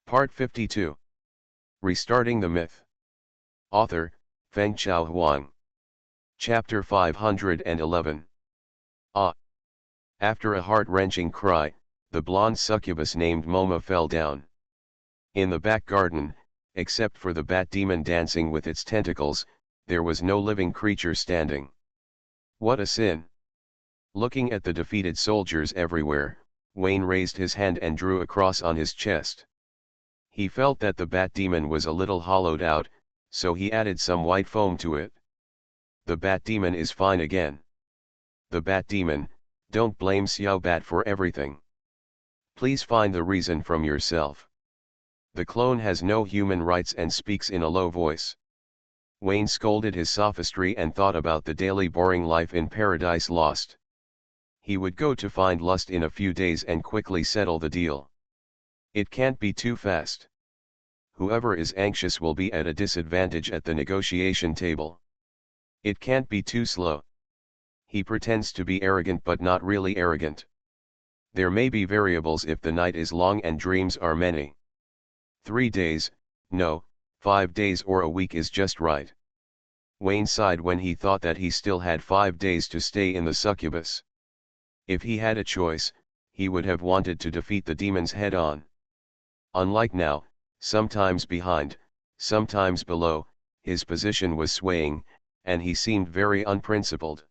Part 52. Restarting the Myth. Author, Fengchao Huang. Chapter 511. After a heart-wrenching cry, the blonde succubus named Moma fell down. In the back garden, except for the bat demon dancing with its tentacles, there was no living creature standing. What a sin! Looking at the defeated soldiers everywhere, Wayne raised his hand and drew a cross on his chest. He felt that the bat demon was a little hollowed out, so he added some white foam to it. The bat demon is fine again. The bat demon, don't blame Xiao Bat for everything. Please find the reason from yourself. The clone has no human rights and speaks in a low voice. Wayne scolded his sophistry and thought about the daily boring life in Paradise Lost. He would go to find Lust in a few days and quickly settle the deal. It can't be too fast. Whoever is anxious will be at a disadvantage at the negotiation table. It can't be too slow. He pretends to be arrogant but not really arrogant. There may be variables if the night is long and dreams are many. 3 days, no, 5 days or a week is just right. Wayne sighed when he thought that he still had 5 days to stay in the succubus. If he had a choice, he would have wanted to defeat the demons head-on. Unlike now, sometimes behind, sometimes below, his position was swaying, and he seemed very unprincipled.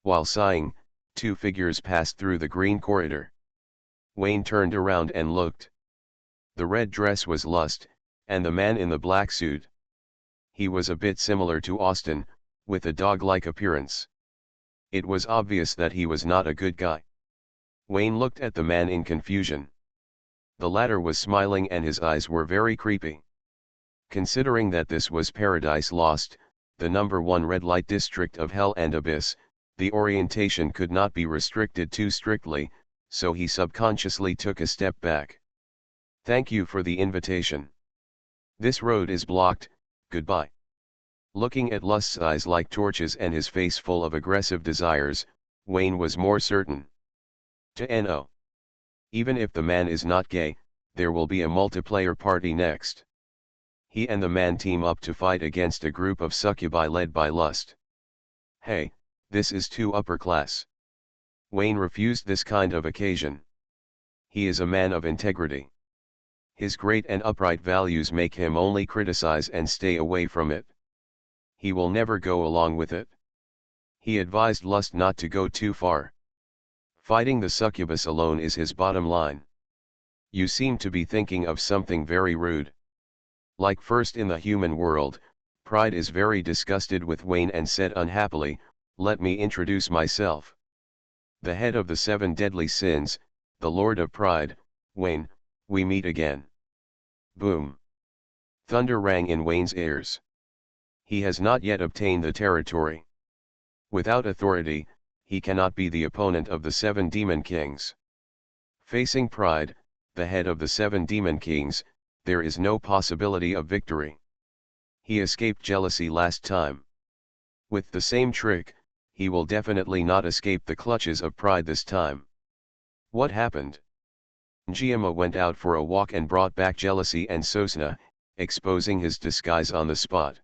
While sighing, 2 figures passed through the green corridor. Wayne turned around and looked. The red dress was Lust, and the man in the black suit. He was a bit similar to Austin, with a dog-like appearance. It was obvious that he was not a good guy. Wayne looked at the man in confusion. The latter was smiling and his eyes were very creepy. Considering that this was Paradise Lost, the #1 red light district of Hell and Abyss, the orientation could not be restricted too strictly, so he subconsciously took a step back. Thank you for the invitation. This road is blocked, goodbye. Looking at Lust's eyes like torches and his face full of aggressive desires, Wayne was more certain. No. Even if the man is not gay, there will be a multiplayer party next. He and the man team up to fight against a group of succubi led by Lust. Hey, this is too upper class. Wayne refused this kind of occasion. He is a man of integrity. His great and upright values make him only criticize and stay away from it. He will never go along with it. He advised Lust not to go too far. Fighting the succubus alone is his bottom line. You seem to be thinking of something very rude. Like first in the human world, Pride is very disgusted with Wayne and said unhappily, let me introduce myself. The head of the 7 deadly sins, the Lord of Pride, Wayne, we meet again. Boom. Thunder rang in Wayne's ears. He has not yet obtained the territory. Without authority, he cannot be the opponent of the 7 demon kings. Facing Pride, the head of the 7 demon kings, there is no possibility of victory. He escaped jealousy last time. With the same trick, he will definitely not escape the clutches of Pride this time. What happened? Njima went out for a walk and brought back jealousy and Sosna, exposing his disguise on the spot.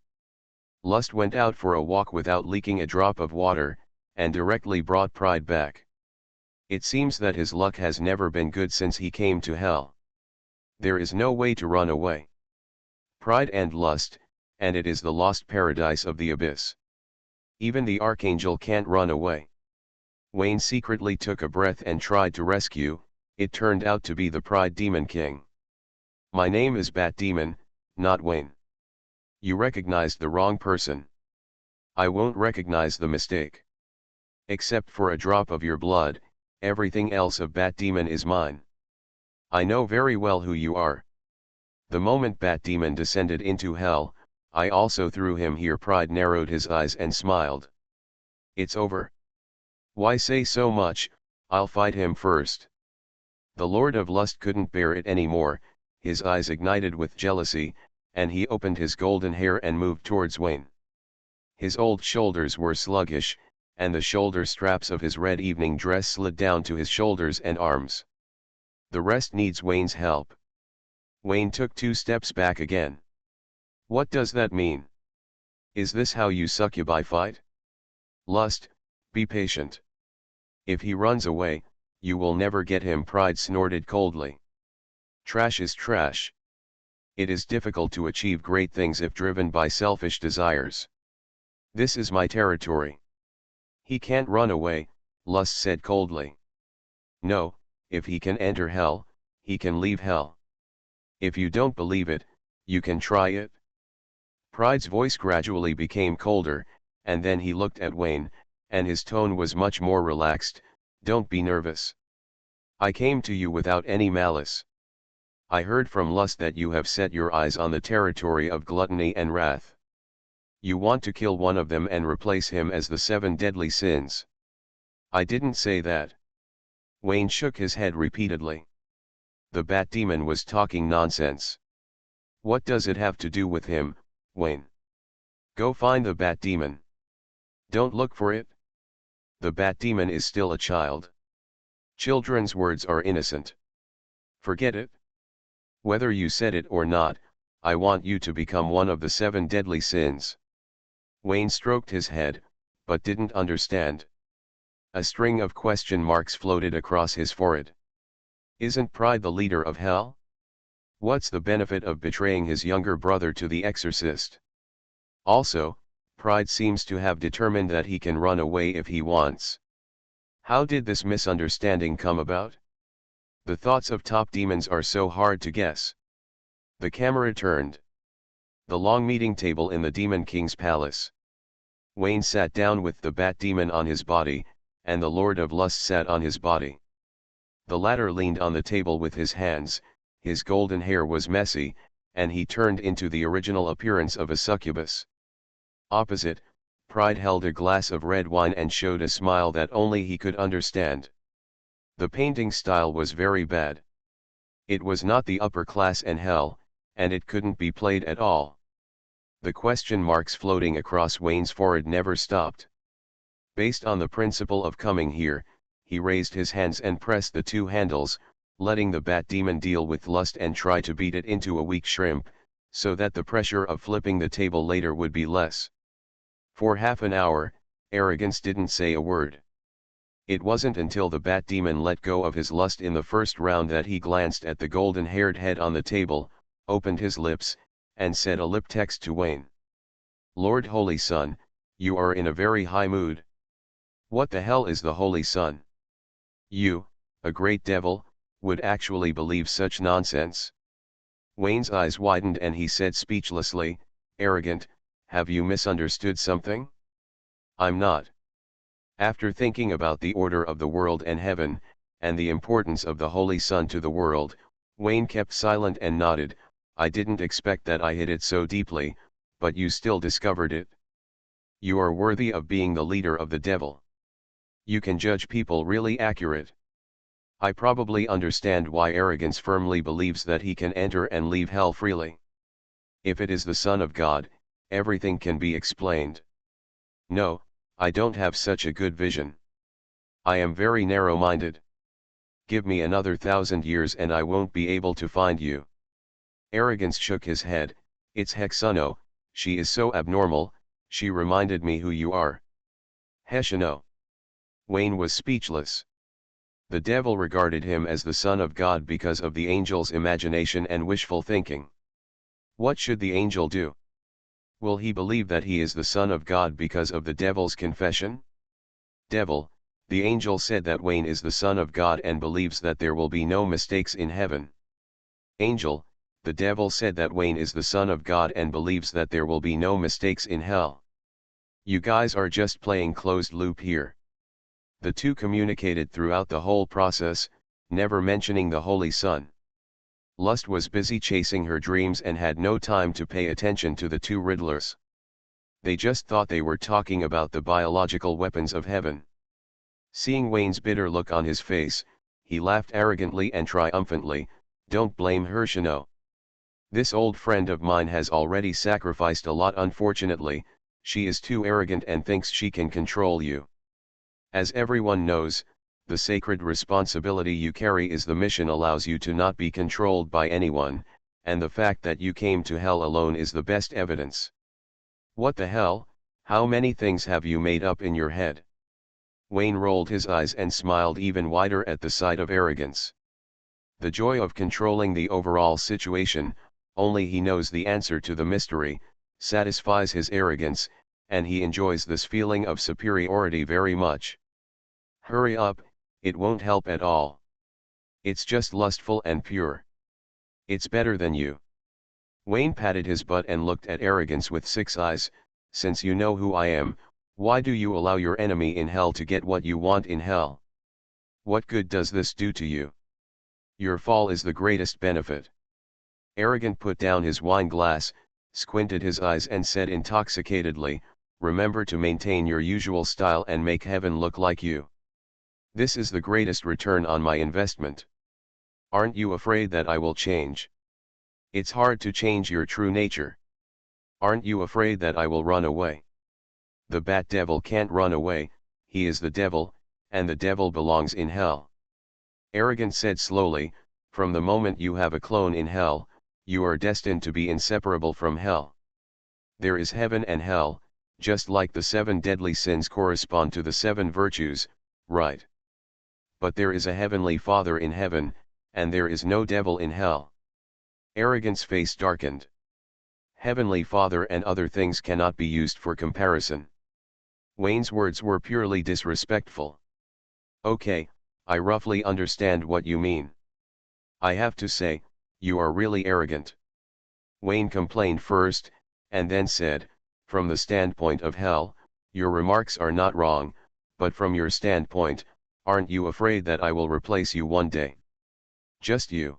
Lust went out for a walk without leaking a drop of water, and directly brought Pride back. It seems that his luck has never been good since he came to Hell. There is no way to run away. Pride and Lust, and it is the lost paradise of the abyss. Even the Archangel can't run away. Wayne secretly took a breath and tried to rescue, it turned out to be the Pride Demon King. My name is Bat Demon, not Wayne. You recognized the wrong person. I won't recognize the mistake. Except for a drop of your blood, everything else of Bat Demon is mine. I know very well who you are. The moment Bat Demon descended into Hell, I also threw him here. Pride narrowed his eyes and smiled. It's over. Why say so much, I'll fight him first. The Lord of Lust couldn't bear it anymore, his eyes ignited with jealousy, and he opened his golden hair and moved towards Wayne. His old shoulders were sluggish, and the shoulder straps of his red evening dress slid down to his shoulders and arms. The rest needs Wayne's help. Wayne took 2 steps back again. What does that mean? Is this how you succubi fight? Lust, be patient. If he runs away, you will never get him, Pride snorted coldly. Trash is trash. It is difficult to achieve great things if driven by selfish desires. This is my territory. He can't run away, Lust said coldly. No, if he can enter hell, he can leave hell. If you don't believe it, you can try it. Pride's voice gradually became colder, and then he looked at Wayne, and his tone was much more relaxed. Don't be nervous. I came to you without any malice. I heard from Lust that you have set your eyes on the territory of gluttony and wrath. You want to kill one of them and replace him as the 7 deadly sins. I didn't say that. Wayne shook his head repeatedly. The bat demon was talking nonsense. What does it have to do with him, Wayne? Go find the bat demon. Don't look for it. The bat demon is still a child. Children's words are innocent. Forget it. Whether you said it or not, I want you to become one of the 7 deadly sins. Wayne stroked his head, but didn't understand. A string of question marks floated across his forehead. Isn't Pride the leader of hell? What's the benefit of betraying his younger brother to the exorcist? Also, Pride seems to have determined that he can run away if he wants. How did this misunderstanding come about? The thoughts of top demons are so hard to guess. The camera turned. The long meeting table in the Demon King's palace. Wayne sat down with the bat demon on his body, and the Lord of Lust sat on his body. The latter leaned on the table with his hands, his golden hair was messy, and he turned into the original appearance of a succubus. Opposite, Pride held a glass of red wine and showed a smile that only he could understand. The painting style was very bad. It was not the upper class and hell, and it couldn't be played at all. The question marks floating across Wayne's forehead never stopped. Based on the principle of coming here, he raised his hands and pressed the 2 handles, letting the bat demon deal with lust and try to beat it into a weak shrimp, so that the pressure of flipping the table later would be less. For half an hour, Arrogance didn't say a word. It wasn't until the bat demon let go of his lust in the first round that he glanced at the golden-haired head on the table, opened his lips, and said a lip text to Wayne. Lord Holy Son, you are in a very high mood. What the hell is the Holy Son? You, a great devil, would actually believe such nonsense? Wayne's eyes widened and he said speechlessly, Arrogant, have you misunderstood something? I'm not. After thinking about the order of the world and heaven, and the importance of the Holy Son to the world, Wayne kept silent and nodded. I didn't expect that I hit it so deeply, but you still discovered it. You are worthy of being the leader of the devil. You can judge people really accurate. I probably understand why Arrogance firmly believes that he can enter and leave hell freely. If it is the Son of God, everything can be explained. No, I don't have such a good vision. I am very narrow-minded. Give me another 1,000 years and I won't be able to find you. Arrogance shook his head. It's Hexuno, she is so abnormal, she reminded me who you are. Hexuno. Wayne was speechless. The devil regarded him as the Son of God because of the angel's imagination and wishful thinking. What should the angel do? Will he believe that he is the Son of God because of the devil's confession? Devil, the angel said that Wayne is the Son of God and believes that there will be no mistakes in heaven. Angel, the devil said that Wayne is the Son of God and believes that there will be no mistakes in hell. You guys are just playing closed loop here. The 2 communicated throughout the whole process, never mentioning the Holy Son. Lust was busy chasing her dreams and had no time to pay attention to the 2 riddlers. They just thought they were talking about the biological weapons of heaven. Seeing Wayne's bitter look on his face, he laughed arrogantly and triumphantly. Don't blame her, Shino. This old friend of mine has already sacrificed a lot. Unfortunately, she is too arrogant and thinks she can control you. As everyone knows, the sacred responsibility you carry is the mission allows you to not be controlled by anyone, and the fact that you came to hell alone is the best evidence. What the hell, how many things have you made up in your head? Wayne rolled his eyes and smiled even wider at the sight of arrogance. The joy of controlling the overall situation, only he knows the answer to the mystery, satisfies his arrogance, and he enjoys this feeling of superiority very much. Hurry up, it won't help at all. It's just lustful and pure. It's better than you. Wayne patted his butt and looked at arrogance with 6 eyes. Since you know who I am, why do you allow your enemy in hell to get what you want in hell? What good does this do to you? Your fall is the greatest benefit. Arrogant put down his wine glass, squinted his eyes and said intoxicatedly, remember to maintain your usual style and make heaven look like you. This is the greatest return on my investment. Aren't you afraid that I will change? It's hard to change your true nature. Aren't you afraid that I will run away? The bat devil can't run away, he is the devil, and the devil belongs in hell. Arrogant said slowly, from the moment you have a clone in hell, you are destined to be inseparable from hell. There is heaven and hell, just like the 7 deadly sins correspond to the 7 virtues, right? But there is a heavenly Father in heaven, and there is no devil in hell. Arrogant's face darkened. Heavenly Father and other things cannot be used for comparison. Wayne's words were purely disrespectful. Okay, I roughly understand what you mean. I have to say, you are really arrogant. Wayne complained first, and then said, from the standpoint of hell, your remarks are not wrong, but from your standpoint, aren't you afraid that I will replace you one day? Just you.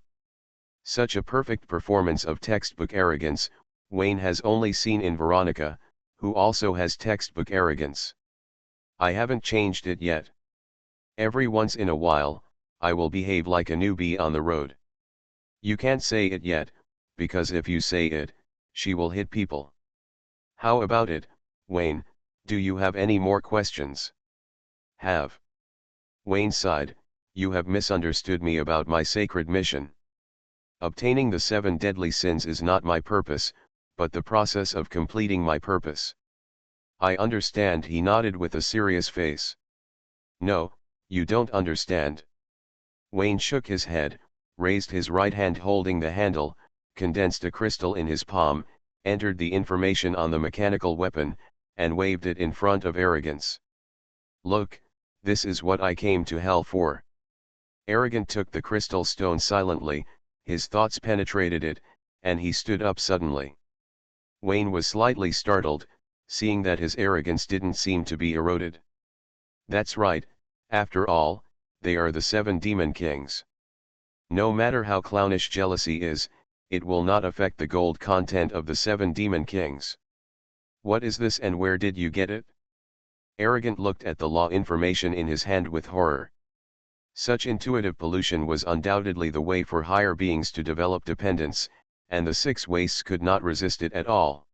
Such a perfect performance of textbook arrogance, Wayne has only seen in Veronica, who also has textbook arrogance. I haven't changed it yet. Every once in a while, I will behave like a newbie on the road. You can't say it yet, because if you say it, she will hit people. How about it, Wayne, do you have any more questions? Have. Wayne sighed, you have misunderstood me about my sacred mission. Obtaining the 7 deadly sins is not my purpose, but the process of completing my purpose. I understand, he nodded with a serious face. No, you don't understand. Wayne shook his head, raised his right hand holding the handle, condensed a crystal in his palm, entered the information on the mechanical weapon, and waved it in front of Arrogance. Look, this is what I came to hell for. Arrogant took the crystal stone silently, his thoughts penetrated it, and he stood up suddenly. Wayne was slightly startled, seeing that his arrogance didn't seem to be eroded. That's right, after all, they are the 7 demon kings. No matter how clownish jealousy is, it will not affect the gold content of the 7 demon kings. What is this and where did you get it? Arrogant looked at the law information in his hand with horror. Such intuitive pollution was undoubtedly the way for higher beings to develop dependence, and the 6 wastes could not resist it at all.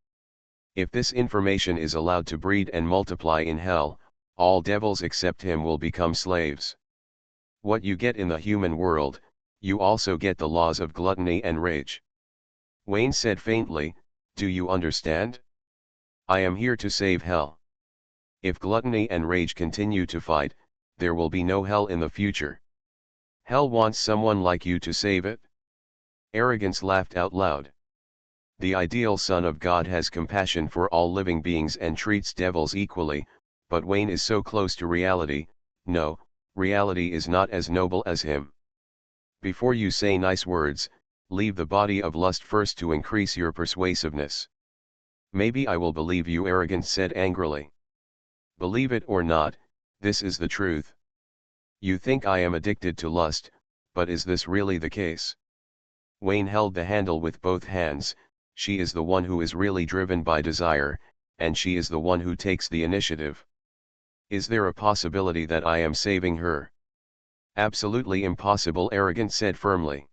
If this information is allowed to breed and multiply in hell, all devils except him will become slaves. What you get in the human world, you also get the laws of gluttony and rage. Wayne said faintly, do you understand? I am here to save hell. If gluttony and rage continue to fight, there will be no hell in the future. Hell wants someone like you to save it? Arrogance laughed out loud. The ideal Son of God has compassion for all living beings and treats devils equally, but Wayne is so close to reality. No, reality is not as noble as him. Before you say nice words, leave the body of lust first to increase your persuasiveness. Maybe I will believe you, Arrogance said angrily. Believe it or not, this is the truth. You think I am addicted to lust, but is this really the case? Wayne held the handle with both hands. She is the one who is really driven by desire, and she is the one who takes the initiative. Is there a possibility that I am saving her? Absolutely impossible, Arrogant said firmly.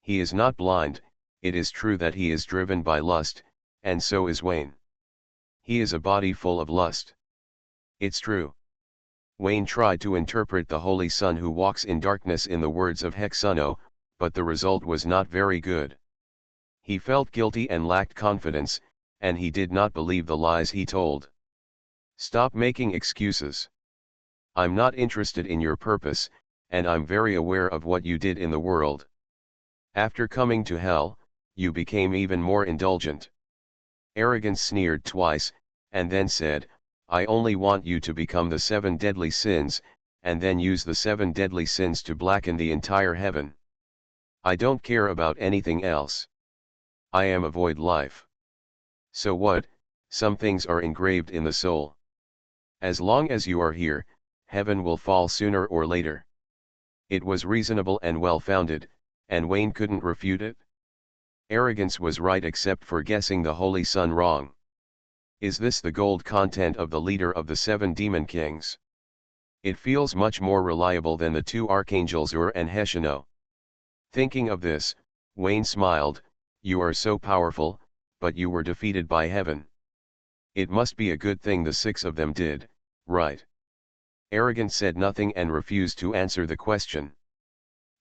He is not blind, it is true that he is driven by lust, and so is Wayne. He is a body full of lust. It's true. Wayne tried to interpret the Holy Son who walks in darkness in the words of Hexuno, but the result was not very good. He felt guilty and lacked confidence, and he did not believe the lies he told. Stop making excuses. I'm not interested in your purpose, and I'm very aware of what you did in the world. After coming to hell, you became even more indulgent. Arrogance sneered twice, and then said, I only want you to become the 7 deadly sins, and then use the 7 deadly sins to blacken the entire heaven. I don't care about anything else. I am a void life. So what? Some things are engraved in the soul. As long as you are here, heaven will fall sooner or later. It was reasonable and well-founded, and Wayne couldn't refute it. Arrogance was right except for guessing the Holy Son wrong. Is this the gold content of the leader of the 7 demon kings? It feels much more reliable than the 2 archangels Ur and Heshino. Thinking of this, Wayne smiled. You are so powerful, but you were defeated by heaven. It must be a good thing the 6 of them did, right? Arrogance said nothing and refused to answer the question.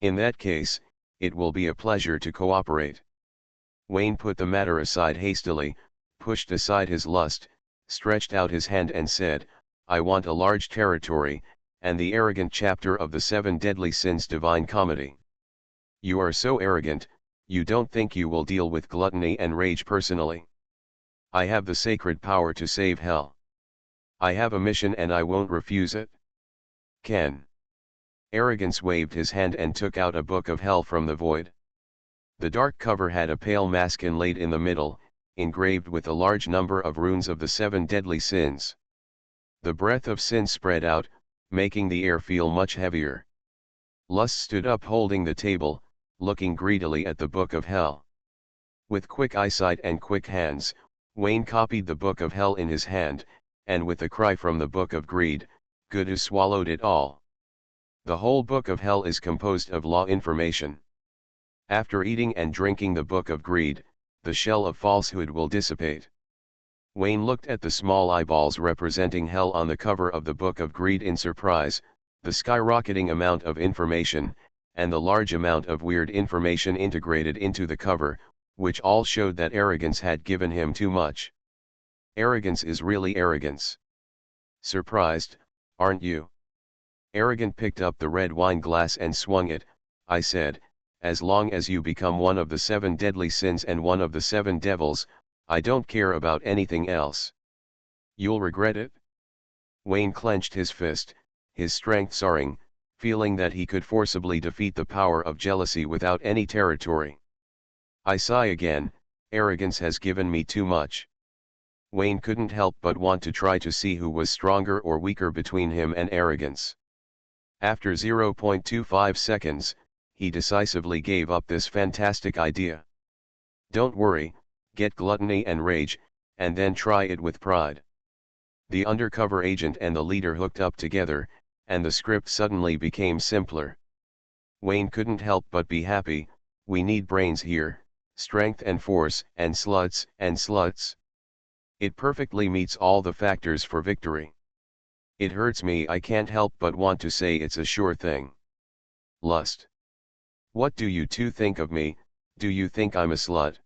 In that case, it will be a pleasure to cooperate. Wayne put the matter aside hastily, pushed aside his lust, stretched out his hand and said, I want a large territory, and the arrogant chapter of the 7 deadly sins Divine Comedy. You are so arrogant, you don't think you will deal with gluttony and rage personally. I have the sacred power to save hell. I have a mission and I won't refuse it. Ken. Arrogance waved his hand and took out a book of hell from the void. The dark cover had a pale mask inlaid in the middle, engraved with a large number of runes of the 7 deadly sins. The breath of sin spread out, making the air feel much heavier. Lust stood up holding the table, looking greedily at the book of hell. With quick eyesight and quick hands, Wayne copied the book of hell in his hand, and with a cry from the book of greed, Gudu swallowed it all. The whole book of hell is composed of law information. After eating and drinking the book of greed, the shell of falsehood will dissipate. Wayne looked at the small eyeballs representing hell on the cover of the book of greed in surprise, the skyrocketing amount of information, and the large amount of weird information integrated into the cover, which all showed that arrogance had given him too much. Arrogance is really arrogance. Surprised, aren't you? Arrogant picked up the red wine glass and swung it. I said, as long as you become one of the 7 deadly sins and one of the 7 devils, I don't care about anything else. You'll regret it? Wayne clenched his fist, his strength soaring, feeling that he could forcibly defeat the power of jealousy without any territory. I sigh again, arrogance has given me too much. Wayne couldn't help but want to try to see who was stronger or weaker between him and arrogance. After 0.25 seconds, he decisively gave up this fantastic idea. Don't worry, get gluttony and rage, and then try it with pride. The undercover agent and the leader hooked up together, and the script suddenly became simpler. Wayne couldn't help but be happy. We need brains here, strength and force, and sluts, and sluts. It perfectly meets all the factors for victory. It hurts me, I can't help but want to say it's a sure thing. Lust. What do you two think of me? Do you think I'm a slut?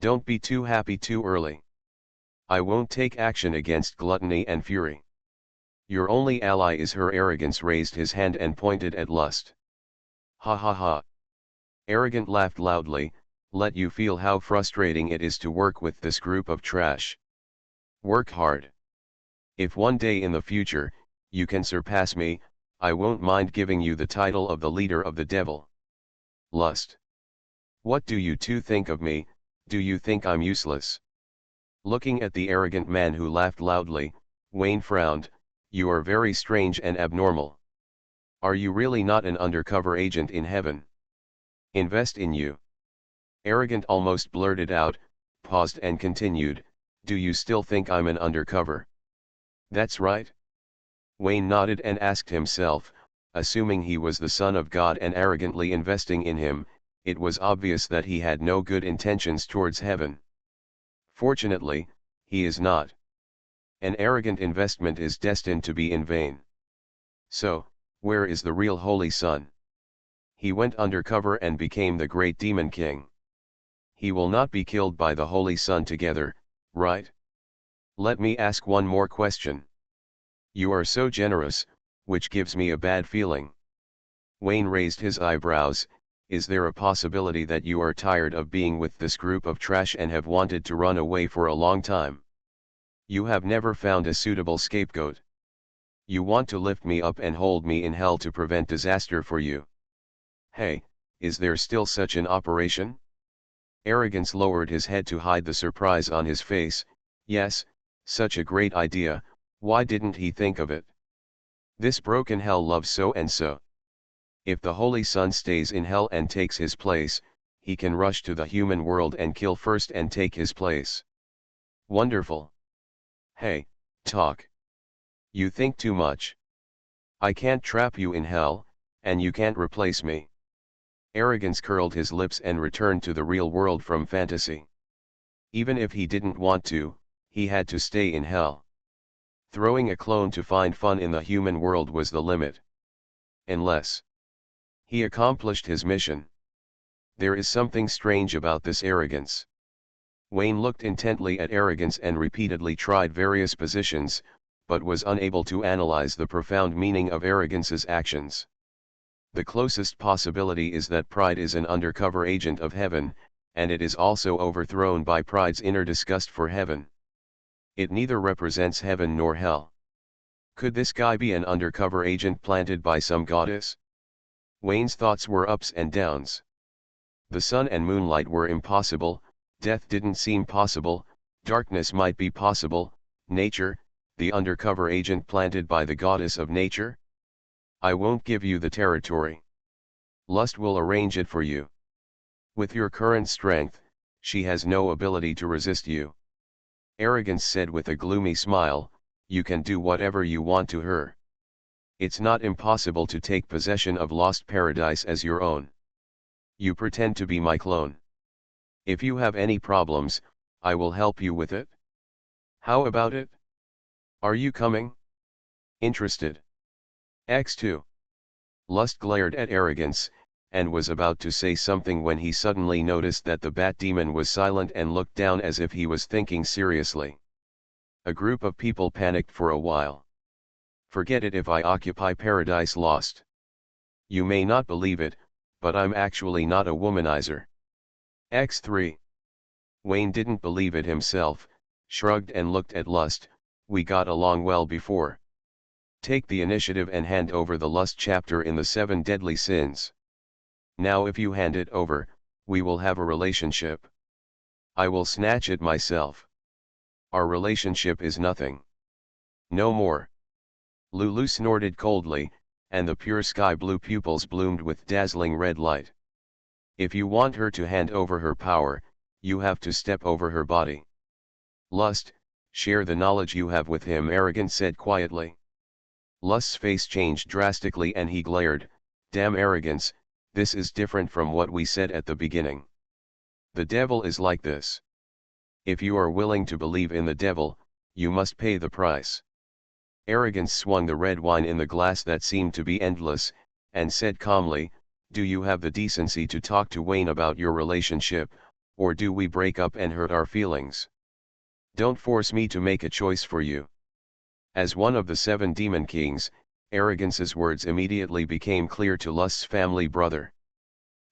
Don't be too happy too early. I won't take action against gluttony and fury. Your only ally is her. Arrogance raised his hand and pointed at Lust. Ha ha ha. Arrogant laughed loudly. Let you feel how frustrating it is to work with this group of trash. Work hard. If one day in the future, you can surpass me, I won't mind giving you the title of the leader of the devil. Lust. What do you two think of me? Do you think I'm useless? Looking at the arrogant man who laughed loudly, Wayne frowned. You are very strange and abnormal. Are you really not an undercover agent in heaven? Invest in you. Arrogant almost blurted out, paused and continued, do you still think I'm an undercover? That's right. Wayne nodded and asked himself, assuming he was the son of God and arrogantly investing in him, it was obvious that he had no good intentions towards heaven. Fortunately, he is not. An arrogant investment is destined to be in vain. So, where is the real Holy Son? He went undercover and became the great demon king. he will not be killed by the Holy Sun together, right? Let me ask one more question. You are so generous, which gives me a bad feeling. Wayne raised his eyebrows. Is there a possibility that you are tired of being with this group of trash and have wanted to run away for a long time? You have never found a suitable scapegoat. You want to lift me up and hold me in hell to prevent disaster for you. Hey, is there still such an operation? Arrogance lowered his head to hide the surprise on his face. Yes, such a great idea, why didn't he think of it? This broken hell loves so and so. If the Holy Sun stays in hell and takes his place, he can rush to the human world and kill first and take his place. Wonderful. Hey, talk. You think too much. I can't trap you in hell, and you can't replace me. Arrogance curled his lips and returned to the real world from fantasy. Even if he didn't want to, he had to stay in hell. Throwing a clone to find fun in the human world was the limit. Unless he accomplished his mission. There is something strange about this arrogance. Wayne looked intently at Arrogance and repeatedly tried various positions, but was unable to analyze the profound meaning of Arrogance's actions. The closest possibility is that Pride is an undercover agent of heaven, and it is also overthrown by Pride's inner disgust for heaven. It neither represents heaven nor hell. Could this guy be an undercover agent planted by some goddess? Wayne's thoughts were ups and downs. The sun and moonlight were impossible, death didn't seem possible, darkness might be possible, nature, the undercover agent planted by the goddess of nature? I won't give you the territory. Lust will arrange it for you. With your current strength, she has no ability to resist you. Arrogance said with a gloomy smile, you can do whatever you want to her. It's not impossible to take possession of Lost Paradise as your own. You pretend to be my clone. If you have any problems, I will help you with it. How about it? Are you coming? Interested? X2. Lust glared at Arrogance, and was about to say something when he suddenly noticed that the bat demon was silent and looked down as if he was thinking seriously. A group of people panicked for a while. Forget it if I occupy Paradise Lost. You may not believe it, but I'm actually not a womanizer. X3. Wayne didn't believe it himself, shrugged and looked at Lust. We got along well before. Take the initiative and hand over the lust chapter in the 7 deadly sins. Now if you hand it over, we will have a relationship. I will snatch it myself. Our relationship is nothing. No more. Lulu snorted coldly, and the pure sky blue pupils bloomed with dazzling red light. If you want her to hand over her power, you have to step over her body. Lust, share the knowledge you have with him, Arrogance said quietly. Lust's face changed drastically and he glared, damn Arrogance, this is different from what we said at the beginning. The devil is like this. If you are willing to believe in the devil, you must pay the price. Arrogance swung the red wine in the glass that seemed to be endless, and said calmly, do you have the decency to talk to Wayne about your relationship, or do we break up and hurt our feelings? Don't force me to make a choice for you. As one of the 7 demon kings, Arrogance's words immediately became clear to Lust's family brother.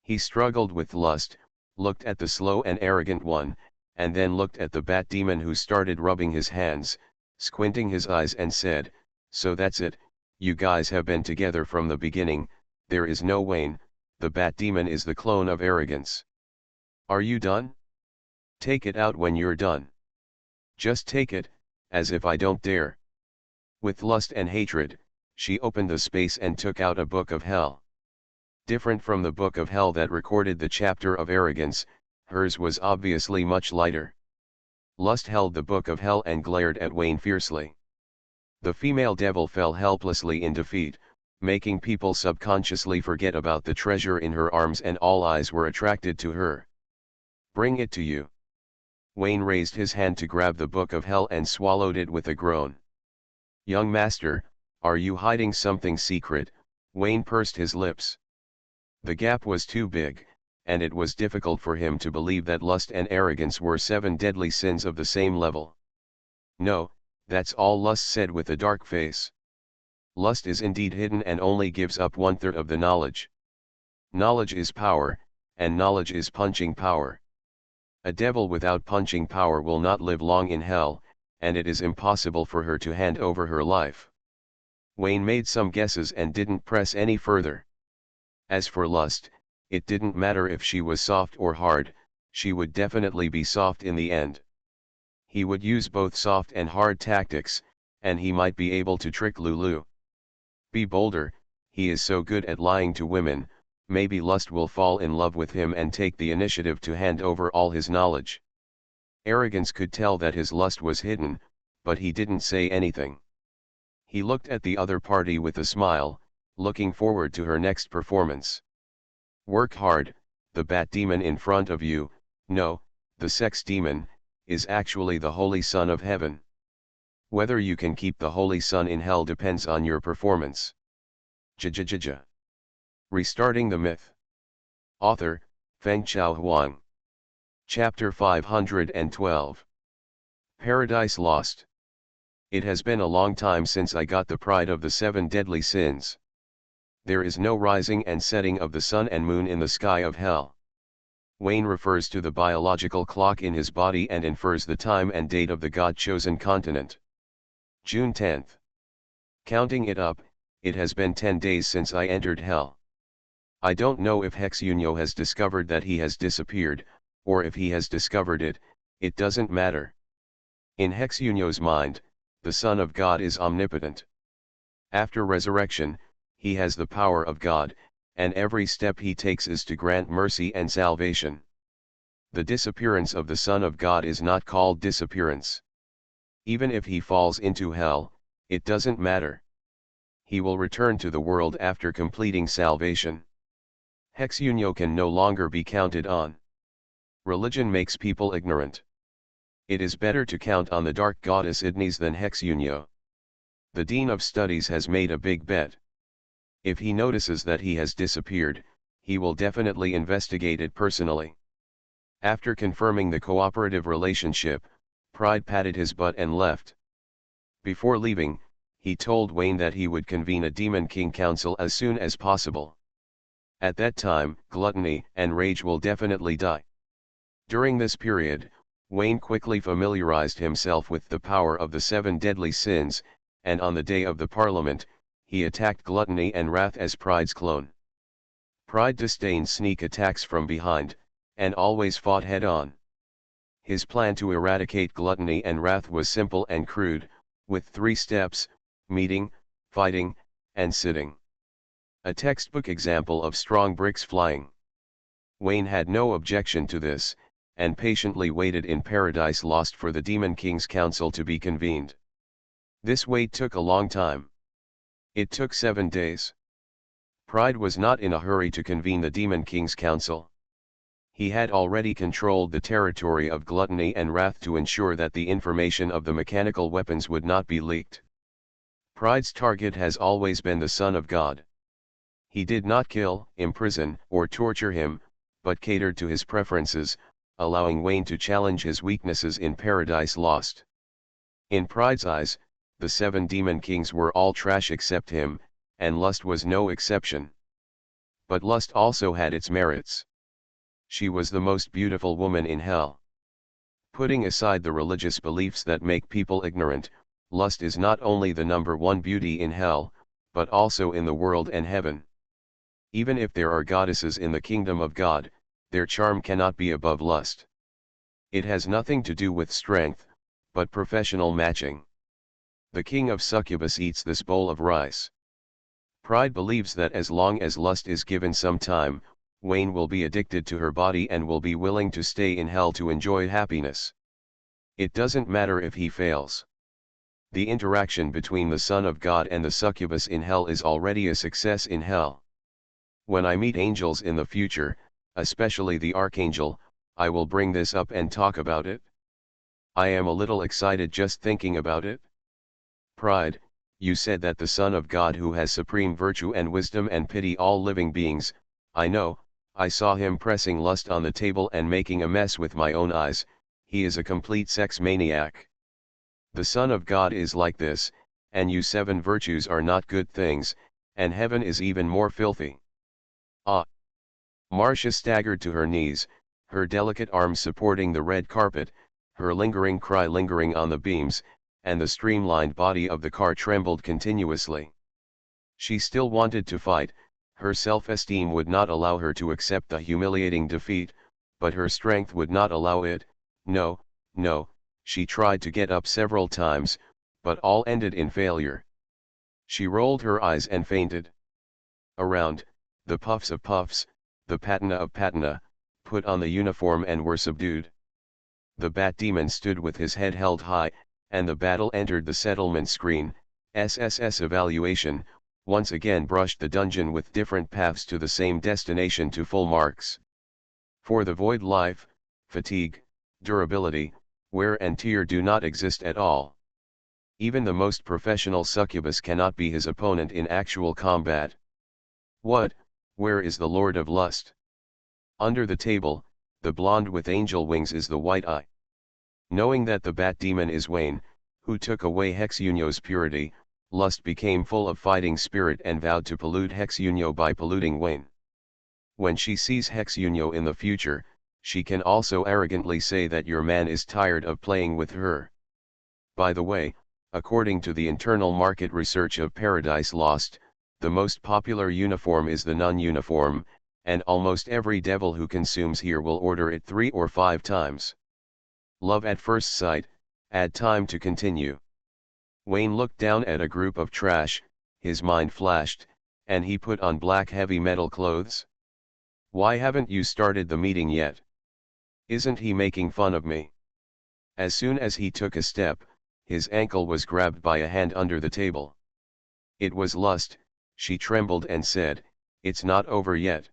He struggled with Lust, looked at the slow and arrogant one, and then looked at the bat demon who started rubbing his hands, squinting his eyes and said, so that's it, you guys have been together from the beginning, there is no Wayne, the bat demon is the clone of Arrogance. Are you done? Take it out when you're done. Just take it, as if I don't dare. With lust and hatred, she opened the space and took out a book of hell. Different from the book of hell that recorded the chapter of Arrogance, hers was obviously much lighter. Lust held the book of hell and glared at Wayne fiercely. The female devil fell helplessly in defeat, making people subconsciously forget about the treasure in her arms, and all eyes were attracted to her. Bring it to you. Wayne raised his hand to grab the book of hell and swallowed it with a groan. Young master, are you hiding something secret? Wayne pursed his lips. The gap was too big, and it was difficult for him to believe that lust and arrogance were 7 deadly sins of the same level. "No, that's all," Lust said with a dark face. "Lust is indeed hidden and only gives up 1/3 of the knowledge. Knowledge is power, and knowledge is punching power. A devil without punching power will not live long in hell, and it is impossible for her to hand over her life." Wayne made some guesses and didn't press any further. As for lust, it didn't matter if she was soft or hard, she would definitely be soft in the end. He would use both soft and hard tactics, and he might be able to trick Lulu. Be bolder, he is so good at lying to women, maybe lust will fall in love with him and take the initiative to hand over all his knowledge. Arrogance could tell that his lust was hidden, but he didn't say anything. He looked at the other party with a smile, looking forward to her next performance. "Work hard, the bat demon in front of you, no, the sex demon, is actually the Holy Son of Heaven. Whether you can keep the Holy Son in hell depends on your performance." Jajajaja. Restarting the Myth. Author, Feng Chao Huang. Chapter 512. Paradise Lost. It has been a long time since I got the pride of the 7 deadly sins. There is no rising and setting of the sun and moon in the sky of hell. Wayne refers to the biological clock in his body and infers the time and date of the God-chosen continent. June 10th. Counting it up, it has been 10 days since I entered hell. I don't know if Hexunyo has discovered that he has disappeared, or if he has discovered it, it doesn't matter. In Hexunyo's mind, the Son of God is omnipotent. After resurrection, he has the power of God, and every step he takes is to grant mercy and salvation. The disappearance of the Son of God is not called disappearance. Even if he falls into hell, it doesn't matter. He will return to the world after completing salvation. Hexunyo can no longer be counted on. Religion makes people ignorant. It is better to count on the dark goddess Idnis than Hexunyo. The Dean of Studies has made a big bet. If he notices that he has disappeared, he will definitely investigate it personally. After confirming the cooperative relationship, Pride patted his butt and left. Before leaving, he told Wayne that he would convene a Demon King Council as soon as possible. At that time, gluttony and rage will definitely die. During this period, Wayne quickly familiarized himself with the power of the 7 deadly sins, and on the day of the Parliament, he attacked gluttony and wrath as Pride's clone. Pride disdained sneak attacks from behind, and always fought head-on. His plan to eradicate gluttony and wrath was simple and crude, with 3 steps: meeting, fighting, and sitting. A textbook example of strong bricks flying. Wayne had no objection to this, and patiently waited in Paradise Lost for the Demon King's Council to be convened. This wait took a long time. It took 7 days. Pride was not in a hurry to convene the Demon King's Council. He had already controlled the territory of gluttony and wrath to ensure that the information of the mechanical weapons would not be leaked. Pride's target has always been the Son of God. He did not kill, imprison, or torture him, but catered to his preferences, allowing Wayne to challenge his weaknesses in Paradise Lost. In Pride's eyes, the 7 demon kings were all trash except him, and Lust was no exception. But Lust also had its merits. She was the most beautiful woman in hell. Putting aside the religious beliefs that make people ignorant, Lust is not only the #1 beauty in hell, but also in the world and heaven. Even if there are goddesses in the kingdom of God, their charm cannot be above Lust. It has nothing to do with strength, but professional matching. The king of succubus eats this bowl of rice. Pride believes that as long as Lust is given some time, Wayne will be addicted to her body and will be willing to stay in hell to enjoy happiness. It doesn't matter if he fails. The interaction between the Son of God and the succubus in hell is already a success in hell. When I meet angels in the future, especially the archangel, I will bring this up and talk about it. I am a little excited just thinking about it. Pride, you said that the Son of God who has supreme virtue and wisdom and pity all living beings, I know, I saw him pressing lust on the table and making a mess with my own eyes. He is a complete sex maniac. The Son of God is like this, and you 7 virtues are not good things, and heaven is even more filthy. Ah! Marcia staggered to her knees, her delicate arms supporting the red carpet, her lingering cry lingering on the beams, and the streamlined body of the car trembled continuously. She still wanted to fight, her self-esteem would not allow her to accept the humiliating defeat, but her strength would not allow it. No, no, she tried to get up several times, but all ended in failure. She rolled her eyes and fainted. Around, the puffs of puffs, the patina of patina, put on the uniform and were subdued. The bat demon stood with his head held high, and the battle entered the settlement screen. SSS evaluation, once again brushed the dungeon with different paths to the same destination to full marks. For the void life, fatigue, durability, wear and tear do not exist at all. Even the most professional succubus cannot be his opponent in actual combat. Where is the Lord of Lust? Under the table, the blonde with angel wings is the white eye. Knowing that the bat demon is Wayne, who took away Hexunyo's purity, Lust became full of fighting spirit and vowed to pollute Hexunyo by polluting Wayne. When she sees Hexunyo in the future, she can also arrogantly say that your man is tired of playing with her. By the way, according to the internal market research of Paradise Lost, the most popular uniform is the nun uniform, and almost every devil who consumes here will order it 3 or 5 times. Love at first sight, add time to continue. Wayne looked down at a group of trash, his mind flashed, and he put on black heavy metal clothes. Why haven't you started the meeting yet? Isn't he making fun of me? As soon as he took a step, his ankle was grabbed by a hand under the table. It was Lust. She trembled and said, "It's not over yet.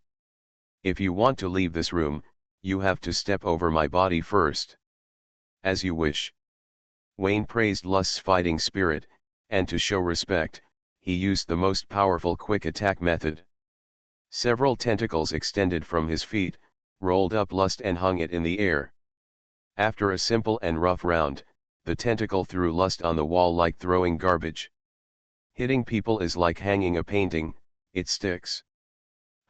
If you want to leave this room, you have to step over my body first." As you wish. Wayne praised Lust's fighting spirit, and to show respect, he used the most powerful quick attack method. Several tentacles extended from his feet, rolled up Lust and hung it in the air. After a simple and rough round, the tentacle threw Lust on the wall like throwing garbage. Hitting people is like hanging a painting, it sticks.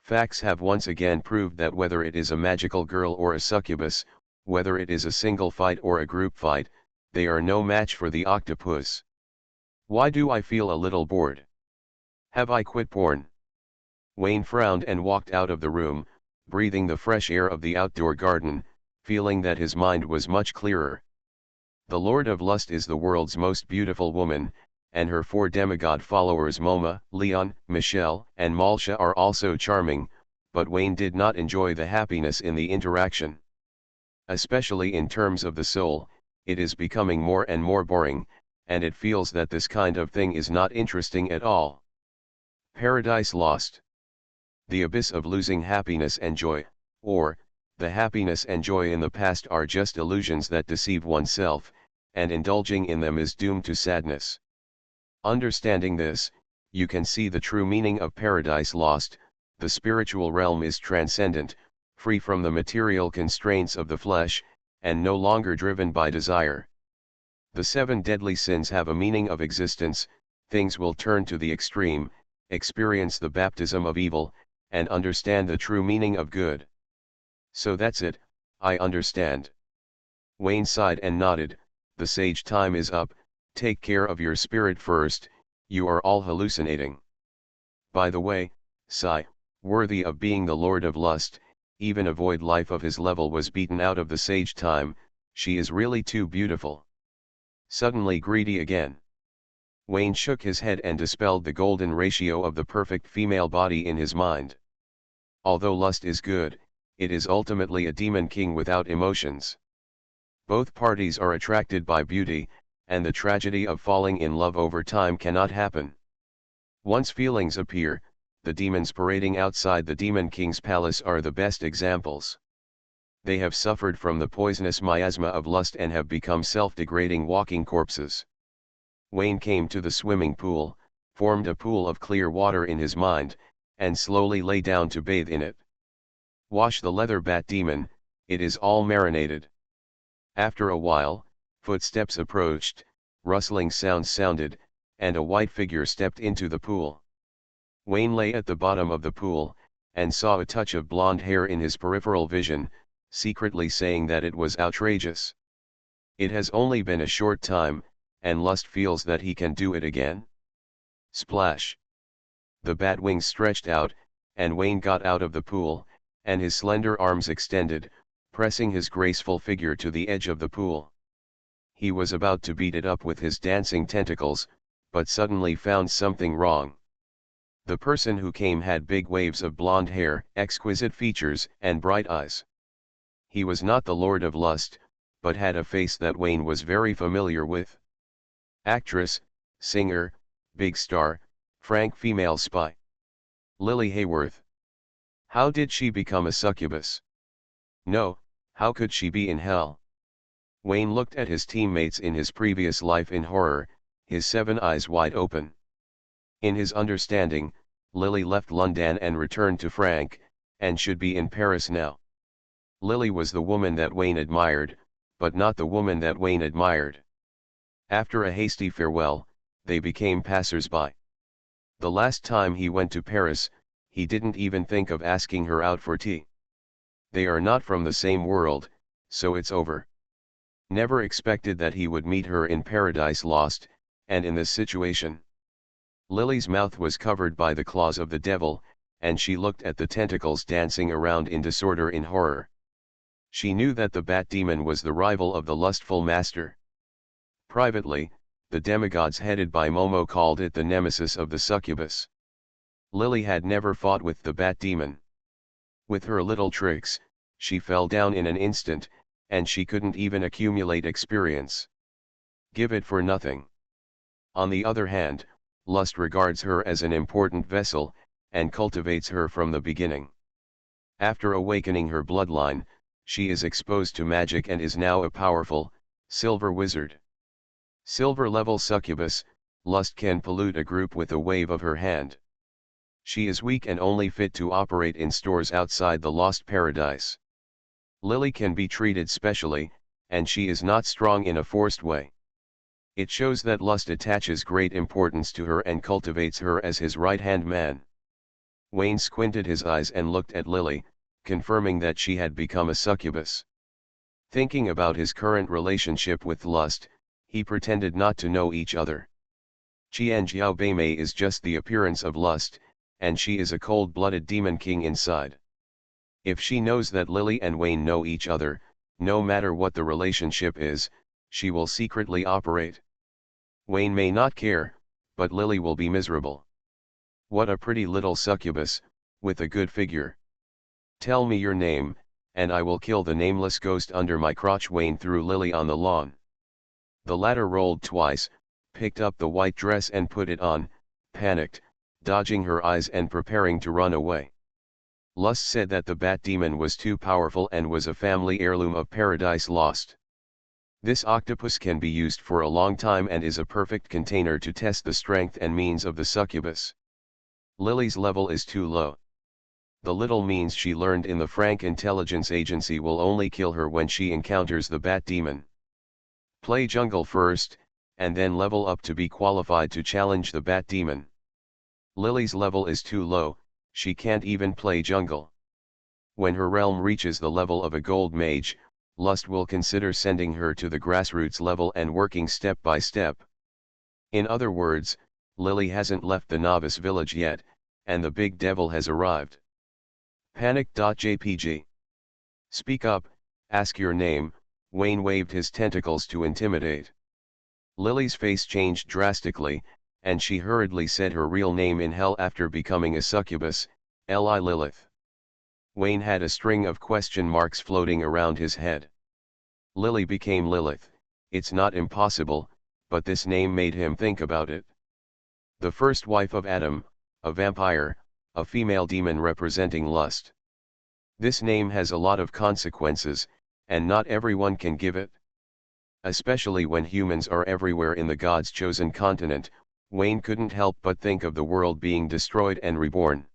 Facts have once again proved that whether it is a magical girl or a succubus, whether it is a single fight or a group fight, they are no match for the octopus. Why do I feel a little bored? Have I quit porn? Wayne frowned and walked out of the room, breathing the fresh air of the outdoor garden, feeling that his mind was much clearer. The Lord of Lust is the world's most beautiful woman, and her 4 demigod followers Moma, Leon, Michelle, and Malsha are also charming, but Wayne did not enjoy the happiness in the interaction. Especially in terms of the soul, it is becoming more and more boring, and it feels that this kind of thing is not interesting at all. Paradise Lost. The abyss of losing happiness and joy, or, the happiness and joy in the past are just illusions that deceive oneself, and indulging in them is doomed to sadness. Understanding this, you can see the true meaning of Paradise Lost. The spiritual realm is transcendent, free from the material constraints of the flesh, and no longer driven by desire. The 7 deadly sins have a meaning of existence. Things will turn to the extreme, experience the baptism of evil, and understand the true meaning of good. So that's it, I understand. Wayne sighed and nodded. The sage time is up. Take care of your spirit first, you are all hallucinating. By the way, Sci, worthy of being the Lord of Lust, even a void life of his level was beaten out of the sage time. She is really too beautiful. Suddenly greedy again. Wayne shook his head and dispelled the golden ratio of the perfect female body in his mind. Although lust is good, it is ultimately a demon king without emotions. Both parties are attracted by beauty, and the tragedy of falling in love over time cannot happen. Once feelings appear, the demons parading outside the demon king's palace are the best examples. They have suffered from the poisonous miasma of lust and have become self-degrading walking corpses. Wayne came to the swimming pool, formed a pool of clear water in his mind, and slowly lay down to bathe in it. Wash the leather bat demon, it is all marinated. After a while, footsteps approached, rustling sounds sounded, and a white figure stepped into the pool. Wayne lay at the bottom of the pool, and saw a touch of blonde hair in his peripheral vision, secretly saying that it was outrageous. It has only been a short time, and Lust feels that he can do it again. Splash! The bat wings stretched out, and Wayne got out of the pool, and his slender arms extended, pressing his graceful figure to the edge of the pool. He was about to beat it up with his dancing tentacles, but suddenly found something wrong. The person who came had big waves of blonde hair, exquisite features, and bright eyes. He was not the Lord of Lust, but had a face that Wayne was very familiar with. Actress, singer, big star, frank female spy. Lily Hayworth. How did she become a succubus? No, how could she be in hell? Wayne looked at his teammates in his previous life in horror, his 7 eyes wide open. In his understanding, Lily left London and returned to Frank, and should be in Paris now. Lily was the woman that Wayne admired, but not the woman that Wayne admired. After a hasty farewell, they became passers-by. The last time he went to Paris, he didn't even think of asking her out for tea. They are not from the same world, so it's over. Never expected that he would meet her in Paradise Lost, and in this situation. Lily's mouth was covered by the claws of the devil, and she looked at the tentacles dancing around in disorder in horror. She knew that the bat demon was the rival of the lustful master. Privately, the demigods headed by Momo called it the nemesis of the succubus. Lily had never fought with the bat demon. With her little tricks, she fell down in an instant, and she couldn't even accumulate experience. Give it for nothing. On the other hand, Lust regards her as an important vessel, and cultivates her from the beginning. After awakening her bloodline, she is exposed to magic and is now a powerful, silver wizard. Silver-level succubus, Lust can pollute a group with a wave of her hand. She is weak and only fit to operate in stores outside the Lost Paradise. Lily can be treated specially, and she is not strong in a forced way. It shows that Lust attaches great importance to her and cultivates her as his right-hand man. Wayne squinted his eyes and looked at Lily, confirming that she had become a succubus. Thinking about his current relationship with Lust, he pretended not to know each other. Qian Jiao Beimei is just the appearance of Lust, and she is a cold-blooded demon king inside. If she knows that Lily and Wayne know each other, no matter what the relationship is, she will secretly operate. Wayne may not care, but Lily will be miserable. What a pretty little succubus, with a good figure. Tell me your name, and I will kill the nameless ghost under my crotch. Wayne threw Lily on the lawn. The latter rolled twice, picked up the white dress and put it on, panicked, dodging her eyes and preparing to run away. Lust said that the bat demon was too powerful and was a family heirloom of Paradise Lost. This octopus can be used for a long time and is a perfect container to test the strength and means of the succubus. Lily's level is too low. The little means she learned in the Frank Intelligence Agency will only kill her when she encounters the bat demon. Play jungle first, and then level up to be qualified to challenge the bat demon. Lily's level is too low, she can't even play jungle. When her realm reaches the level of a gold mage, Lust will consider sending her to the grassroots level and working step by step. In other words, Lily hasn't left the novice village yet, and the big devil has arrived. Panic.jpg. Speak up, ask your name. Wayne waved his tentacles to intimidate. Lily's face changed drastically, and she hurriedly said her real name in hell after becoming a succubus, Li Lilith. Wayne had a string of question marks floating around his head. Lily became Lilith, it's not impossible, but this name made him think about it. The first wife of Adam, a vampire, a female demon representing lust. This name has a lot of consequences, and not everyone can give it. Especially when humans are everywhere in the God's chosen continent, Wayne couldn't help but think of the world being destroyed and reborn.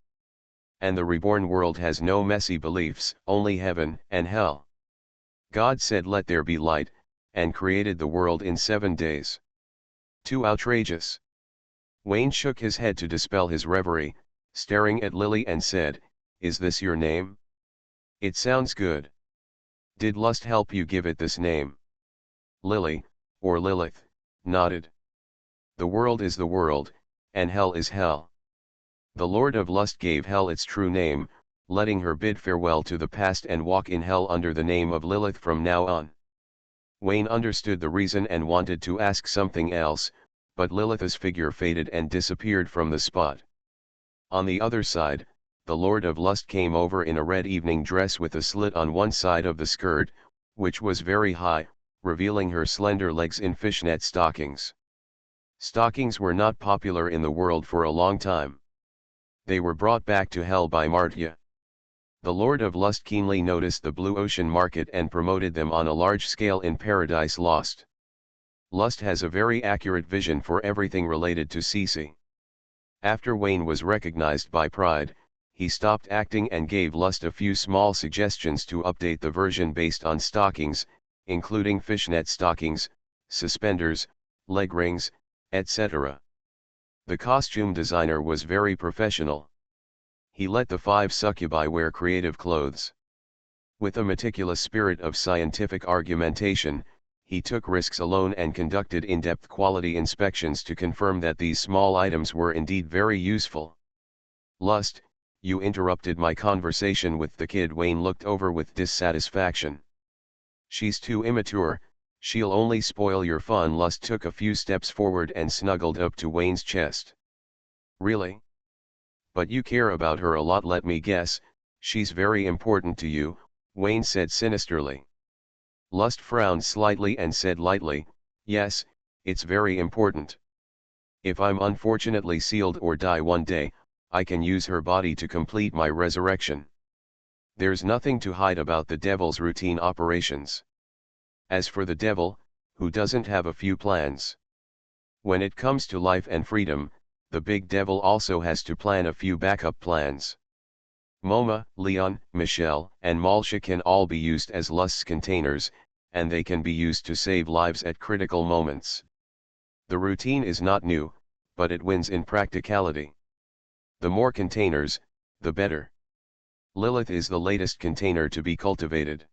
and the reborn world has no messy beliefs, only heaven and hell. God said let there be light, and created the world in 7 days. Too outrageous. Wayne shook his head to dispel his reverie, staring at Lily and said, "Is this your name? It sounds good. Did lust help you give it this name?" Lily, or Lilith, nodded. The world is the world, and hell is hell. The Lord of Lust gave hell its true name, letting her bid farewell to the past and walk in hell under the name of Lilith from now on. Wayne understood the reason and wanted to ask something else, but Lilith's figure faded and disappeared from the spot. On the other side, the Lord of Lust came over in a red evening dress with a slit on one side of the skirt, which was very high, revealing her slender legs in fishnet stockings. Stockings were not popular in the world for a long time. They were brought back to hell by Martya. The Lord of Lust keenly noticed the blue ocean market and promoted them on a large scale in Paradise Lost. Lust has a very accurate vision for everything related to CC. After Wayne was recognized by Pride, he stopped acting and gave Lust a few small suggestions to update the version based on stockings, including fishnet stockings, suspenders, leg rings, etc. The costume designer was very professional. He let the 5 succubi wear creative clothes. With a meticulous spirit of scientific argumentation, he took risks alone and conducted in-depth quality inspections to confirm that these small items were indeed very useful. Lust, you interrupted my conversation with the kid. Wayne looked over with dissatisfaction. She's too immature, she'll only spoil your fun. Lust took a few steps forward and snuggled up to Wayne's chest. Really? But you care about her a lot. Let me guess, she's very important to you, Wayne said sinisterly. Lust frowned slightly and said lightly, yes, it's very important. If I'm unfortunately sealed or die one day, I can use her body to complete my resurrection. There's nothing to hide about the devil's routine operations. As for the devil, who doesn't have a few plans? When it comes to life and freedom, the big devil also has to plan a few backup plans. Moma, Leon, Michelle, and Malsha can all be used as Lust's containers, and they can be used to save lives at critical moments. The routine is not new, but it wins in practicality. The more containers, the better. Lilith is the latest container to be cultivated.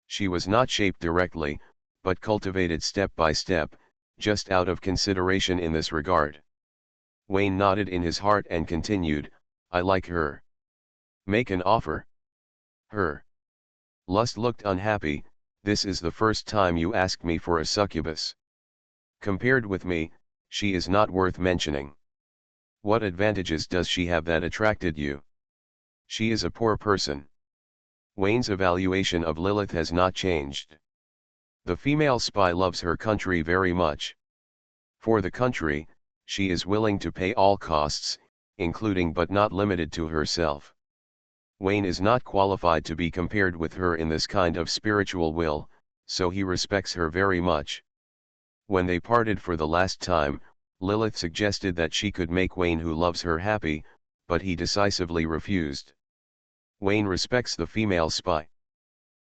She was not shaped directly, but cultivated step by step, just out of consideration in this regard. Wayne nodded in his heart and continued, I like her. Make an offer. Her. Lust looked unhappy. This is the first time you asked me for a succubus. Compared with me, she is not worth mentioning. What advantages does she have that attracted you? She is a poor person. Wayne's evaluation of Lilith has not changed. The female spy loves her country very much. For the country, she is willing to pay all costs, including but not limited to herself. Wayne is not qualified to be compared with her in this kind of spiritual will, so he respects her very much. When they parted for the last time, Lilith suggested that she could make Wayne, who loves her, happy, but he decisively refused. Wayne respects the female spy.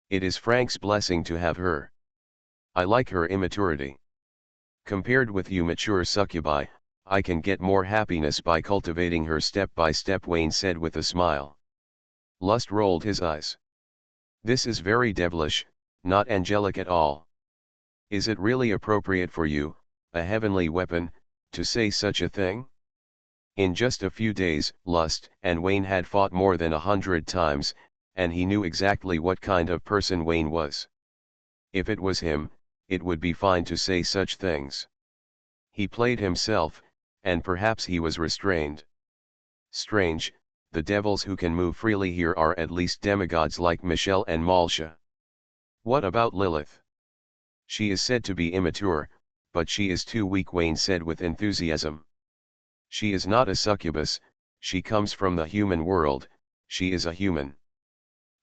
It is Frank's blessing to have her. I like her immaturity. Compared with you mature succubi, I can get more happiness by cultivating her step by step, Wayne said with a smile. Lust rolled his eyes. This is very devilish, not angelic at all. Is it really appropriate for you, a heavenly weapon, to say such a thing? In just a few days, Lust and Wayne had fought more than 100 times, and he knew exactly what kind of person Wayne was. If it was him, it would be fine to say such things. He played himself, and perhaps he was restrained. Strange, the devils who can move freely here are at least demigods like Michelle and Malsha. What about Lilith? She is said to be immature, but she is too weak, Wayne said with enthusiasm. She is not a succubus, she comes from the human world, she is a human.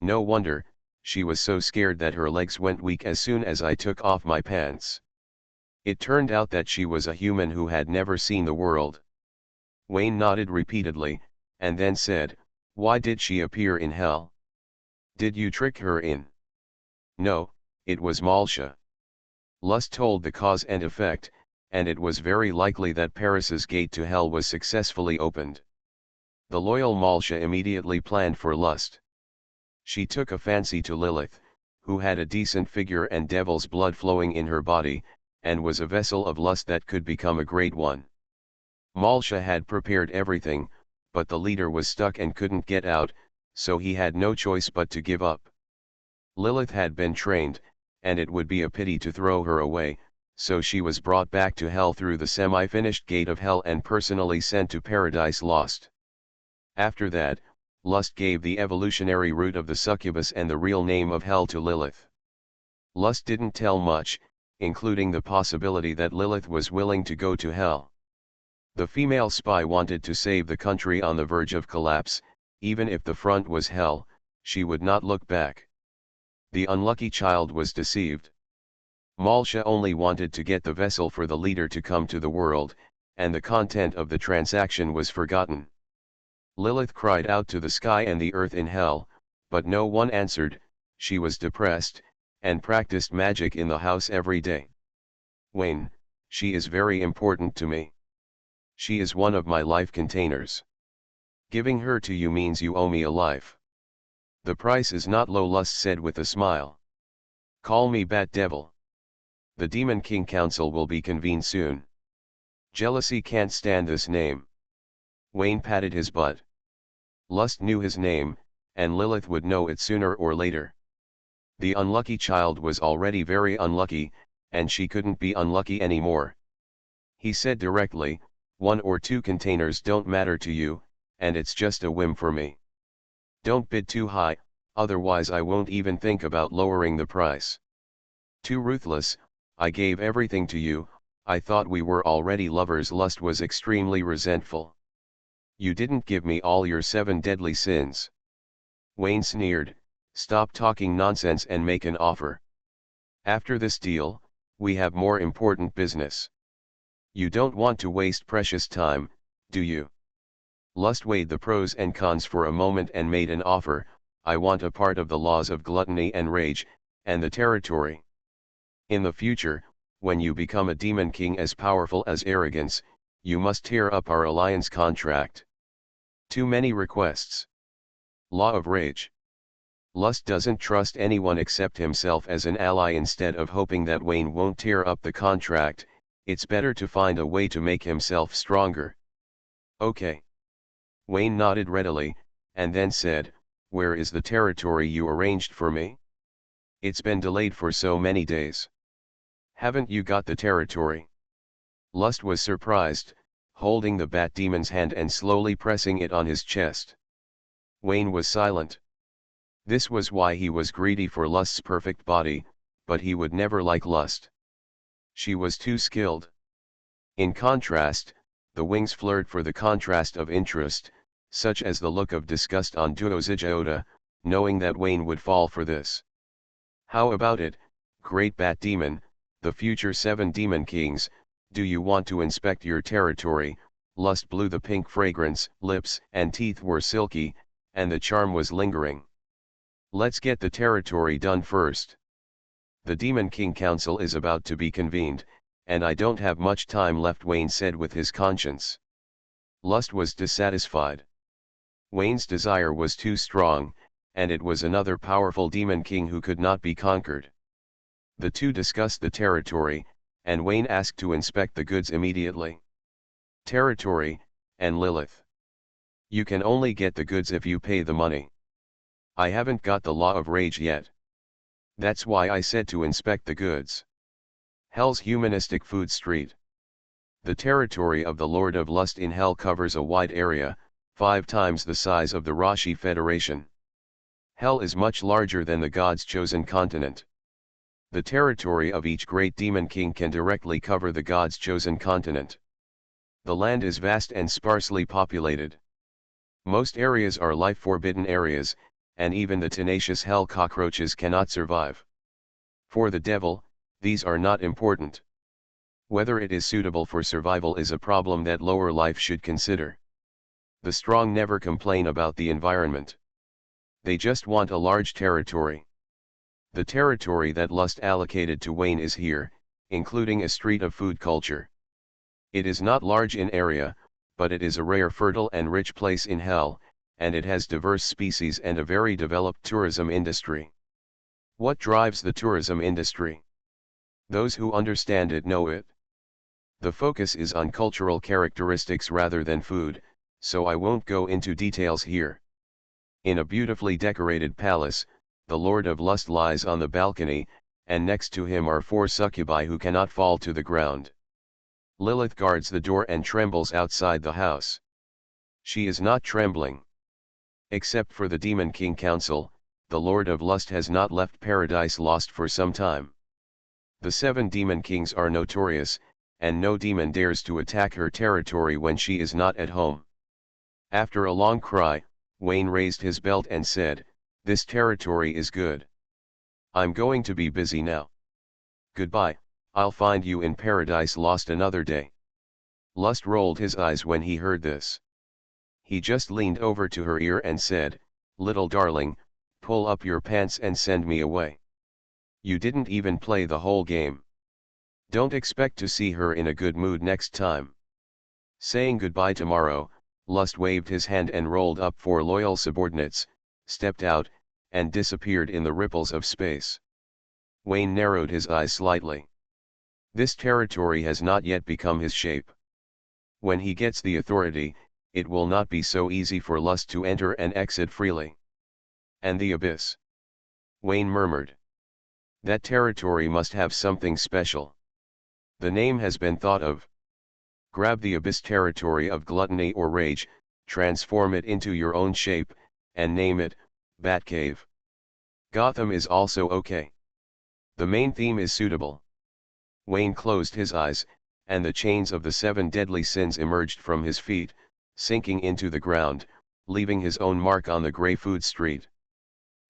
No wonder, she was so scared that her legs went weak as soon as I took off my pants. It turned out that she was a human who had never seen the world. Wayne nodded repeatedly, and then said, Why did she appear in hell? Did you trick her in? No, it was Malsha. Lust told the cause and effect, and it was very likely that Paris's gate to hell was successfully opened. The loyal Malsha immediately planned for Lust. She took a fancy to Lilith, who had a decent figure and devil's blood flowing in her body, and was a vessel of lust that could become a great one. Malsha had prepared everything, but the leader was stuck and couldn't get out, so he had no choice but to give up. Lilith had been trained, and it would be a pity to throw her away, so she was brought back to hell through the semi-finished gate of hell and personally sent to Paradise Lost. After that, Lust gave the evolutionary root of the succubus and the real name of hell to Lilith. Lust didn't tell much, including the possibility that Lilith was willing to go to hell. The female spy wanted to save the country on the verge of collapse. Even if the front was hell, she would not look back. The unlucky child was deceived. Malsha only wanted to get the vessel for the leader to come to the world, and the content of the transaction was forgotten. Lilith cried out to the sky and the earth in hell, but no one answered. She was depressed, and practiced magic in the house every day. Wayne, she is very important to me. She is one of my life containers. Giving her to you means you owe me a life. The price is not low, Lust said with a smile. Call me Bat Devil. The Demon King Council will be convened soon. Jealousy can't stand this name. Wayne patted his butt. Lust knew his name, and Lilith would know it sooner or later. The unlucky child was already very unlucky, and she couldn't be unlucky anymore. He said directly, 1 or 2 containers don't matter to you, and it's just a whim for me. Don't bid too high, otherwise I won't even think about lowering the price. Too ruthless, I gave everything to you, I thought we were already lovers. Lust was extremely resentful. You didn't give me all your 7 deadly sins. Wayne sneered, stop talking nonsense and make an offer. After this deal, we have more important business. You don't want to waste precious time, do you? Lust weighed the pros and cons for a moment and made an offer. I want a part of the laws of gluttony and rage, and the territory. In the future, when you become a demon king as powerful as arrogance, you must tear up our alliance contract. Too many requests. Law of rage. Lust doesn't trust anyone except himself as an ally. Instead of hoping that Wayne won't tear up the contract, it's better to find a way to make himself stronger. Okay. Wayne nodded readily, and then said, where is the territory you arranged for me? It's been delayed for so many days. Haven't you got the territory? Lust was surprised, holding the bat demon's hand and slowly pressing it on his chest. Wayne was silent. This was why he was greedy for Lust's perfect body, but he would never like Lust. She was too skilled. In contrast, the wings flirt for the contrast of interest, such as the look of disgust on Duozigeota, knowing that Wayne would fall for this. How about it, great bat demon, the future 7 demon kings, do you want to inspect your territory? Lust blew the pink fragrance, lips and teeth were silky, and the charm was lingering. Let's get the territory done first. The Demon King Council is about to be convened, and I don't have much time left, Wayne said with his conscience. Lust was dissatisfied. Wayne's desire was too strong, and it was another powerful demon king who could not be conquered. The two discussed the territory, and Wayne asked to inspect the goods immediately. Territory, and Lilith. You can only get the goods if you pay the money. I haven't got the law of rage yet. That's why I said to inspect the goods. Hell's humanistic food street. The territory of the Lord of Lust in Hell covers a wide area, 5 times the size of the Rashi Federation. Hell is much larger than the God's chosen continent. The territory of each great demon king can directly cover the God's chosen continent. The land is vast and sparsely populated. Most areas are life-forbidden areas, and even the tenacious hell cockroaches cannot survive. For the devil, these are not important. Whether it is suitable for survival is a problem that lower life should consider. The strong never complain about the environment. They just want a large territory. The territory that Lust allocated to Wayne is here, including a street of food culture. It is not large in area, but it is a rare, fertile and rich place in Hell, and it has diverse species and a very developed tourism industry. What drives the tourism industry? Those who understand it know it. The focus is on cultural characteristics rather than food, so I won't go into details here. In a beautifully decorated palace, the Lord of Lust lies on the balcony, and next to him are 4 succubi who cannot fall to the ground. Lilith guards the door and trembles outside the house. She is not trembling. Except for the Demon King Council, the Lord of Lust has not left Paradise Lost for some time. The 7 demon kings are notorious, and no demon dares to attack her territory when she is not at home. After a long cry, Wayne raised his belt and said, "This territory is good. I'm going to be busy now. Goodbye, I'll find you in Paradise Lost another day." Lust rolled his eyes when he heard this. He just leaned over to her ear and said, "Little darling, pull up your pants and send me away. You didn't even play the whole game. Don't expect to see her in a good mood next time." Saying goodbye tomorrow, Lust waved his hand and rolled up 4 loyal subordinates, stepped out, and disappeared in the ripples of space. Wayne narrowed his eyes slightly. This territory has not yet become his shape. When he gets the authority, it will not be so easy for Lust to enter and exit freely. And the abyss? Wayne murmured. That territory must have something special. The name has been thought of. Grab the abyss territory of gluttony or rage, transform it into your own shape, and name it Batcave. Gotham is also okay. The main theme is suitable. Wayne closed his eyes, and the chains of the 7 deadly sins emerged from his feet, sinking into the ground, leaving his own mark on the gray food street.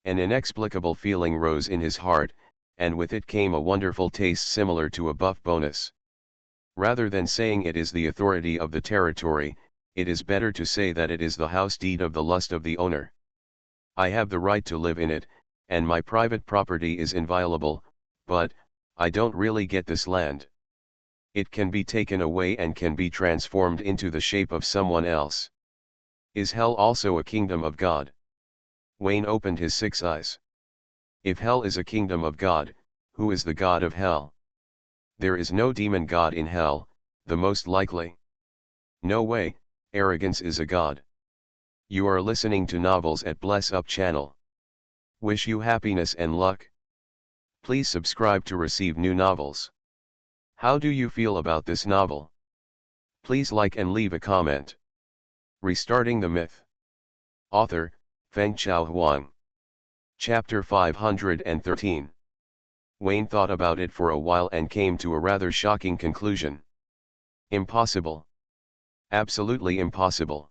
An inexplicable feeling rose in his heart, and with it came a wonderful taste similar to a buff bonus. Rather than saying it is the authority of the territory, it is better to say that it is the house deed of the lust of the owner. I have the right to live in it, and my private property is inviolable, but I don't really get this land. It can be taken away and can be transformed into the shape of someone else. Is hell also a kingdom of God? Wayne opened his 6 eyes. If hell is a kingdom of God, who is the god of hell? There is no demon god in hell, the most likely. No way, arrogance is a god. You are listening to Novels at Bless Up channel. Wish you happiness and luck. Please subscribe to receive new novels. How do you feel about this novel? Please like and leave a comment. Restarting the Myth. Author, Feng Chao Huang. Chapter 513. Wayne thought about it for a while and came to a rather shocking conclusion. Impossible. Absolutely impossible.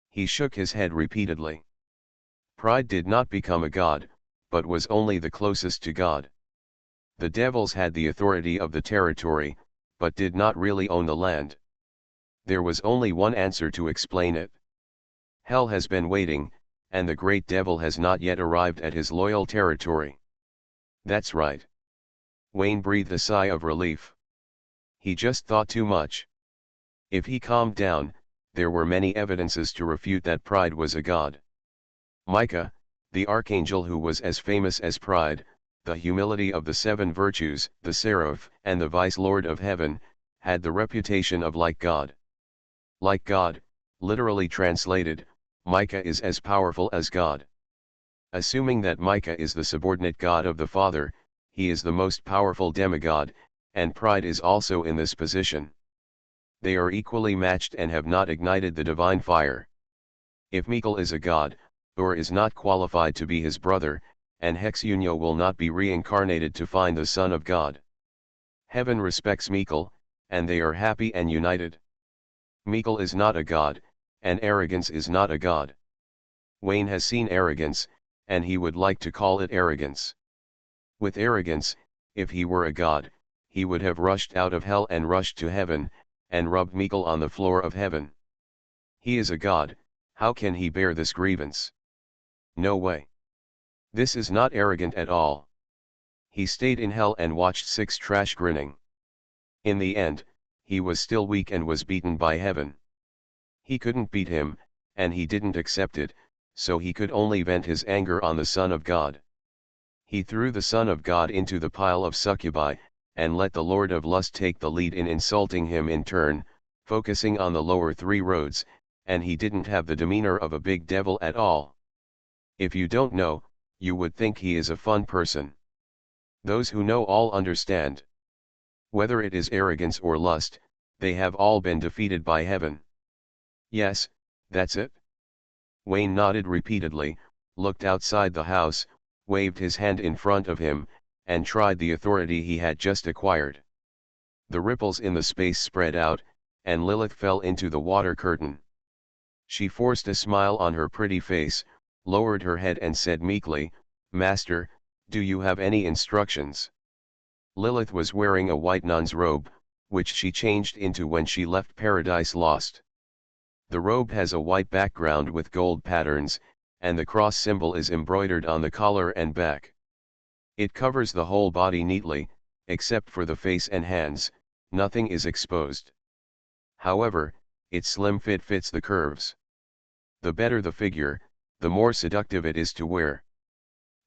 He shook his head repeatedly. Pride did not become a god, but was only the closest to God. The devils had the authority of the territory, but did not really own the land. There was only one answer to explain it. Hell has been waiting, and the great devil has not yet arrived at his loyal territory. That's right. Wayne breathed a sigh of relief. He just thought too much. If he calmed down, there were many evidences to refute that pride was a god. Micah, the archangel who was as famous as pride, the humility of the 7 virtues, the seraph, and the vice-lord of heaven, had the reputation of like God. Like God, literally translated, Micah is as powerful as God. Assuming that Micah is the subordinate god of the Father, he is the most powerful demigod, and pride is also in this position. They are equally matched and have not ignited the divine fire. If Michael is a god, Ur is not qualified to be his brother, and Hexunio will not be reincarnated to find the Son of God. Heaven respects Michael, and they are happy and united. Michael is not a god, and arrogance is not a god. Wayne has seen arrogance, and he would like to call it arrogance. With arrogance, if he were a god, he would have rushed out of hell and rushed to heaven, and rubbed Michael on the floor of heaven. He is a god, how can he bear this grievance? No way. This is not arrogant at all. He stayed in hell and watched six trash grinning. In the end, he was still weak and was beaten by heaven. He couldn't beat him, and he didn't accept it, so he could only vent his anger on the Son of God. He threw the Son of God into the pile of succubi, and let the Lord of Lust take the lead in insulting him in turn, focusing on the lower three roads, and he didn't have the demeanor of a big devil at all. If you don't know, you would think he is a fun person. Those who know all understand. Whether it is arrogance or lust, they have all been defeated by heaven. Yes, that's it. Wayne nodded repeatedly, looked outside the house, waved his hand in front of him, and tried the authority he had just acquired. The ripples in the space spread out, and Lilith fell into the water curtain. She forced a smile on her pretty face, lowered her head and said meekly, "Master, do you have any instructions?" Lilith was wearing a white nun's robe, which she changed into when she left Paradise Lost. The robe has a white background with gold patterns, and the cross symbol is embroidered on the collar and back. It covers the whole body neatly, except for the face and hands, nothing is exposed. However, its slim fit fits the curves. The better the figure, the more seductive it is to wear.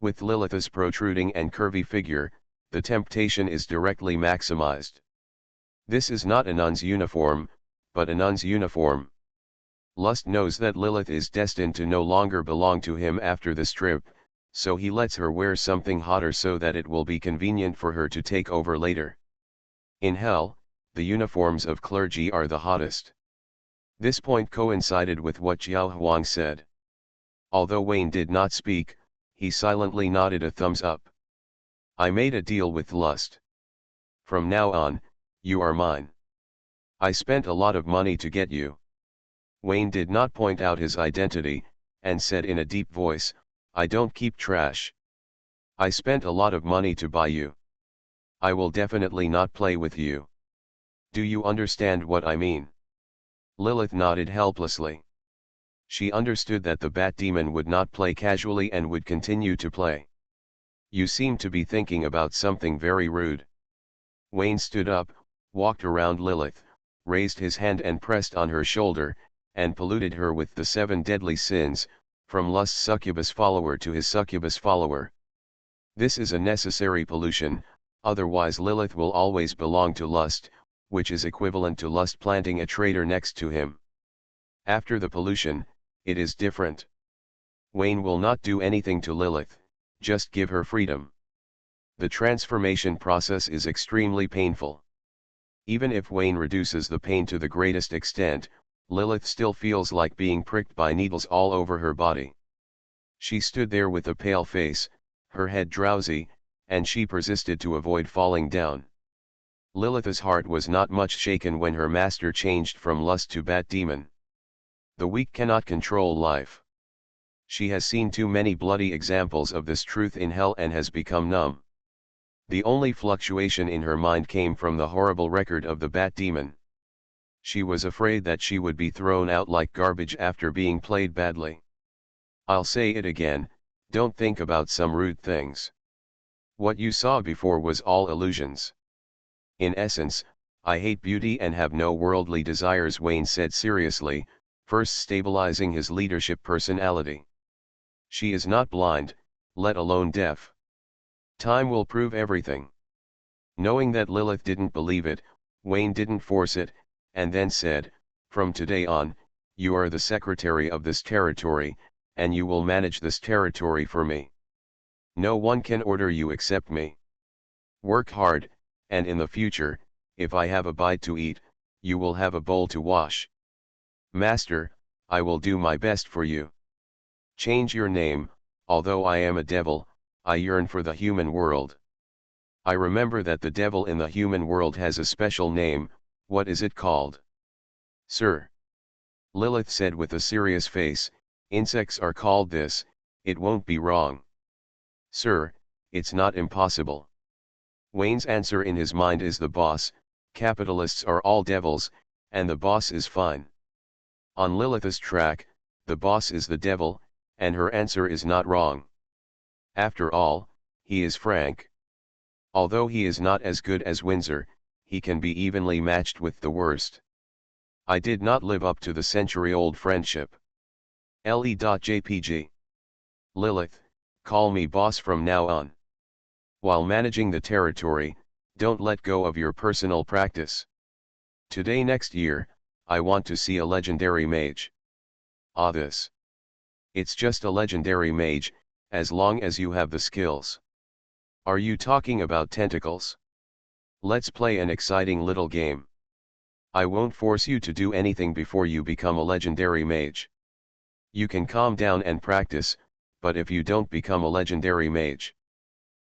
With Lilith's protruding and curvy figure, the temptation is directly maximized. This is not a nun's uniform, but a nun's uniform. Lust knows that Lilith is destined to no longer belong to him after this trip, so he lets her wear something hotter so that it will be convenient for her to take over later. In hell, the uniforms of clergy are the hottest. This point coincided with what Xiao Huang said. Although Wayne did not speak, he silently nodded a thumbs up. I made a deal with lust. From now on, you are mine. I spent a lot of money to get you. Wayne did not point out his identity, and said in a deep voice, I don't keep trash. I spent a lot of money to buy you. I will definitely not play with you. Do you understand what I mean? Lilith nodded helplessly. She understood that the bat demon would not play casually and would continue to play. You seem to be thinking about something very rude. Wayne stood up, walked around Lilith, raised his hand and pressed on her shoulder, and polluted her with the 7 deadly sins, from lust's succubus follower to his succubus follower. This is a necessary pollution, otherwise Lilith will always belong to lust, which is equivalent to lust planting a traitor next to him. After the pollution, it is different. Wayne will not do anything to Lilith, just give her freedom. The transformation process is extremely painful. Even if Wayne reduces the pain to the greatest extent, Lilith still feels like being pricked by needles all over her body. She stood there with a pale face, her head drowsy, and she persisted to avoid falling down. Lilith's heart was not much shaken when her master changed from lust to bat demon. The weak cannot control life. She has seen too many bloody examples of this truth in hell and has become numb. The only fluctuation in her mind came from the horrible record of the bat demon. She was afraid that she would be thrown out like garbage after being played badly. I'll say it again, don't think about some rude things. What you saw before was all illusions. In essence, I hate beauty and have no worldly desires, Wayne said seriously, first stabilizing his leadership personality. She is not blind, let alone deaf. Time will prove everything. Knowing that Lilith didn't believe it, Wayne didn't force it, and then said, from today on, you are the secretary of this territory, and you will manage this territory for me. No one can order you except me. Work hard, and in the future, if I have a bite to eat, you will have a bowl to wash. Master, I will do my best for you. Change your name, although I am a devil, I yearn for the human world. I remember that the devil in the human world has a special name, what is it called? Sir. Lilith said with a serious face, insects are called this, it won't be wrong. Sir, it's not impossible. Wayne's answer in his mind is the boss, capitalists are all devils, and the boss is fine. On Lilith's track, the boss is the devil, and her answer is not wrong. After all, he is Frank. Although he is not as good as Windsor, he can be evenly matched with the worst. I did not live up to the century-old friendship. Le.jpg. Lilith, call me boss from now on. While managing the territory, don't let go of your personal practice. Today next year, I want to see a legendary mage. Ah, this. It's just a legendary mage, as long as you have the skills. Are you talking about tentacles? Let's play an exciting little game. I won't force you to do anything before you become a legendary mage. You can calm down and practice, but if you don't become a legendary mage.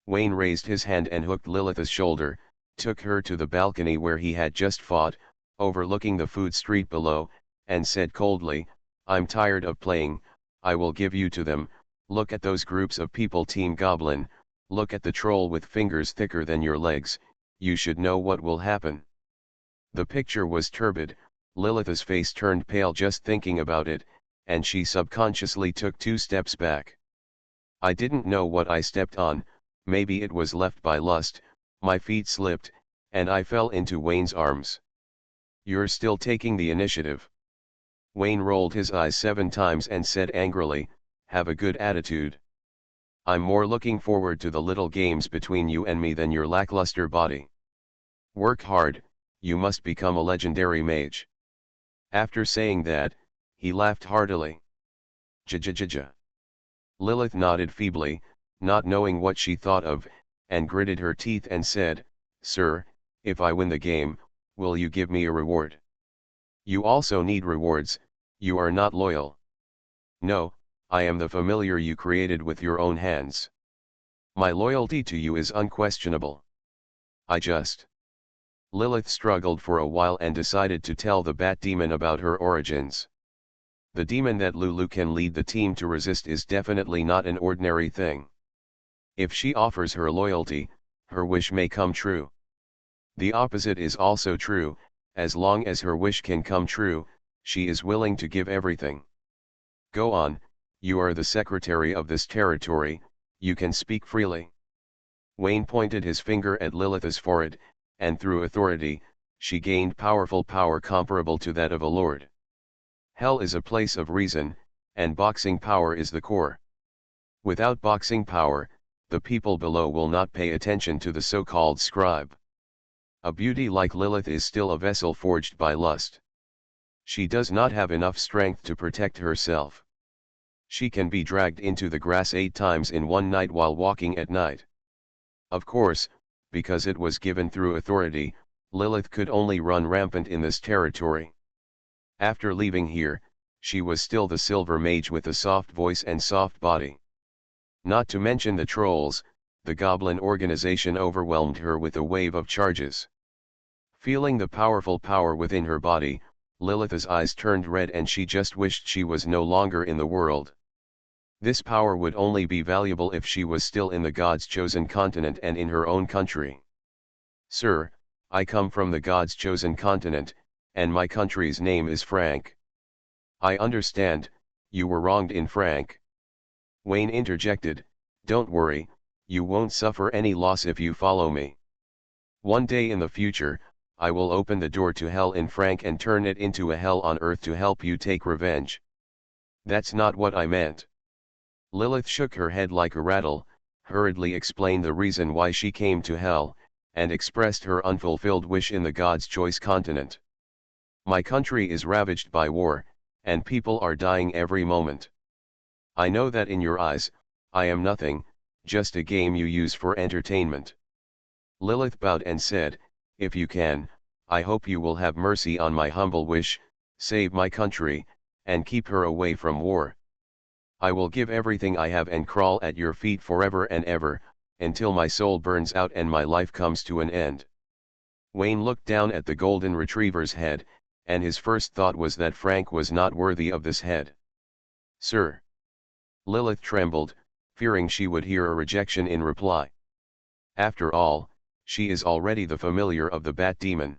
Wayne raised his hand and hooked Lilith's shoulder, took her to the balcony where he had just fought, overlooking the food street below, and said coldly, I'm tired of playing, I will give you to them. Look at those groups of people, Team Goblin, look at the troll with fingers thicker than your legs, you should know what will happen. The picture was turbid, Lilith's face turned pale just thinking about it, and she subconsciously took 2 steps back. I didn't know what I stepped on, maybe it was left by lust, my feet slipped, and I fell into Wayne's arms. You're still taking the initiative. Wayne rolled his eyes 7 times and said angrily, have a good attitude. I'm more looking forward to the little games between you and me than your lackluster body. Work hard, you must become a legendary mage. After saying that, he laughed heartily. Ja. Lilith nodded feebly, not knowing what she thought of, and gritted her teeth and said, Sir, if I win the game, will you give me a reward? You also need rewards, you are not loyal. No, I am the familiar you created with your own hands. My loyalty to you is unquestionable. Lilith struggled for a while and decided to tell the Bat Demon about her origins. The demon that Lulu can lead the team to resist is definitely not an ordinary thing. If she offers her loyalty, her wish may come true. The opposite is also true, as long as her wish can come true, she is willing to give everything. Go on, you are the secretary of this territory, you can speak freely. Wayne pointed his finger at Lilith's forehead, and through authority, she gained powerful power comparable to that of a lord. Hell is a place of reason, and boxing power is the core. Without boxing power, the people below will not pay attention to the so-called scribe. A beauty like Lilith is still a vessel forged by lust. She does not have enough strength to protect herself. She can be dragged into the grass 8 times in one night while walking at night. Of course, because it was given through authority, Lilith could only run rampant in this territory. After leaving here, she was still the silver mage with a soft voice and soft body. Not to mention the trolls, the goblin organization overwhelmed her with a wave of charges. Feeling the powerful power within her body, Lilith's eyes turned red and she just wished she was no longer in the world. This power would only be valuable if she was still in the God's chosen continent and in her own country. Sir, I come from the God's chosen continent, and my country's name is Frank. I understand, you were wronged in Frank. Wayne interjected, don't worry, you won't suffer any loss if you follow me. One day in the future, I will open the door to hell in Frank and turn it into a hell on earth to help you take revenge. That's not what I meant. Lilith shook her head like a rattle, hurriedly explained the reason why she came to hell, and expressed her unfulfilled wish in the God's choice continent. My country is ravaged by war, and people are dying every moment. I know that in your eyes, I am nothing, just a game you use for entertainment. Lilith bowed and said, if you can, I hope you will have mercy on my humble wish, save my country, and keep her away from war. I will give everything I have and crawl at your feet forever and ever, until my soul burns out and my life comes to an end. Wayne looked down at the golden retriever's head, and his first thought was that Frank was not worthy of this head. Sir. Lilith trembled, fearing she would hear a rejection in reply. After all, she is already the familiar of the Bat Demon.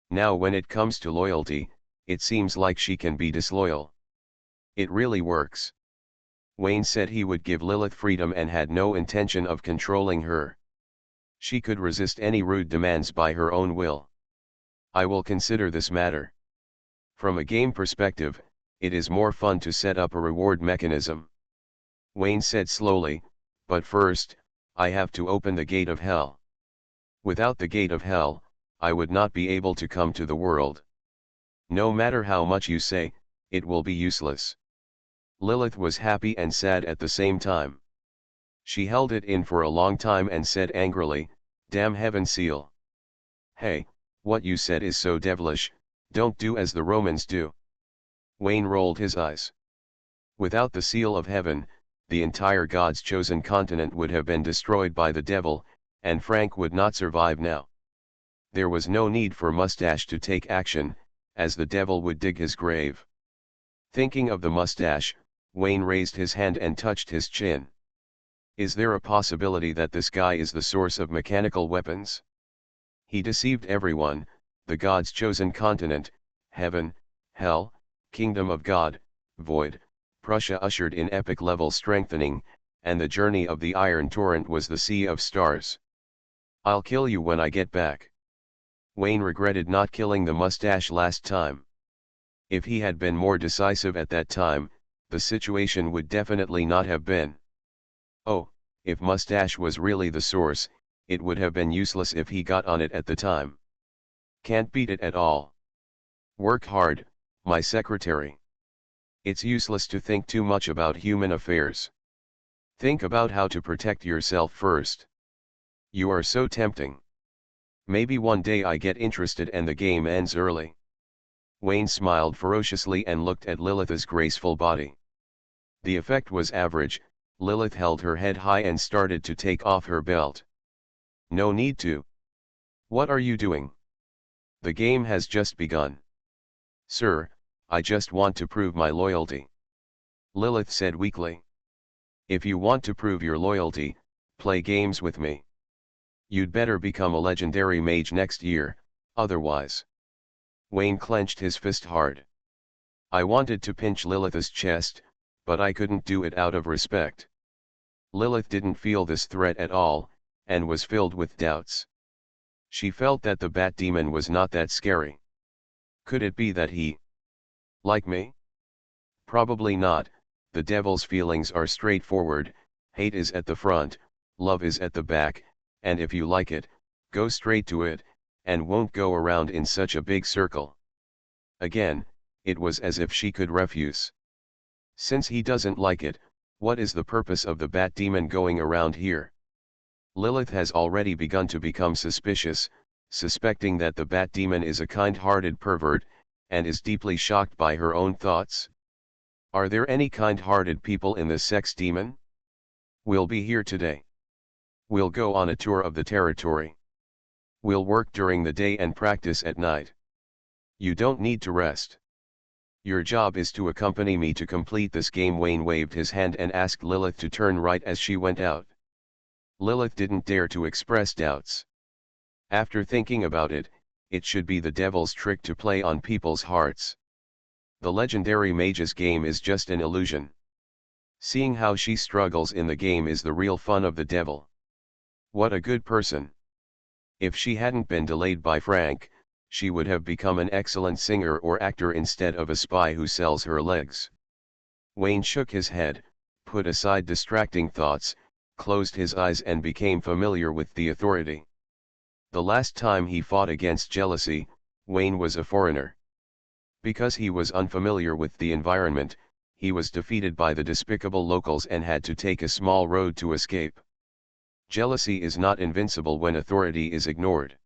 Now when it comes to loyalty, it seems like she can be disloyal. It really works. Wayne said he would give Lilith freedom and had no intention of controlling her. She could resist any rude demands by her own will. I will consider this matter. From a game perspective, it is more fun to set up a reward mechanism. Wayne said slowly, but first, I have to open the gate of hell. Without the gate of hell, I would not be able to come to the world. No matter how much you say, it will be useless. Lilith was happy and sad at the same time. She held it in for a long time and said angrily, "Damn heaven seal. Hey, what you said is so devilish, don't do as the Romans do." Wayne rolled his eyes. Without the seal of heaven, the entire God's chosen continent would have been destroyed by the devil, and Frank would not survive now. There was no need for Mustache to take action, as the devil would dig his grave. Thinking of the mustache, Wayne raised his hand and touched his chin. Is there a possibility that this guy is the source of mechanical weapons? He deceived everyone, the God's chosen continent, heaven, hell, kingdom of God, void, Prussia ushered in epic level strengthening, and the journey of the Iron Torrent was the sea of stars. I'll kill you when I get back. Wayne regretted not killing the mustache last time. If he had been more decisive at that time, the situation would definitely not have been. Oh, if Mustache was really the source, it would have been useless if he got on it at the time. Can't beat it at all. Work hard, my secretary. It's useless to think too much about human affairs. Think about how to protect yourself first. You are so tempting. Maybe one day I get interested and the game ends early. Wayne smiled ferociously and looked at Lilith's graceful body. The effect was average. Lilith held her head high and started to take off her belt. No need to. What are you doing? The game has just begun. Sir, I just want to prove my loyalty. Lilith said weakly. If you want to prove your loyalty, play games with me. You'd better become a legendary mage next year, otherwise. Wayne clenched his fist hard. I wanted to pinch Lilith's chest, but I couldn't do it out of respect. Lilith didn't feel this threat at all, and was filled with doubts. She felt that the bat demon was not that scary. Could it be that he liked me? Probably not. The devil's feelings are straightforward, hate is at the front, love is at the back, and if you like it, go straight to it, and won't go around in such a big circle. Again, it was as if she could refuse. Since he doesn't like it, what is the purpose of the bat demon going around here? Lilith has already begun to become suspicious, suspecting that the bat demon is a kind-hearted pervert, and is deeply shocked by her own thoughts. Are there any kind-hearted people in this sex demon? We'll be here today. We'll go on a tour of the territory. We'll work during the day and practice at night. You don't need to rest. Your job is to accompany me to complete this game. Wayne waved his hand and asked Lilith to turn right as she went out. Lilith didn't dare to express doubts. After thinking about it, it should be the devil's trick to play on people's hearts. The legendary mage's game is just an illusion. Seeing how she struggles in the game is the real fun of the devil. What a good person. If she hadn't been delayed by Frank, she would have become an excellent singer or actor instead of a spy who sells her legs. Wayne shook his head, put aside distracting thoughts, closed his eyes and became familiar with the authority. The last time he fought against jealousy, Wayne was a foreigner. Because he was unfamiliar with the environment, he was defeated by the despicable locals and had to take a small road to escape. Jealousy is not invincible when authority is ignored.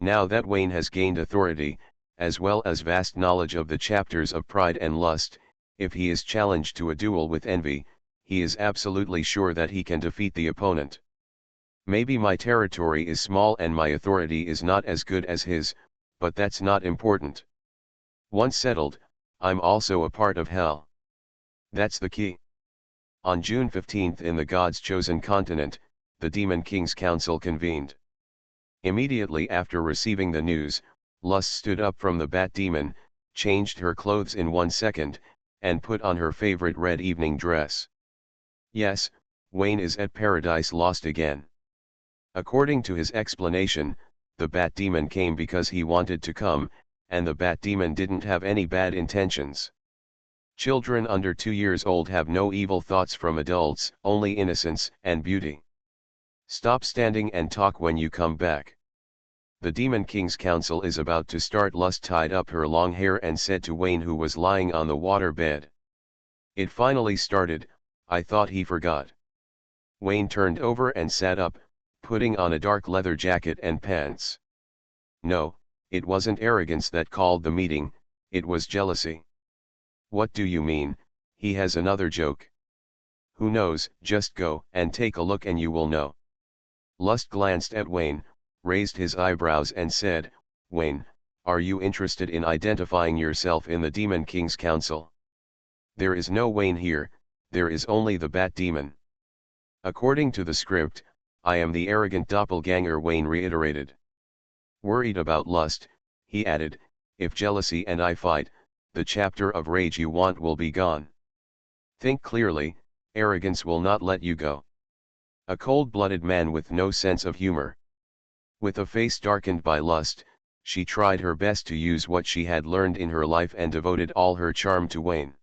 Now that Wayne has gained authority, as well as vast knowledge of the chapters of pride and lust, if he is challenged to a duel with envy, he is absolutely sure that he can defeat the opponent. Maybe my territory is small and my authority is not as good as his, but that's not important. Once settled, I'm also a part of hell. That's the key. On June 15th in the God's chosen continent, the Demon King's Council convened. Immediately after receiving the news, Lust stood up from the bat demon, changed her clothes in 1 second, and put on her favorite red evening dress. Yes, Wayne is at Paradise Lost again. According to his explanation, the Bat Demon came because he wanted to come, and the Bat Demon didn't have any bad intentions. Children under 2 years old have no evil thoughts from adults, only innocence and beauty. Stop standing and talk when you come back. The Demon King's council is about to start. Lust tied up her long hair and said to Wayne, who was lying on the water bed. It finally started. I thought he forgot. Wayne turned over and sat up, putting on a dark leather jacket and pants. No, it wasn't arrogance that called the meeting, it was jealousy. What do you mean? He has another joke. Who knows? Just go and take a look and you will know. Lust glanced at Wayne, raised his eyebrows and said, Wayne, are you interested in identifying yourself in the Demon King's council? There is no Wayne here, there is only the Bat Demon. According to the script, I am the arrogant doppelganger, Wayne reiterated. Worried about Lust, he added, if jealousy and I fight, the chapter of rage you want will be gone. Think clearly, arrogance will not let you go. A cold-blooded man with no sense of humor. With a face darkened by lust, she tried her best to use what she had learned in her life and devoted all her charm to Wayne.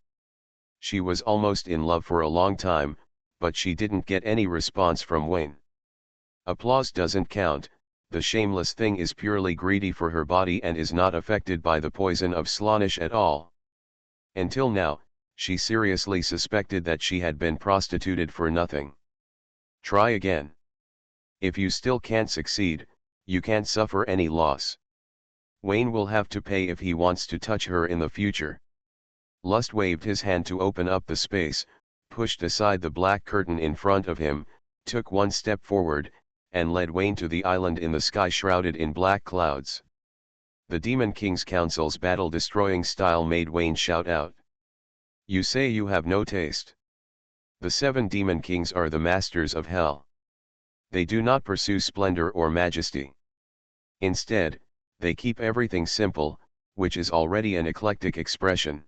She was almost in love for a long time, but she didn't get any response from Wayne. Applause doesn't count, the shameless thing is purely greedy for her body and is not affected by the poison of Slaanesh at all. Until now, she seriously suspected that she had been prostituted for nothing. Try again. If you still can't succeed, you can't suffer any loss. Wayne will have to pay if he wants to touch her in the future. Lust waved his hand to open up the space, pushed aside the black curtain in front of him, took one step forward, and led Wayne to the island in the sky shrouded in black clouds. The Demon King's council's battle-destroying style made Wayne shout out. You say you have no taste. The 7 Demon Kings are the masters of hell. They do not pursue splendor or majesty. Instead, they keep everything simple, which is already an eclectic expression.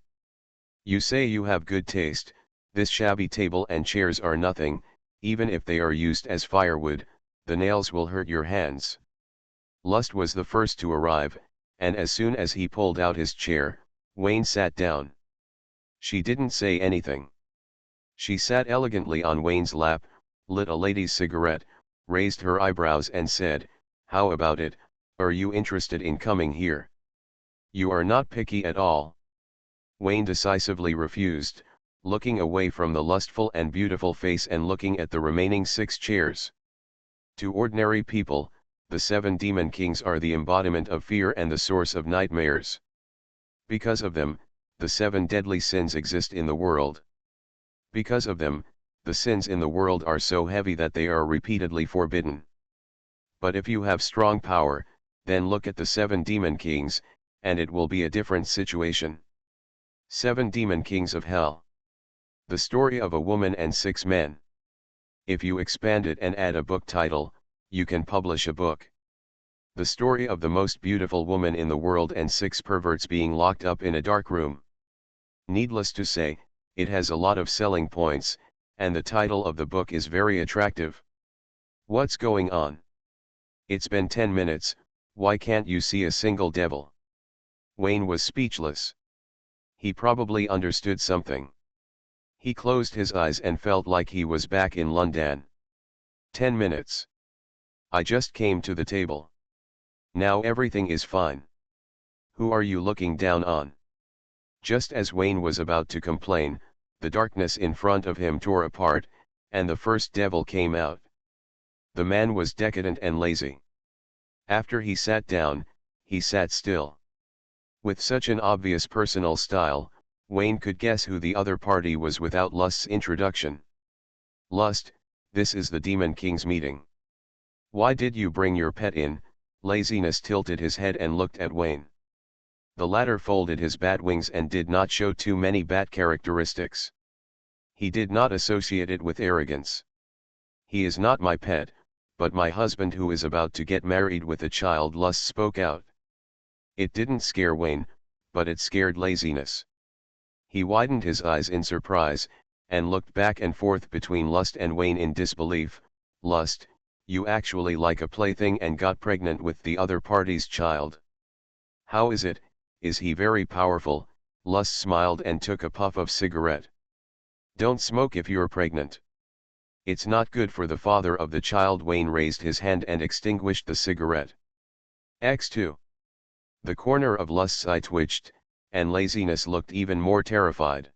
You say you have good taste, this shabby table and chairs are nothing, even if they are used as firewood, the nails will hurt your hands. Lust was the first to arrive, and as soon as he pulled out his chair, Wayne sat down. She didn't say anything. She sat elegantly on Wayne's lap, lit a lady's cigarette, raised her eyebrows and said, how about it, are you interested in coming here? You are not picky at all. Wayne decisively refused, looking away from the lustful and beautiful face and looking at the remaining 6 chairs. To ordinary people, the 7 Demon Kings are the embodiment of fear and the source of nightmares. Because of them, the 7 deadly sins exist in the world. Because of them, the sins in the world are so heavy that they are repeatedly forbidden. But if you have strong power, then look at the 7 Demon Kings, and it will be a different situation. 7 Demon Kings of Hell. The story of a woman and 6 men. If you expand it and add a book title, you can publish a book. The story of the most beautiful woman in the world and 6 perverts being locked up in a dark room. Needless to say, it has a lot of selling points, and the title of the book is very attractive. What's going on? It's been 10 minutes, why can't you see a single devil? Wayne was speechless. He probably understood something. He closed his eyes and felt like he was back in London. 10 minutes. I just came to the table. Now everything is fine. Who are you looking down on? Just as Wayne was about to complain, the darkness in front of him tore apart, and the first devil came out. The man was decadent and lazy. After he sat down, he sat still. With such an obvious personal style, Wayne could guess who the other party was without Lust's introduction. Lust, this is the Demon King's meeting. Why did you bring your pet in? Laziness tilted his head and looked at Wayne. The latter folded his bat wings and did not show too many bat characteristics. He did not associate it with arrogance. He is not my pet, but my husband who is about to get married with a child, Lust spoke out. It didn't scare Wayne, but it scared laziness. He widened his eyes in surprise, and looked back and forth between Lust and Wayne in disbelief. Lust, you actually like a plaything and got pregnant with the other party's child. How is it, is he very powerful? Lust smiled and took a puff of cigarette. Don't smoke if you're pregnant. It's not good for the father of the child. Wayne raised his hand and extinguished the cigarette. X2. The corner of Lust's eye twitched, and laziness looked even more terrified.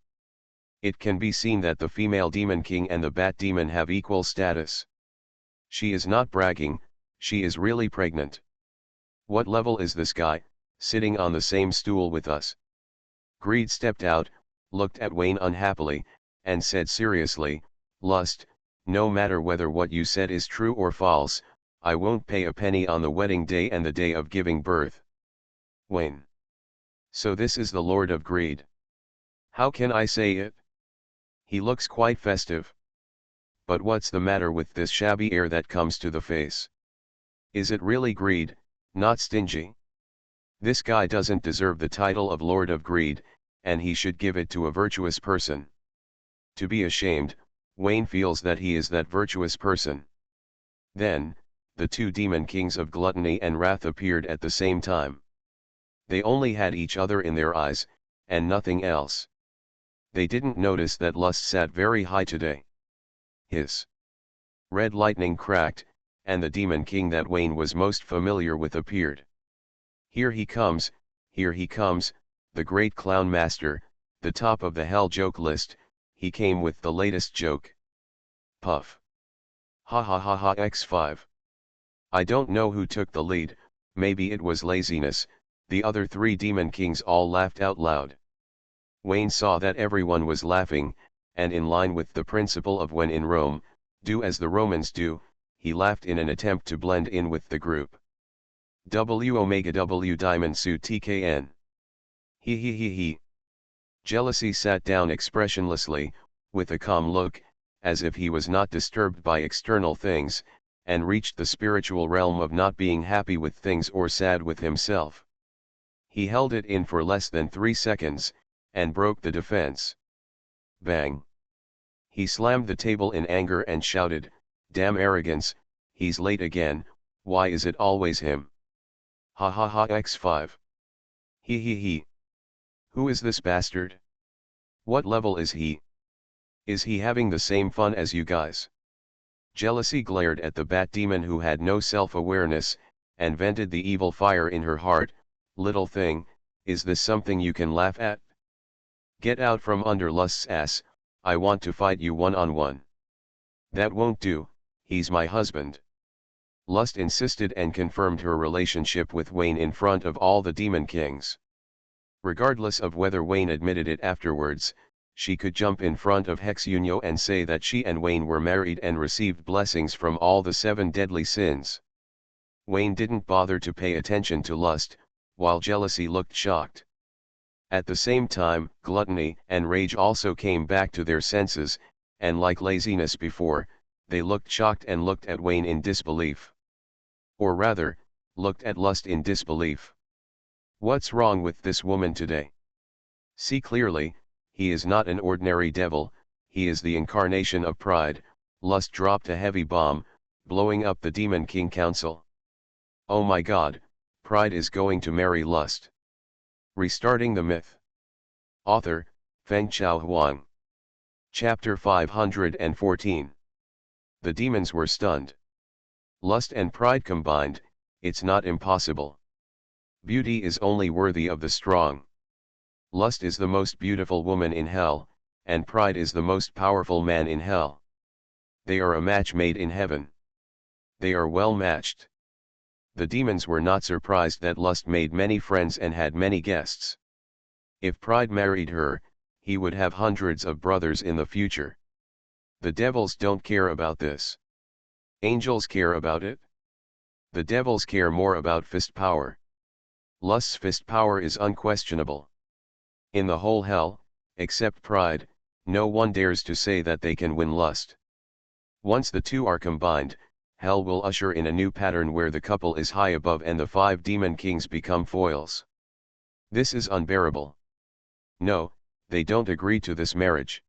It can be seen that the female demon king and the bat demon have equal status. She is not bragging, she is really pregnant. What level is this guy, sitting on the same stool with us? Greed stepped out, looked at Wayne unhappily, and said seriously, Lust, no matter whether what you said is true or false, I won't pay a penny on the wedding day and the day of giving birth. Wayne. So this is the Lord of Greed. How can I say it? He looks quite festive. But what's the matter with this shabby air that comes to the face? Is it really greed, not stingy? This guy doesn't deserve the title of Lord of Greed, and he should give it to a virtuous person. To be ashamed, Wayne feels that he is that virtuous person. Then, the two demon kings of gluttony and wrath appeared at the same time. They only had each other in their eyes, and nothing else. They didn't notice that Lust sat very high today. His red lightning cracked, and the demon king that Wayne was most familiar with appeared. Here he comes, the great clown master, the top of the hell joke list. He came with the latest joke. Puff. Ha ha ha ha X5. I don't know who took the lead, maybe it was laziness. The other three demon kings all laughed out loud. Wayne saw that everyone was laughing, and in line with the principle of when in Rome, do as the Romans do, he laughed in an attempt to blend in with the group. W Omega W Diamond Suit TKN. He. Jealousy sat down expressionlessly, with a calm look, as if he was not disturbed by external things, and reached the spiritual realm of not being happy with things or sad with himself. He held it in for less than 3 seconds, and broke the defense. Bang! He slammed the table in anger and shouted, damn arrogance, he's late again, why is it always him? Ha ha ha X5. He. Who is this bastard? What level is he? Is he having the same fun as you guys? Jealousy glared at the bat demon who had no self-awareness, and vented the evil fire in her heart. Little thing, is this something you can laugh at? Get out from under Lust's ass, I want to fight you one-on-one. That won't do, he's my husband. Lust insisted and confirmed her relationship with Wayne in front of all the demon kings. Regardless of whether Wayne admitted it afterwards, she could jump in front of Hexunio and say that she and Wayne were married and received blessings from all the 7 deadly sins. Wayne didn't bother to pay attention to Lust, while jealousy looked shocked. At the same time, gluttony and rage also came back to their senses, and like laziness before, they looked shocked and looked at Wayne in disbelief. Or rather, looked at Lust in disbelief. What's wrong with this woman today? See clearly, he is not an ordinary devil, he is the incarnation of pride. Lust dropped a heavy bomb, blowing up the Demon King Council. Oh my God, pride is going to marry Lust. Restarting the myth. Author, Feng Chao Huang. Chapter 514. The demons were stunned. Lust and pride combined, it's not impossible. Beauty is only worthy of the strong. Lust is the most beautiful woman in hell, and pride is the most powerful man in hell. They are a match made in heaven. They are well matched. The demons were not surprised that Lust made many friends and had many guests. If pride married her, he would have hundreds of brothers in the future. The devils don't care about this. Angels care about it. The devils care more about fist power. Lust's fist power is unquestionable. In the whole hell, except pride, no one dares to say that they can win Lust. Once the two are combined, hell will usher in a new pattern where the couple is high above and the 5 demon kings become foils. This is unbearable. No, they don't agree to this marriage.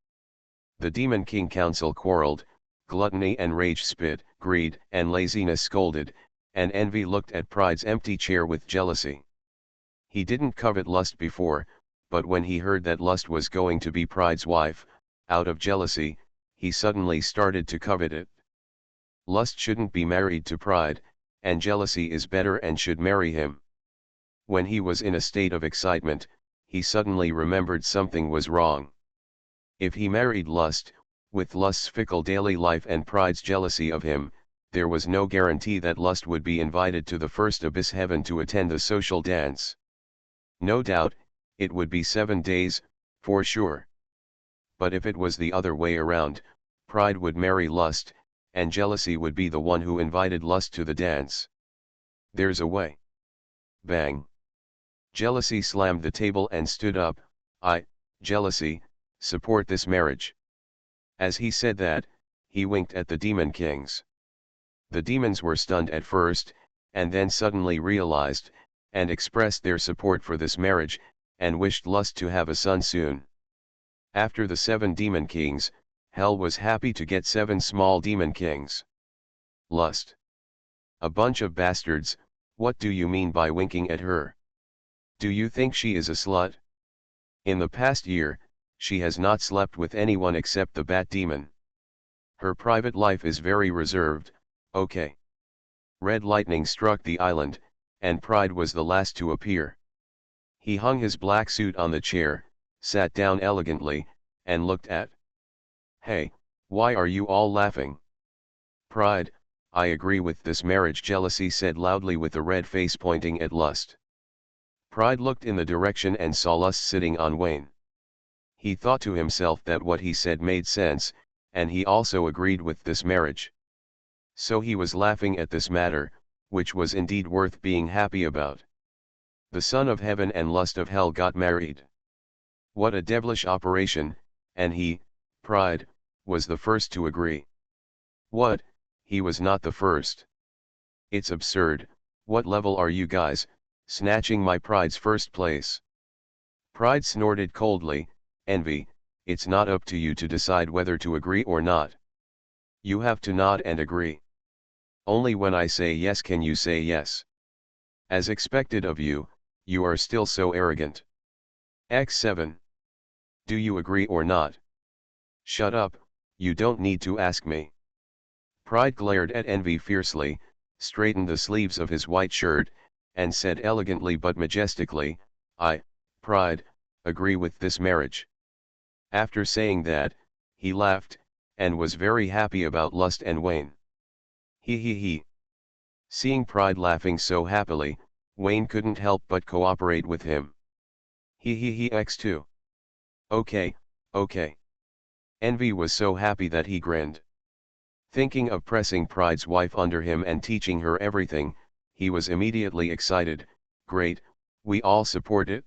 The Demon King Council quarreled, gluttony and rage spit, greed and laziness scolded, and envy looked at Pride's empty chair with jealousy. He didn't covet lust before, but when he heard that lust was going to be Pride's wife, out of jealousy, he suddenly started to covet it. Lust shouldn't be married to Pride, and jealousy is better and should marry him. When he was in a state of excitement, he suddenly remembered something was wrong. If he married lust, with lust's fickle daily life and Pride's jealousy of him, there was no guarantee that lust would be invited to the first abyss heaven to attend the social dance. No doubt, it would be 7 days, for sure. But if it was the other way around, Pride would marry lust, and jealousy would be the one who invited lust to the dance. There's a way. Bang. Jealousy slammed the table and stood up. Jealousy, support this marriage. As he said that, he winked at the Demon Kings. The demons were stunned at first, and then suddenly realized, and expressed their support for this marriage, and wished lust to have a son soon. After the 7 Demon Kings, Hell was happy to get 7 small Demon Kings. Lust. A bunch of bastards, what do you mean by winking at her? Do you think she is a slut? In the past year, she has not slept with anyone except the Bat Demon. Her private life is very reserved, okay. Red lightning struck the island, and Pride was the last to appear. He hung his black suit on the chair, sat down elegantly, and looked at. Hey, why are you all laughing? Pride, I agree with this marriage, Jealousy said loudly with a red face pointing at Lust. Pride looked in the direction and saw Lust sitting on Wayne. He thought to himself that what he said made sense, and he also agreed with this marriage. So he was laughing at this matter, which was indeed worth being happy about. The Son of Heaven and Lust of Hell got married. What a devilish operation, and he, Pride, was the first to agree. What, he was not the first. It's absurd, what level are you guys, snatching my Pride's first place? Pride snorted coldly, Envy, it's not up to you to decide whether to agree or not. You have to nod and agree. Only when I say yes can you say yes. As expected of you, you are still so arrogant. X7. Do you agree or not? Shut up, you don't need to ask me. Pride glared at Envy fiercely, straightened the sleeves of his white shirt, and said elegantly but majestically, I, Pride, agree with this marriage. After saying that, he laughed, and was very happy about Lust and Wayne. He. Seeing Pride laughing so happily, Wayne couldn't help but cooperate with him. He X2. Okay. Envy was so happy that he grinned. Thinking of pressing Pride's wife under him and teaching her everything, he was immediately excited. Great, we all support it.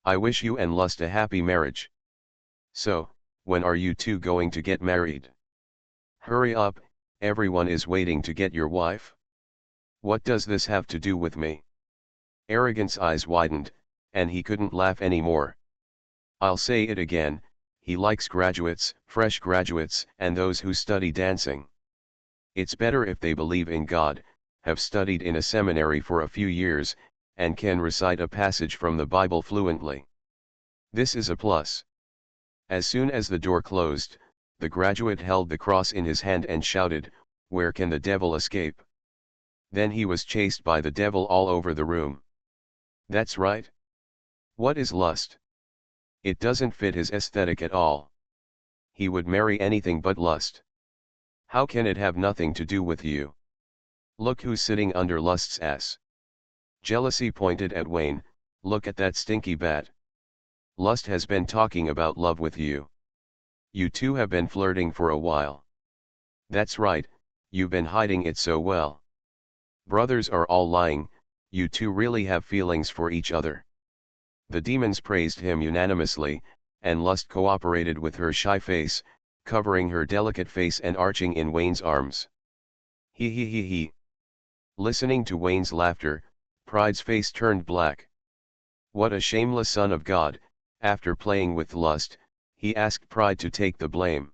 I wish you and Lust a happy marriage. So, when are you two going to get married? Hurry up, everyone is waiting to get your wife. What does this have to do with me? Arrogant's eyes widened, and he couldn't laugh anymore. I'll say it again, he likes graduates, fresh graduates, and those who study dancing. It's better if they believe in God, have studied in a seminary for a few years, and can recite a passage from the Bible fluently. This is a plus. As soon as the door closed, the graduate held the cross in his hand and shouted, "Where can the devil escape?" Then he was chased by the devil all over the room. That's right. What is lust? It doesn't fit his aesthetic at all. He would marry anything but lust. How can it have nothing to do with you? Look who's sitting under lust's ass. Jealousy pointed at Wayne, look at that stinky bat. Lust has been talking about love with you. You two have been flirting for a while. That's right, you've been hiding it so well. Brothers are all lying, you two really have feelings for each other. The demons praised him unanimously, and Lust cooperated with her shy face, covering her delicate face and arching in Wayne's arms. He. Listening to Wayne's laughter, Pride's face turned black. What a shameless son of God! After playing with lust, he asked pride to take the blame.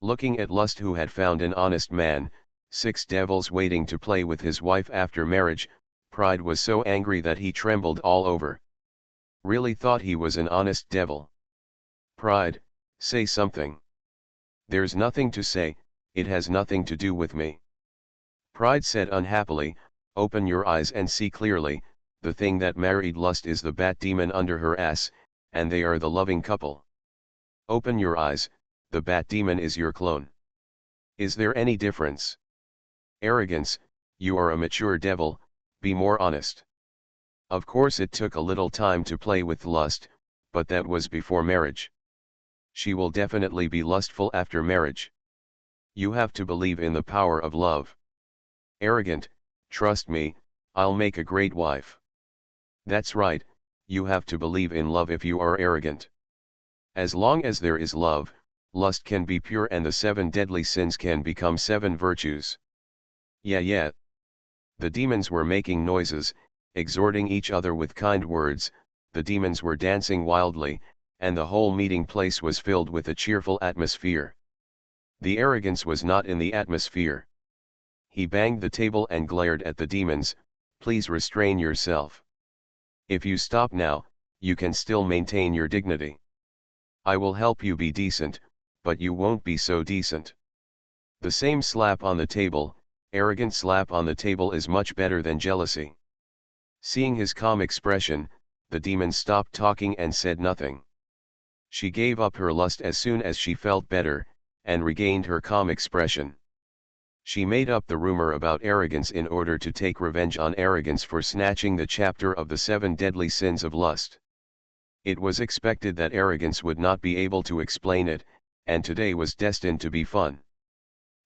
Looking at lust, who had found an honest man, 6 devils waiting to play with his wife after marriage, pride was so angry that he trembled all over. Really thought he was an honest devil. Pride, say something. There's nothing to say, it has nothing to do with me. Pride said unhappily, open your eyes and see clearly, the thing that married lust is the bat demon under her ass, and they are the loving couple. Open your eyes, the bat demon is your clone. Is there any difference? Arrogance, you are a mature devil, be more honest. Of course it took a little time to play with lust, but that was before marriage. She will definitely be lustful after marriage. You have to believe in the power of love. Arrogant, trust me, I'll make a great wife. That's right, you have to believe in love if you are arrogant. As long as there is love, lust can be pure and the 7 deadly sins can become 7 virtues. Yeah. The demons were making noises, exhorting each other with kind words, the demons were dancing wildly, and the whole meeting place was filled with a cheerful atmosphere. The arrogance was not in the atmosphere. He banged the table and glared at the demons, please restrain yourself. If you stop now, you can still maintain your dignity. I will help you be decent, but you won't be so decent. The same slap on the table, arrogant slap on the table, is much better than jealousy. Seeing his calm expression, the demon stopped talking and said nothing. She gave up her lust as soon as she felt better, and regained her calm expression. She made up the rumor about arrogance in order to take revenge on arrogance for snatching the chapter of the 7 deadly sins of lust. It was expected that arrogance would not be able to explain it, and today was destined to be fun.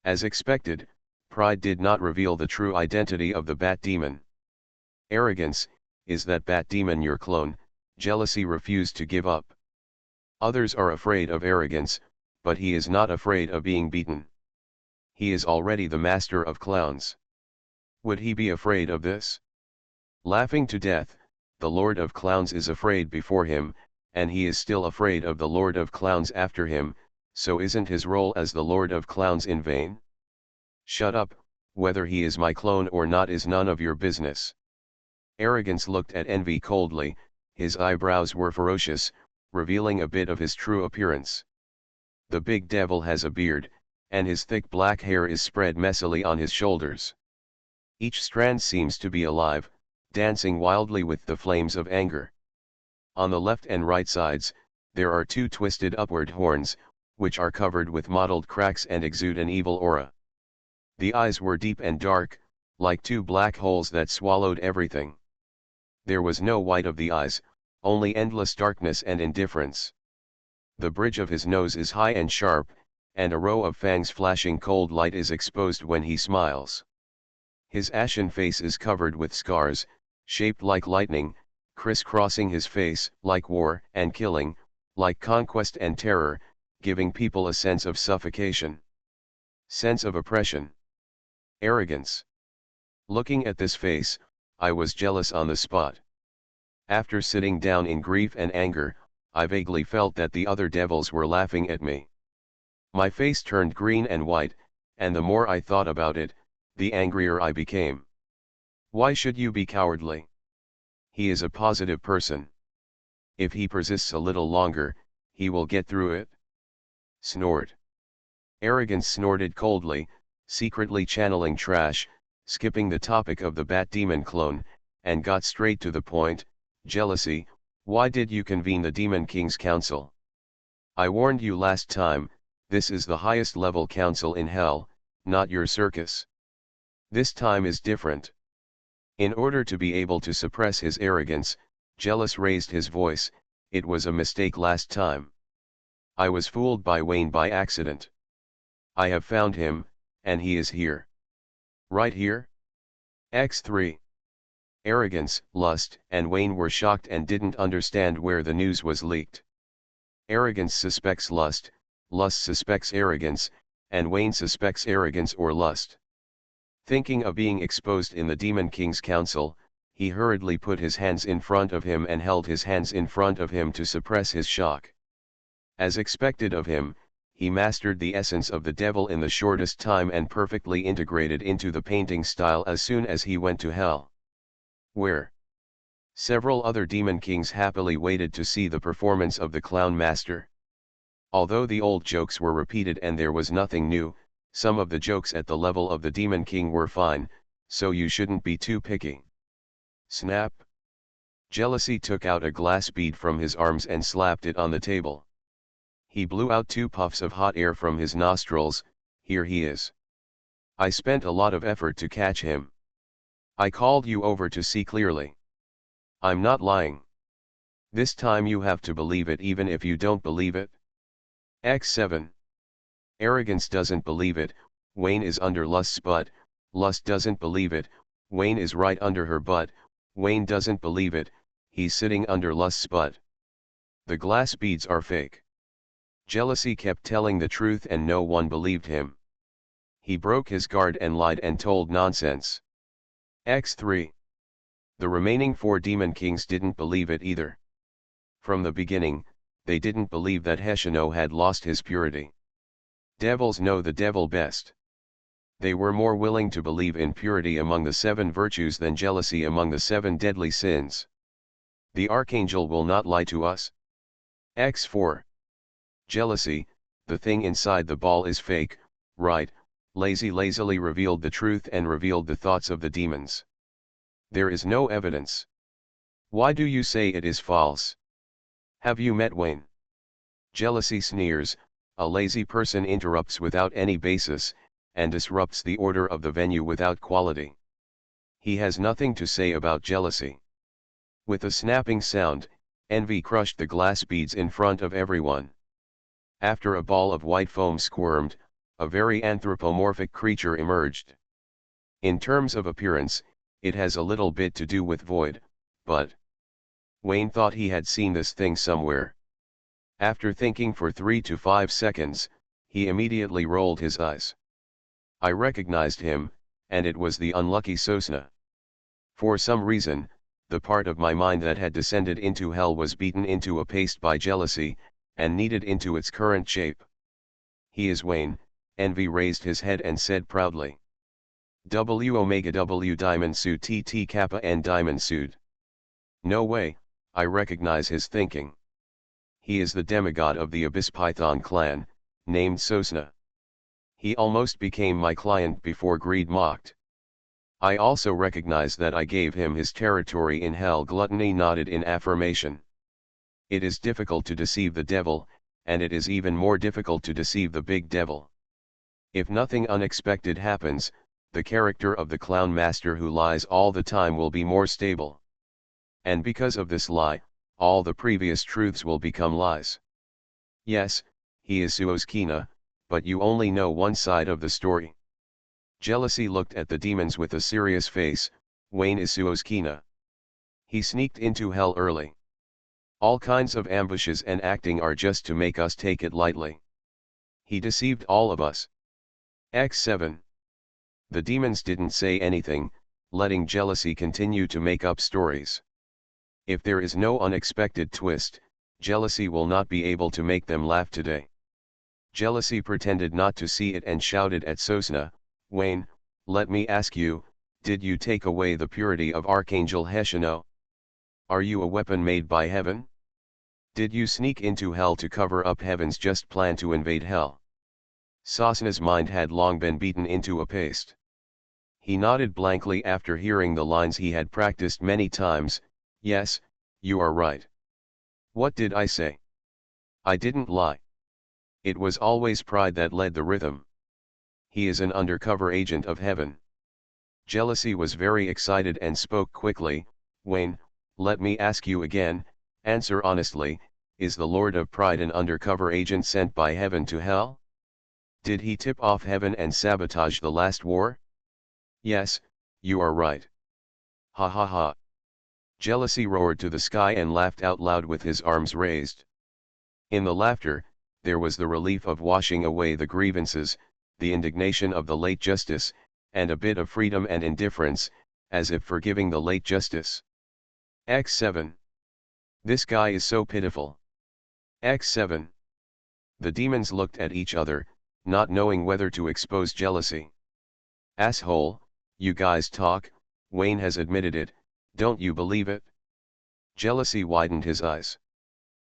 As expected, pride did not reveal the true identity of the bat demon. Arrogance, is that bat demon your clone? Jealousy refused to give up. Others are afraid of arrogance, but he is not afraid of being beaten. He is already the master of clowns. Would he be afraid of this? Laughing to death, the Lord of Clowns is afraid before him, and he is still afraid of the Lord of Clowns after him, so isn't his role as the Lord of Clowns in vain? Shut up, whether he is my clone or not is none of your business. Arrogance looked at envy coldly, his eyebrows were ferocious, revealing a bit of his true appearance. The big devil has a beard, and his thick black hair is spread messily on his shoulders. Each strand seems to be alive, dancing wildly with the flames of anger. On the left and right sides, there are 2 twisted upward horns, which are covered with mottled cracks and exude an evil aura. The eyes were deep and dark, like 2 black holes that swallowed everything. There was no white of the eyes, only endless darkness and indifference. The bridge of his nose is high and sharp, and a row of fangs flashing cold light is exposed when he smiles. His ashen face is covered with scars, shaped like lightning, crisscrossing his face, like war and killing, like conquest and terror, giving people a sense of suffocation. Sense of oppression. Arrogance. Looking at this face, I was jealous on the spot. After sitting down in grief and anger, I vaguely felt that the other devils were laughing at me. My face turned green and white, and the more I thought about it, the angrier I became. Why should you be cowardly? He is a positive person. If he persists a little longer, he will get through it. Snort. Arrogance snorted coldly, secretly channeling trash, skipping the topic of the bat demon clone, and got straight to the point. Jealousy, why did you convene the Demon King's Council? I warned you last time, this is the highest level council in hell, not your circus. This time is different. In order to be able to suppress his arrogance, Jealous raised his voice, it was a mistake last time. I was fooled by Wayne by accident. I have found him, and he is here. Right here? X3. Arrogance, Lust, and Wayne were shocked and didn't understand where the news was leaked. Arrogance suspects Lust, Lust suspects arrogance, and Wayne suspects arrogance or lust. Thinking of being exposed in the Demon King's Council, he hurriedly put his hands in front of him and held his hands in front of him to suppress his shock. As expected of him, he mastered the essence of the devil in the shortest time and perfectly integrated into the painting style as soon as he went to hell, where several other demon kings happily waited to see the performance of the clown master. Although the old jokes were repeated and there was nothing new, some of the jokes at the level of the demon king were fine, so you shouldn't be too picky. Snap! Jealousy took out a glass bead from his arms and slapped it on the table. He blew out 2 puffs of hot air from his nostrils. Here he is. I spent a lot of effort to catch him. I called you over to see clearly. I'm not lying. This time you have to believe it even if you don't believe it. X7. Arrogance doesn't believe it, Wayne is under Lust's butt, Lust doesn't believe it, Wayne is right under her butt, Wayne doesn't believe it, he's sitting under Lust's butt. The glass beads are fake. Jealousy kept telling the truth and no one believed him. He broke his guard and lied and told nonsense. X3. The remaining 4 demon kings didn't believe it either. From the beginning, they didn't believe that Heshino had lost his purity. Devils know the devil best. They were more willing to believe in purity among the 7 virtues than jealousy among the 7 deadly sins. The archangel will not lie to us. X4. Jealousy, the thing inside the ball is fake, right? Lazily revealed the truth and revealed the thoughts of the demons. There is no evidence. Why do you say it is false? Have you met Wayne? Jealousy sneers, a lazy person interrupts without any basis, and disrupts the order of the venue without quality. He has nothing to say about jealousy. With a snapping sound, envy crushed the glass beads in front of everyone. After a ball of white foam squirmed, a very anthropomorphic creature emerged. In terms of appearance, it has a little bit to do with Void, but Wayne thought he had seen this thing somewhere. After thinking for 3 to 5 seconds, he immediately rolled his eyes. I recognized him, and it was the unlucky Sosna. For some reason, the part of my mind that had descended into hell was beaten into a paste by jealousy, and kneaded into its current shape. He is Wayne, Envy raised his head and said proudly. W Omega W Diamond Suit TT Kappa N Diamond Suit. No way, I recognize his thinking. He is the demigod of the Abyss Python clan, named Sosna. He almost became my client before greed mocked. I also recognize that I gave him his territory in hell. Gluttony nodded in affirmation. It is difficult to deceive the devil, and it is even more difficult to deceive the big devil. If nothing unexpected happens, the character of the clown master who lies all the time will be more stable. And because of this lie, all the previous truths will become lies. Yes, he is Suoskina, but you only know one side of the story. Jealousy looked at the demons with a serious face. Wayne is Suoskina. He sneaked into hell early. All kinds of ambushes and acting are just to make us take it lightly. He deceived all of us. X7. The demons didn't say anything, letting jealousy continue to make up stories. If there is no unexpected twist, jealousy will not be able to make them laugh today. Jealousy pretended not to see it and shouted at Sosna, Wayne, let me ask you, did you take away the purity of Archangel Heshino? Are you a weapon made by heaven? Did you sneak into hell to cover up heaven's just plan to invade hell? Sosna's mind had long been beaten into a paste. He nodded blankly after hearing the lines he had practiced many times. Yes, you are right. What did I say? I didn't lie. It was always pride that led the rhythm. He is an undercover agent of heaven. Jealousy was very excited and spoke quickly. Wayne, let me ask you again, answer honestly, is the Lord of Pride an undercover agent sent by heaven to hell? Did he tip off heaven and sabotage the last war? Yes, you are right. Ha ha ha. Jealousy roared to the sky and laughed out loud with his arms raised. In the laughter, there was the relief of washing away the grievances, the indignation of the late justice, and a bit of freedom and indifference, as if forgiving the late justice. X7. This guy is so pitiful. X7. The demons looked at each other, not knowing whether to expose jealousy. Asshole, you guys talk, Wayne has admitted it, don't you believe it? Jealousy widened his eyes.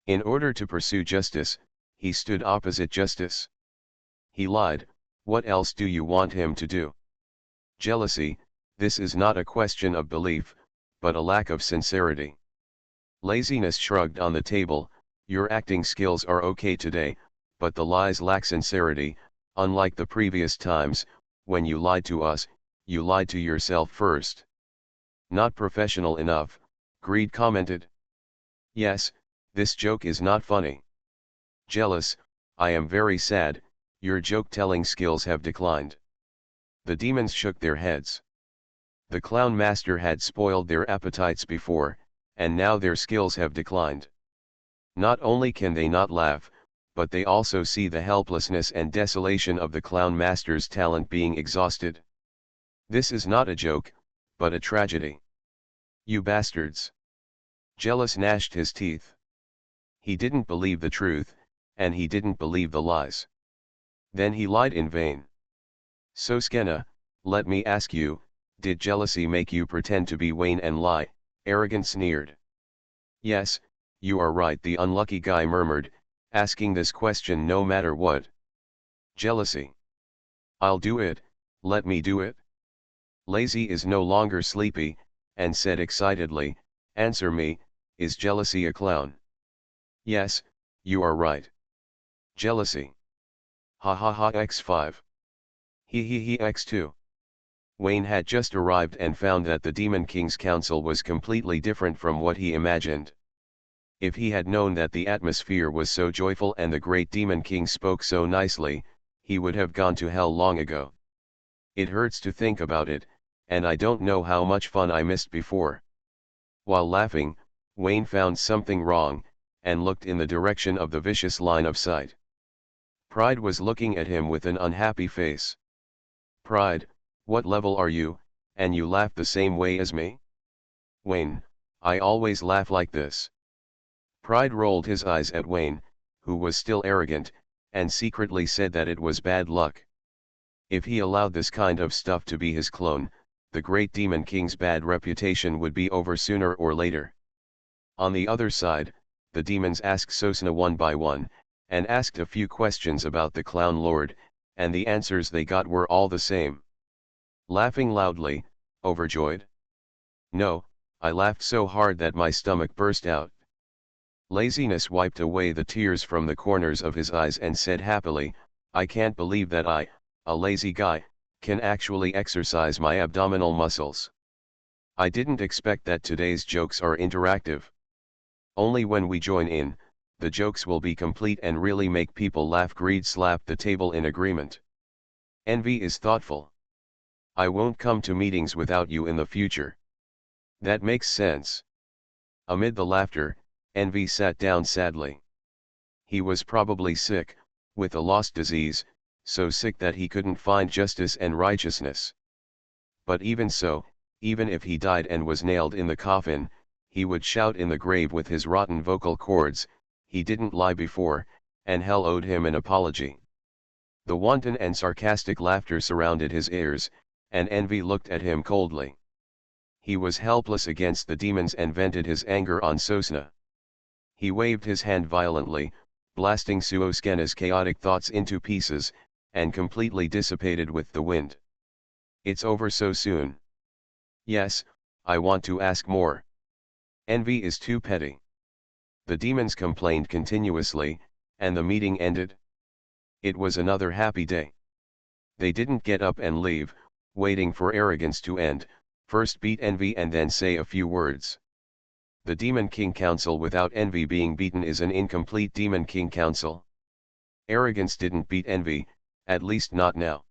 In order to pursue justice, he stood opposite justice. He lied, what else do you want him to do? Jealousy, this is not a question of belief, but a lack of sincerity. Laziness shrugged on the table, your acting skills are okay today, but the lies lack sincerity, unlike the previous times, when you lied to us, you lied to yourself first. Not professional enough, Greed commented. Yes, this joke is not funny. Jealous, I am very sad, your joke-telling skills have declined. The demons shook their heads. The clown master had spoiled their appetites before, and now their skills have declined. Not only can they not laugh, but they also see the helplessness and desolation of the clown master's talent being exhausted. This is not a joke, but a tragedy. You bastards! Jealous gnashed his teeth. He didn't believe the truth, and he didn't believe the lies. Then he lied in vain. So Skenna, let me ask you, did jealousy make you pretend to be Wayne and lie? Arrogant sneered. Yes, you are right, the unlucky guy murmured, asking this question no matter what. Jealousy. I'll do it, let me do it. Lazy is no longer sleepy, and said excitedly, answer me, is jealousy a clown? Yes, you are right. Jealousy. Ha ha ha X5. He X2. Wayne had just arrived and found that the Demon King's council was completely different from what he imagined. If he had known that the atmosphere was so joyful and the great Demon King spoke so nicely, he would have gone to hell long ago. It hurts to think about it, and I don't know how much fun I missed before. While laughing, Wayne found something wrong, and looked in the direction of the vicious line of sight. Pride was looking at him with an unhappy face. Pride, what level are you, and you laugh the same way as me? Wayne, I always laugh like this. Pride rolled his eyes at Wayne, who was still arrogant, and secretly said that it was bad luck. If he allowed this kind of stuff to be his clone, the great Demon King's bad reputation would be over sooner or later. On the other side, the demons asked Sosna one by one, and asked a few questions about the Clown Lord, and the answers they got were all the same. Laughing loudly, overjoyed? No, I laughed so hard that my stomach burst out. Laziness wiped away the tears from the corners of his eyes and said happily, I can't believe that I, a lazy guy, can actually exercise my abdominal muscles. I didn't expect that today's jokes are interactive. Only when we join in, the jokes will be complete and really make people laugh. Greed slapped the table in agreement. Envy is thoughtful. I won't come to meetings without you in the future. That makes sense. Amid the laughter, Envy sat down sadly. He was probably sick, with a lost disease, so sick that he couldn't find justice and righteousness. But even so, even if he died and was nailed in the coffin, he would shout in the grave with his rotten vocal cords, he didn't lie before, and hell owed him an apology. The wanton and sarcastic laughter surrounded his ears, and Envy looked at him coldly. He was helpless against the demons and vented his anger on Sosna. He waved his hand violently, blasting Suoskena's chaotic thoughts into pieces, and completely dissipated with the wind. It's over so soon. Yes, I want to ask more. Envy is too petty. The demons complained continuously, and the meeting ended. It was another happy day. They didn't get up and leave, waiting for arrogance to end, first beat envy and then say a few words. The Demon King Council without envy being beaten is an incomplete Demon King Council. Arrogance didn't beat envy, at least not now.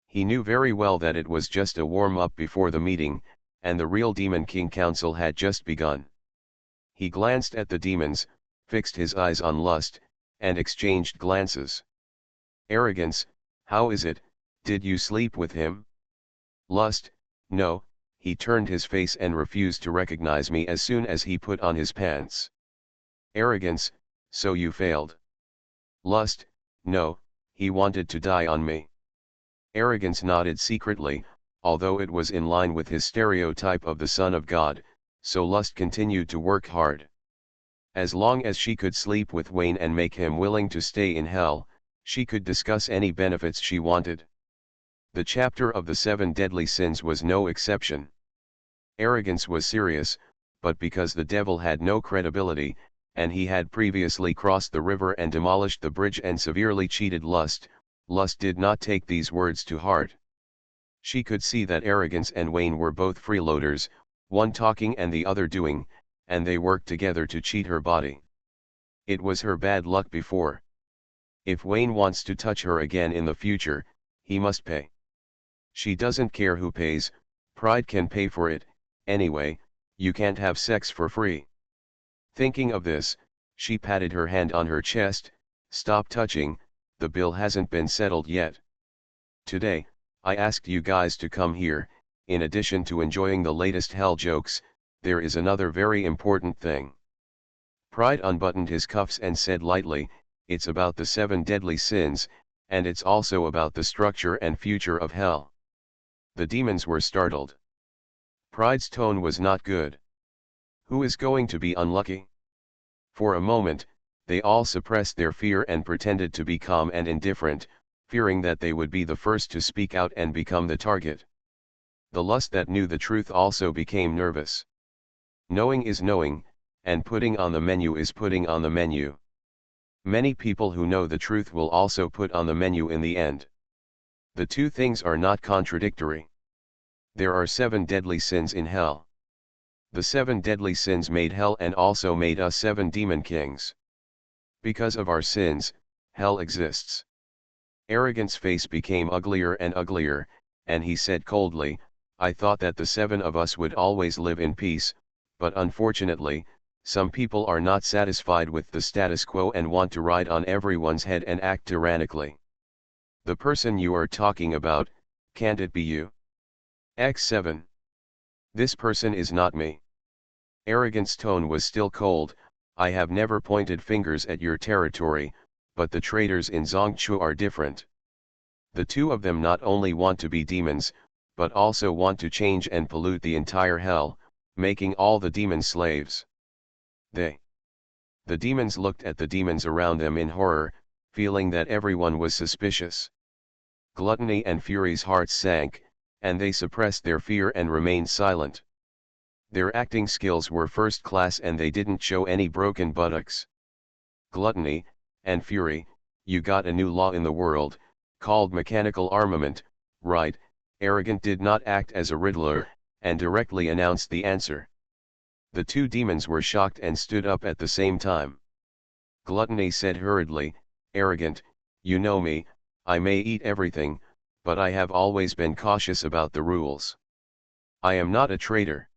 He knew very well that it was just a warm-up before the meeting, and the real Demon King Council had just begun. He glanced at the demons, fixed his eyes on Lust, and exchanged glances. Arrogance, how is it, did you sleep with him? Lust, no, he turned his face and refused to recognize me as soon as he put on his pants. Arrogance, so you failed. Lust, no, he wanted to die on me. Arrogance nodded secretly, although it was in line with his stereotype of the Son of God, so Lust continued to work hard. As long as she could sleep with Wayne and make him willing to stay in hell, she could discuss any benefits she wanted. The chapter of the 7 deadly sins was no exception. Arrogance was serious, but because the devil had no credibility, and he had previously crossed the river and demolished the bridge and severely cheated Lust, Lust did not take these words to heart. She could see that Arrogance and Wayne were both freeloaders, one talking and the other doing, and they worked together to cheat her body. It was her bad luck before. If Wayne wants to touch her again in the future, he must pay. She doesn't care who pays, Pride can pay for it, anyway, you can't have sex for free. Thinking of this, she patted her hand on her chest, stop touching, the bill hasn't been settled yet. Today, I asked you guys to come here, in addition to enjoying the latest hell jokes, there is another very important thing. Pride unbuttoned his cuffs and said lightly, it's about the 7 deadly sins, and it's also about the structure and future of hell. The demons were startled. Pride's tone was not good. Who is going to be unlucky? For a moment, they all suppressed their fear and pretended to be calm and indifferent, fearing that they would be the first to speak out and become the target. The lust that knew the truth also became nervous. Knowing is knowing, and putting on the menu is putting on the menu. Many people who know the truth will also put on the menu in the end. The two things are not contradictory. There are 7 deadly sins in hell. The 7 deadly sins made hell and also made us 7 demon kings. Because of our sins, hell exists. Arrogance's face became uglier and uglier, and he said coldly, I thought that the 7 of us would always live in peace, but unfortunately, some people are not satisfied with the status quo and want to ride on everyone's head and act tyrannically. The person you are talking about, can't it be you? X7. This person is not me. Arrogance's tone was still cold, I have never pointed fingers at your territory, but the traitors in Zongchu are different. The two of them not only want to be demons, but also want to change and pollute the entire hell, making all the demons slaves. The demons looked at the demons around them in horror, feeling that everyone was suspicious. Gluttony and Fury's hearts sank, and they suppressed their fear and remained silent. Their acting skills were first class and they didn't show any broken buttocks. Gluttony, and Fury, you got a new law in the world, called mechanical armament, right? Arrogant did not act as a riddler, and directly announced the answer. The two demons were shocked and stood up at the same time. Gluttony said hurriedly, Arrogant, you know me, I may eat everything, but I have always been cautious about the rules. I am not a traitor.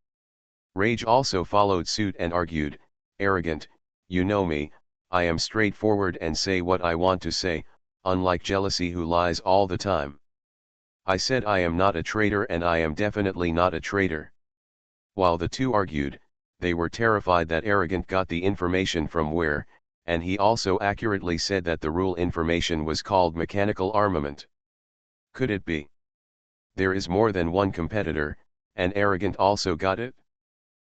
Rage also followed suit and argued, Arrogant, you know me, I am straightforward and say what I want to say, unlike Jealousy who lies all the time. I said I am not a traitor and I am definitely not a traitor. While the two argued, they were terrified that Arrogant got the information from where, and he also accurately said that the rule information was called mechanical armament. Could it be? There is more than one competitor, and Arrogant also got it?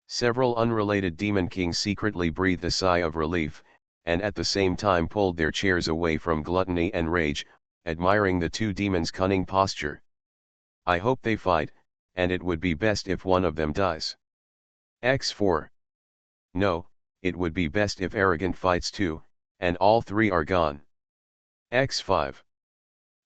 Several unrelated demon kings secretly breathed a sigh of relief, and at the same time pulled their chairs away from Gluttony and Rage, admiring the two demons' cunning posture. I hope they fight, and it would be best if one of them dies. X4. No, it would be best if Arrogant fights too, and all 3 are gone. X5.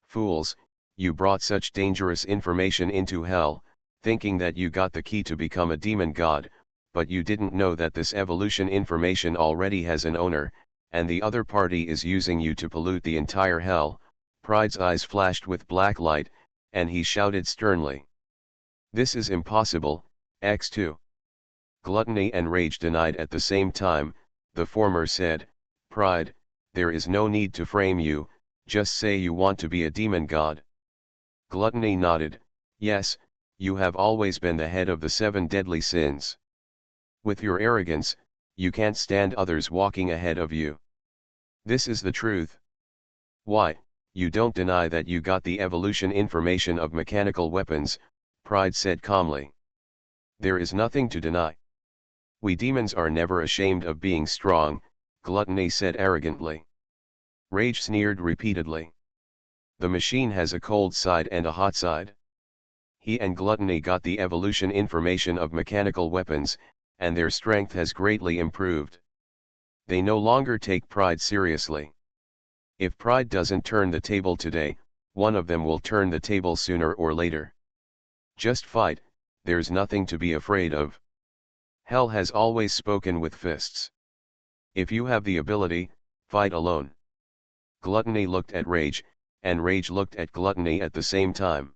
Fools, you brought such dangerous information into hell, thinking that you got the key to become a demon god, but you didn't know that this evolution information already has an owner, and the other party is using you to pollute the entire hell. Pride's eyes flashed with black light, and he shouted sternly. This is impossible, X2. Gluttony and Rage denied at the same time. The former said, Pride, there is no need to frame you, just say you want to be a demon god. Gluttony nodded, yes, you have always been the head of the 7 deadly sins. With your arrogance, you can't stand others walking ahead of you. This is the truth. Why, you don't deny that you got the evolution information of mechanical weapons, Pride said calmly. There is nothing to deny. We demons are never ashamed of being strong, Gluttony said arrogantly. Rage sneered repeatedly. The machine has a cold side and a hot side. He and Gluttony got the evolution information of mechanical weapons, and their strength has greatly improved. They no longer take Pride seriously. If Pride doesn't turn the table today, one of them will turn the table sooner or later. Just fight, there's nothing to be afraid of. Hell has always spoken with fists. If you have the ability, fight alone. Gluttony looked at Rage, and Rage looked at Gluttony at the same time.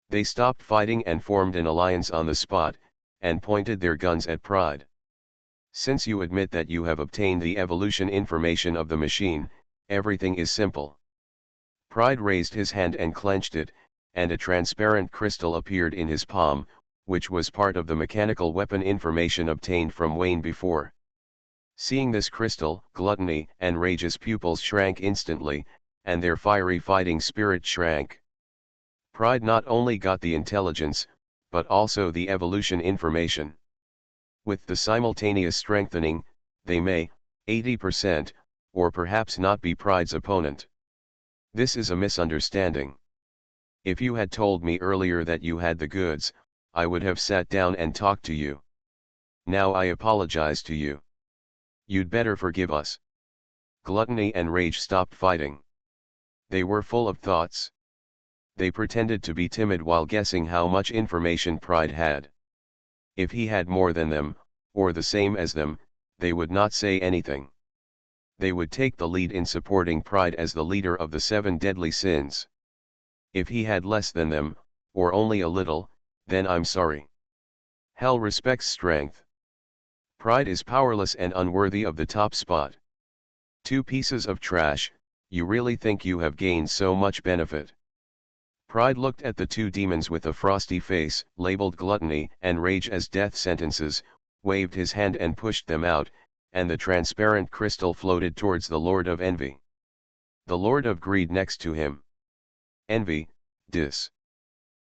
They stopped fighting and formed an alliance on the spot, and pointed their guns at Pride. Since you admit that you have obtained the evolution information of the machine, everything is simple. Pride raised his hand and clenched it, and a transparent crystal appeared in his palm, which was part of the mechanical weapon information obtained from Wayne before. Seeing this crystal, Gluttony and Rage's pupils shrank instantly, and their fiery fighting spirit shrank. Pride not only got the intelligence, but also the evolution information. With the simultaneous strengthening, they may, 80%, or perhaps not be Pride's opponent. This is a misunderstanding. If you had told me earlier that you had the goods, I would have sat down and talked to you. Now I apologize to you. You'd better forgive us. Gluttony and Rage stopped fighting. They were full of thoughts. They pretended to be timid while guessing how much information Pride had. If he had more than them, or the same as them, they would not say anything. They would take the lead in supporting Pride as the leader of the 7 deadly sins. If he had less than them, or only a little, then I'm sorry. Hell respects strength. Pride is powerless and unworthy of the top spot. 2 pieces of trash, you really think you have gained so much benefit? Pride looked at the 2 demons with a frosty face, labeled Gluttony and Rage as death sentences, waved his hand and pushed them out, and the transparent crystal floated towards the Lord of Envy. The Lord of Greed next to him. Envy, dis.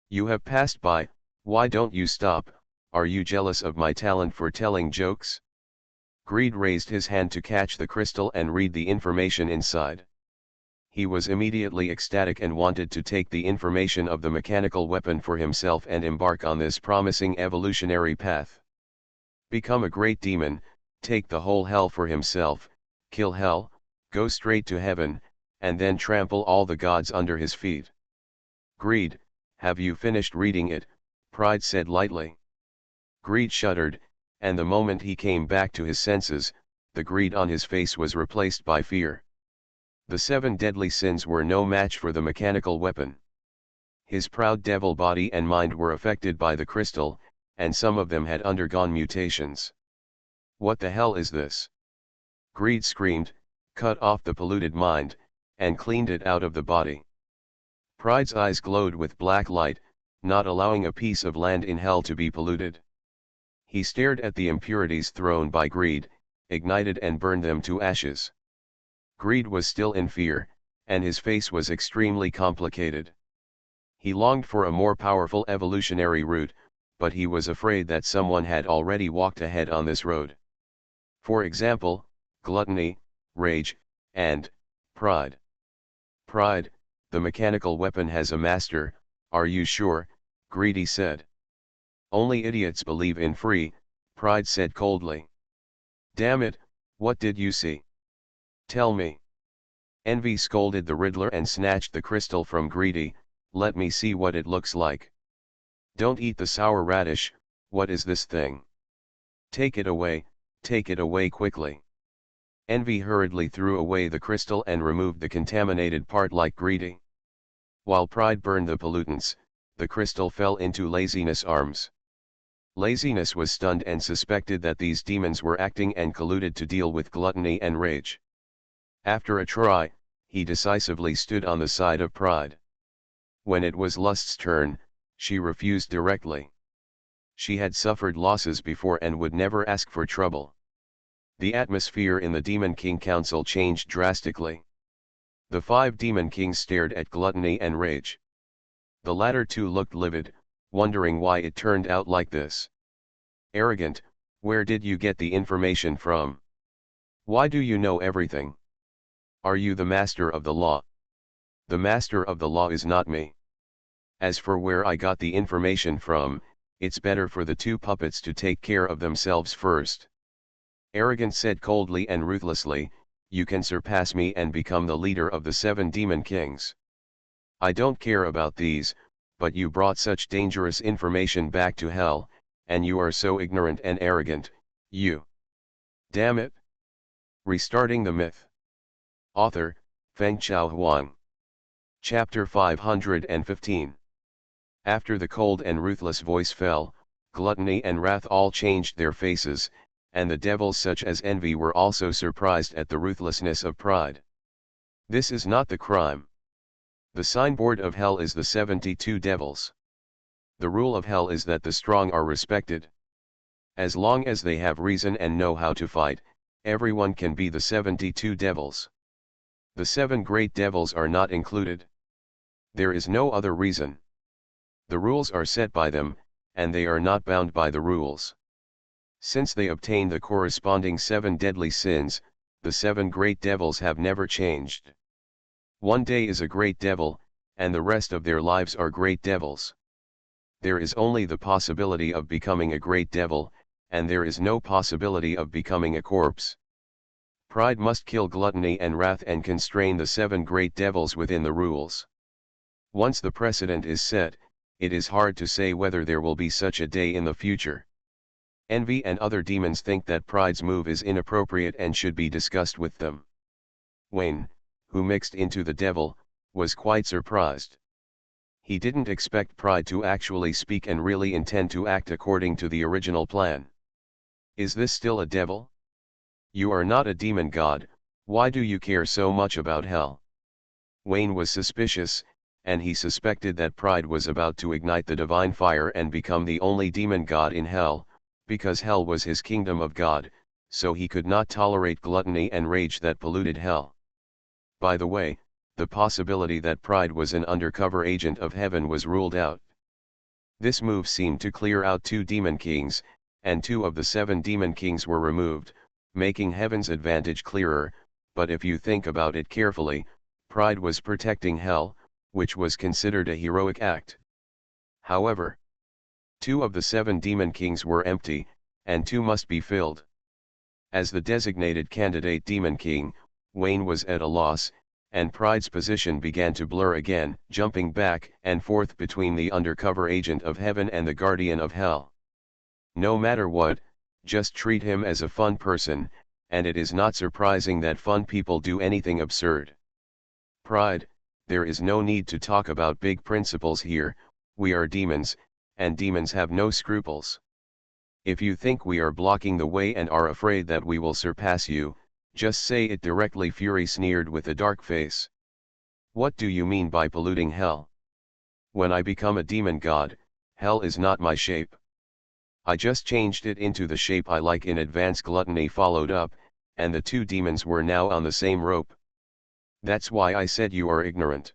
You have passed by, why don't you stop? Are you jealous of my talent for telling jokes? Greed raised his hand to catch the crystal and read the information inside. He was immediately ecstatic and wanted to take the information of the mechanical weapon for himself and embark on this promising evolutionary path. Become a great demon, take the whole hell for himself, kill hell, go straight to heaven, and then trample all the gods under his feet. Greed, have you finished reading it? Pride said lightly. Greed shuddered, and the moment he came back to his senses, the greed on his face was replaced by fear. The 7 deadly sins were no match for the mechanical weapon. His proud devil body and mind were affected by the crystal, and some of them had undergone mutations. What the hell is this? Greed screamed, cut off the polluted mind, and cleaned it out of the body. Pride's eyes glowed with black light, not allowing a piece of land in hell to be polluted. He stared at the impurities thrown by Greed, ignited and burned them to ashes. Greed was still in fear, and his face was extremely complicated. He longed for a more powerful evolutionary route, but he was afraid that someone had already walked ahead on this road. For example, Gluttony, Rage, and Pride. Pride, the mechanical weapon has a master, are you sure? Greedy said. Only idiots believe in free, Pride said coldly. Damn it, what did you see? Tell me. Envy scolded the Riddler and snatched the crystal from Greedy, let me see what it looks like. Don't eat the sour radish, what is this thing? Take it away quickly. Envy hurriedly threw away the crystal and removed the contaminated part like Greedy. While Pride burned the pollutants, the crystal fell into Laziness' arms. Laziness was stunned and suspected that these demons were acting and colluded to deal with Gluttony and Rage. After a try, he decisively stood on the side of Pride. When it was Lust's turn, She refused directly. She had suffered losses before and would never ask for trouble. The atmosphere in the Demon King Council changed drastically. The 5 Demon Kings stared at Gluttony and Rage. The latter two looked livid, wondering why it turned out like this. Arrogant, where did you get the information from? Why do you know everything? Are you the master of the law? The master of the law is not me. As for where I got the information from, it's better for the 2 puppets to take care of themselves first. Arrogant said coldly and ruthlessly, you can surpass me and become the leader of the 7 Demon Kings. I don't care about these, but you brought such dangerous information back to hell, and you are so ignorant and arrogant, you. Damn it. Restarting the myth. Author, Feng Chao Huang. Chapter 515. After the cold and ruthless voice fell, gluttony and wrath all changed their faces, and the devils such as envy were also surprised at the ruthlessness of pride. This is not the crime. The signboard of hell is the 72 devils. The rule of hell is that the strong are respected. As long as they have reason and know how to fight, everyone can be the 72 devils. The 7 great devils are not included. There is no other reason. The rules are set by them, and they are not bound by the rules. Since they obtained the corresponding 7 deadly sins, the 7 great devils have never changed. One day is a great devil, and the rest of their lives are great devils. There is only the possibility of becoming a great devil, and there is no possibility of becoming a corpse. Pride must kill gluttony and wrath and constrain the 7 great devils within the rules. Once the precedent is set, it is hard to say whether there will be such a day in the future. Envy and other demons think that pride's move is inappropriate and should be discussed with them. Wayne, who mixed into the devil, was quite surprised. He didn't expect pride to actually speak and really intend to act according to the original plan. Is this still a devil? You are not a demon god, why do you care so much about hell? Wayne was suspicious, and he suspected that pride was about to ignite the divine fire and become the only demon god in hell, because hell was his kingdom of God, so he could not tolerate gluttony and rage that polluted hell. By the way, the possibility that pride was an undercover agent of heaven was ruled out. This move seemed to clear out 2 demon kings, and 2 of the 7 demon kings were removed, making heaven's advantage clearer, but if you think about it carefully, pride was protecting hell, which was considered a heroic act. However, 2 of the 7 demon kings were empty, and 2 must be filled. As the designated candidate demon king, Wayne was at a loss, and pride's position began to blur again, jumping back and forth between the undercover agent of heaven and the guardian of hell. No matter what, just treat him as a fun person, and it is not surprising that fun people do anything absurd. Pride, there is no need to talk about big principles here, we are demons, and demons have no scruples. If you think we are blocking the way and are afraid that we will surpass you, just say it directly. Fury sneered with a dark face. What do you mean by polluting hell? When I become a demon god, hell is not my shape. I just changed it into the shape I like in advance. Gluttony followed up, and the 2 demons were now on the same rope. That's why I said you are ignorant.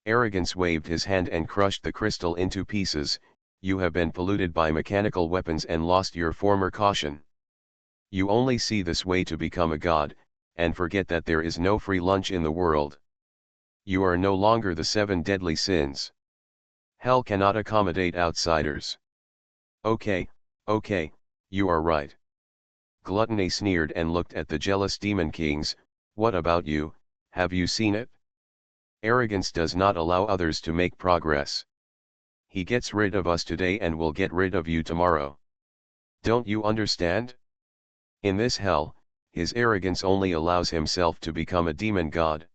Arrogance waved his hand and crushed the crystal into pieces. You have been polluted by mechanical weapons and lost your former caution. You only see this way to become a god, and forget that there is no free lunch in the world. You are no longer the 7 deadly sins. Hell cannot accommodate outsiders. Okay, you are right. Gluttony sneered and looked at the jealous demon kings. What about you, have you seen it? Arrogance does not allow others to make progress. He gets rid of us today and will get rid of you tomorrow. Don't you understand? In this hell, his arrogance only allows himself to become a demon god.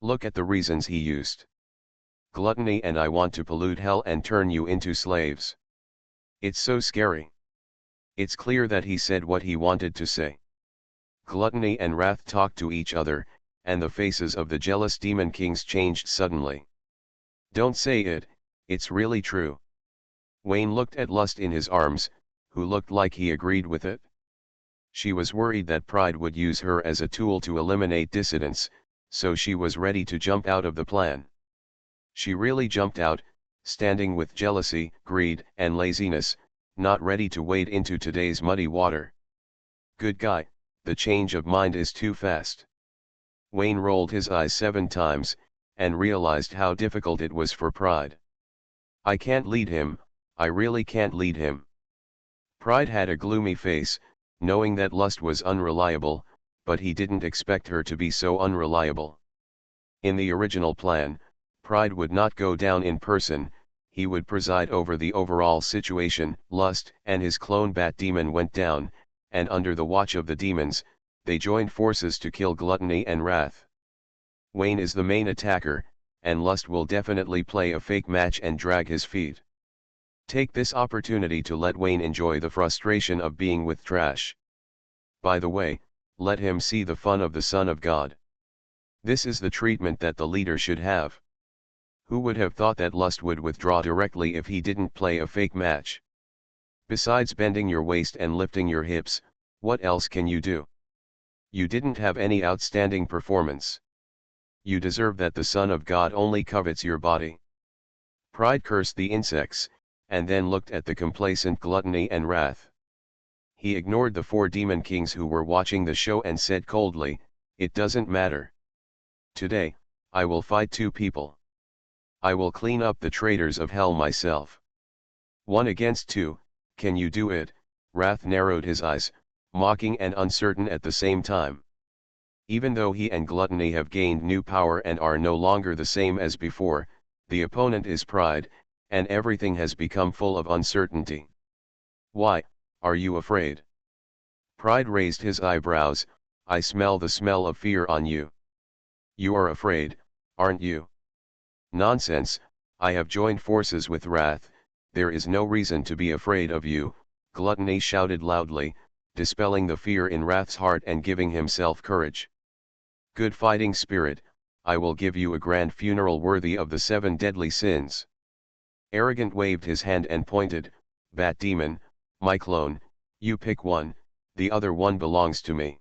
Look at the reasons he used. Gluttony and I want to pollute hell and turn you into slaves. It's so scary. It's clear that he said what he wanted to say. Gluttony and wrath talked to each other, and the faces of the jealous demon kings changed suddenly. Don't say it, It's really true. Wayne looked at Lust in his arms, who looked like he agreed with it. She was worried that Pride would use her as a tool to eliminate dissidents, so she was ready to jump out of the plan. She really jumped out, standing with jealousy, greed, and laziness, not ready to wade into today's muddy water. Good guy, the change of mind is too fast. Wayne rolled his eyes 7 times, and realized how difficult it was for Pride. I can't lead him, I really can't lead him. Pride had a gloomy face, knowing that Lust was unreliable, but he didn't expect her to be so unreliable. In the original plan, Pride would not go down in person, he would preside over the overall situation. Lust and his clone Bat Demon went down, and under the watch of the demons, they joined forces to kill Gluttony and Wrath. Wayne is the main attacker, and Lust will definitely play a fake match and drag his feet. Take this opportunity to let Wayne enjoy the frustration of being with trash. By the way, let him see the fun of the Son of God. This is the treatment that the leader should have. Who would have thought that Lust would withdraw directly if he didn't play a fake match? Besides bending your waist and lifting your hips, what else can you do? You didn't have any outstanding performance. You deserve that the Son of God only covets your body. Pride cursed the insects, and then looked at the complacent Gluttony and Wrath. He ignored the 4 demon kings who were watching the show and said coldly, "It doesn't matter. Today, I will fight 2 people. I will clean up the traitors of hell myself." 1 against 2, can you do it? Wrath narrowed his eyes, mocking and uncertain at the same time. Even though he and Gluttony have gained new power and are no longer the same as before, the opponent is Pride, and everything has become full of uncertainty. Why, are you afraid? Pride raised his eyebrows. I smell the smell of fear on you. You are afraid, aren't you? Nonsense, I have joined forces with Wrath, there is no reason to be afraid of you, Gluttony shouted loudly, dispelling the fear in Wrath's heart and giving himself courage. Good fighting spirit, I will give you a grand funeral worthy of the 7 deadly sins. Arrogant waved his hand and pointed, Bat Demon, my clone, you pick one, the other one belongs to me.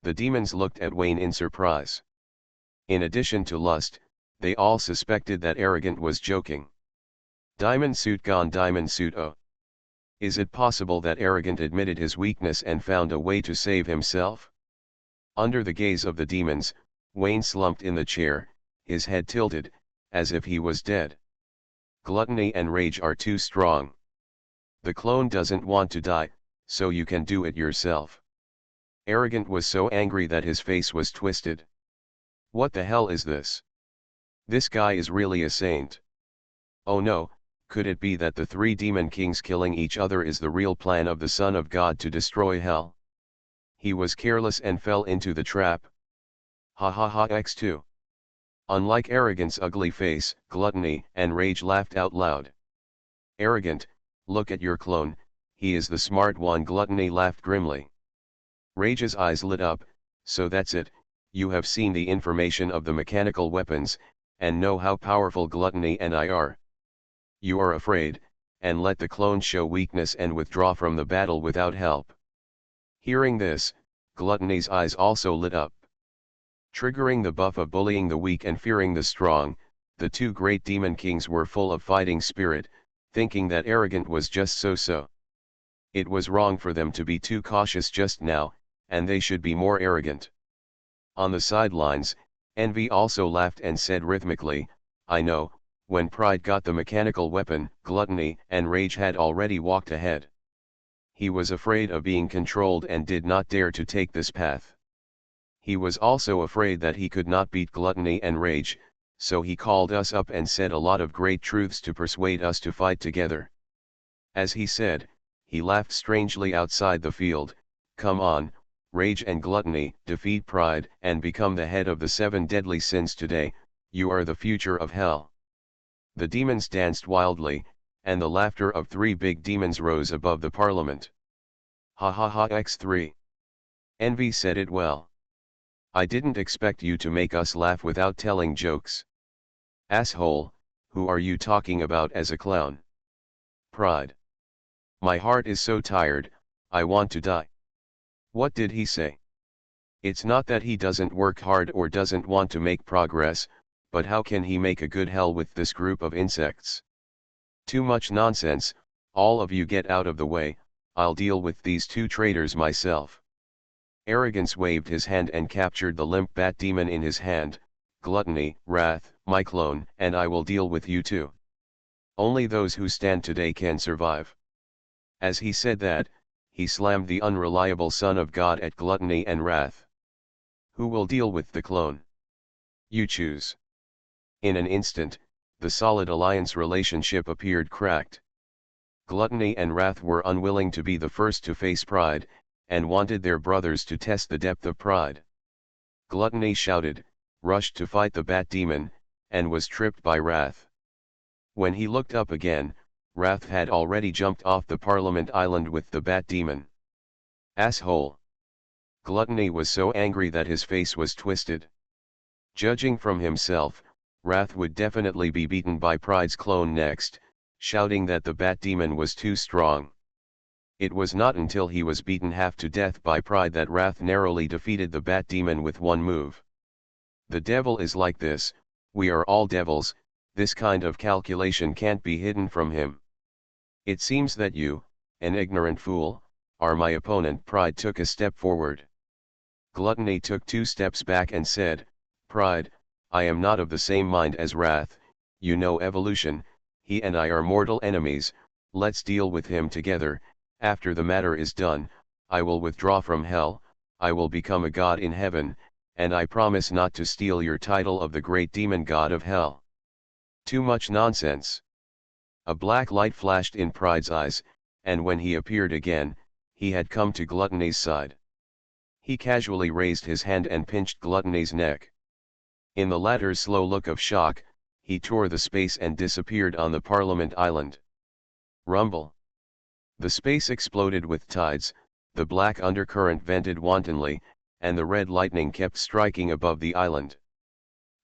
The demons looked at Wayne in surprise. In addition to Lust, they all suspected that Arrogant was joking. Diamond suit gone diamond suit oh. Is it possible that Arrogant admitted his weakness and found a way to save himself? Under the gaze of the demons, Wayne slumped in the chair, his head tilted, as if he was dead. Gluttony and Rage are too strong. The clone doesn't want to die, so you can do it yourself. Arrogant was so angry that his face was twisted. What the hell is this? This guy is really a saint. Oh no, could it be that the 3 demon kings killing each other is the real plan of the Son of God to destroy hell? He was careless and fell into the trap. Ha ha ha x2. Unlike Arrogant's ugly face, Gluttony and Rage laughed out loud. Arrogant, look at your clone, he is the smart one. Gluttony laughed grimly. Rage's eyes lit up, so that's it, you have seen the information of the mechanical weapons, and know how powerful Gluttony and I are. You are afraid, and let the clone show weakness and withdraw from the battle without help. Hearing this, Gluttony's eyes also lit up. Triggering the buff of bullying the weak and fearing the strong, the 2 great demon kings were full of fighting spirit, thinking that Arrogant was just so-so. It was wrong for them to be too cautious just now, and they should be more arrogant. On the sidelines, Envy also laughed and said rhythmically, I know, when Pride got the mechanical weapon, Gluttony and Rage had already walked ahead. He was afraid of being controlled and did not dare to take this path. He was also afraid that he could not beat Gluttony and Rage, so he called us up and said a lot of great truths to persuade us to fight together. As he said, he laughed strangely outside the field, come on, Rage and Gluttony, defeat Pride and become the head of the 7 deadly sins today, you are the future of hell. The demons danced wildly, and the laughter of 3 big demons rose above the parliament. Ha ha ha x3. Envy said it well. I didn't expect you to make us laugh without telling jokes. Asshole, Who are you talking about as a clown? Pride. My heart is so tired, I want to die. What did he say? It's not that he doesn't work hard or doesn't want to make progress, but how can he make a good hell with this group of insects? Too much nonsense, all of you get out of the way, I'll deal with these two traitors myself. Arrogance waved his hand and captured the limp bat demon in his hand. Gluttony, wrath, my clone, and I will deal with you too. Only those who stand today can survive. As he said that, he slammed the unreliable Son of God at gluttony and wrath. Who will deal with the clone? You choose. In an instant, the solid alliance relationship appeared cracked. Gluttony and wrath were unwilling to be the first to face pride, and wanted their brothers to test the depth of pride. Gluttony shouted, rushed to fight the bat demon, and was tripped by wrath. When he looked up again, wrath had already jumped off the Parliament Island with the bat demon. Asshole! Gluttony was so angry that his face was twisted. Judging from himself, wrath would definitely be beaten by pride's clone next, shouting that the bat demon was too strong. It was not until he was beaten half to death by pride that wrath narrowly defeated the bat demon with one move. The devil is like this, we are all devils, this kind of calculation can't be hidden from him. It seems that you, an ignorant fool, are my opponent. Pride took a step forward. Gluttony took 2 steps back and said, Pride, I am not of the same mind as wrath, you know evolution, he and I are mortal enemies, let's deal with him together. After the matter is done, I will withdraw from hell, I will become a god in heaven, and I promise not to steal your title of the great demon god of hell. Too much nonsense. A black light flashed in Pride's eyes, and when he appeared again, he had come to Gluttony's side. He casually raised his hand and pinched Gluttony's neck. In the latter's slow look of shock, he tore the space and disappeared on the Parliament Island. Rumble. The space exploded with tides, the black undercurrent vented wantonly, and the red lightning kept striking above the island.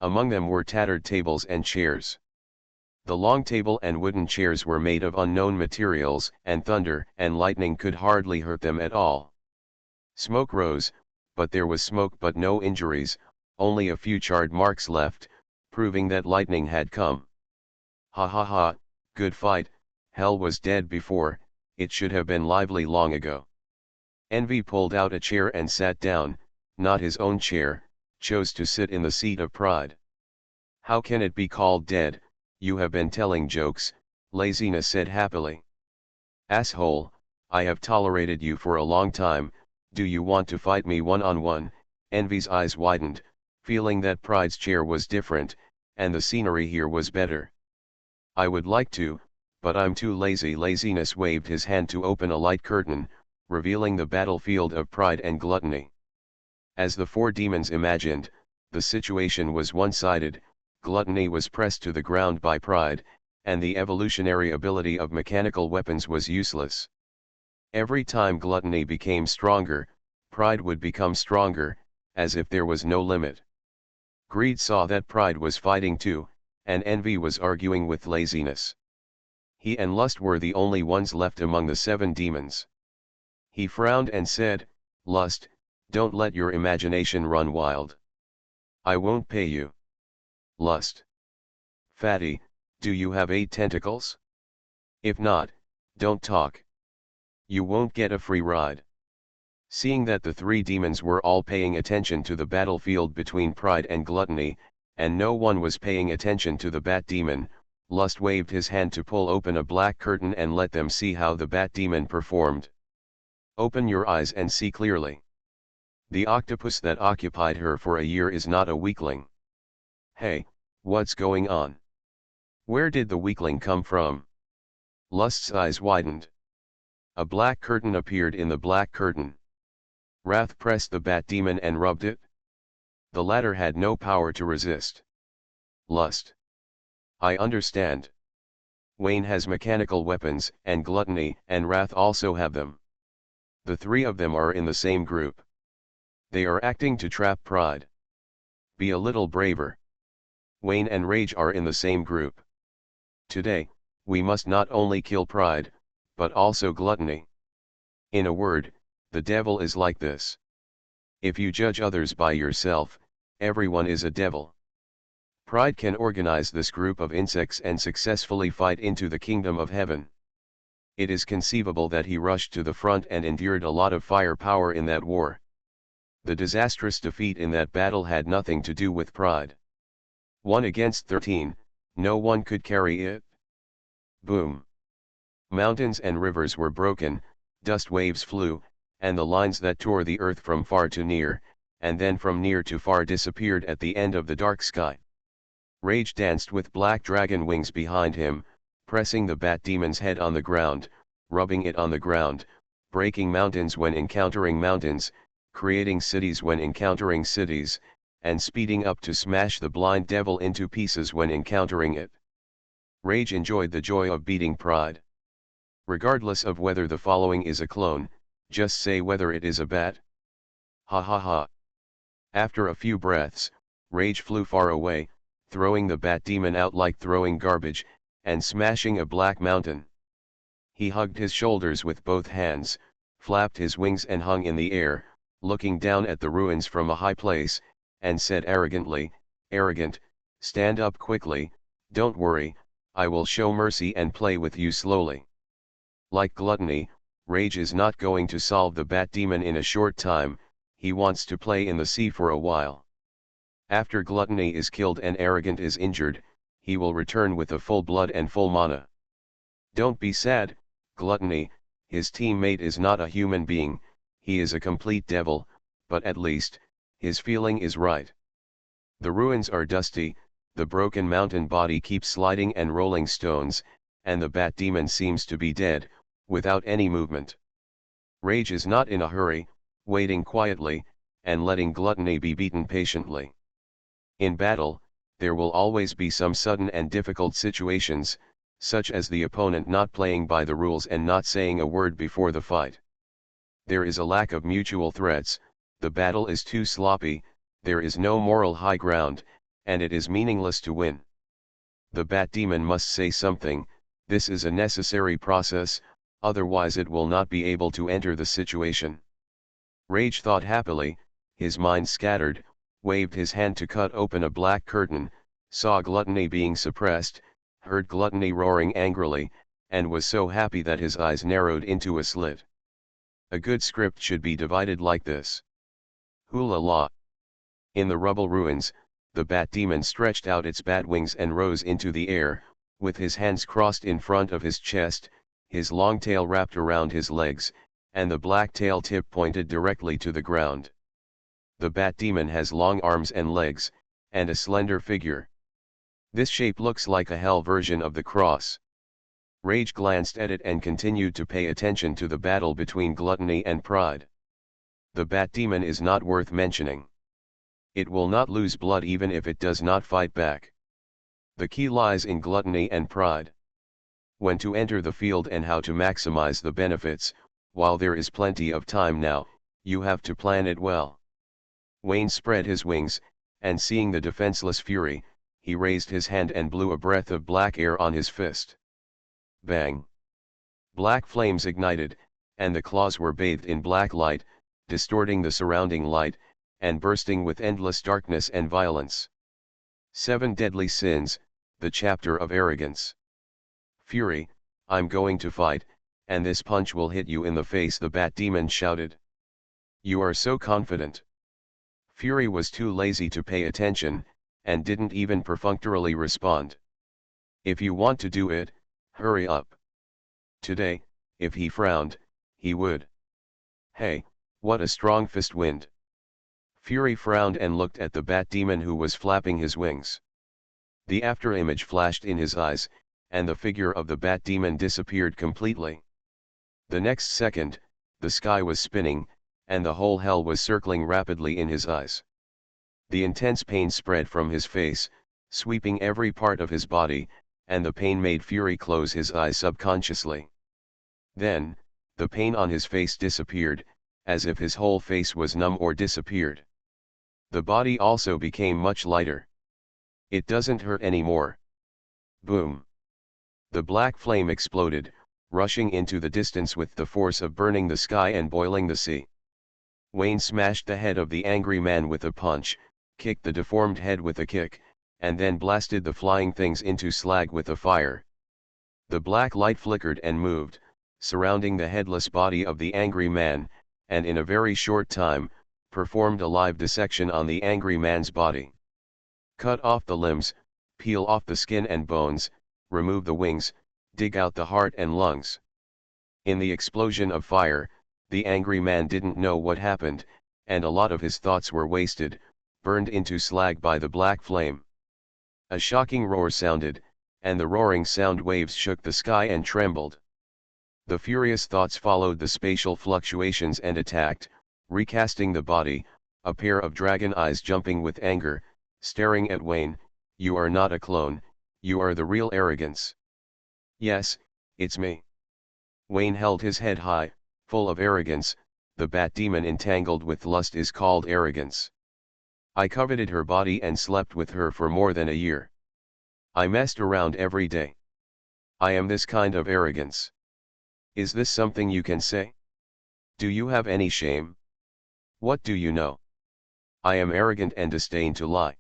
Among them were tattered tables and chairs. The long table and wooden chairs were made of unknown materials, and thunder and lightning could hardly hurt them at all. Smoke rose, but there was smoke but no injuries, only a few charred marks left, proving that lightning had come. Ha ha ha, good fight, hell was dead before, it should have been lively long ago. Envy pulled out a chair and sat down, not his own chair, chose to sit in the seat of pride. How can it be called dead? You have been telling jokes, Laziness said happily. Asshole, I have tolerated you for a long time, do you want to fight me one-on-one? Envy's eyes widened, feeling that Pride's chair was different, and the scenery here was better. I would like to, but I'm too lazy. Laziness waved his hand to open a light curtain, revealing the battlefield of pride and gluttony. As the 4 demons imagined, the situation was one-sided. Gluttony was pressed to the ground by pride, and the evolutionary ability of mechanical weapons was useless. Every time gluttony became stronger, pride would become stronger, as if there was no limit. Greed saw that pride was fighting too, and envy was arguing with laziness. He and lust were the only ones left among the 7 demons. He frowned and said, Lust, don't let your imagination run wild. I won't pay you. Lust. Fatty, do you have 8 tentacles? If not, don't talk. You won't get a free ride. Seeing that the 3 demons were all paying attention to the battlefield between pride and gluttony, and no one was paying attention to the bat demon, Lust waved his hand to pull open a black curtain and let them see how the bat demon performed. Open your eyes and see clearly. The octopus that occupied her for a year is not a weakling. Hey, what's going on? Where did the weakling come from? Lust's eyes widened. A black curtain appeared in the black curtain. Wrath pressed the bat demon and rubbed it. The latter had no power to resist. Lust. I understand. Wayne has mechanical weapons, and gluttony and wrath also have them. The 3 of them are in the same group. They are acting to trap pride. Be a little braver. Wayne and rage are in the same group. Today, we must not only kill pride, but also gluttony. In a word, the devil is like this. If you judge others by yourself, everyone is a devil. Pride can organize this group of insects and successfully fight into the kingdom of heaven. It is conceivable that he rushed to the front and endured a lot of firepower in that war. The disastrous defeat in that battle had nothing to do with pride. 1 against 13, no one could carry it. Boom. Mountains and rivers were broken, dust waves flew, and the lines that tore the earth from far to near, and then from near to far disappeared at the end of the dark sky. Rage danced with black dragon wings behind him, pressing the bat demon's head on the ground, rubbing it on the ground, breaking mountains when encountering mountains, creating cities when encountering cities, and speeding up to smash the blind devil into pieces when encountering it. Rage enjoyed the joy of beating pride. Regardless of whether the following is a clone, just say whether it is a bat. Ha ha ha. After a few breaths, Rage flew far away, throwing the bat demon out like throwing garbage, and smashing a black mountain. He hugged his shoulders with both hands, flapped his wings and hung in the air, looking down at the ruins from a high place, and said arrogantly, "Arrogant, stand up quickly, don't worry, I will show mercy and play with you slowly." Like gluttony, Rage is not going to solve the bat demon in a short time, he wants to play in the sea for a while. After gluttony is killed and arrogant is injured, he will return with a full blood and full mana. Don't be sad, gluttony, his teammate is not a human being, he is a complete devil, but at least, his feeling is right. The ruins are dusty, the broken mountain body keeps sliding and rolling stones, and the bat demon seems to be dead, without any movement. Rage is not in a hurry, waiting quietly, and letting gluttony be beaten patiently. In battle, there will always be some sudden and difficult situations, such as the opponent not playing by the rules and not saying a word before the fight. There is a lack of mutual threats, the battle is too sloppy, there is no moral high ground, and it is meaningless to win. The bat demon must say something, this is a necessary process, otherwise it will not be able to enter the situation. Rage thought happily, his mind scattered, waved his hand to cut open a black curtain, saw gluttony being suppressed, heard gluttony roaring angrily, and was so happy that his eyes narrowed into a slit. A good script should be divided like this. Hula la. In the rubble ruins, the bat demon stretched out its bat wings and rose into the air, with his hands crossed in front of his chest, his long tail wrapped around his legs, and the black tail tip pointed directly to the ground. The bat demon has long arms and legs, and a slender figure. This shape looks like a hell version of the cross. Rage glanced at it and continued to pay attention to the battle between gluttony and pride. The bat demon is not worth mentioning. It will not lose blood even if it does not fight back. The key lies in gluttony and pride. When to enter the field and how to maximize the benefits, while there is plenty of time now, you have to plan it well. Wayne spread his wings, and seeing the defenseless fury, he raised his hand and blew a breath of black air on his fist. Bang! Black flames ignited, and the claws were bathed in black light, distorting the surrounding light, and bursting with endless darkness and violence. 7 Deadly Sins, the chapter of arrogance. Fury, I'm going to fight, and this punch will hit you in the face, the bat demon shouted. You are so confident. Fury was too lazy to pay attention, and didn't even perfunctorily respond. If you want to do it, hurry up. Today, if he frowned, he would. Hey, what a strong fist wind. Fury frowned and looked at the bat demon who was flapping his wings. The afterimage flashed in his eyes, and the figure of the bat demon disappeared completely. The next second, the sky was spinning, and the whole hell was circling rapidly in his eyes. The intense pain spread from his face, sweeping every part of his body, and the pain made Fury close his eyes subconsciously. Then, the pain on his face disappeared, as if his whole face was numb or disappeared. The body also became much lighter. It doesn't hurt anymore. Boom. The black flame exploded, rushing into the distance with the force of burning the sky and boiling the sea. Wayne smashed the head of the angry man with a punch, kicked the deformed head with a kick, and then blasted the flying things into slag with a fire. The black light flickered and moved, surrounding the headless body of the angry man, and in a very short time, performed a live dissection on the angry man's body. Cut off the limbs, peel off the skin and bones, remove the wings, dig out the heart and lungs. In the explosion of fire, the angry man didn't know what happened, and a lot of his thoughts were wasted, burned into slag by the black flame. A shocking roar sounded, and the roaring sound waves shook the sky and trembled. The furious thoughts followed the spatial fluctuations and attacked, recasting the body, a pair of dragon eyes jumping with anger, staring at Wayne. "You are not a clone, you are the real Arrogance." "Yes, it's me." Wayne held his head high, full of arrogance. The bat demon entangled with lust is called arrogance. I coveted her body and slept with her for more than a year. I messed around every day. I am this kind of arrogance. Is this something you can say? Do you have any shame? What do you know? I am arrogant and disdain to lie.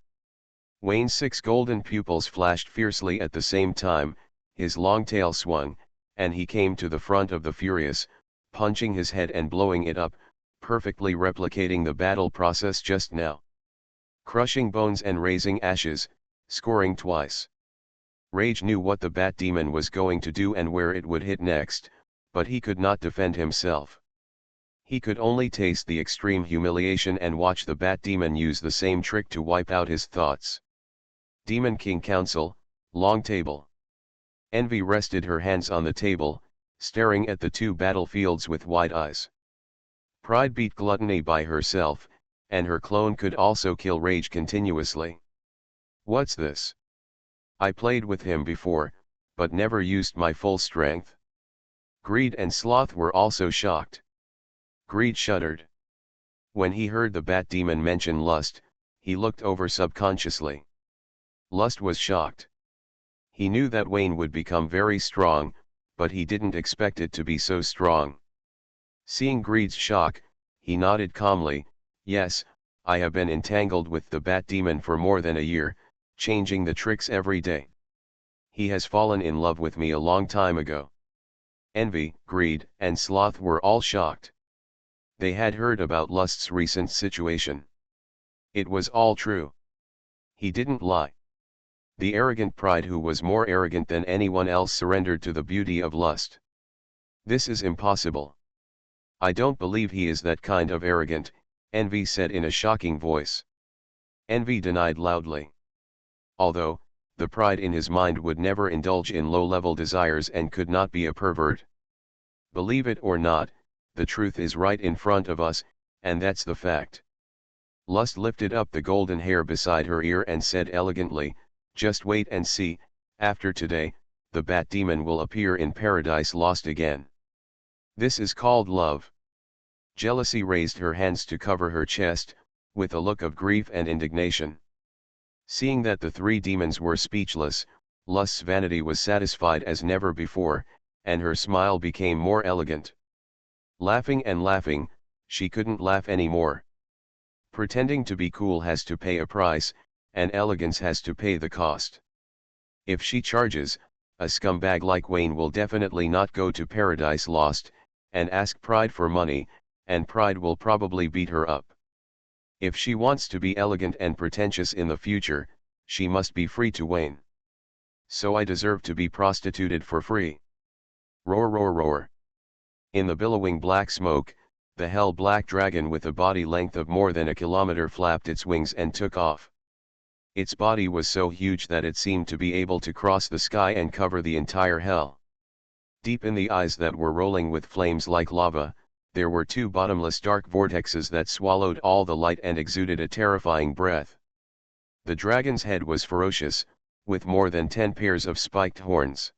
Wayne's 6 golden pupils flashed fiercely at the same time, his long tail swung, and he came to the front of the furious, punching his head and blowing it up, perfectly replicating the battle process just now. Crushing bones and raising ashes, scoring twice. Rage knew what the bat demon was going to do and where it would hit next, but he could not defend himself. He could only taste the extreme humiliation and watch the bat demon use the same trick to wipe out his thoughts. Demon King Council, long table. Envy rested her hands on the table, staring at the 2 battlefields with wide eyes. Pride beat gluttony by herself, and her clone could also kill rage continuously. What's this? I played with him before, but never used my full strength. Greed and sloth were also shocked. Greed shuddered. When he heard the bat demon mention lust, he looked over subconsciously. Lust was shocked. He knew that Wayne would become very strong, but he didn't expect it to be so strong. Seeing Greed's shock, he nodded calmly. Yes, I have been entangled with the bat demon for more than a year, changing the tricks every day. He has fallen in love with me a long time ago. Envy, greed, and sloth were all shocked. They had heard about Lust's recent situation. It was all true. He didn't lie. The arrogant pride who was more arrogant than anyone else surrendered to the beauty of lust. This is impossible. I don't believe he is that kind of arrogant, Envy said in a shocking voice. Envy denied loudly. Although, the pride in his mind would never indulge in low-level desires and could not be a pervert. Believe it or not, the truth is right in front of us, and that's the fact. Lust lifted up the golden hair beside her ear and said elegantly, just wait and see, after today, the bat demon will appear in Paradise Lost again. This is called love. Jealousy raised her hands to cover her chest, with a look of grief and indignation. Seeing that the 3 demons were speechless, Lust's vanity was satisfied as never before, and her smile became more elegant. Laughing and laughing, she couldn't laugh anymore. Pretending to be cool has to pay a price, and elegance has to pay the cost. If she charges, a scumbag like Wayne will definitely not go to Paradise Lost, and ask Pride for money, and Pride will probably beat her up. If she wants to be elegant and pretentious in the future, she must be free to Wayne. So I deserve to be prostituted for free. Roar roar roar. In the billowing black smoke, the hell-black dragon with a body length of more than a kilometer flapped its wings and took off. Its body was so huge that it seemed to be able to cross the sky and cover the entire hell. Deep in the eyes that were rolling with flames like lava, there were 2 bottomless dark vortexes that swallowed all the light and exuded a terrifying breath. The dragon's head was ferocious, with more than 10 pairs of spiked horns.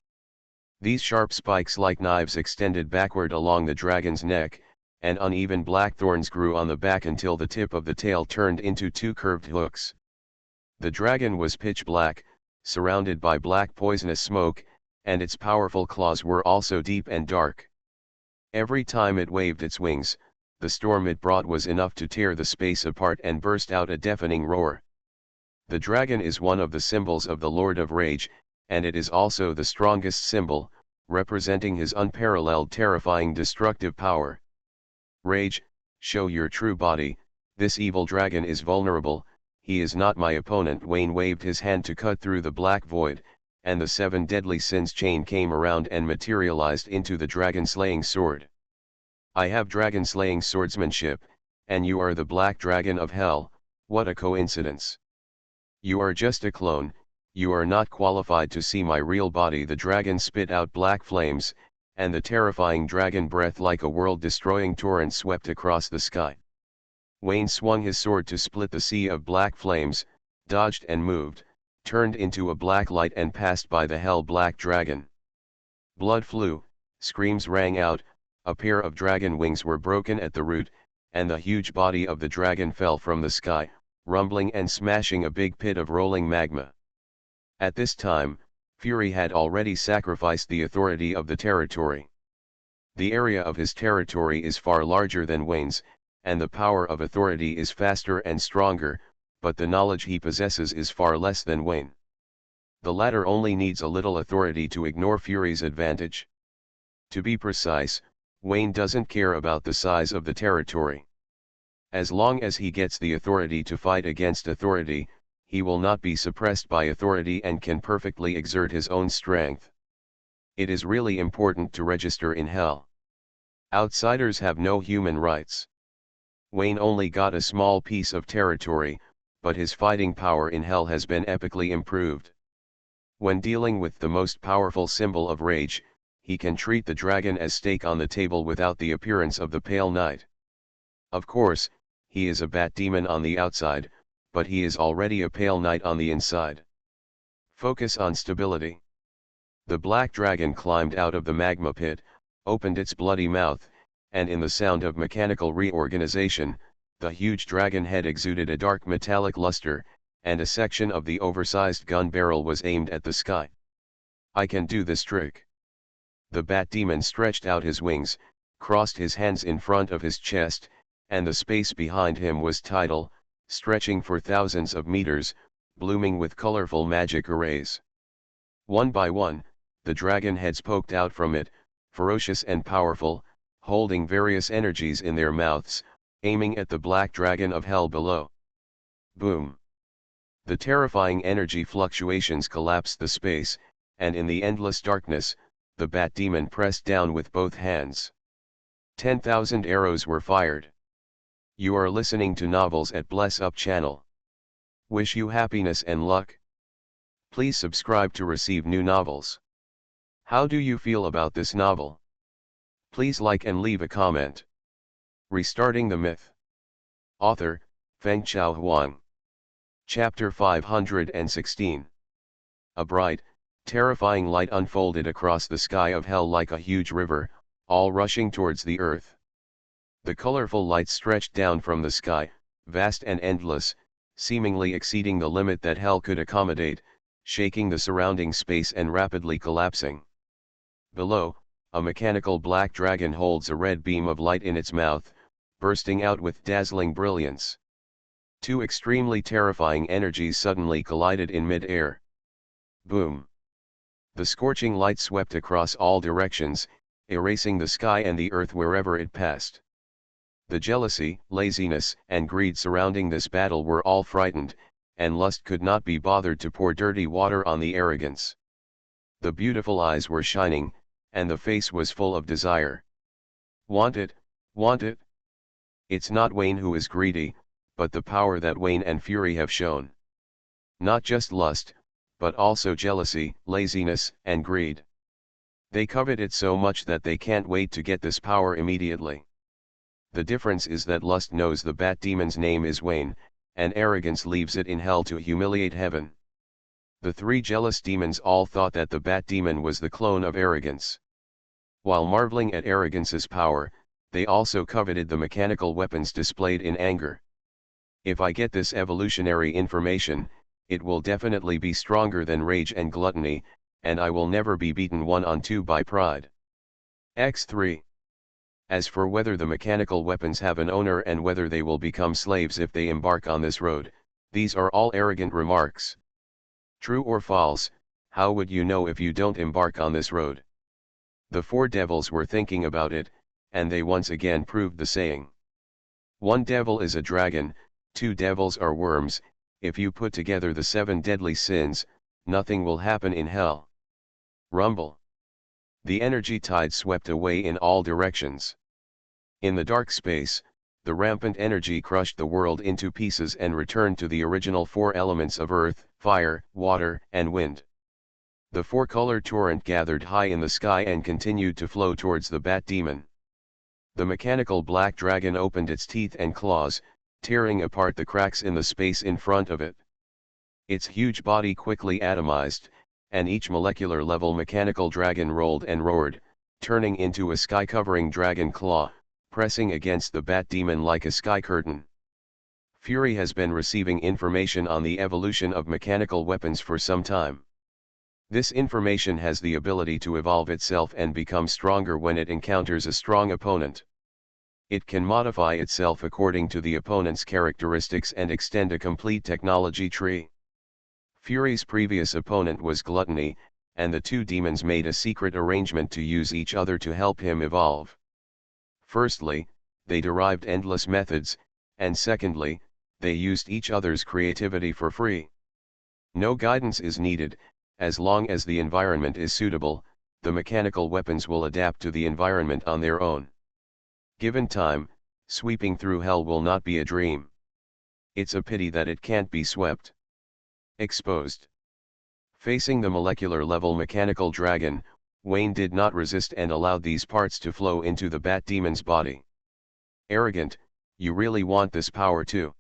These sharp spikes like knives extended backward along the dragon's neck, and uneven black thorns grew on the back until the tip of the tail turned into 2 curved hooks. The dragon was pitch black, surrounded by black poisonous smoke, and its powerful claws were also deep and dark. Every time it waved its wings, the storm it brought was enough to tear the space apart and burst out a deafening roar. The dragon is one of the symbols of the Lord of Rage, and it is also the strongest symbol, representing his unparalleled terrifying destructive power. Rage, show your true body, this evil dragon is vulnerable, he is not my opponent. Wayne waved his hand to cut through the black void, and the 7 deadly sins chain came around and materialized into the dragon-slaying sword. I have dragon-slaying swordsmanship, and you are the black dragon of hell, what a coincidence. You are just a clone, you are not qualified to see my real body. The dragon spit out black flames, and the terrifying dragon breath like a world-destroying torrent swept across the sky. Wayne swung his sword to split the sea of black flames, dodged and moved, turned into a black light and passed by the hell-black dragon. Blood flew, screams rang out, a pair of dragon wings were broken at the root, and the huge body of the dragon fell from the sky, rumbling and smashing a big pit of rolling magma. At this time, Fury had already sacrificed the authority of the territory. The area of his territory is far larger than Wayne's, and the power of authority is faster and stronger, but the knowledge he possesses is far less than Wayne. The latter only needs a little authority to ignore Fury's advantage. To be precise, Wayne doesn't care about the size of the territory. As long as he gets the authority to fight against authority, he will not be suppressed by authority and can perfectly exert his own strength. It is really important to register in hell. Outsiders have no human rights. Wayne only got a small piece of territory, but his fighting power in hell has been epically improved. When dealing with the most powerful symbol of rage, he can treat the dragon as steak on the table without the appearance of the pale knight. Of course, he is a bat demon on the outside, but he is already a pale knight on the inside. Focus on stability. The black dragon climbed out of the magma pit, opened its bloody mouth, and in the sound of mechanical reorganization, the huge dragon head exuded a dark metallic luster, and a section of the oversized gun barrel was aimed at the sky. I can do this trick. The bat demon stretched out his wings, crossed his hands in front of his chest, and the space behind him was tidal, stretching for thousands of meters, blooming with colorful magic arrays. One by one, the dragon heads poked out from it, ferocious and powerful, holding various energies in their mouths, aiming at the black dragon of hell below. Boom! The terrifying energy fluctuations collapsed the space, and in the endless darkness, the bat demon pressed down with both hands. 10,000 arrows were fired. You are listening to Novels at Bless Up channel. Wish you happiness and luck. Please subscribe to receive new novels. How do you feel about this novel? Please like and leave a comment. Restarting the Myth. Author, Feng Chao Huang. Chapter 516. A bright, terrifying light unfolded across the sky of hell like a huge river, all rushing towards the earth. The colorful light stretched down from the sky, vast and endless, seemingly exceeding the limit that hell could accommodate, shaking the surrounding space and rapidly collapsing. Below, a mechanical black dragon holds a red beam of light in its mouth, bursting out with dazzling brilliance. Two extremely terrifying energies suddenly collided in mid-air. Boom! The scorching light swept across all directions, erasing the sky and the earth wherever it passed. The jealousy, laziness, and greed surrounding this battle were all frightened, and lust could not be bothered to pour dirty water on the arrogance. The beautiful eyes were shining, and the face was full of desire. Want it, want it? It's not Wayne who is greedy, but the power that Wayne and Fury have shown. Not just lust, but also jealousy, laziness, and greed. They covet it so much that they can't wait to get this power immediately. The difference is that lust knows the bat demon's name is Wayne, and arrogance leaves it in hell to humiliate heaven. The three jealous demons all thought that the bat demon was the clone of arrogance. While marveling at arrogance's power, they also coveted the mechanical weapons displayed in anger. If I get this evolutionary information, it will definitely be stronger than rage and gluttony, and I will never be beaten 1-on-2 by pride. X3. As for whether the mechanical weapons have an owner and whether they will become slaves if they embark on this road, these are all arrogant remarks. True or false, how would you know if you don't embark on this road? The four devils were thinking about it, and they once again proved the saying. One devil is a dragon, two devils are worms. If you put together the 7 deadly sins, nothing will happen in hell. Rumble. The energy tide swept away in all directions. In the dark space, the rampant energy crushed the world into pieces and returned to the original 4 elements of earth, fire, water, and wind. The 4-color torrent gathered high in the sky and continued to flow towards the bat demon. The mechanical black dragon opened its teeth and claws, tearing apart the cracks in the space in front of it. Its huge body quickly atomized, and each molecular level mechanical dragon rolled and roared, turning into a sky-covering dragon claw, pressing against the bat demon like a sky curtain. Fury has been receiving information on the evolution of mechanical weapons for some time. This information has the ability to evolve itself and become stronger when it encounters a strong opponent. It can modify itself according to the opponent's characteristics and extend a complete technology tree. Fury's previous opponent was Gluttony, and the two demons made a secret arrangement to use each other to help him evolve. Firstly, they derived endless methods, and secondly, they used each other's creativity for free. No guidance is needed. As long as the environment is suitable, the mechanical weapons will adapt to the environment on their own. Given time, sweeping through hell will not be a dream. It's a pity that it can't be swept. Exposed. Facing the molecular level mechanical dragon, Wayne did not resist and allowed these parts to flow into the bat demon's body. Arrogant, you really want this power too?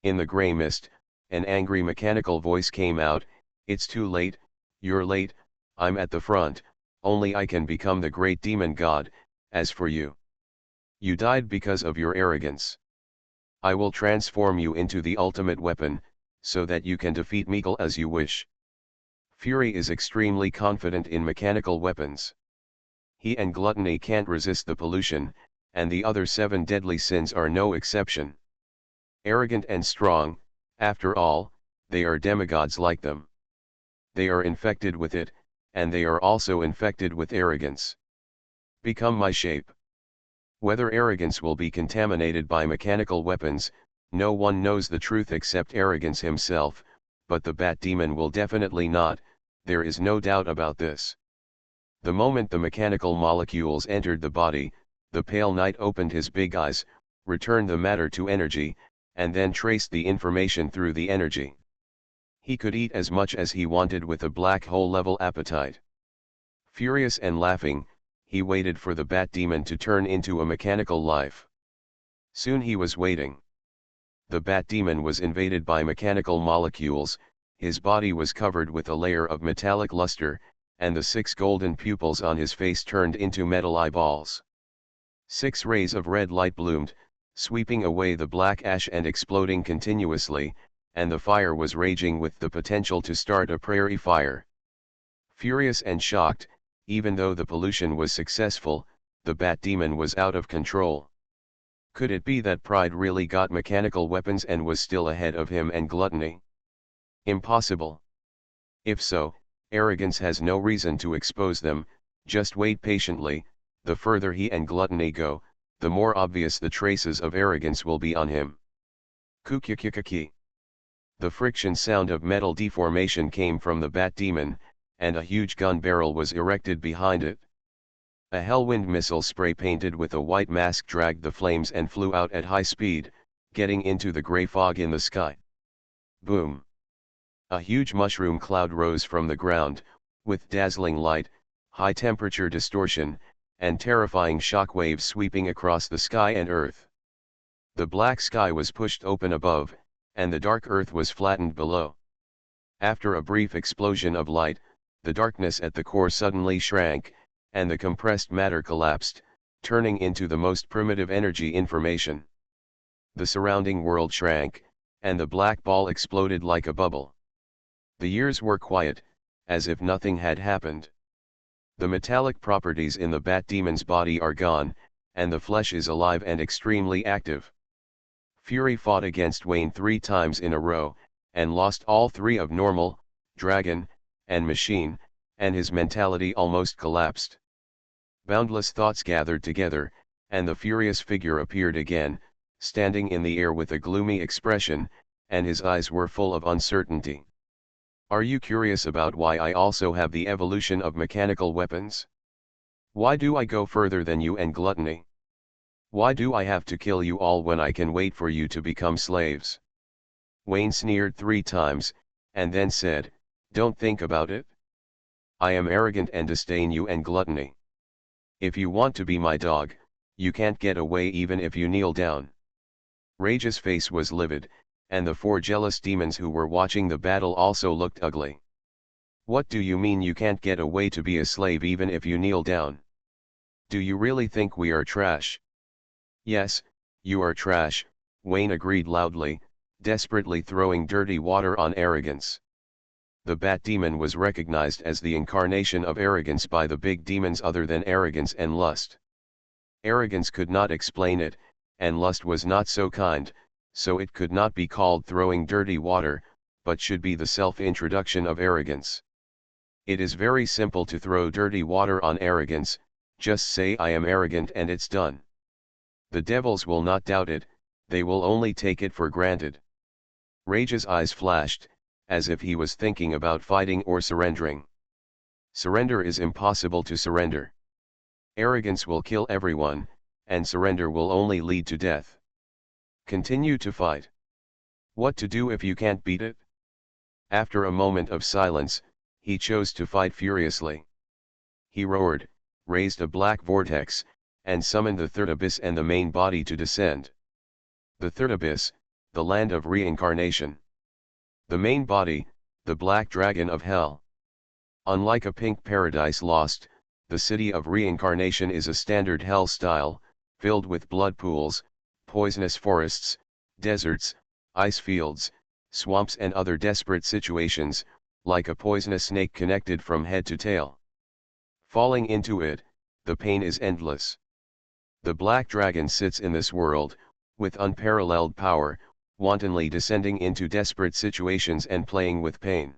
In the gray mist, an angry mechanical voice came out. It's too late, you're late, I'm at the front, only I can become the great demon god. As for you, you died because of your arrogance. I will transform you into the ultimate weapon, so that you can defeat Meagle as you wish. Fury is extremely confident in mechanical weapons. He and Gluttony can't resist the pollution, and the other 7 deadly sins are no exception. Arrogant and strong, after all, they are demigods like them. They are infected with it, and they are also infected with arrogance. Become my shape. Whether arrogance will be contaminated by mechanical weapons, no one knows the truth except arrogance himself, but the bat demon will definitely not, there is no doubt about this. The moment the mechanical molecules entered the body, the pale knight opened his big eyes, returned the matter to energy, and then traced the information through the energy. He could eat as much as he wanted with a black hole level appetite. Furious and laughing, he waited for the bat demon to turn into a mechanical life. Soon he was waiting. The bat demon was invaded by mechanical molecules, his body was covered with a layer of metallic luster, and the 6 golden pupils on his face turned into metal eyeballs. 6 rays of red light bloomed, sweeping away the black ash and exploding continuously, and the fire was raging with the potential to start a prairie fire. Furious and shocked, even though the pollution was successful, the bat demon was out of control. Could it be that pride really got mechanical weapons and was still ahead of him and Gluttony? Impossible. If so, arrogance has no reason to expose them. Just wait patiently. The further he and Gluttony go, the more obvious the traces of arrogance will be on him. Kukukukaki. The friction sound of metal deformation came from the bat demon, and a huge gun barrel was erected behind it. A Hellwind missile spray painted with a white mask dragged the flames and flew out at high speed, getting into the gray fog in the sky. Boom! A huge mushroom cloud rose from the ground, with dazzling light, high temperature distortion, and terrifying shock waves sweeping across the sky and earth. The black sky was pushed open above, and the dark earth was flattened below. After a brief explosion of light, the darkness at the core suddenly shrank, and the compressed matter collapsed, turning into the most primitive energy information. The surrounding world shrank, and the black ball exploded like a bubble. The years were quiet, as if nothing had happened. The metallic properties in the bat demon's body are gone, and the flesh is alive and extremely active. Fury fought against Wayne 3 times in a row, and lost all 3 of normal, dragon, and machine, and his mentality almost collapsed. Boundless thoughts gathered together, and the furious figure appeared again, standing in the air with a gloomy expression, and his eyes were full of uncertainty. Are you curious about why I also have the evolution of mechanical weapons? Why do I go further than you and gluttony? Why do I have to kill you all when I can wait for you to become slaves? Wayne sneered 3 times, and then said, "Don't think about it. I am arrogant and disdain you and gluttony. If you want to be my dog, you can't get away even if you kneel down." Rage's face was livid, and the 4 jealous demons who were watching the battle also looked ugly. "What do you mean you can't get away to be a slave even if you kneel down? Do you really think we are trash?" "Yes, you are trash," Wayne agreed loudly, desperately throwing dirty water on arrogance. The bat demon was recognized as the incarnation of arrogance by the big demons other than arrogance and lust. Arrogance could not explain it, and lust was not so kind, so it could not be called throwing dirty water, but should be the self-introduction of arrogance. It is very simple to throw dirty water on arrogance, just say I am arrogant and it's done. The devils will not doubt it, they will only take it for granted. Rage's eyes flashed, as if he was thinking about fighting or surrendering. Surrender is impossible to surrender. Arrogance will kill everyone, and surrender will only lead to death. Continue to fight. What to do if you can't beat it? After a moment of silence, he chose to fight furiously. He roared, raised a black vortex, and summoned the third abyss and the main body to descend. The third abyss, the land of reincarnation. The main body, the black dragon of hell. Unlike a pink paradise lost, the city of reincarnation is a standard hell style, filled with blood pools, poisonous forests, deserts, ice fields, swamps and other desperate situations, like a poisonous snake connected from head to tail. Falling into it, the pain is endless. The black dragon sits in this world, with unparalleled power, wantonly descending into desperate situations and playing with pain.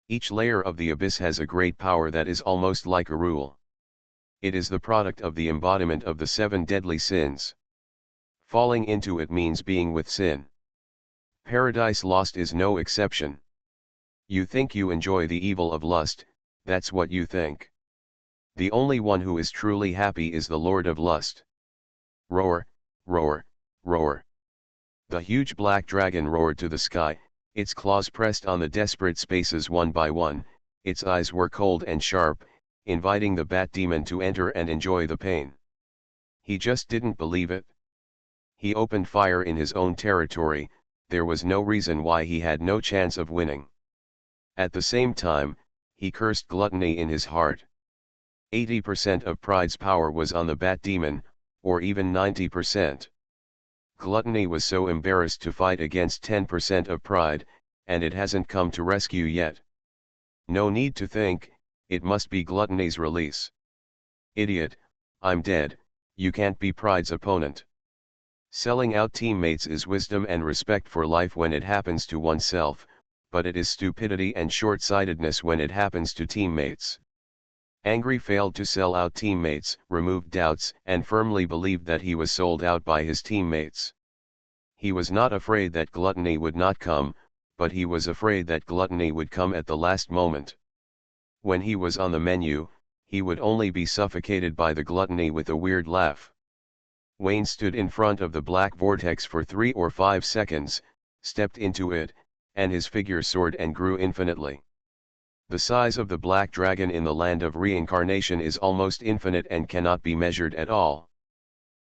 Each layer of the abyss has a great power that is almost like a rule. It is the product of the embodiment of the 7 deadly sins. Falling into it means being with sin. Paradise Lost is no exception. You think you enjoy the evil of lust, that's what you think. The only one who is truly happy is the Lord of Lust. Roar, roar, roar. The huge black dragon roared to the sky, its claws pressed on the desperate spaces one by one, its eyes were cold and sharp, inviting the bat demon to enter and enjoy the pain. He just didn't believe it. He opened fire in his own territory, there was no reason why he had no chance of winning. At the same time, he cursed gluttony in his heart. 80% of pride's power was on the bat demon, or even 90%. Gluttony was so embarrassed to fight against 10% of pride, and it hasn't come to rescue yet. No need to think, it must be gluttony's release. Idiot, I'm dead, you can't be pride's opponent. Selling out teammates is wisdom and respect for life when it happens to oneself, but it is stupidity and short-sightedness when it happens to teammates. Angry failed to sell out teammates, removed doubts, and firmly believed that he was sold out by his teammates. He was not afraid that gluttony would not come, but he was afraid that gluttony would come at the last moment. When he was on the menu, he would only be suffocated by the gluttony with a weird laugh. Wayne stood in front of the black vortex for 3 or 5 seconds, stepped into it, and his figure soared and grew infinitely. The size of the black dragon in the land of reincarnation is almost infinite and cannot be measured at all.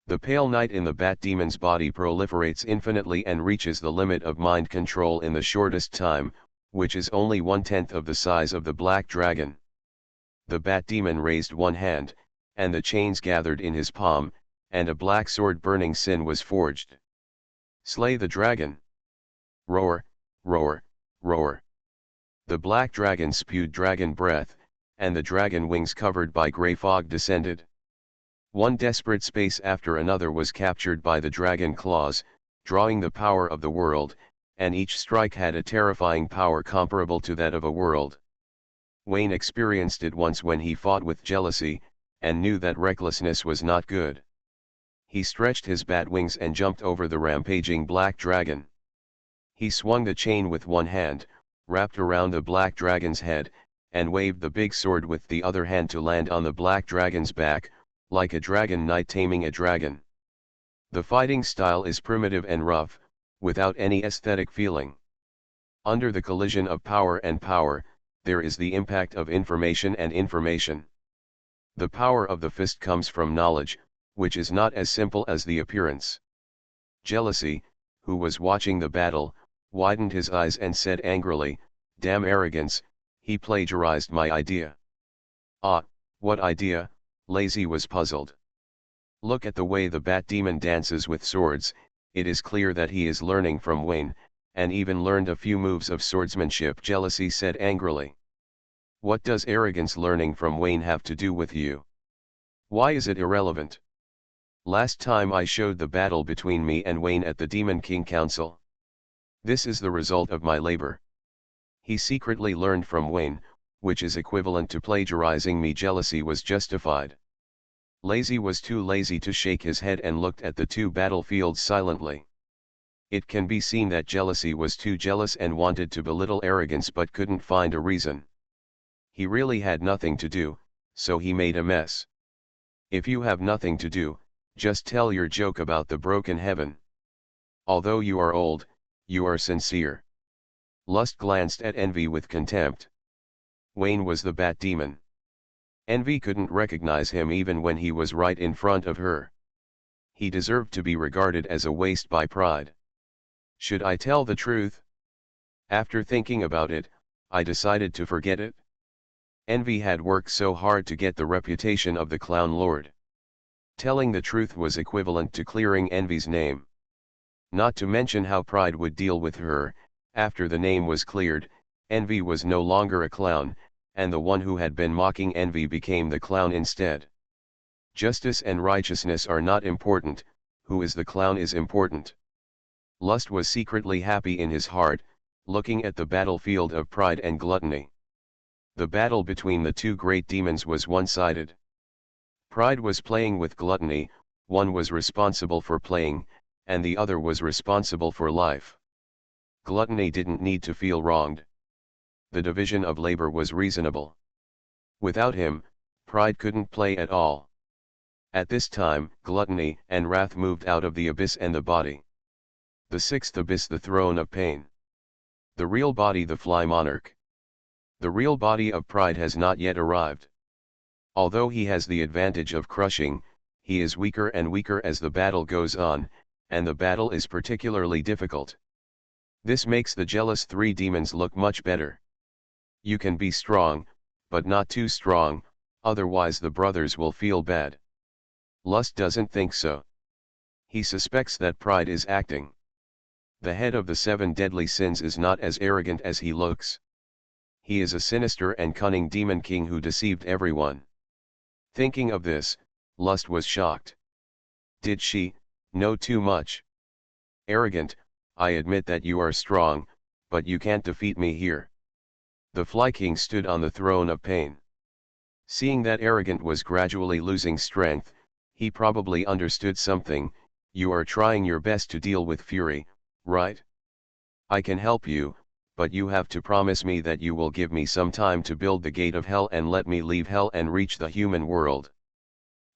The pale night in the bat demon's body proliferates infinitely and reaches the limit of mind control in the shortest time, which is only 1/10 of the size of the black dragon. The bat demon raised one hand, and the chains gathered in his palm, and a black sword burning sin was forged. Slay the dragon! Roar, roar, roar! The black dragon spewed dragon breath, and the dragon wings covered by grey fog descended. One desperate space after another was captured by the dragon claws, drawing the power of the world, and each strike had a terrifying power comparable to that of a world. Wayne experienced it once when he fought with jealousy, and knew that recklessness was not good. He stretched his bat wings and jumped over the rampaging black dragon. He swung the chain with one hand, wrapped around the black dragon's head, and waved the big sword with the other hand to land on the black dragon's back, like a dragon knight taming a dragon. The fighting style is primitive and rough, without any aesthetic feeling. Under the collision of power and power, there is the impact of information and information. The power of the fist comes from knowledge, which is not as simple as the appearance. Jealousy, who was watching the battle, widened his eyes and said angrily, "Damn arrogance, he plagiarized my idea." "Ah, what idea?" Lazy was puzzled. "Look at the way the bat demon dances with swords, it is clear that he is learning from Wayne, and even learned a few moves of swordsmanship," Jealousy said angrily. "What does arrogance learning from Wayne have to do with you? Why is it irrelevant? Last time I showed the battle between me and Wayne at the Demon King Council. This is the result of my labor. He secretly learned from Wayne, which is equivalent to plagiarizing me." Jealousy was justified. Lazy was too lazy to shake his head and looked at the two battlefields silently. It can be seen that Jealousy was too jealous and wanted to belittle arrogance but couldn't find a reason. He really had nothing to do, so he made a mess. If you have nothing to do, just tell your joke about the broken heaven. Although you are old, you are sincere. Lust glanced at Envy with contempt. Wayne was the bat demon. Envy couldn't recognize him even when he was right in front of her. He deserved to be regarded as a waste by Pride. Should I tell the truth? After thinking about it, I decided to forget it. Envy had worked so hard to get the reputation of the Clown Lord. Telling the truth was equivalent to clearing Envy's name. Not to mention how Pride would deal with her. After the name was cleared, Envy was no longer a clown, and the one who had been mocking Envy became the clown instead. Justice and righteousness are not important, who is the clown is important. Lust was secretly happy in his heart, looking at the battlefield of pride and gluttony. The battle between the two great demons was one-sided. Pride was playing with gluttony, one was responsible for playing, and the other was responsible for life. Gluttony didn't need to feel wronged. The division of labor was reasonable. Without him, Pride couldn't play at all. At this time, gluttony and wrath moved out of the abyss and the body. The sixth abyss, the throne of pain. The real body, the fly monarch. The real body of Pride has not yet arrived. Although he has the advantage of crushing, he is weaker and weaker as the battle goes on, and the battle is particularly difficult. This makes the jealous three demons look much better. You can be strong, but not too strong, otherwise the brothers will feel bad. Lust doesn't think so. He suspects that Pride is acting. The head of the 7 deadly sins is not as arrogant as he looks. He is a sinister and cunning demon king who deceived everyone. Thinking of this, Lust was shocked. Did she know too much? Arrogant, I admit that you are strong, but you can't defeat me here. The Fly King stood on the throne of pain. Seeing that Arrogant was gradually losing strength, he probably understood something. You are trying your best to deal with Fury, right? I can help you, but you have to promise me that you will give me some time to build the gate of hell and let me leave hell and reach the human world.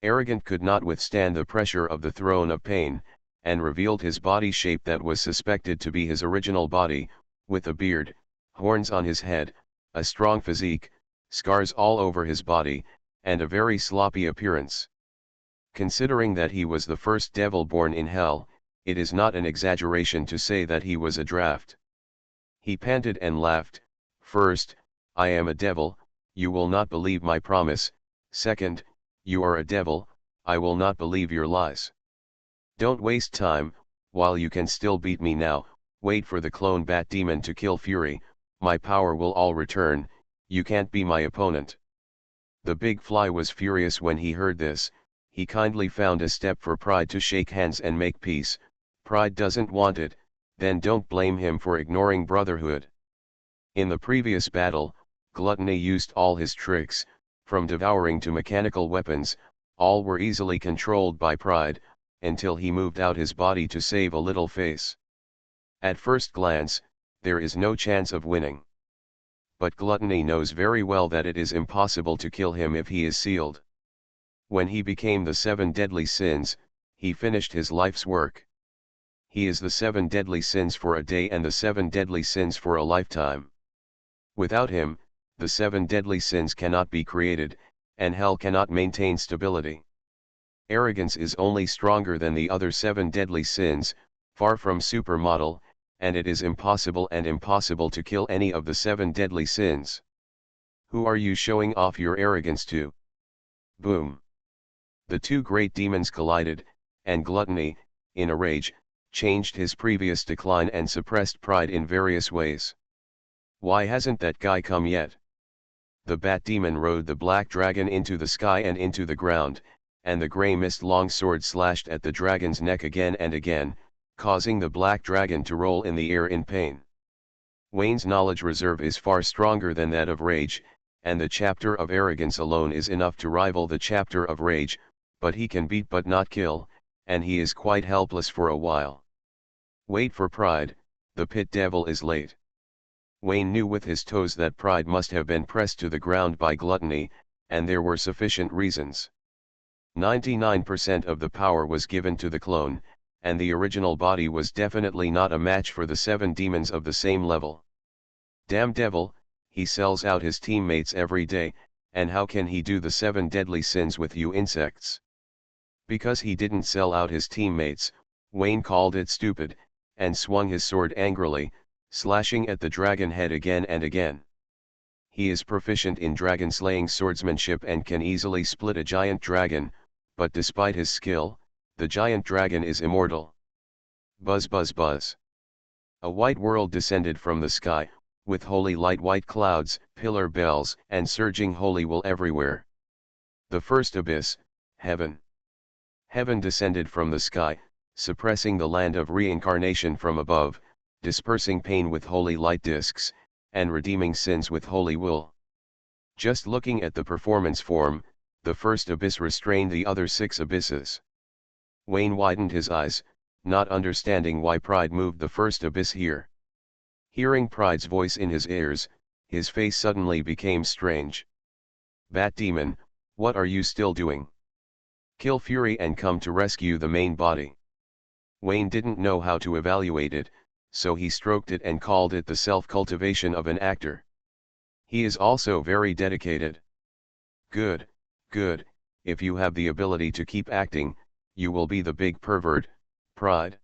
Arrogant could not withstand the pressure of the throne of pain, and revealed his body shape that was suspected to be his original body, with a beard, horns on his head, a strong physique, scars all over his body, and a very sloppy appearance. Considering that he was the first devil born in hell, it is not an exaggeration to say that he was a draft. He panted and laughed. First, I am a devil, you will not believe my promise. Second, you are a devil, I will not believe your lies. Don't waste time, while you can still beat me now, wait for the clone bat demon to kill Fury, my power will all return, you can't be my opponent. The big fly was furious when he heard this. He kindly found a step for Pride to shake hands and make peace. Pride doesn't want it, then don't blame him for ignoring brotherhood. In the previous battle, Gluttony used all his tricks, from devouring to mechanical weapons, all were easily controlled by Pride, until he moved out his body to save a little face. At first glance, there is no chance of winning. But Gluttony knows very well that it is impossible to kill him if he is sealed. When he became the 7 deadly sins, he finished his life's work. He is the 7 deadly sins for a day and the 7 deadly sins for a lifetime. Without him, the 7 deadly sins cannot be created, and hell cannot maintain stability. Arrogance is only stronger than the other 7 deadly sins, far from supermodel, and it is impossible to kill any of the 7 deadly sins. Who are you showing off your arrogance to? Boom! The 2 great demons collided, and Gluttony, in a rage, changed his previous decline and suppressed Pride in various ways. Why hasn't that guy come yet? The Bat Demon rode the black dragon into the sky and into the ground, and the grey mist longsword slashed at the dragon's neck again and again, causing the black dragon to roll in the air in pain. Wayne's knowledge reserve is far stronger than that of rage, and the chapter of arrogance alone is enough to rival the chapter of rage, but he can beat but not kill, and he is quite helpless for a while. Wait for Pride, the pit devil is late. Wayne knew with his toes that Pride must have been pressed to the ground by Gluttony, and there were sufficient reasons. 99% of the power was given to the clone, and the original body was definitely not a match for the 7 demons of the same level. Damn devil, he sells out his teammates every day, and how can he do the 7 deadly sins with you insects? Because he didn't sell out his teammates, Wayne called it stupid, and swung his sword angrily, slashing at the dragon head again and again. He is proficient in dragon-slaying swordsmanship and can easily split a giant dragon, but despite his skill, the giant dragon is immortal. Buzz buzz buzz. A white world descended from the sky, with holy light, white clouds, pillar bells, and surging holy will everywhere. The first abyss, heaven. Heaven descended from the sky, suppressing the land of reincarnation from above, dispersing pain with holy light discs, and redeeming sins with holy will. Just looking at the performance form, the first abyss restrained the other 6 abysses. Wayne widened his eyes, not understanding why Pride moved the first abyss here. Hearing Pride's voice in his ears, his face suddenly became strange. Bat Demon, what are you still doing? Kill Fury and come to rescue the main body. Wayne didn't know how to evaluate it, so he stroked it and called it the self-cultivation of an actor. He is also very dedicated. Good, good, if you have the ability to keep acting, you will be the big pervert, Pride.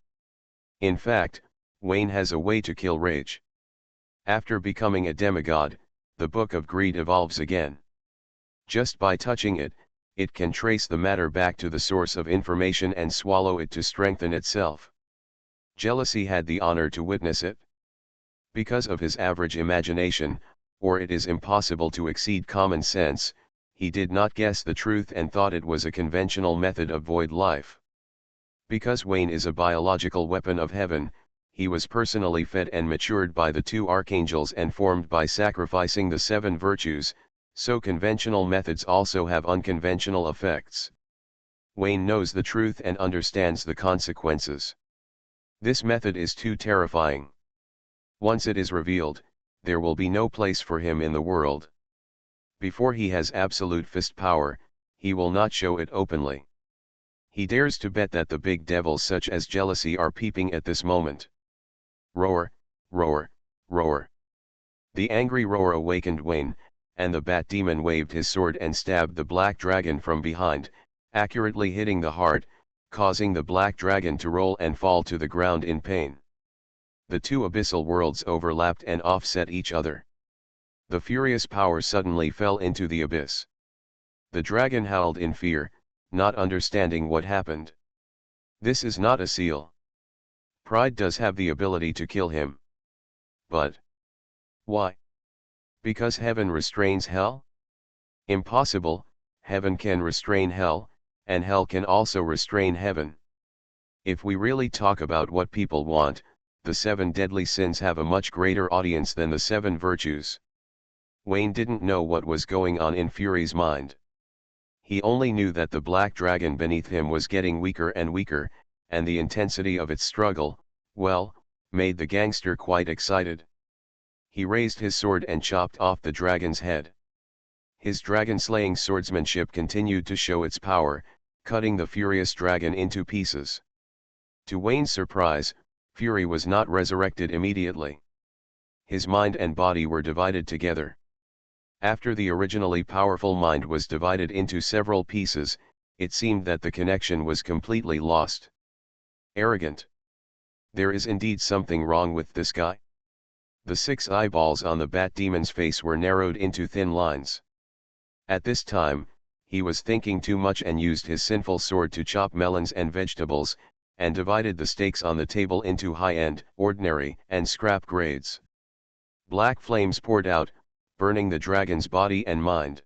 In fact, Wayne has a way to kill rage. After becoming a demigod, the Book of Greed evolves again. Just by touching it, it can trace the matter back to the source of information and swallow it to strengthen itself. Jealousy had the honor to witness it. Because of his average imagination, or it is impossible to exceed common sense, he did not guess the truth and thought it was a conventional method of void life. Because Wayne is a biological weapon of heaven, he was personally fed and matured by the 2 archangels and formed by sacrificing the 7 virtues, so conventional methods also have unconventional effects. Wayne knows the truth and understands the consequences. This method is too terrifying. Once it is revealed, there will be no place for him in the world. Before he has absolute fist power, he will not show it openly. He dares to bet that the big devils such as jealousy are peeping at this moment. Roar, roar, roar. The angry roar awakened Wayne, and the Bat Demon waved his sword and stabbed the black dragon from behind, accurately hitting the heart, causing the black dragon to roll and fall to the ground in pain. The 2 abyssal worlds overlapped and offset each other. The furious power suddenly fell into the abyss. The dragon howled in fear, not understanding what happened. This is not a seal. Pride does have the ability to kill him. But Why? Because heaven restrains hell? Impossible, heaven can restrain hell, and hell can also restrain heaven. If we really talk about what people want, the 7 deadly sins have a much greater audience than the 7 virtues. Wayne didn't know what was going on in Fury's mind. He only knew that the black dragon beneath him was getting weaker and weaker, and the intensity of its struggle, well, made the gangster quite excited. He raised his sword and chopped off the dragon's head. His dragon-slaying swordsmanship continued to show its power, cutting the furious dragon into pieces. To Wayne's surprise, Fury was not resurrected immediately. His mind and body were divided together. After the originally powerful mind was divided into several pieces, it seemed that the connection was completely lost. Arrogant. There is indeed something wrong with this guy. The 6 eyeballs on the bat demon's face were narrowed into thin lines. At this time, he was thinking too much and used his sinful sword to chop melons and vegetables, and divided the steaks on the table into high-end, ordinary, and scrap grades. Black flames poured out, burning the dragon's body and mind.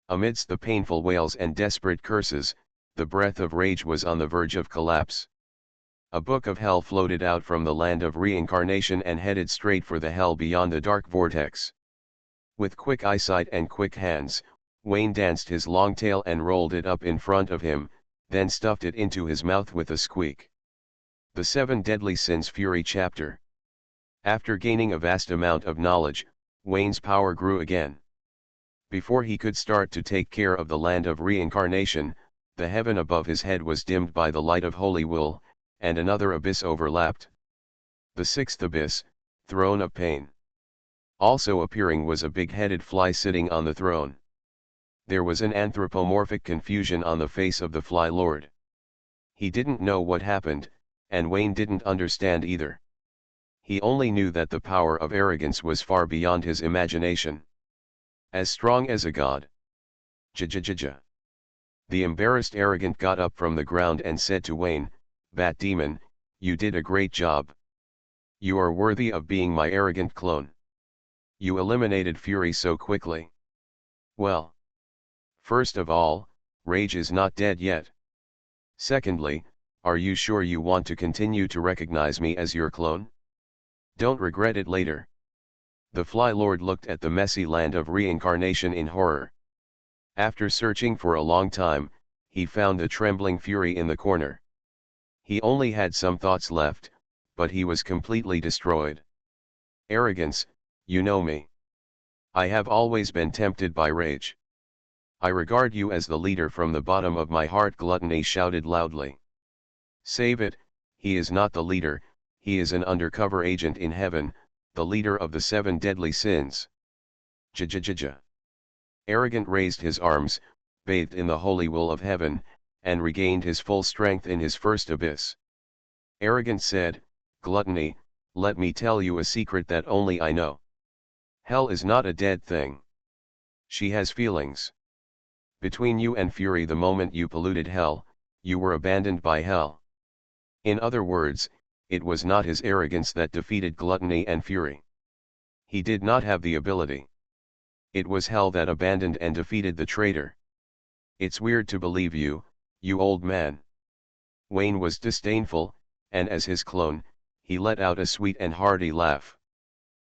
Amidst the painful wails and desperate curses, the breath of rage was on the verge of collapse. A book of hell floated out from the land of reincarnation and headed straight for the hell beyond the dark vortex. With quick eyesight and quick hands, Wayne danced his long tail and rolled it up in front of him, then stuffed it into his mouth with a squeak. The 7 Deadly Sins Fury Chapter. After gaining a vast amount of knowledge, Wayne's power grew again. Before he could start to take care of the land of reincarnation, the heaven above his head was dimmed by the light of holy will, and another abyss overlapped. The 6th abyss, Throne of Pain. Also appearing was a big-headed fly sitting on the throne. There was an anthropomorphic confusion on the face of the Fly Lord. He didn't know what happened, and Wayne didn't understand either. He only knew that the power of arrogance was far beyond his imagination. As strong as a god. Ja. The embarrassed arrogant got up from the ground and said to Wayne, "Bat Demon, you did a great job. You are worthy of being my arrogant clone. You eliminated Fury so quickly. Well. First of all, Rage is not dead yet. Secondly, are you sure you want to continue to recognize me as your clone? Don't regret it later." The Fly Lord looked at the messy land of reincarnation in horror. After searching for a long time, he found the trembling Fury in the corner. He only had some thoughts left, but he was completely destroyed. "Arrogance, you know me. I have always been tempted by rage. I regard you as the leader from the bottom of my heart," Gluttony shouted loudly. "Save it, he is not the leader, he is an undercover agent in heaven, the leader of the 7 deadly sins." Ja. Arrogant raised his arms, bathed in the holy will of heaven, and regained his full strength in his first abyss. Arrogant said, "Gluttony, let me tell you a secret that only I know. Hell is not a dead thing. She has feelings. Between you and Fury, the moment you polluted hell, you were abandoned by hell. In other words, it was not his arrogance that defeated Gluttony and Fury. He did not have the ability. It was hell that abandoned and defeated the traitor. It's weird to believe you, you old man." Wayne was disdainful, and as his clone, he let out a sweet and hearty laugh.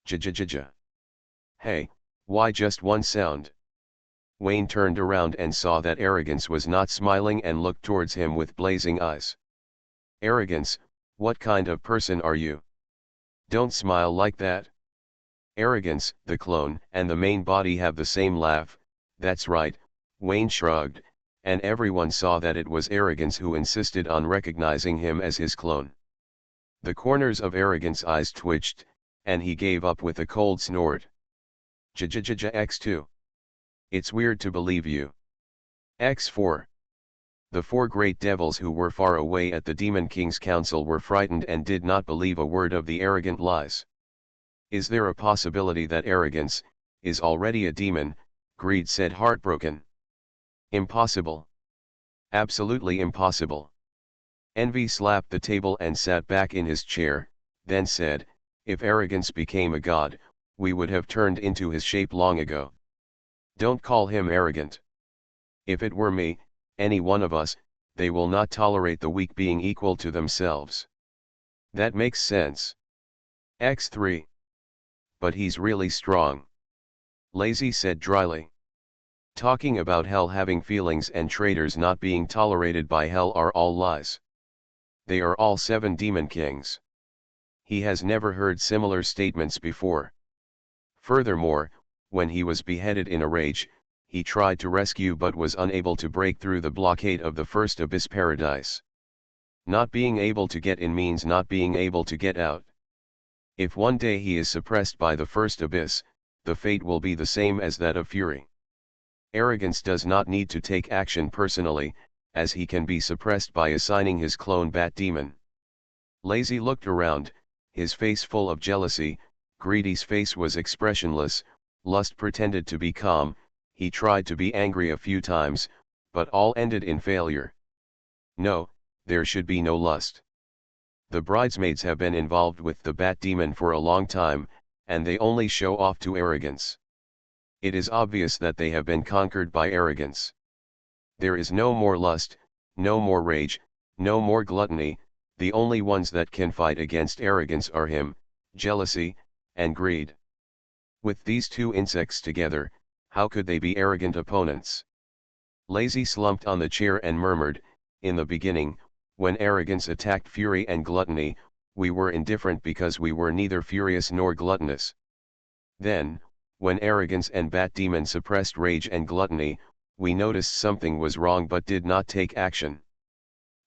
Ja. "Hey, why just one sound?" Wayne turned around and saw that Arrogance was not smiling and looked towards him with blazing eyes. "Arrogance, what kind of person are you? Don't smile like that." Arrogance, the clone, and the main body have the same laugh. "That's right," Wayne shrugged, and everyone saw that it was Arrogance who insisted on recognizing him as his clone. The corners of Arrogance's eyes twitched, and he gave up with a cold snort. Ja X2. "It's weird to believe you." X4. The 4 great devils who were far away at the Demon King's council were frightened and did not believe a word of the arrogant lies. "Is there a possibility that Arrogance is already a demon?" Greed said, heartbroken. "Impossible. Absolutely impossible." Envy slapped the table and sat back in his chair, then said, "If Arrogance became a god, we would have turned into his shape long ago. Don't call him arrogant. If it were me, any one of us, they will not tolerate the weak being equal to themselves. That makes sense. X3. But he's really strong. Lazy said dryly. Talking about hell having feelings and traitors not being tolerated by hell are all lies. They are all 7 demon kings. He has never heard similar statements before. Furthermore, when he was beheaded in a rage, he tried to rescue but was unable to break through the blockade of the first abyss paradise. Not being able to get in means not being able to get out. If one day he is suppressed by the first abyss, the fate will be the same as that of Fury. Arrogance does not need to take action personally, as he can be suppressed by assigning his clone Bat Demon. Lazy looked around, his face full of jealousy. Greedy's face was expressionless. Lust pretended to be calm. He tried to be angry a few times, but all ended in failure. No, there should be no lust. The bridesmaids have been involved with the Bat Demon for a long time, and they only show off to arrogance. It is obvious that they have been conquered by arrogance. There is no more lust, no more rage, no more gluttony. The only ones that can fight against arrogance are him, jealousy, and greed. With these 2 insects together, how could they be arrogant opponents? Lazy slumped on the chair and murmured, in the beginning, when arrogance attacked fury and gluttony, we were indifferent because we were neither furious nor gluttonous. Then, when arrogance and Bat Demon suppressed rage and gluttony, we noticed something was wrong but did not take action.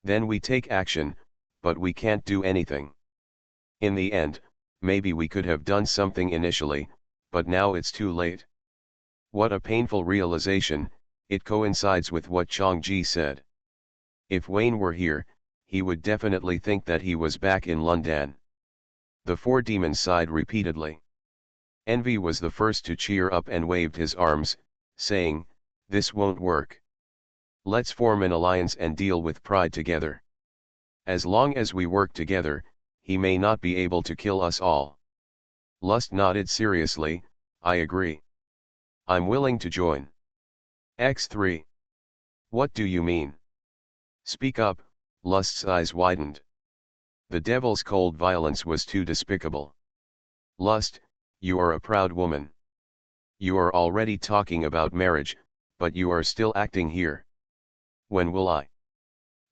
Then we take action, but we can't do anything. In the end, maybe we could have done something initially, but now it's too late. What a painful realization. It coincides with what Changji said. If Wayne were here, he would definitely think that he was back in London. The 4 demons sighed repeatedly. Envy was the first to cheer up and waved his arms, saying, "This won't work. Let's form an alliance and deal with Pride together. As long as we work together, he may not be able to kill us all." Lust nodded seriously, "I agree. I'm willing to join." X3. What do you mean? Speak up. Lust's eyes widened. The devil's cold violence was too despicable. Lust, you are a proud woman. You are already talking about marriage, but you are still acting here. When will I?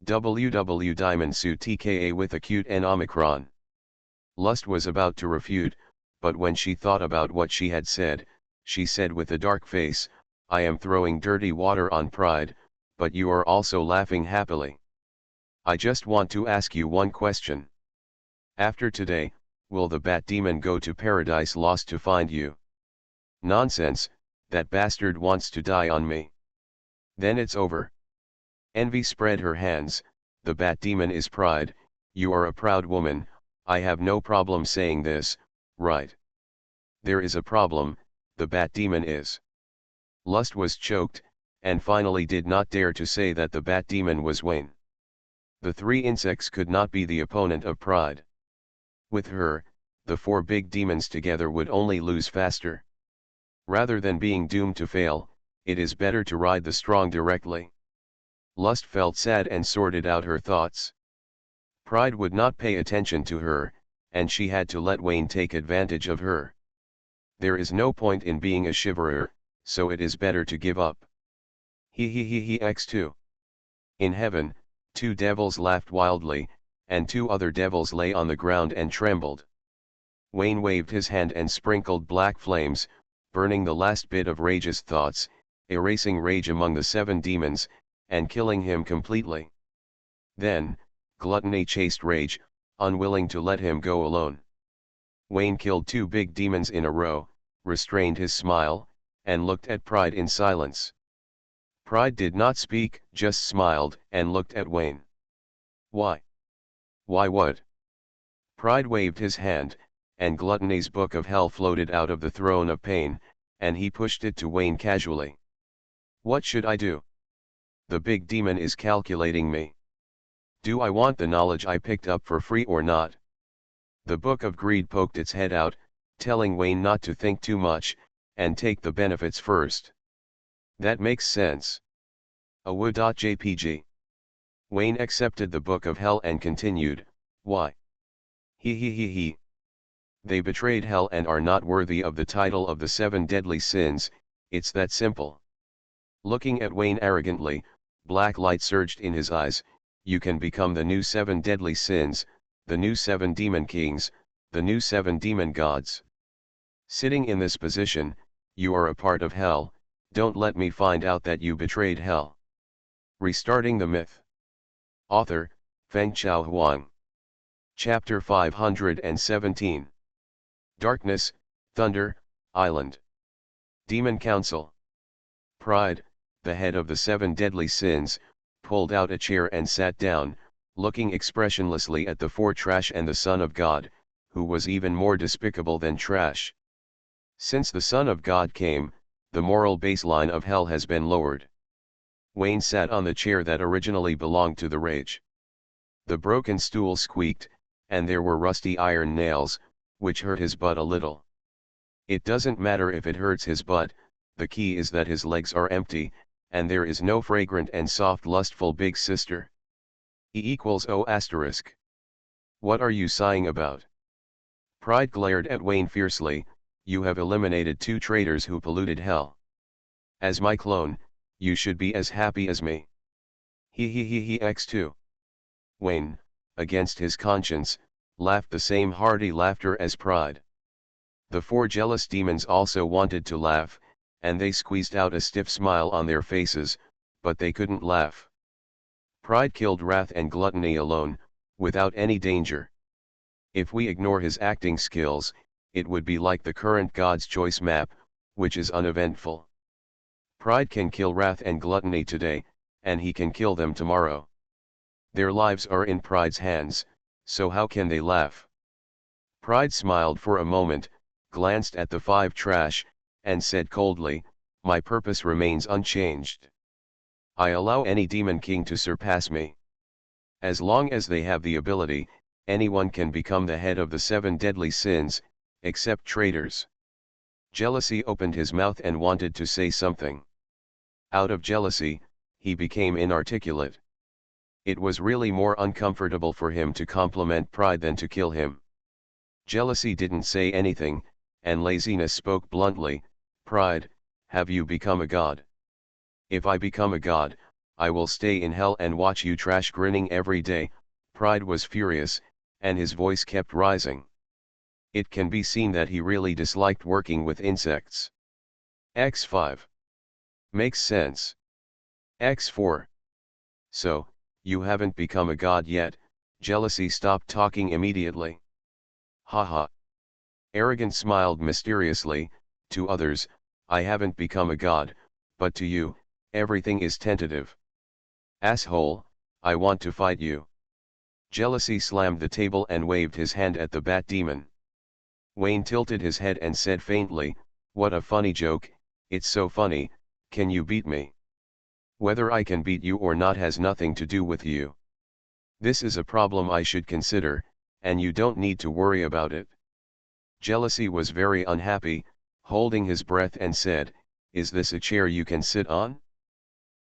WW Diamond Suit TKA with acute N Omicron. Lust was about to refute, but when she thought about what she had said, she said with a dark face, "I am throwing dirty water on Pride, but you are also laughing happily. I just want to ask you one question. After today, will the Bat Demon go to Paradise Lost to find you?" "Nonsense, that bastard wants to die on me. Then it's over." Envy spread her hands. "The Bat Demon is Pride, you are a proud woman, I have no problem saying this, right? There is a problem, the Bat Demon is." Lust was choked, and finally did not dare to say that the Bat Demon was Wayne. The 3 insects could not be the opponent of Pride. With her, the 4 big demons together would only lose faster. Rather than being doomed to fail, it is better to ride the strong directly. Lust felt sad and sorted out her thoughts. Pride would not pay attention to her, and she had to let Wayne take advantage of her. There is no point in being a shiverer, so it is better to give up. He X2. In heaven, 2 devils laughed wildly, and 2 other devils lay on the ground and trembled. Wayne waved his hand and sprinkled black flames, burning the last bit of Rage's thoughts, erasing Rage among the 7 demons, and killing him completely. Then, Gluttony chased Rage, unwilling to let him go alone. Wayne killed 2 big demons in a row, restrained his smile, and looked at Pride in silence. Pride did not speak, just smiled and looked at Wayne. "Why? Why what?" Pride waved his hand, and Gluttony's book of hell floated out of the throne of pain, and he pushed it to Wayne casually. "What should I do? The big demon is calculating me. Do I want the knowledge I picked up for free or not?" The book of greed poked its head out, telling Wayne not to think too much, and take the benefits first. That makes sense. Awu.jpg. Wayne accepted the Book of Hell and continued, why? He. They betrayed hell and are not worthy of the title of the 7 deadly sins, it's that simple. Looking at Wayne arrogantly, black light surged in his eyes. You can become the new 7 deadly sins, the new 7 demon kings, the new 7 demon gods. Sitting in this position, you are a part of hell. Don't let me find out that you betrayed hell. Restarting the myth. Author, Feng Chao Huang. Chapter 517. Darkness, Thunder, Island. Demon Council. Pride, the head of the 7 deadly sins, pulled out a chair and sat down, looking expressionlessly at the 4 trash and the Son of God, who was even more despicable than trash. Since the Son of God came, the moral baseline of hell has been lowered. Wayne sat on the chair that originally belonged to the rage. The broken stool squeaked, and there were rusty iron nails, which hurt his butt a little. It doesn't matter if it hurts his butt, the key is that his legs are empty, and there is no fragrant and soft lustful big sister. E=O*. What are you sighing about? Pride glared at Wayne fiercely. You have eliminated 2 traitors who polluted hell. As my clone, you should be as happy as me. He x2. Wayne, against his conscience, laughed the same hearty laughter as Pride. The 4 jealous demons also wanted to laugh, and they squeezed out a stiff smile on their faces, but they couldn't laugh. Pride killed wrath and gluttony alone, without any danger. If we ignore his acting skills, it would be like the current God's Choice map, which is uneventful. Pride can kill wrath and gluttony today, and he can kill them tomorrow. Their lives are in Pride's hands, so how can they laugh? Pride smiled for a moment, glanced at the 5 trash, and said coldly, my purpose remains unchanged. I allow any demon king to surpass me. As long as they have the ability, anyone can become the head of the 7 deadly sins, except traitors. Jealousy opened his mouth and wanted to say something. Out of jealousy, he became inarticulate. It was really more uncomfortable for him to compliment Pride than to kill him. Jealousy didn't say anything, and laziness spoke bluntly, Pride, have you become a god? If I become a god, I will stay in hell and watch you trash grinning every day. Pride was furious, and his voice kept rising. It can be seen that he really disliked working with insects. X5. Makes sense. X4. So, you haven't become a god yet. Jealousy stopped talking immediately. Haha. Arrogance smiled mysteriously. To others, I haven't become a god, but to you, everything is tentative. Asshole, I want to fight you. Jealousy slammed the table and waved his hand at the bat demon. Wayne tilted his head and said faintly, what a funny joke, it's so funny, can you beat me? Whether I can beat you or not has nothing to do with you. This is a problem I should consider, and you don't need to worry about it. Jealousy was very unhappy, holding his breath and said, is this a chair you can sit on?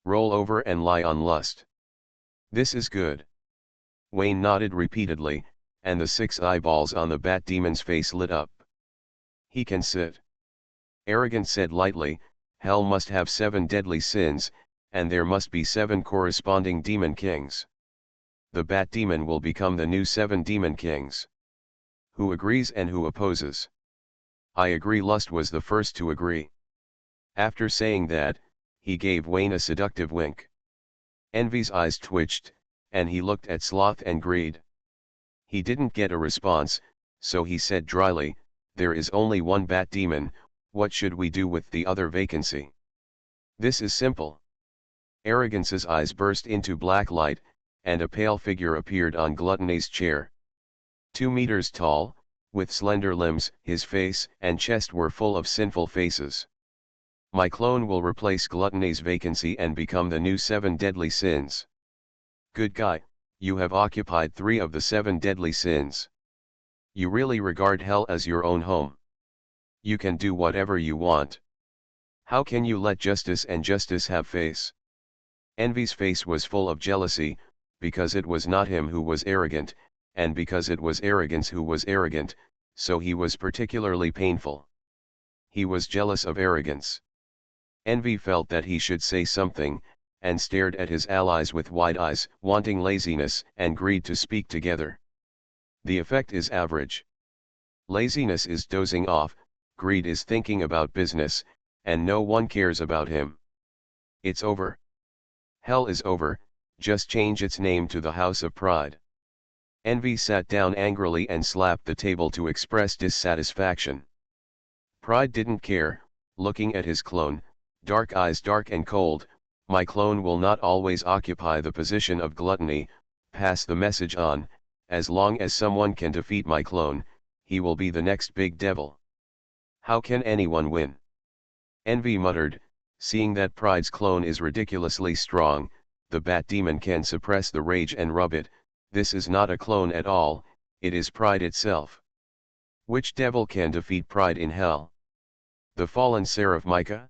Roll over and lie on lust. This is good. Wayne nodded repeatedly, and the 6 eyeballs on the bat demon's face lit up. He can sit. Arrogance said lightly, hell must have 7 deadly sins, and there must be 7 corresponding demon kings. The bat demon will become the new 7 demon kings. Who agrees and who opposes? I agree. Lust was the first to agree. After saying that, he gave Wayne a seductive wink. Envy's eyes twitched, and he looked at Sloth and Greed. He didn't get a response, so he said dryly, there is only one bat demon, what should we do with the other vacancy? This is simple. Arrogance's eyes burst into black light, and a pale figure appeared on Gluttony's chair. 2 meters tall, with slender limbs, his face and chest were full of sinful faces. My clone will replace Gluttony's vacancy and become the new 7 deadly sins. Good guy, you have occupied 3 of the 7 deadly sins. You really regard hell as your own home. You can do whatever you want. How can you let justice and justice have face? Envy's face was full of jealousy, because it was not him who was arrogant, and because it was arrogance who was arrogant, so he was particularly painful. He was jealous of arrogance. Envy felt that he should say something, and stared at his allies with wide eyes, wanting laziness and greed to speak together. The effect is average. Laziness is dozing off, greed is thinking about business, and no one cares about him. It's over. Hell is over, just change its name to the House of Pride. Envy sat down angrily and slapped the table to express dissatisfaction. Pride didn't care, looking at his clone, dark eyes dark and cold. My clone will not always occupy the position of gluttony, pass the message on, as long as someone can defeat my clone, he will be the next big devil. How can anyone win? Envy muttered, seeing that Pride's clone is ridiculously strong, the bat demon can suppress the rage and rub it. This is not a clone at all, it is Pride itself. Which devil can defeat Pride in hell? The fallen seraph Micah?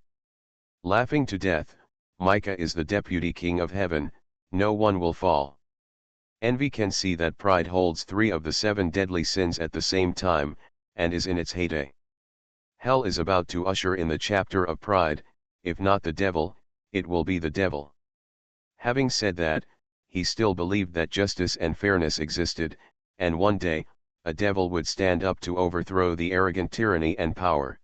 Laughing to death, Micah is the deputy king of heaven, no one will fall. Envy can see that Pride holds 3 of the 7 deadly sins at the same time, and is in its heyday. Hell is about to usher in the chapter of Pride, if not the devil, it will be the devil. Having said that, he still believed that justice and fairness existed, and one day, a devil would stand up to overthrow the arrogant tyranny and power.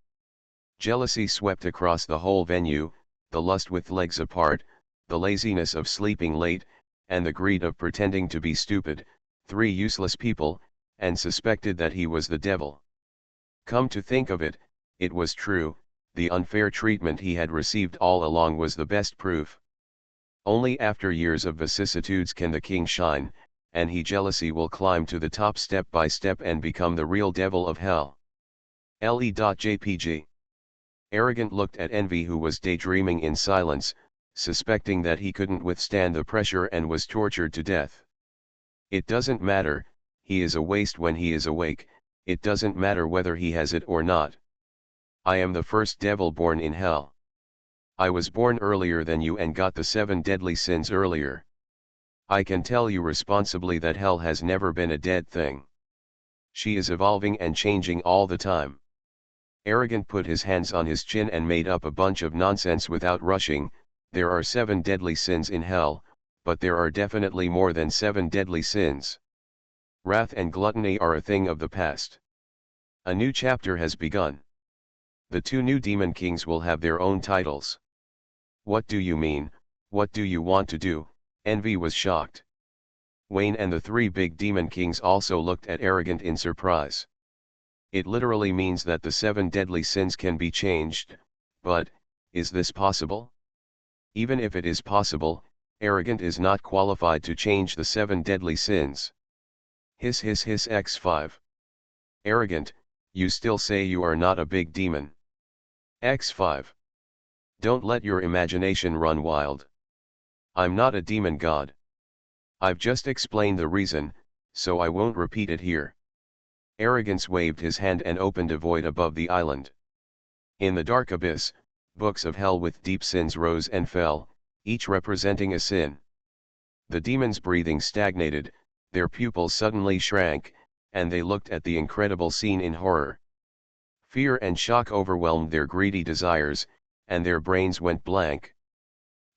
Jealousy swept across the whole venue, the lust with legs apart, the laziness of sleeping late, and the greed of pretending to be stupid, 3 useless people, and suspected that he was the devil. Come to think of it, it was true, the unfair treatment he had received all along was the best proof. Only after years of vicissitudes can the king shine, and he jealousy will climb to the top step by step and become the real devil of hell. Le.jpg. Arrogant looked at Envy, who was daydreaming in silence, suspecting that he couldn't withstand the pressure and was tortured to death. It doesn't matter, he is a waste when he is awake, it doesn't matter whether he has it or not. I am the first devil born in hell. I was born earlier than you and got the 7 deadly sins earlier. I can tell you responsibly that hell has never been a dead thing. She is evolving and changing all the time. Arrogant put his hands on his chin and made up a bunch of nonsense without rushing. There are 7 deadly sins in hell, but there are definitely more than 7 deadly sins. Wrath and gluttony are a thing of the past. A new chapter has begun. The 2 new demon kings will have their own titles. What do you mean, what do you want to do? Envy was shocked. Wayne and the 3 big demon kings also looked at Arrogant in surprise. It literally means that the 7 deadly sins can be changed, but, is this possible? Even if it is possible, Arrogant is not qualified to change the 7 deadly sins. Hiss X5. Arrogant, you still say you are not a big demon. X5. Don't let your imagination run wild. I'm not a demon god. I've just explained the reason, so I won't repeat it here. Arrogance waved his hand and opened a void above the island. In the dark abyss, books of hell with deep sins rose and fell, each representing a sin. The demons' breathing stagnated, their pupils suddenly shrank, and they looked at the incredible scene in horror. Fear and shock overwhelmed their greedy desires, and their brains went blank.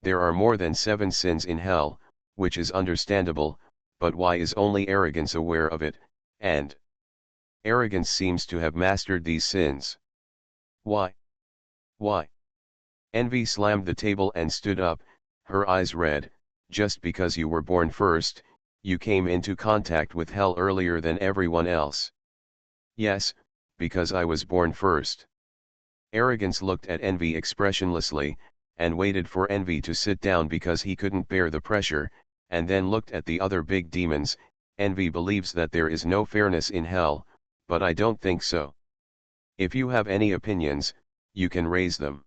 There are more than 7 sins in hell, which is understandable, but why is only arrogance aware of it, and arrogance seems to have mastered these sins? Why? Why? Envy slammed the table and stood up, her eyes red. Just because you were born first, you came into contact with hell earlier than everyone else. Yes, because I was born first. Arrogance looked at Envy expressionlessly, and waited for Envy to sit down because he couldn't bear the pressure, and then looked at the other big demons. Envy believes that there is no fairness in hell, but I don't think so. If you have any opinions, you can raise them.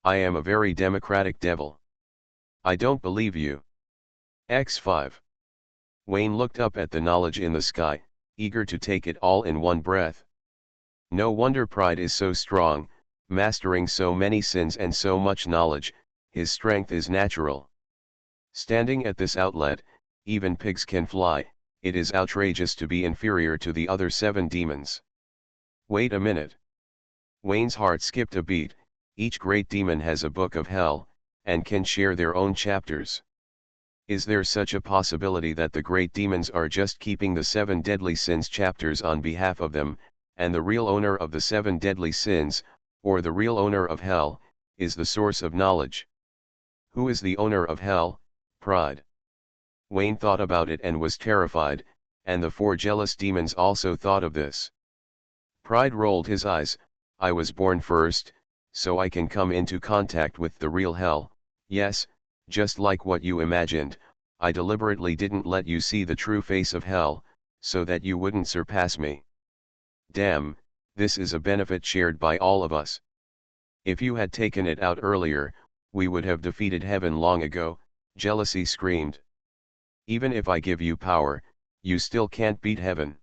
I am a very democratic devil. I don't believe you. X5. Wayne looked up at the knowledge in the sky, eager to take it all in one breath. No wonder pride is so strong, mastering so many sins and so much knowledge, his strength is natural. Standing at this outlet, even pigs can fly, it is outrageous to be inferior to the other 7 demons. Wait a minute. Wayne's heart skipped a beat. Each great demon has a book of hell, and can share their own chapters. Is there such a possibility that the great demons are just keeping the 7 deadly sins chapters on behalf of them, and the real owner of the 7 deadly sins, or the real owner of hell, is the source of knowledge? Who is the owner of hell? Pride. Wayne thought about it and was terrified, and the 4 jealous demons also thought of this. Pride rolled his eyes. I was born first, so I can come into contact with the real hell. Yes, just like what you imagined, I deliberately didn't let you see the true face of hell, so that you wouldn't surpass me. Damn, this is a benefit shared by all of us. If you had taken it out earlier, we would have defeated heaven long ago, jealousy screamed. Even if I give you power, you still can't beat heaven.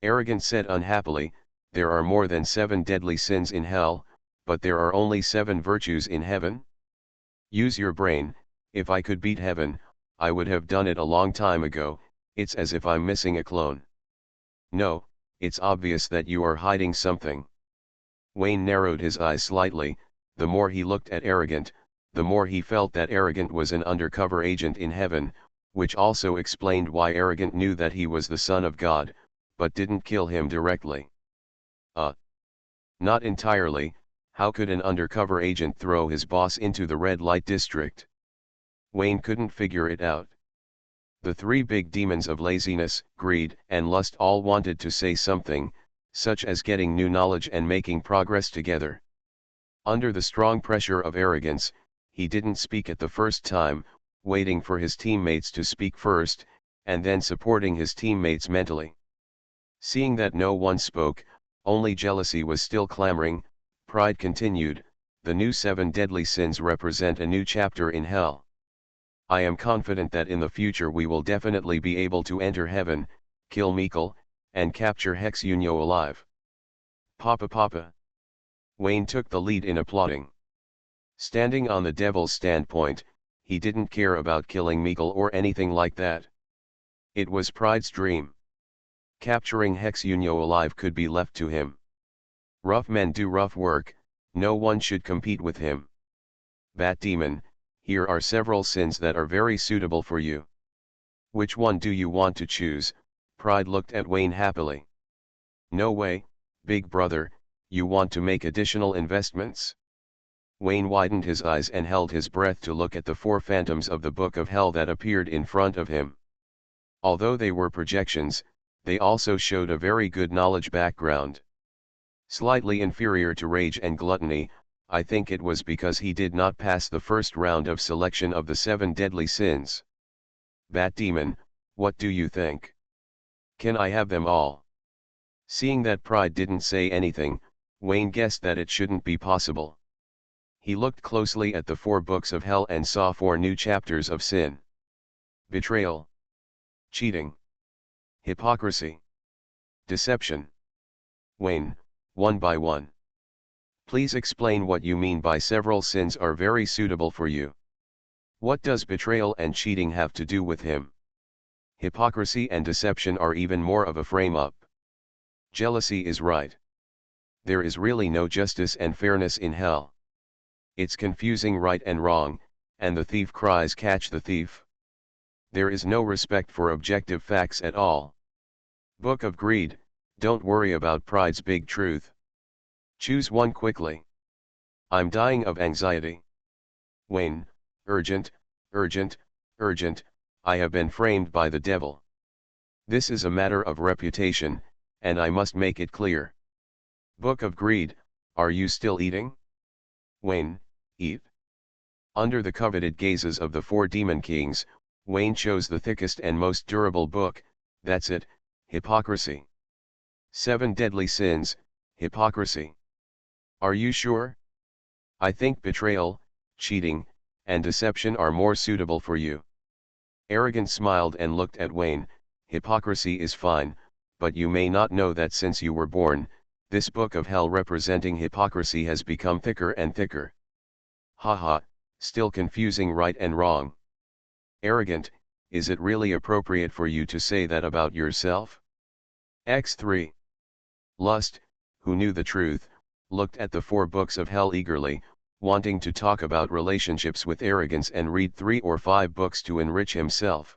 Arrogance said unhappily, there are more than 7 deadly sins in hell, but there are only 7 virtues in heaven? Use your brain. If I could beat heaven, I would have done it a long time ago. It's as if I'm missing a clone. No, it's obvious that you are hiding something. Wayne narrowed his eyes slightly. The more he looked at Arrogant, the more he felt that Arrogant was an undercover agent in heaven, which also explained why Arrogant knew that he was the son of God, but didn't kill him directly. Not entirely. How could an undercover agent throw his boss into the red light district? Wayne couldn't figure it out. The 3 big demons of laziness, greed, and lust all wanted to say something, such as getting new knowledge and making progress together. Under the strong pressure of arrogance, he didn't speak at the first time, waiting for his teammates to speak first, and then supporting his teammates mentally. Seeing that no one spoke, only jealousy was still clamoring, Pride continued, the new 7 deadly sins represent a new chapter in hell. I am confident that in the future we will definitely be able to enter heaven, kill Mikkel, and capture Hexunio alive. Papa. Wayne took the lead in applauding. Standing on the devil's standpoint, he didn't care about killing Mikkel or anything like that. It was Pride's dream. Capturing Hexunio alive could be left to him. Rough men do rough work, no one should compete with him. Bat Demon, here are several sins that are very suitable for you. Which one do you want to choose? Pride looked at Wayne happily. No way, big brother, you want to make additional investments? Wayne widened his eyes and held his breath to look at the 4 phantoms of the Book of Hell that appeared in front of him. Although they were projections, they also showed a very good knowledge background. Slightly inferior to rage and gluttony, I think it was because he did not pass the first round of selection of the 7 deadly sins. Bat Demon, what do you think? Can I have them all? Seeing that Pride didn't say anything, Wayne guessed that it shouldn't be possible. He looked closely at the 4 books of hell and saw 4 new chapters of sin. Betrayal. Cheating. Hypocrisy. Deception. Wayne, one by one. Please explain what you mean by several sins are very suitable for you. What does betrayal and cheating have to do with him? Hypocrisy and deception are even more of a frame-up. Jealousy is right. There is really no justice and fairness in hell. It's confusing right and wrong, and the thief cries catch the thief. There is no respect for objective facts at all. Book of Greed, don't worry about Pride's big truth. Choose one quickly. I'm dying of anxiety. Wayne, urgent, urgent, urgent, I have been framed by the devil. This is a matter of reputation, and I must make it clear. Book of Greed, are you still eating? Wayne, eat. Under the coveted gazes of the 4 demon kings, Wayne chose the thickest and most durable book, that's it, hypocrisy. 7 deadly sins, hypocrisy. Are you sure? I think betrayal, cheating, and deception are more suitable for you. Arrogant smiled and looked at Wayne. Hypocrisy is fine, but you may not know that since you were born, This book of hell representing hypocrisy has become thicker and thicker. Haha, still confusing right and wrong. Arrogant, is it really appropriate for you to say that about yourself? X3. Lust, who knew the truth, looked at the 4 books of hell eagerly, wanting to talk about relationships with arrogance and read 3 or 5 books to enrich himself.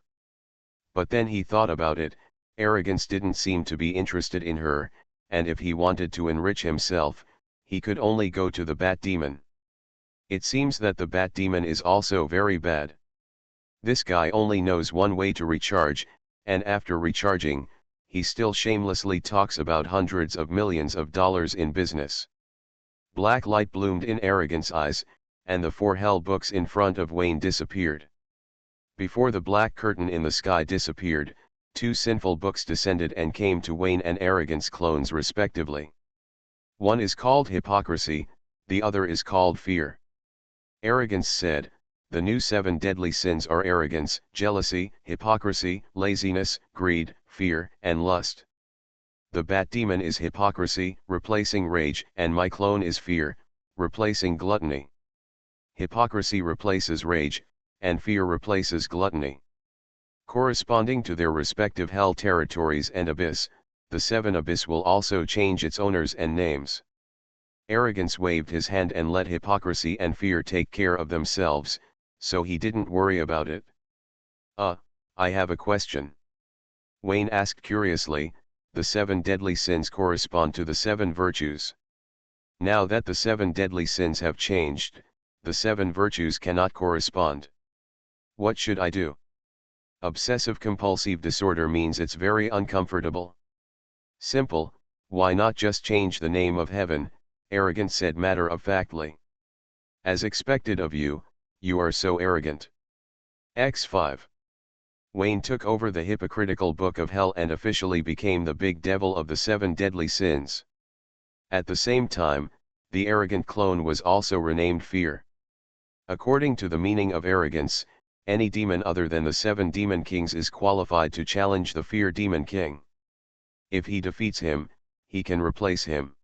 But then he thought about it, arrogance didn't seem to be interested in her, and if he wanted to enrich himself, he could only go to the bat demon. It seems that the bat demon is also very bad. This guy only knows one way to recharge, and after recharging, he still shamelessly talks about hundreds of millions of dollars in business. Black light bloomed in Arrogant's eyes, and the 4 hell books in front of Wayne disappeared. Before the black curtain in the sky disappeared, 2 sinful books descended and came to Wayne and Arrogant's clones respectively. One is called Hypocrisy, the other is called Fear. Arrogance said, the new 7 deadly sins are arrogance, jealousy, hypocrisy, laziness, greed, fear, and lust. The bat demon is hypocrisy, replacing rage, and my clone is fear, replacing gluttony. Hypocrisy replaces rage, and fear replaces gluttony. Corresponding to their respective hell territories and abyss, the 7 abyss will also change its owners and names. Arrogance waved his hand and let hypocrisy and fear take care of themselves, so he didn't worry about it. I have a question. Wayne asked curiously. The 7 deadly sins correspond to the 7 virtues. Now that the 7 deadly sins have changed, the 7 virtues cannot correspond. What should I do? Obsessive-compulsive disorder means it's very uncomfortable. Simple, why not just change the name of heaven, Arrogant said matter-of-factly. As expected of you, you are so arrogant. X5. Wayne took over the hypocritical book of hell and officially became the big devil of the 7 deadly sins. At the same time, the arrogant clone was also renamed Fear. According to the meaning of arrogance, any demon other than the 7 demon kings is qualified to challenge the Fear demon king. If he defeats him, he can replace him.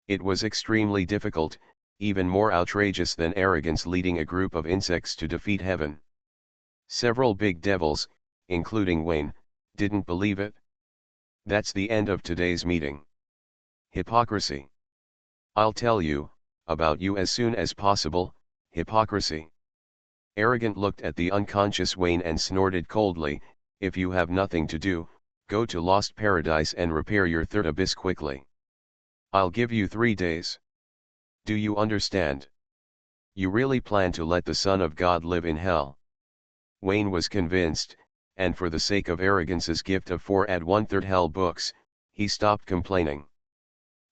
It was extremely difficult, even more outrageous than arrogance leading a group of insects to defeat heaven. Several big devils, including Wayne, didn't believe it. That's the end of today's meeting. Hypocrisy. I'll tell you about you as soon as possible, hypocrisy. Arrogant looked at the unconscious Wayne and snorted coldly, if you have nothing to do, go to Lost Paradise and repair your 3rd abyss quickly. I'll give you 3 days. Do you understand? You really plan to let the Son of God live in hell? Wayne was convinced, and for the sake of Arrogance's gift of 4 and 1/3 hell books, he stopped complaining.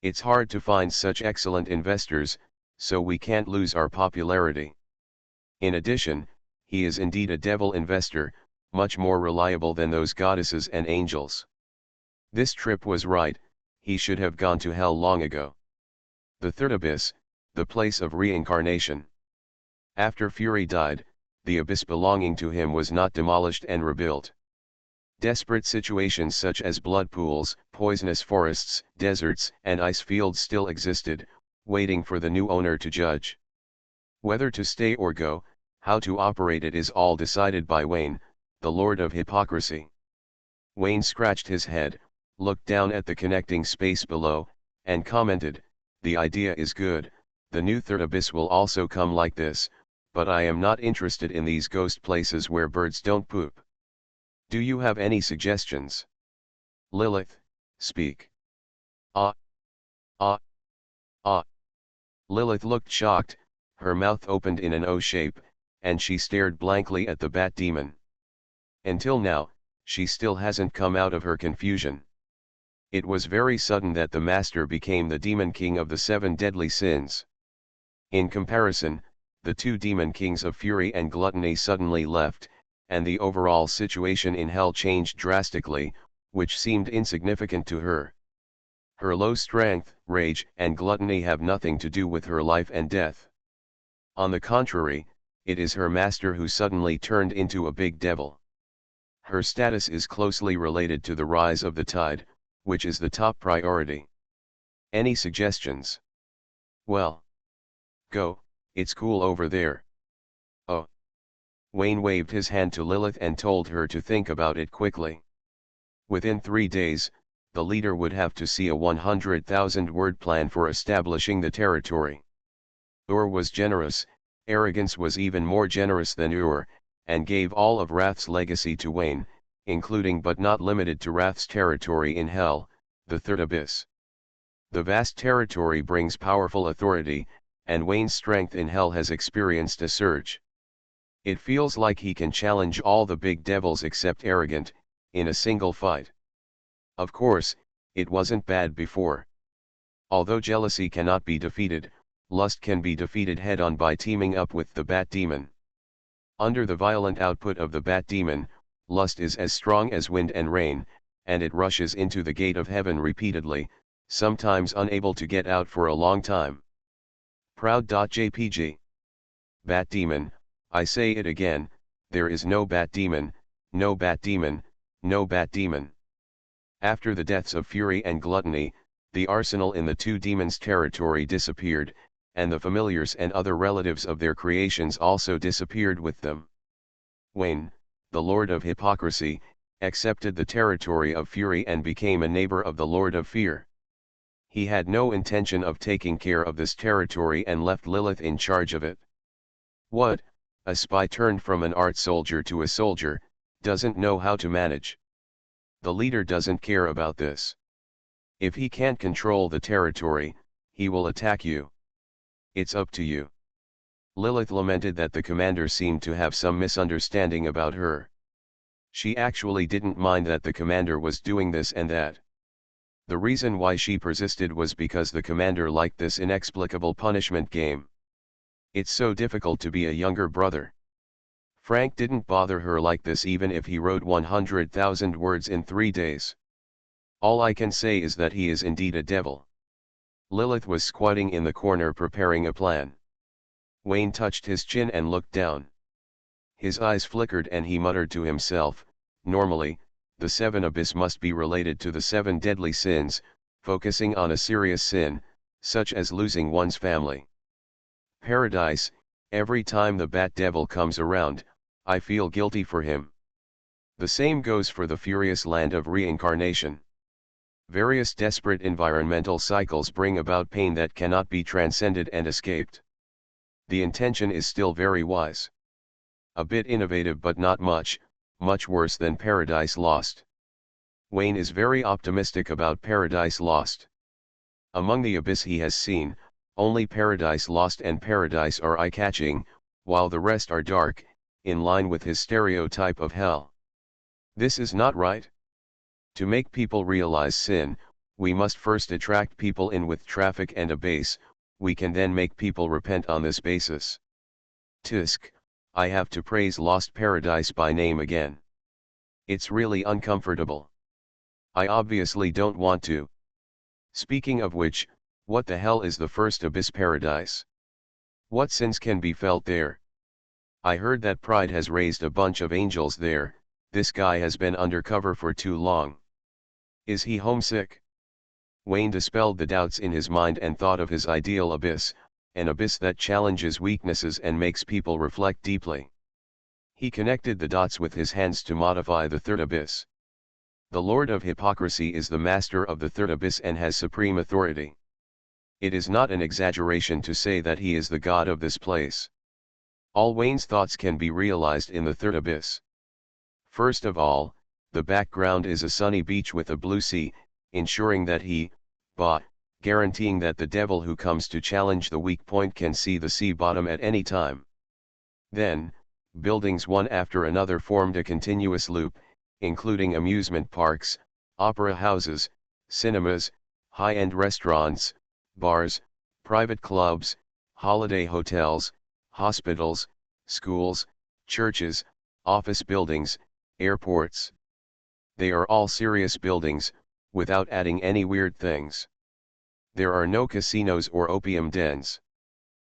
It's hard to find such excellent investors, so we can't lose our popularity. In addition, he is indeed a devil investor, much more reliable than those goddesses and angels. This trip was right, he should have gone to hell long ago. The 3rd abyss, the place of reincarnation. After Fury died, the abyss belonging to him was not demolished and rebuilt. Desperate situations such as blood pools, poisonous forests, deserts, and ice fields still existed, waiting for the new owner to judge. Whether to stay or go, how to operate it is all decided by Wayne, the Lord of Hypocrisy. Wayne scratched his head, looked down at the connecting space below, and commented, the idea is good, the new 3rd abyss will also come like this, but I am not interested in these ghost places where birds don't poop. Do you have any suggestions? Lilith, speak. Ah. Ah. Ah. Lilith looked shocked, her mouth opened in an O shape, and she stared blankly at the bat demon. Until now, she still hasn't come out of her confusion. It was very sudden that the master became the demon king of the 7 deadly sins. In comparison, the 2 demon kings of fury and gluttony suddenly left, and the overall situation in hell changed drastically, which seemed insignificant to her. Her low strength, rage, and gluttony have nothing to do with her life and death. On the contrary, it is her master who suddenly turned into a big devil. Her status is closely related to the rise of the tide, which is the top priority. Any suggestions? Well, go, it's cool over there. Oh. Wayne waved his hand to Lilith and told her to think about it quickly. Within 3 days, the leader would have to see a 100,000-word plan for establishing the territory. Ur was generous, arrogance was even more generous than Ur, and gave all of Wrath's legacy to Wayne, including but not limited to Wrath's territory in Hell, the third abyss. The vast territory brings powerful authority, and Wayne's strength in Hell has experienced a surge. It feels like he can challenge all the big devils except Arrogant, in a single fight. Of course, it wasn't bad before. Although jealousy cannot be defeated, lust can be defeated head-on by teaming up with the Bat Demon. Under the violent output of the Bat Demon, lust is as strong as wind and rain, and it rushes into the gate of heaven repeatedly, sometimes unable to get out for a long time. Proud.jpg. Bat Demon, I say it again, there is no Bat Demon, no Bat Demon, no Bat Demon. After the deaths of Fury and Gluttony, the arsenal in the two demons' territory disappeared, and the familiars and other relatives of their creations also disappeared with them. Wayne, the Lord of Hypocrisy, accepted the territory of Fury and became a neighbor of the Lord of Fear. He had no intention of taking care of this territory and left Lilith in charge of it. What, a spy turned from an art soldier to a soldier, doesn't know how to manage. The leader doesn't care about this. If he can't control the territory, he will attack you. It's up to you. Lilith lamented that the commander seemed to have some misunderstanding about her. She actually didn't mind that the commander was doing this and that. The reason why she persisted was because the commander liked this inexplicable punishment game. It's so difficult to be a younger brother. Frank didn't bother her like this even if he wrote 100,000 words in 3 days. All I can say is that he is indeed a devil. Lilith was squatting in the corner preparing a plan. Wayne touched his chin and looked down. His eyes flickered and he muttered to himself, normally, the 7 abyss must be related to the 7 deadly sins, focusing on a serious sin, such as losing one's family. Paradise, every time the Bat Devil comes around, I feel guilty for him. The same goes for the furious land of reincarnation. Various desperate environmental cycles bring about pain that cannot be transcended and escaped. The intention is still very wise. A bit innovative but not much, much worse than Paradise Lost. Wayne is very optimistic about Paradise Lost. Among the abyss he has seen, only Paradise Lost and Paradise are eye-catching, while the rest are dark, in line with his stereotype of hell. This is not right. To make people realize sin, we must first attract people in with traffic and a base, we can then make people repent on this basis. Tisk, I have to praise Lost Paradise by name again. It's really uncomfortable. I obviously don't want to. Speaking of which, what the hell is the first abyss paradise? What sins can be felt there? I heard that Pride has raised a bunch of angels there, this guy has been undercover for too long. Is he homesick? Wayne dispelled the doubts in his mind and thought of his ideal abyss, an abyss that challenges weaknesses and makes people reflect deeply. He connected the dots with his hands to modify the third abyss. The Lord of Hypocrisy is the master of the third abyss and has supreme authority. It is not an exaggeration to say that he is the god of this place. All Wayne's thoughts can be realized in the third abyss. First of all, the background is a sunny beach with a blue sea, ensuring that guaranteeing that the devil who comes to challenge the weak point can see the sea bottom at any time. Then, buildings one after another formed a continuous loop, including amusement parks, opera houses, cinemas, high-end restaurants, bars, private clubs, holiday hotels, hospitals, schools, churches, office buildings, airports. They are all serious buildings, without adding any weird things. There are no casinos or opium dens.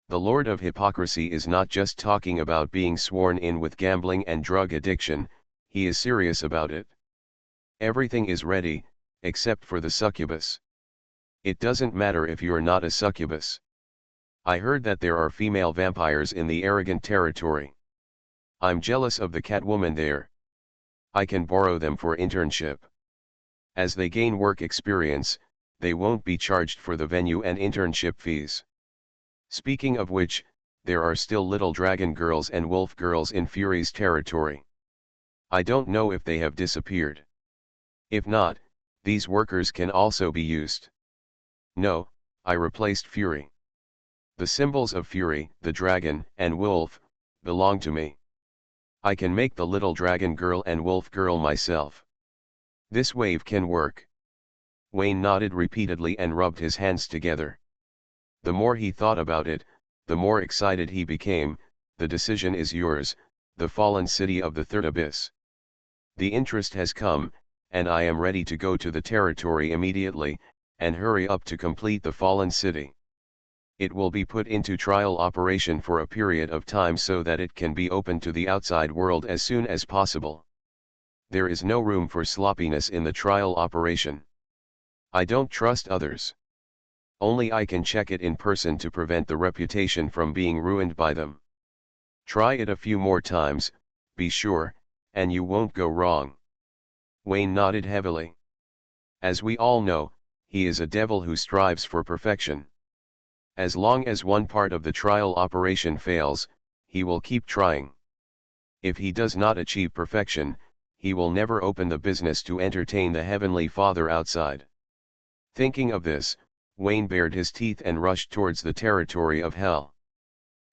The Lord of Hypocrisy is not just talking about being sworn in with gambling and drug addiction, he is serious about it. Everything is ready, except for the succubus. It doesn't matter if you're not a succubus. I heard that there are female vampires in the arrogant territory. I'm jealous of the Catwoman there. I can borrow them for internship. As they gain work experience, they won't be charged for the venue and internship fees. Speaking of which, there are still little dragon girls and wolf girls in Fury's territory. I don't know if they have disappeared. If not, these workers can also be used. No, I replaced Fury. The symbols of Fury, the dragon, and wolf, belong to me. I can make the little dragon girl and wolf girl myself. This wave can work. Wayne nodded repeatedly and rubbed his hands together. The more he thought about it, the more excited he became. The decision is yours, the fallen city of the third abyss. The interest has come, and I am ready to go to the territory immediately, and hurry up to complete the fallen city. It will be put into trial operation for a period of time so that it can be opened to the outside world as soon as possible. There is no room for sloppiness in the trial operation. I don't trust others. Only I can check it in person to prevent the reputation from being ruined by them. Try it a few more times, be sure, and you won't go wrong. Wayne nodded heavily. As we all know, he is a devil who strives for perfection. As long as one part of the trial operation fails, he will keep trying. If he does not achieve perfection, he will never open the business to entertain the Heavenly Father outside. Thinking of this, Wayne bared his teeth and rushed towards the territory of hell.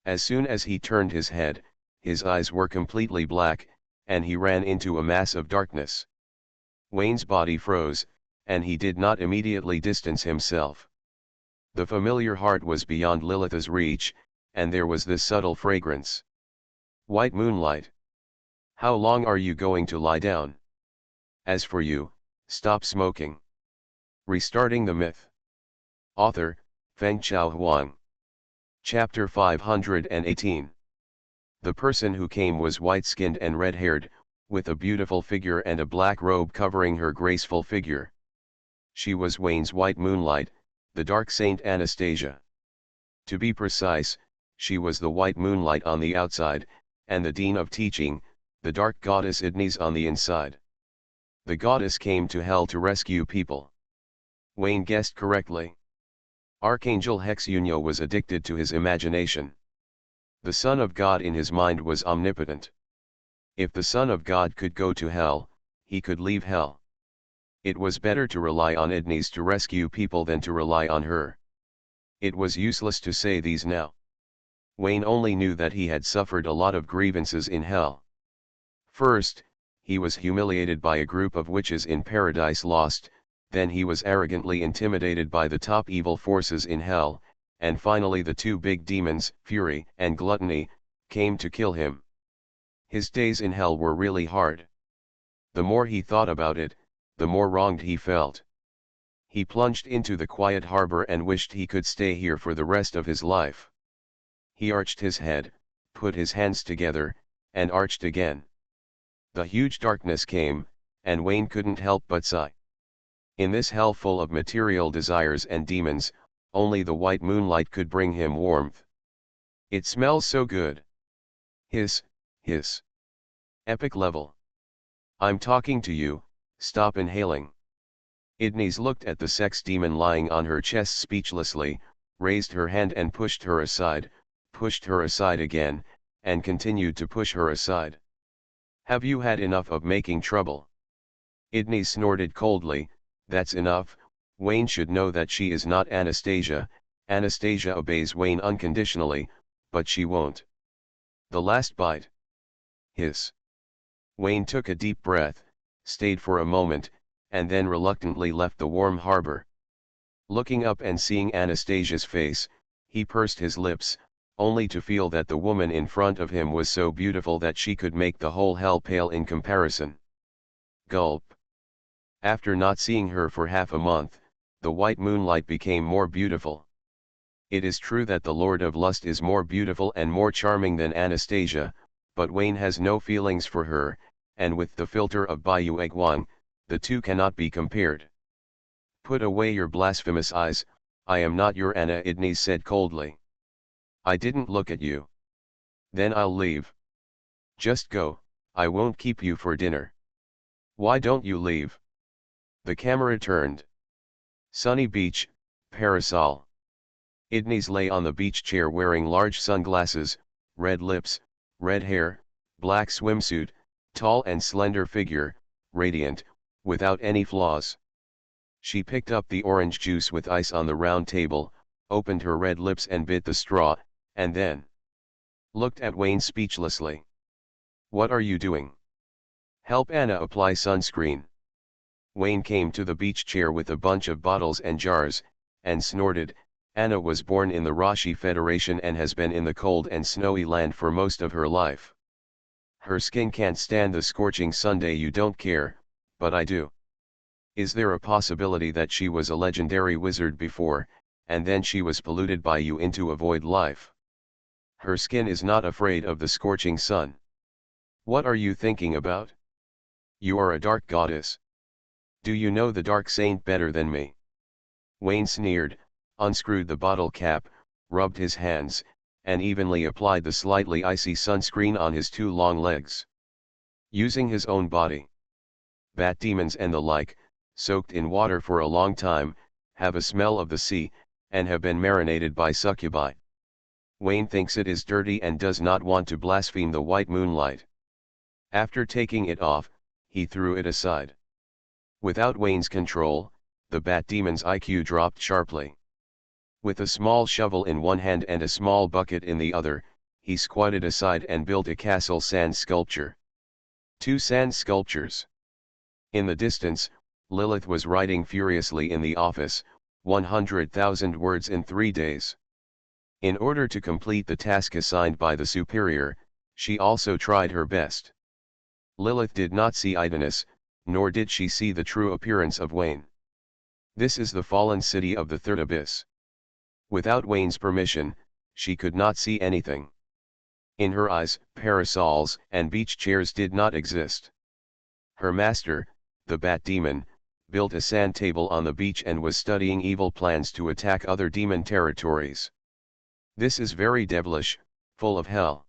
As soon as he turned his head, his eyes were completely black, and he ran into a mass of darkness. Wayne's body froze, and he did not immediately distance himself. The familiar heart was beyond Lilith's reach, and there was this subtle fragrance. White moonlight. How long are you going to lie down? As for you, stop smoking. Restarting the myth. Author, Fengchao Huang. Chapter 518. The person who came was white-skinned and red-haired, with a beautiful figure and a black robe covering her graceful figure. She was Wayne's white moonlight, the dark saint Anastasia. To be precise, she was the white moonlight on the outside, and the dean of teaching, the dark goddess Idnis on the inside. The goddess came to hell to rescue people. Wayne guessed correctly. Archangel Hexunyo was addicted to his imagination. The Son of God in his mind was omnipotent. If the Son of God could go to hell, he could leave hell. It was better to rely on Idnis to rescue people than to rely on her. It was useless to say these now. Wayne only knew that he had suffered a lot of grievances in hell. First, he was humiliated by a group of witches in Paradise Lost, then he was arrogantly intimidated by the top evil forces in hell, and finally the two big demons, Fury and Gluttony, came to kill him. His days in hell were really hard. The more he thought about it, the more wronged he felt. He plunged into the quiet harbor and wished he could stay here for the rest of his life. He arched his head, put his hands together, and arched again. The huge darkness came, and Wayne couldn't help but sigh. In this hell full of material desires and demons, only the white moonlight could bring him warmth. It smells so good. Hiss, hiss. Epic level. I'm talking to you, stop inhaling. Idnis looked at the sex demon lying on her chest speechlessly, raised her hand and pushed her aside again, and continued to push her aside. Have you had enough of making trouble? Idnis snorted coldly, that's enough. Wayne should know that she is not Anastasia. Anastasia obeys Wayne unconditionally, but she won't. The last bite. Hiss. Wayne took a deep breath, stayed for a moment, and then reluctantly left the warm harbor. Looking up and seeing Anastasia's face, he pursed his lips, only to feel that the woman in front of him was so beautiful that she could make the whole hell pale in comparison. Gulp. After not seeing her for half a month, the white moonlight became more beautiful. It is true that the Lord of Lust is more beautiful and more charming than Anastasia, but Wayne has no feelings for her, and with the filter of Bayu Egwang, the two cannot be compared. Put away your blasphemous eyes, I am not your Anna, Idnis said coldly. I didn't look at you. Then I'll leave. Just go, I won't keep you for dinner. Why don't you leave? The camera turned. Sunny beach, parasol. Idnis lay on the beach chair wearing large sunglasses, red lips, red hair, black swimsuit, tall and slender figure, radiant, without any flaws. She picked up the orange juice with ice on the round table, opened her red lips and bit the straw, and then looked at Wayne speechlessly. What are you doing? Help Anna apply sunscreen. Wayne came to the beach chair with a bunch of bottles and jars, and snorted. Anna was born in the Rashi Federation and has been in the cold and snowy land for most of her life. Her skin can't stand the scorching Sunday. You don't care, but I do. Is there a possibility that she was a legendary wizard before, and then she was polluted by you into a void life? Her skin is not afraid of the scorching sun. What are you thinking about? You are a dark goddess. Do you know the dark saint better than me? Wayne sneered, unscrewed the bottle cap, rubbed his hands, and evenly applied the slightly icy sunscreen on his two long legs. Using his own body. Bat demons and the like, soaked in water for a long time, have a smell of the sea, and have been marinated by succubi. Wayne thinks it is dirty and does not want to blaspheme the white moonlight. After taking it off, he threw it aside. Without Wayne's control, the bat demon's IQ dropped sharply. With a small shovel in one hand and a small bucket in the other, he squatted aside and built a castle sand sculpture. 2 sand sculptures. In the distance, Lilith was writing furiously in the office, 100,000 words in 3 days. In order to complete the task assigned by the superior, she also tried her best. Lilith did not see Idnis, nor did she see the true appearance of Wayne. This is the fallen city of the third abyss. Without Wayne's permission, she could not see anything. In her eyes, parasols and beach chairs did not exist. Her master, the bat demon, built a sand table on the beach and was studying evil plans to attack other demon territories. This is very devilish, full of hell.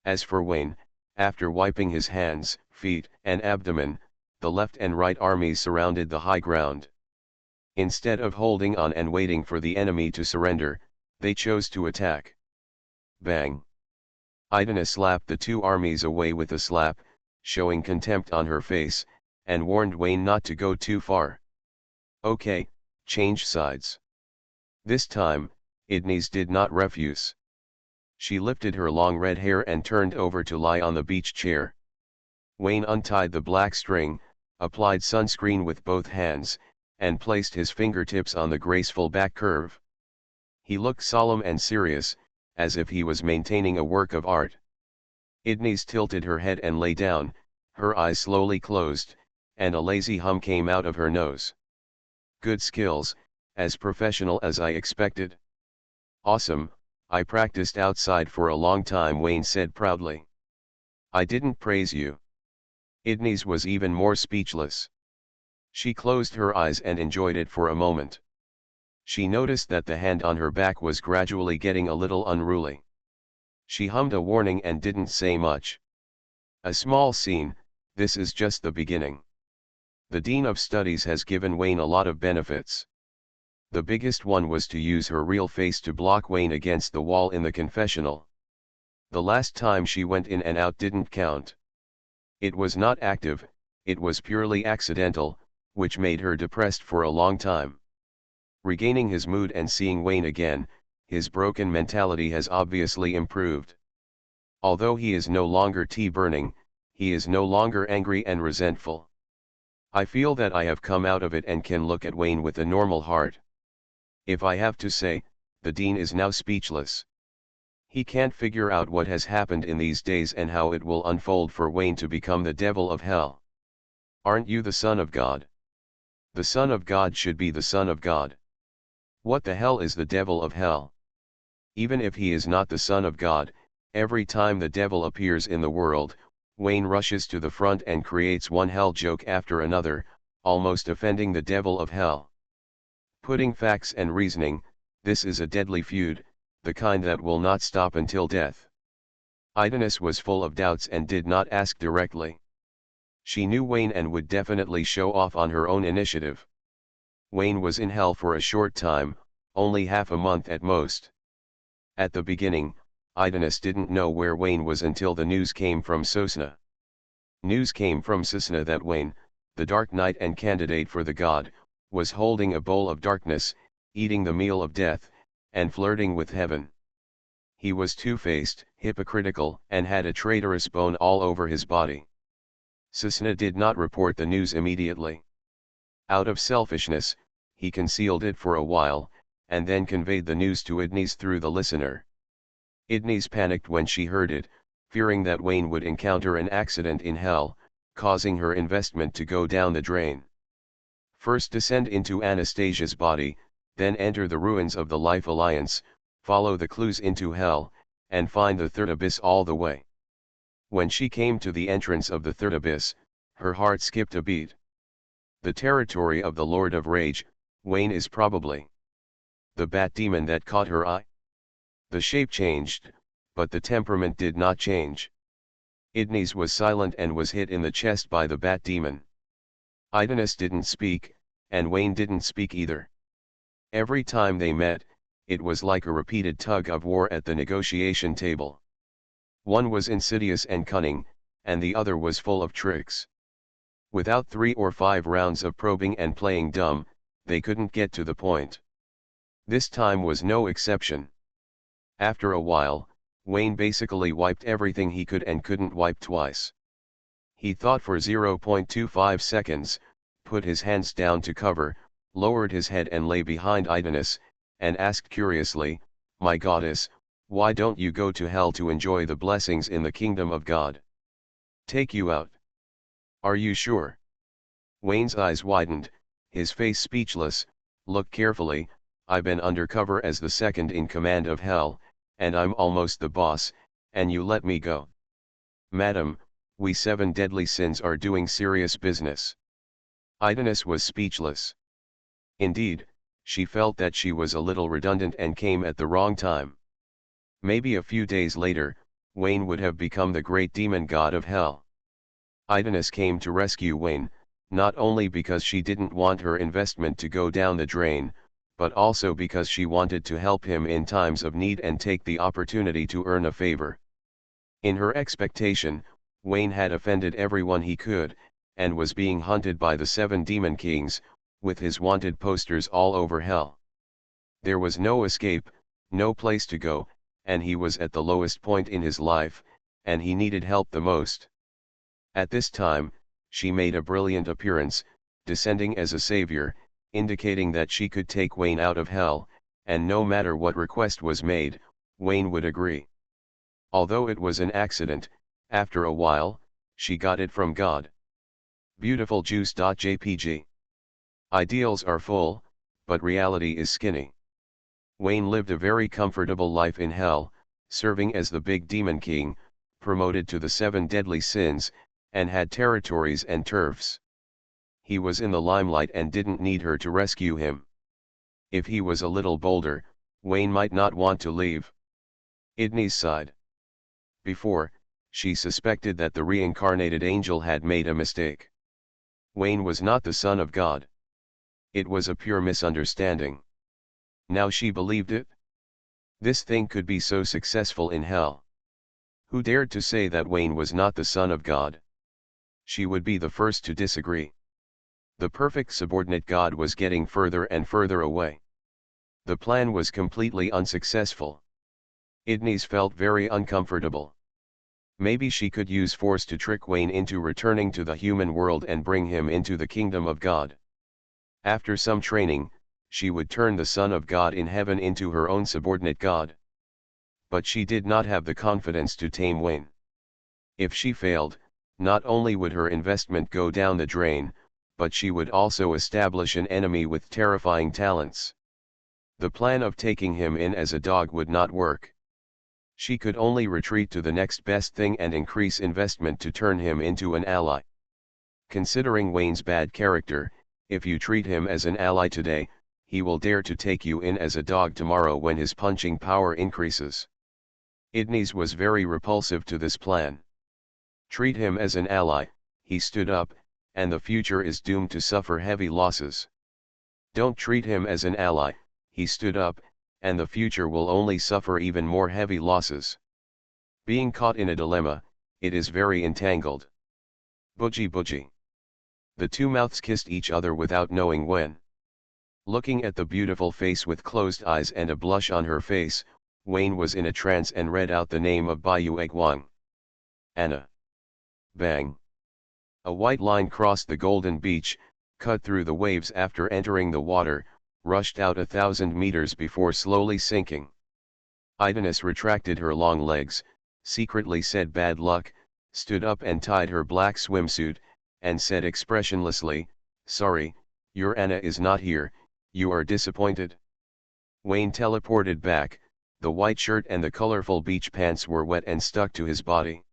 As for Wayne, after wiping his hands, feet, and abdomen, the left and right armies surrounded the high ground. Instead of holding on and waiting for the enemy to surrender, they chose to attack. Bang! Idina slapped the 2 armies away with a slap, showing contempt on her face, and warned Wayne not to go too far. Okay, change sides. This time, Idnis did not refuse. She lifted her long red hair and turned over to lie on the beach chair. Wayne untied the black string, applied sunscreen with both hands, and placed his fingertips on the graceful back curve. He looked solemn and serious, as if he was maintaining a work of art. Idnis tilted her head and lay down, her eyes slowly closed, and a lazy hum came out of her nose. Good skills, as professional as I expected. Awesome, I practiced outside for a long time, Wayne said proudly. I didn't praise you. Idnis was even more speechless. She closed her eyes and enjoyed it for a moment. She noticed that the hand on her back was gradually getting a little unruly. She hummed a warning and didn't say much. A small scene, this is just the beginning. The Dean of Studies has given Wayne a lot of benefits. The biggest one was to use her real face to block Wayne against the wall in the confessional. The last time she went in and out didn't count. It was not active, it was purely accidental, which made her depressed for a long time. Regaining his mood and seeing Wayne again, his broken mentality has obviously improved. Although he is no longer tea-burning, he is no longer angry and resentful. I feel that I have come out of it and can look at Wayne with a normal heart. If I have to say, the Dean is now speechless. He can't figure out what has happened in these days and how it will unfold for Wayne to become the devil of hell. Aren't you the Son of God? The Son of God should be the Son of God. What the hell is the devil of hell? Even if he is not the Son of God, every time the devil appears in the world, Wayne rushes to the front and creates one hell joke after another, almost offending the devil of hell. Putting facts and reasoning, this is a deadly feud, the kind that will not stop until death. Idenus was full of doubts and did not ask directly. She knew Wayne and would definitely show off on her own initiative. Wayne was in hell for a short time, only half a month at most. At the beginning, Idenus didn't know where Wayne was until the news came from Sosna. News came from Sosna that Wayne, the Dark Knight and candidate for the god, was holding a bowl of darkness, eating the meal of death, and flirting with heaven. He was two-faced, hypocritical, and had a traitorous bone all over his body. Sosna did not report the news immediately. Out of selfishness, he concealed it for a while, and then conveyed the news to Idnis through the listener. Idnis panicked when she heard it, fearing that Wayne would encounter an accident in hell, causing her investment to go down the drain. First descend into Anastasia's body, then enter the ruins of the Life Alliance, follow the clues into hell, and find the third abyss all the way. When she came to the entrance of the third abyss, her heart skipped a beat. The territory of the Lord of Rage, Wayne is probably the bat demon that caught her eye. The shape changed, but the temperament did not change. Idnis was silent and was hit in the chest by the bat demon. Idenus didn't speak, and Wayne didn't speak either. Every time they met, it was like a repeated tug of war at the negotiation table. One was insidious and cunning, and the other was full of tricks. Without 3 or 5 rounds of probing and playing dumb, they couldn't get to the point. This time was no exception. After a while, Wayne basically wiped everything he could and couldn't wipe twice. He thought for 0.25 seconds, put his hands down to cover, lowered his head and lay behind Idenus, and asked curiously, "My goddess, why don't you go to hell to enjoy the blessings in the kingdom of God? Take you out. Are you sure?" Wayne's eyes widened, his face speechless. "Look carefully, I've been undercover as the second in command of hell, and I'm almost the boss, and you let me go. Madam, we 7 deadly sins are doing serious business." Idenus was speechless. Indeed, she felt that she was a little redundant and came at the wrong time. Maybe a few days later, Wayne would have become the great demon god of hell. Idenus came to rescue Wayne, not only because she didn't want her investment to go down the drain, but also because she wanted to help him in times of need and take the opportunity to earn a favor. In her expectation, Wayne had offended everyone he could, and was being hunted by the 7 demon kings, with his wanted posters all over hell. There was no escape, no place to go, and he was at the lowest point in his life, and he needed help the most. At this time, she made a brilliant appearance, descending as a savior, indicating that she could take Wayne out of hell, and no matter what request was made, Wayne would agree. Although it was an accident, after a while, she got it from God. Beautiful juice.jpg. Ideals are full, but reality is skinny. Wayne lived a very comfortable life in hell, serving as the big demon king, promoted to the 7 deadly sins, and had territories and turfs. He was in the limelight and didn't need her to rescue him. If he was a little bolder, Wayne might not want to leave. Idnis sighed. Before, she suspected that the reincarnated angel had made a mistake. Wayne was not the son of God. It was a pure misunderstanding. Now she believed it. This thing could be so successful in hell. Who dared to say that Wayne was not the son of God? She would be the first to disagree. The perfect subordinate God was getting further and further away. The plan was completely unsuccessful. Idnis felt very uncomfortable. Maybe she could use force to trick Wayne into returning to the human world and bring him into the kingdom of God. After some training, she would turn the Son of God in heaven into her own subordinate God. But she did not have the confidence to tame Wayne. If she failed, not only would her investment go down the drain, but she would also establish an enemy with terrifying talents. The plan of taking him in as a dog would not work. She could only retreat to the next best thing and increase investment to turn him into an ally. Considering Wayne's bad character, if you treat him as an ally today, he will dare to take you in as a dog tomorrow when his punching power increases. Idnis was very repulsive to this plan. Treat him as an ally, he stood up, and the future is doomed to suffer heavy losses. Don't treat him as an ally, he stood up, and the future will only suffer even more heavy losses. Being caught in a dilemma, it is very entangled. Budgie budgie. The two mouths kissed each other without knowing when. Looking at the beautiful face with closed eyes and a blush on her face, Wayne was in a trance and read out the name of Bayu Egwang. Anna. Bang. A white line crossed the golden beach, cut through the waves after entering the water, rushed out 1,000 meters before slowly sinking. Idnis retracted her long legs, secretly said bad luck, stood up and tied her black swimsuit, and said expressionlessly, "Sorry, your Anna is not here, you are disappointed?" Wayne teleported back, the white shirt and the colorful beach pants were wet and stuck to his body.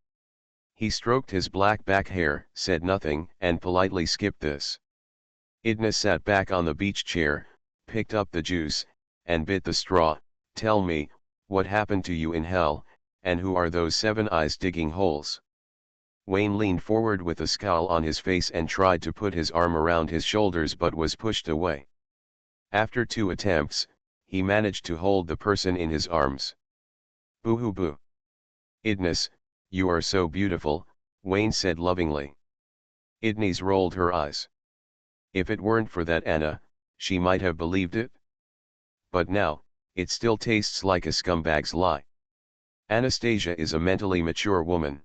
He stroked his black back hair, said nothing, and politely skipped this. Idnis sat back on the beach chair, picked up the juice, and bit the straw. "Tell me, what happened to you in hell, and who are those 7 eyes digging holes?" Wayne leaned forward with a scowl on his face and tried to put his arm around his shoulders but was pushed away. After 2 attempts, he managed to hold the person in his arms. "Boo-hoo boo. Idnis, you are so beautiful," Wayne said lovingly. Idnis rolled her eyes. If it weren't for that Anna, she might have believed it. But now, it still tastes like a scumbag's lie. Anastasia is a mentally mature woman.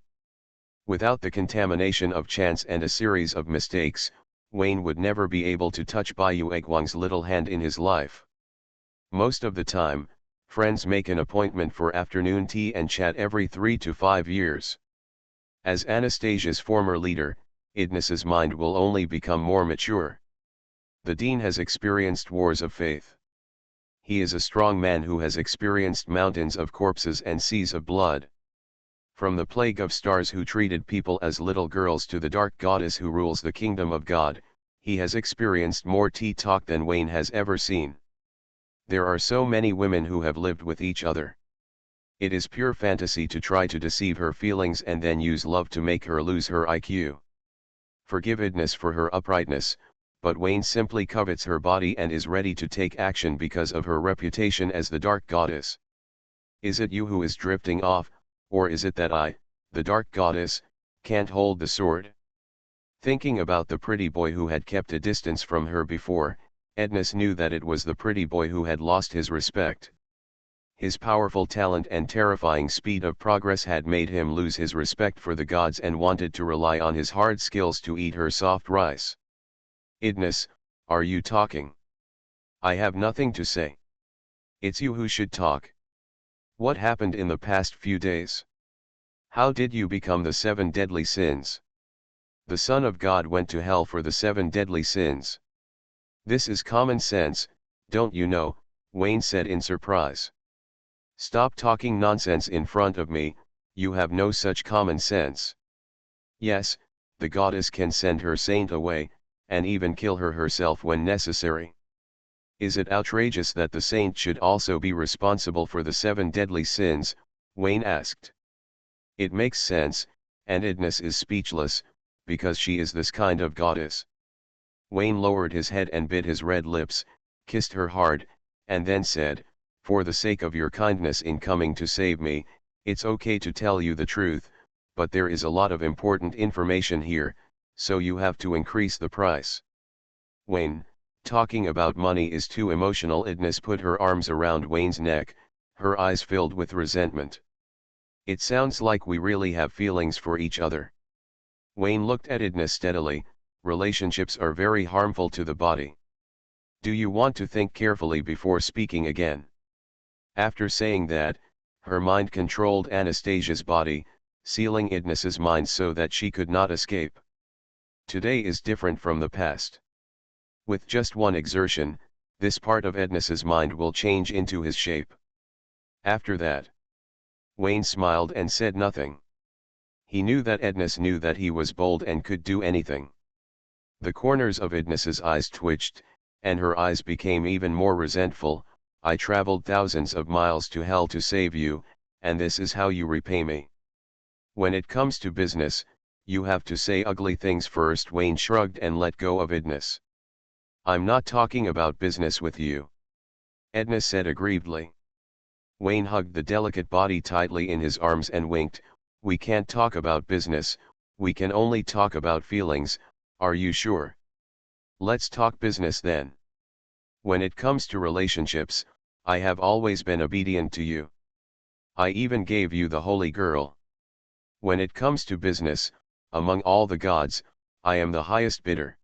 Without the contamination of chance and a series of mistakes, Wayne would never be able to touch Bayu Egwang's little hand in his life. Most of the time, friends make an appointment for afternoon tea and chat every 3 to 5 years. As Anastasia's former leader, Idnis's mind will only become more mature. The Dean has experienced wars of faith. He is a strong man who has experienced mountains of corpses and seas of blood. From the plague of stars who treated people as little girls to the dark goddess who rules the kingdom of God, he has experienced more tea talk than Wayne has ever seen. There are so many women who have lived with each other. It is pure fantasy to try to deceive her feelings and then use love to make her lose her IQ. Forgive Idnis for her uprightness, but Wayne simply covets her body and is ready to take action because of her reputation as the dark goddess. Is it you who is drifting off, or is it that I, the dark goddess, can't hold the sword? Thinking about the pretty boy who had kept a distance from her before, Idnis knew that it was the pretty boy who had lost his respect. His powerful talent and terrifying speed of progress had made him lose his respect for the gods and wanted to rely on his hard skills to eat her soft rice. "Idnis, are you talking?" "I have nothing to say." "It's you who should talk. What happened in the past few days? How did you become the 7 deadly sins? The Son of God went to hell for the 7 deadly sins. This is common sense, don't you know?" Wayne said in surprise. "Stop talking nonsense in front of me, you have no such common sense." "Yes, the goddess can send her saint away, and even kill her herself when necessary. Is it outrageous that the saint should also be responsible for the 7 deadly sins?" Wayne asked. "It makes sense," and Idnis is speechless, because she is this kind of goddess. Wayne lowered his head and bit his red lips, kissed her hard, and then said, "For the sake of your kindness in coming to save me, it's okay to tell you the truth, but there is a lot of important information here, so you have to increase the price." "Wayne, talking about money is too emotional." Idnis put her arms around Wayne's neck, her eyes filled with resentment. "It sounds like we really have feelings for each other." Wayne looked at Idnis steadily. "Relationships are very harmful to the body. Do you want to think carefully before speaking again?" After saying that, her mind controlled Anastasia's body, sealing Idnis's mind so that she could not escape. Today is different from the past. With just one exertion, this part of Idnis's mind will change into his shape. After that, Wayne smiled and said nothing. He knew that Idnis knew that he was bold and could do anything. The corners of Idnis's eyes twitched, and her eyes became even more resentful. I traveled thousands of miles to hell to save you, and this is how you repay me. When it comes to business, you have to say ugly things first. Wayne shrugged and let go of Idnis. I'm not talking about business with you, Edna said aggrievedly. Wayne hugged the delicate body tightly in his arms and winked. We can't talk about business, we can only talk about feelings. Are you sure? Let's talk business then. When it comes to relationships, I have always been obedient to you. I even gave you the holy girl. When it comes to business, among all the gods, I am the highest bidder.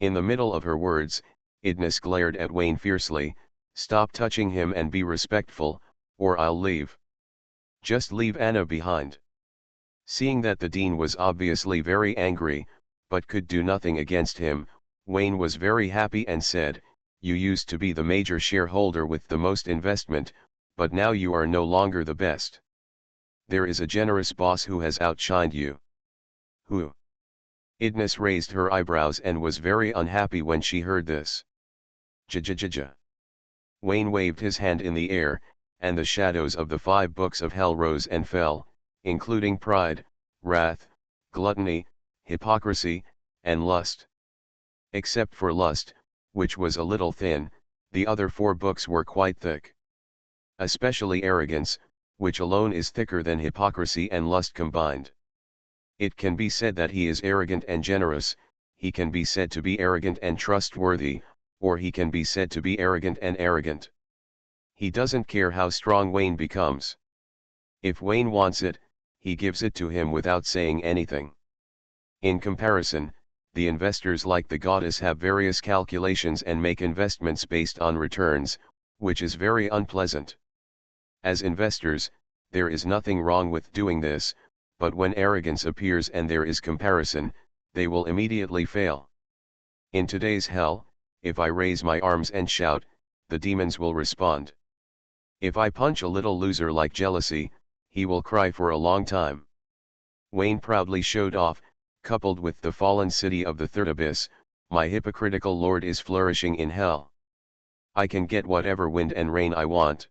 In the middle of her words, Idnis glared at Wayne fiercely. Stop touching him and be respectful, or I'll leave. Just leave Anna behind. Seeing that the dean was obviously very angry, but could do nothing against him, Wayne was very happy and said, you used to be the major shareholder with the most investment, but now you are no longer the best. There is a generous boss who has outshined you. Who? Idnis raised her eyebrows and was very unhappy when she heard this. Ja. Wayne waved his hand in the air, and the shadows of the 5 books of hell rose and fell, including pride, wrath, gluttony, hypocrisy, and lust. Except for lust, which was a little thin, the other 4 books were quite thick. Especially arrogance, which alone is thicker than hypocrisy and lust combined. It can be said that he is arrogant and generous, he can be said to be arrogant and trustworthy, or he can be said to be arrogant and arrogant. He doesn't care how strong Wayne becomes. If Wayne wants it, he gives it to him without saying anything. In comparison, the investors like the goddess have various calculations and make investments based on returns, which is very unpleasant. As investors, there is nothing wrong with doing this, but when arrogance appears and there is comparison, they will immediately fail. In today's hell, if I raise my arms and shout, the demons will respond. If I punch a little loser like jealousy, he will cry for a long time. Wayne proudly showed off, coupled with the fallen city of the third abyss, my hypocritical lord is flourishing in hell. I can get whatever wind and rain I want.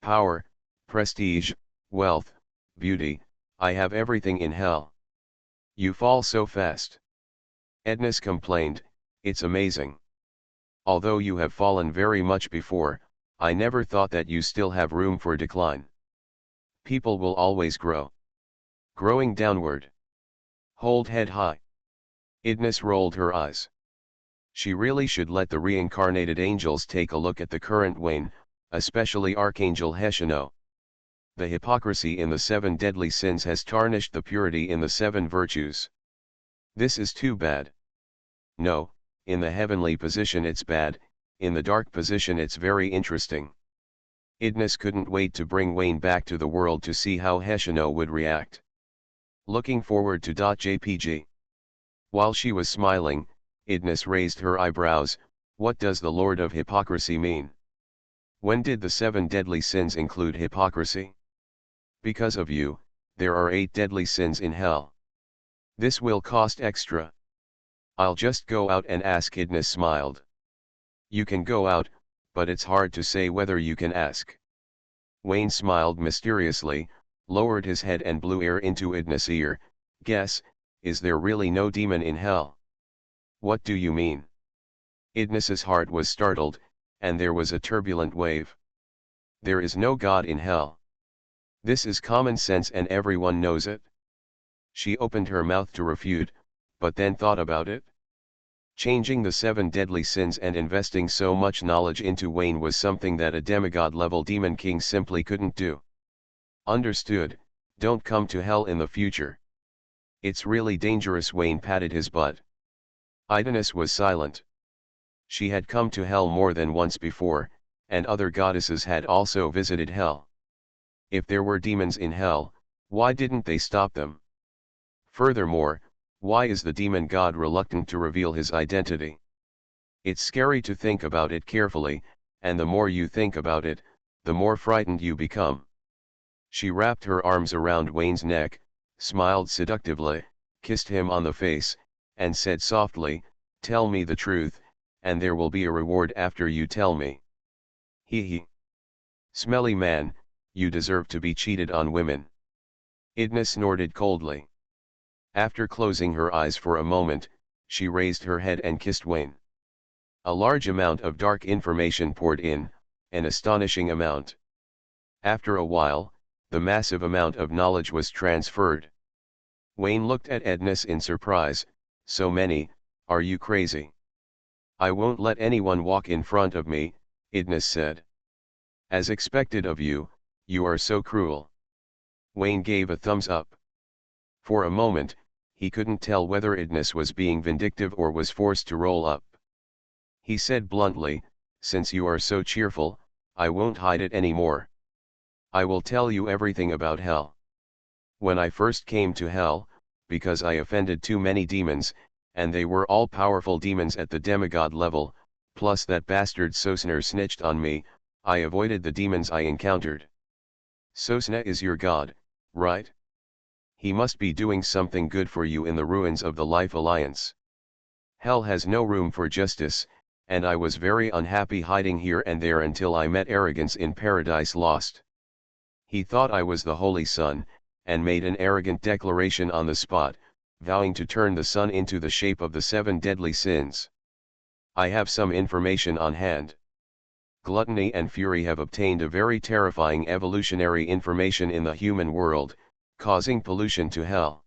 Power, prestige, wealth, beauty, I have everything in hell. You fall so fast. Ednis complained, it's amazing. Although you have fallen very much before, I never thought that you still have room for decline. People will always grow. Growing downward. Hold head high. Idnis rolled her eyes. She really should let the reincarnated angels take a look at the current Wayne, especially Archangel Heshino. The hypocrisy in the 7 deadly sins has tarnished the purity in the 7 virtues. This is too bad. No, in the heavenly position it's bad, in the dark position it's very interesting. Idnis couldn't wait to bring Wayne back to the world to see how Heshino would react. Looking forward to .jpg. While she was smiling, Idnis raised her eyebrows. What does the Lord of Hypocrisy mean? When did the 7 deadly sins include hypocrisy? Because of you, there are 8 deadly sins in hell. This will cost extra. I'll just go out and ask. Idnis smiled. You can go out, but it's hard to say whether you can ask. Wayne smiled mysteriously, lowered his head and blew air into Idnis' ear. Guess, is there really no demon in hell? What do you mean? Idnis' heart was startled, and there was a turbulent wave. There is no God in hell. This is common sense and everyone knows it. She opened her mouth to refute, but then thought about it. Changing the 7 deadly sins and investing so much knowledge into Wayne was something that a demigod-level demon king simply couldn't do. Understood, don't come to hell in the future. It's really dangerous. Wayne patted his butt. Idnis was silent. She had come to hell more than once before, and other goddesses had also visited hell. If there were demons in hell, why didn't they stop them? Furthermore, why is the demon god reluctant to reveal his identity? It's scary to think about it carefully, and the more you think about it, the more frightened you become. She wrapped her arms around Wayne's neck, smiled seductively, kissed him on the face, and said softly, tell me the truth, and there will be a reward after you tell me. He. Smelly man, you deserve to be cheated on women. Idna snorted coldly. After closing her eyes for a moment, she raised her head and kissed Wayne. A large amount of dark information poured in, an astonishing amount. After a while, the massive amount of knowledge was transferred. Wayne looked at Ednis in surprise. So many, are you crazy? I won't let anyone walk in front of me, Idnis said. As expected of you, you are so cruel. Wayne gave a thumbs up. For a moment, he couldn't tell whether Idnis was being vindictive or was forced to roll up. He said bluntly, since you are so cheerful, I won't hide it anymore. I will tell you everything about hell. When I first came to hell, because I offended too many demons, and they were all powerful demons at the demigod level, plus that bastard Sosner snitched on me, I avoided the demons I encountered. Sosna is your god, right? He must be doing something good for you in the ruins of the Life Alliance. Hell has no room for justice, and I was very unhappy hiding here and there until I met Arrogance in Paradise Lost. He thought I was the Holy Son, and made an arrogant declaration on the spot, vowing to turn the sun into the shape of the 7 deadly sins. I have some information on hand. Gluttony and fury have obtained a very terrifying evolutionary information in the human world, causing pollution to hell.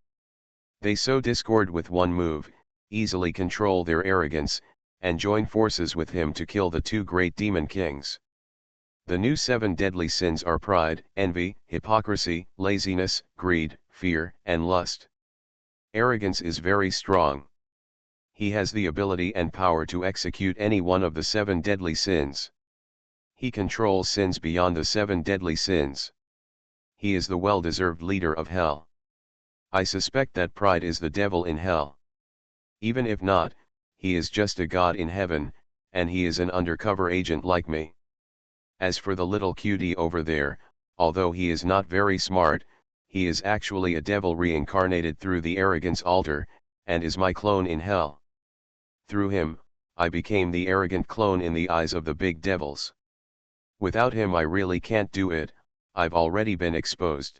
They sow discord with one move, easily control their arrogance, and join forces with him to kill the 2 great demon kings. The new 7 deadly sins are pride, envy, hypocrisy, laziness, greed, fear, and lust. Arrogance is very strong. He has the ability and power to execute any one of the 7 deadly sins. He controls sins beyond the 7 deadly sins. He is the well-deserved leader of hell. I suspect that pride is the devil in hell. Even if not, he is just a god in heaven, and he is an undercover agent like me. As for the little cutie over there, although he is not very smart, he is actually a devil reincarnated through the arrogance altar, and is my clone in hell. Through him, I became the arrogant clone in the eyes of the big devils. Without him I really can't do it, I've already been exposed.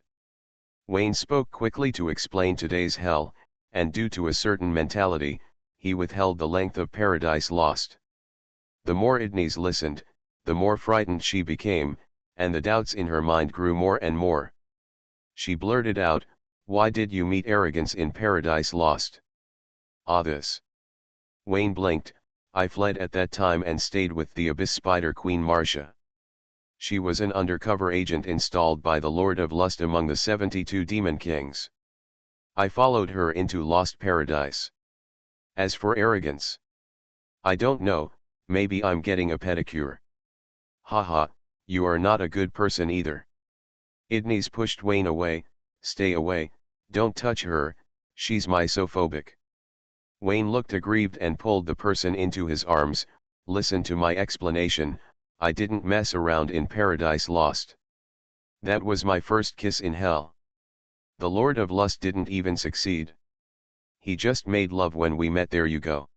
Wayne spoke quickly to explain today's hell, and due to a certain mentality, he withheld the length of Paradise Lost. The more Idnis listened, the more frightened she became, and the doubts in her mind grew more and more. She blurted out, why did you meet Arrogance in Paradise Lost? This. Wayne blinked, I fled at that time and stayed with the Abyss Spider Queen Marcia. She was an undercover agent installed by the Lord of Lust among the 72 demon kings. I followed her into Lost Paradise. As for Arrogance, I don't know, maybe I'm getting a pedicure. Haha, you are not a good person either. Idnis pushed Wayne away, stay away, don't touch her, she's misophobic. Wayne looked aggrieved and pulled the person into his arms, listen to my explanation, I didn't mess around in Paradise Lost. That was my first kiss in hell. The Lord of Lust didn't even succeed. He just made love when we met, there you go.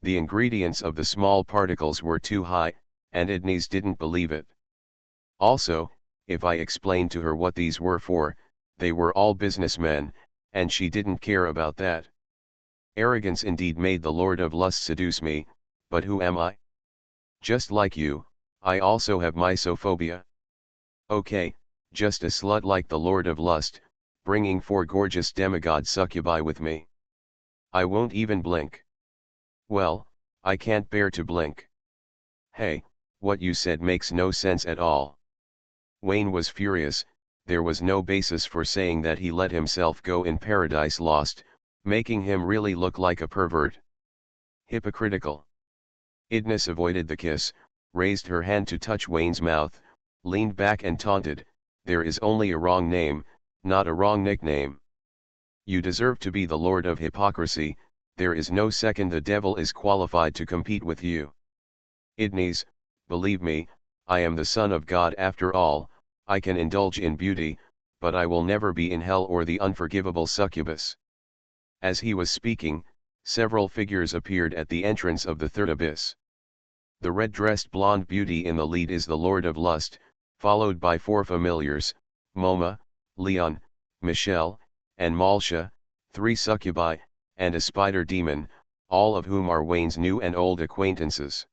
The ingredients of the small particles were too high, and Idnis didn't believe it. Also, if I explained to her what these were for, they were all businessmen, and she didn't care about that. Arrogance indeed made the Lord of Lust seduce me, but who am I? Just like you, I also have misophobia. Okay, just a slut like the Lord of Lust, bringing 4 gorgeous demigod succubi with me. I won't even blink. Well, I can't bear to blink. Hey, what you said makes no sense at all. Wayne was furious, there was no basis for saying that he let himself go in Paradise Lost, making him really look like a pervert. Hypocritical. Idnis avoided the kiss, raised her hand to touch Wayne's mouth, leaned back and taunted, there is only a wrong name, not a wrong nickname. You deserve to be the Lord of Hypocrisy, there is no second the devil is qualified to compete with you. Idnis, believe me, I am the Son of God after all, I can indulge in beauty, but I will never be in hell or the unforgivable succubus. As he was speaking, Several figures appeared at the entrance of the third abyss. The red-dressed blonde beauty in the lead is the Lord of Lust, followed by four familiars, Moma, Leon, Michelle, and Malsha, three succubi, and a spider demon, all of whom are Wayne's new and old acquaintances.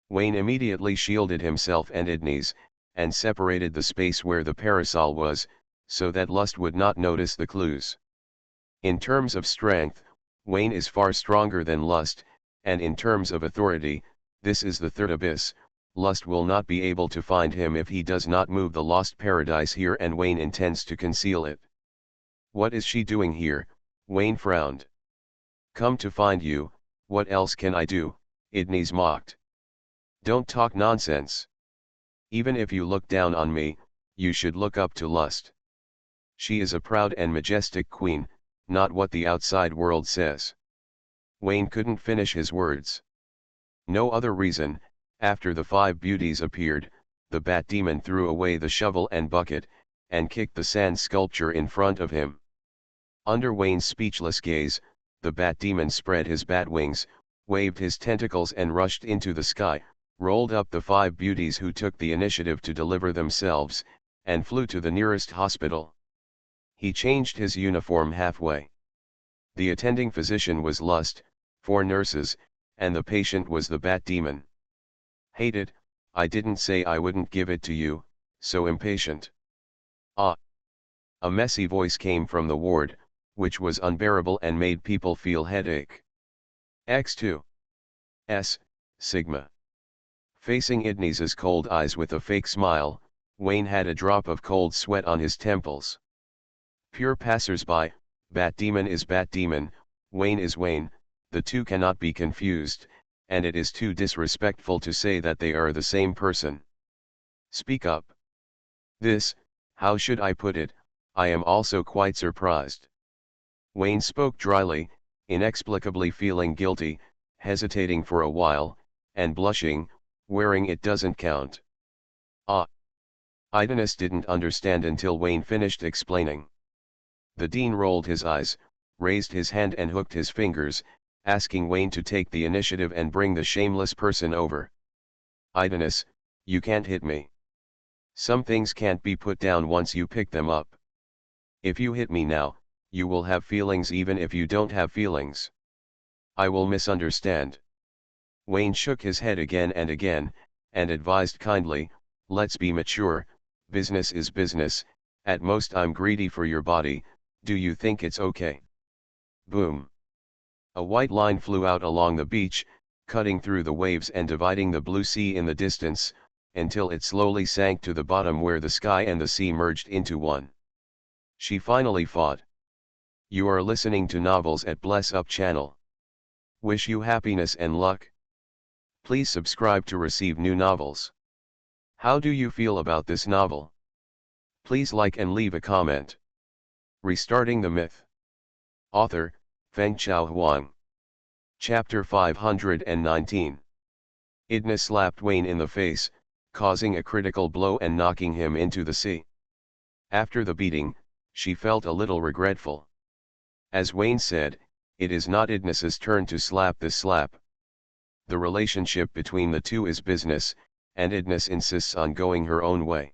Wayne immediately shielded himself and Idnes, and separated the space where the parasol was, so that Lust would not notice the clues. In terms of strength, Wayne is far stronger than Lust, and in terms of authority, this is the third abyss. Lust will not be able to find him if he does not move the lost paradise here, and Wayne intends to conceal it. What is she doing here? Wayne frowned. Come to find you, what else can I do? Idnes mocked. Don't talk nonsense. Even if you look down on me, you should look up to Lust. She is a proud and majestic queen, not what the outside world says. Wayne couldn't finish his words. No other reason. After the five beauties appeared, the bat demon threw away the shovel and bucket, and kicked the sand sculpture in front of him. Under Wayne's speechless gaze, the bat demon spread his bat wings, waved his tentacles and rushed into the sky, rolled up the five beauties who took the initiative to deliver themselves, and flew to the nearest hospital. He changed his uniform halfway. The attending physician was Lust, 4 nurses, and the patient was the bat demon. Hate it, I didn't say I wouldn't give it to you, so impatient. Ah! A messy voice came from the ward, which was unbearable and made people feel headache. X2. S, Sigma. Facing Idnes's cold eyes with a fake smile, Wayne had a drop of cold sweat on his temples. Pure passers-by, Bat Demon is Bat Demon, Wayne is Wayne, the two cannot be confused, and it is too disrespectful to say that they are the same person. Speak up. This, how should I put it, I am also quite surprised. Wayne spoke dryly, inexplicably feeling guilty, hesitating for a while, and blushing, wearing it doesn't count. Ah! Idnes didn't understand until Wayne finished explaining. The dean rolled his eyes, raised his hand and hooked his fingers, asking Wayne to take the initiative and bring the shameless person over. Idnes, you can't hit me. Some things can't be put down once you pick them up. If you hit me now, you will have feelings even if you don't have feelings. I will misunderstand. Wayne shook his head again and again, and advised kindly, let's be mature, business is business, at most I'm greedy for your body, do you think it's okay? Boom. A white line flew out along the beach, cutting through the waves and dividing the blue sea in the distance, until it slowly sank to the bottom where the sky and the sea merged into one. She finally fought. You are listening to novels at Bless Up channel. Wish you happiness and luck. Please subscribe to receive new novels. How do you feel about this novel? Please like and leave a comment. Restarting the Myth. Author, Feng Chao Huang. Chapter 519. Idnes slapped Wayne in the face, causing a critical blow and knocking him into the sea. After the beating, she felt a little regretful. As Wayne said, it is not Idnes's turn to slap this slap. The relationship between the two is business, and Idnes insists on going her own way.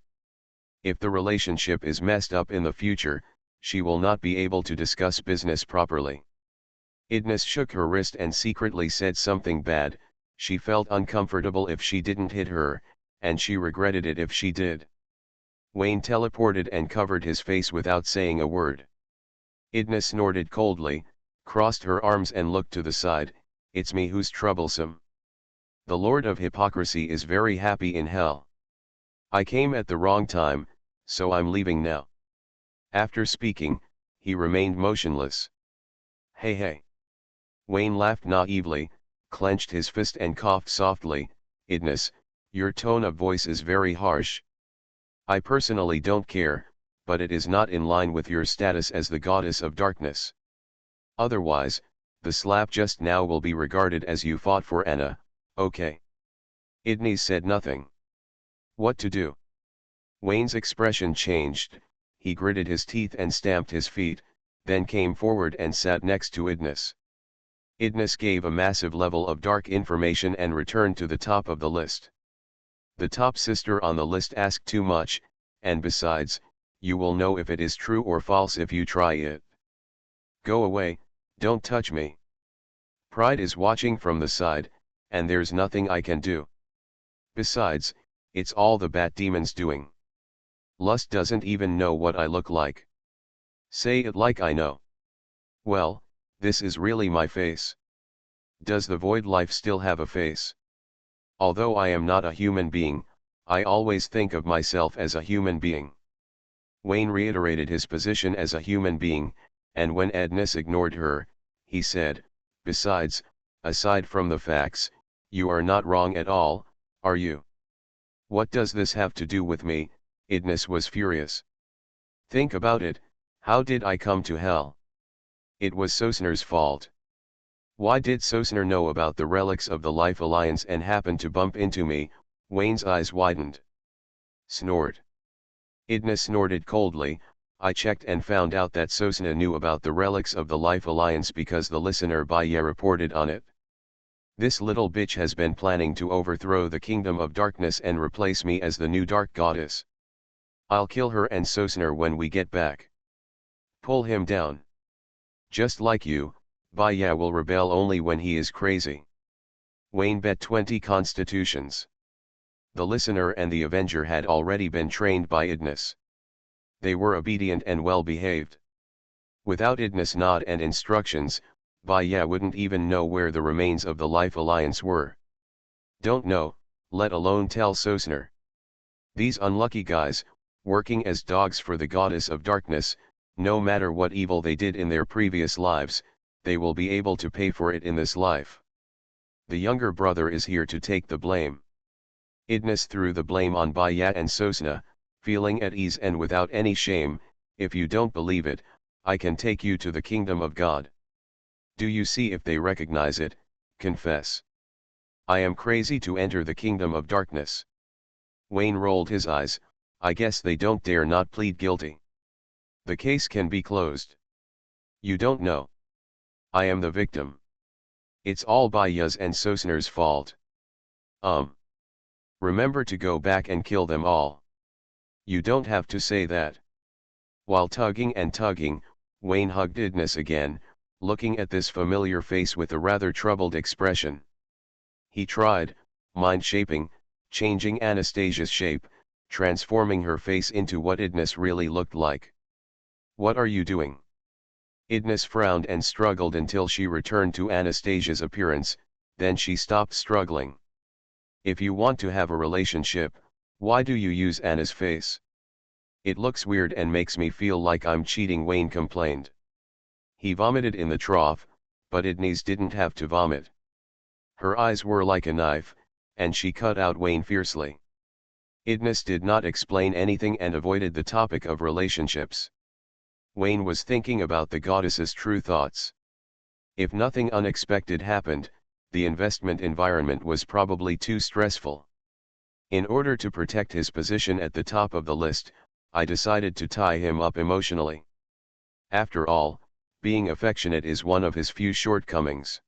If the relationship is messed up in the future, she will not be able to discuss business properly. Idnes shook her wrist and secretly said something bad. She felt uncomfortable if she didn't hit her, and she regretted it if she did. Wayne teleported and covered his face without saying a word. Idnes snorted coldly, crossed her arms and looked to the side. It's me who's troublesome. The Lord of Hypocrisy is very happy in hell. I came at the wrong time, so I'm leaving now. After speaking, he remained motionless. Hey hey. Wayne laughed naively, clenched his fist and coughed softly. Idnes, your tone of voice is very harsh. I personally don't care, but it is not in line with your status as the goddess of darkness. Otherwise, the slap just now will be regarded as you fought for Anna, okay? Idnes said nothing. What to do? Wayne's expression changed, he gritted his teeth and stamped his feet, then came forward and sat next to Idnes. Idnis gave a massive level of dark information and returned to the top of the list. The top sister on the list asked too much, and besides, you will know if it is true or false if you try it. Go away, don't touch me. Pride is watching from the side, and there's nothing I can do. Besides, it's all the bat demon's doing. Lust doesn't even know what I look like. Say it like I know. Well, this is really my face. Does the void life still have a face? Although I am not a human being, I always think of myself as a human being. Wayne reiterated his position as a human being, and when Idnis ignored her, he said, besides, aside from the facts, you are not wrong at all, are you? What does this have to do with me? Idnis was furious. Think about it, how did I come to hell? It was Sosner's fault. Why did Sosner know about the relics of the Life Alliance and happen to bump into me? Wayne's eyes widened. Snort. Idnis snorted coldly. I checked and found out that Sosna knew about the relics of the Life Alliance because the listener Baya reported on it. This little bitch has been planning to overthrow the Kingdom of Darkness and replace me as the new Dark Goddess. I'll kill her and Sosner when we get back. Pull him down. Just like you, Baya will rebel only when he is crazy. Wayne bet 20 constitutions. The listener and the Avenger had already been trained by Idnis. They were obedient and well behaved. Without Idnis' nod and instructions, Baya wouldn't even know where the remains of the Life Alliance were. Don't know, let alone tell Sosner. These unlucky guys, working as dogs for the Goddess of Darkness, no matter what evil they did in their previous lives, they will be able to pay for it in this life. The younger brother is here to take the blame. Idnis threw the blame on Baya and Sosna, feeling at ease and without any shame. If you don't believe it, I can take you to the kingdom of God. Do you see if they recognize it? Confess. I am crazy to enter the kingdom of darkness. Wayne rolled his eyes. I guess they don't dare not plead guilty. The case can be closed. You don't know. I am the victim. It's all Baya's and Sosner's fault. Remember to go back and kill them all. You don't have to say that. While tugging and tugging, Wayne hugged Idnis again, looking at this familiar face with a rather troubled expression. He tried, mind-shaping, changing Anastasia's shape, transforming her face into what Idnis really looked like. What are you doing? Idnis frowned and struggled until she returned to Anastasia's appearance, then she stopped struggling. If you want to have a relationship, why do you use Anna's face? It looks weird and makes me feel like I'm cheating, Wayne complained. He vomited in the trough, but Idnis didn't have to vomit. Her eyes were like a knife, and she cut out Wayne fiercely. Idnis did not explain anything and avoided the topic of relationships. Wayne was thinking about the goddess's true thoughts. If nothing unexpected happened, the investment environment was probably too stressful. In order to protect his position at the top of the list, I decided to tie him up emotionally. After all, being affectionate is one of his few shortcomings.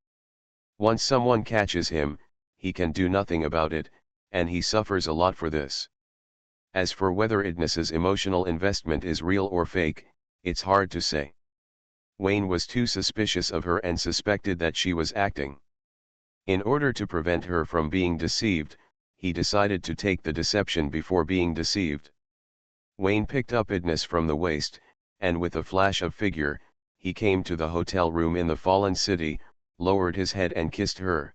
Once someone catches him, he can do nothing about it, and he suffers a lot for this. As for whether Idnis's emotional investment is real or fake, it's hard to say. Wayne was too suspicious of her and suspected that she was acting. In order to prevent her from being deceived, he decided to take the deception before being deceived. Wayne picked up Idnis from the waist, and with a flash of figure, he came to the hotel room in the fallen city, lowered his head and kissed her.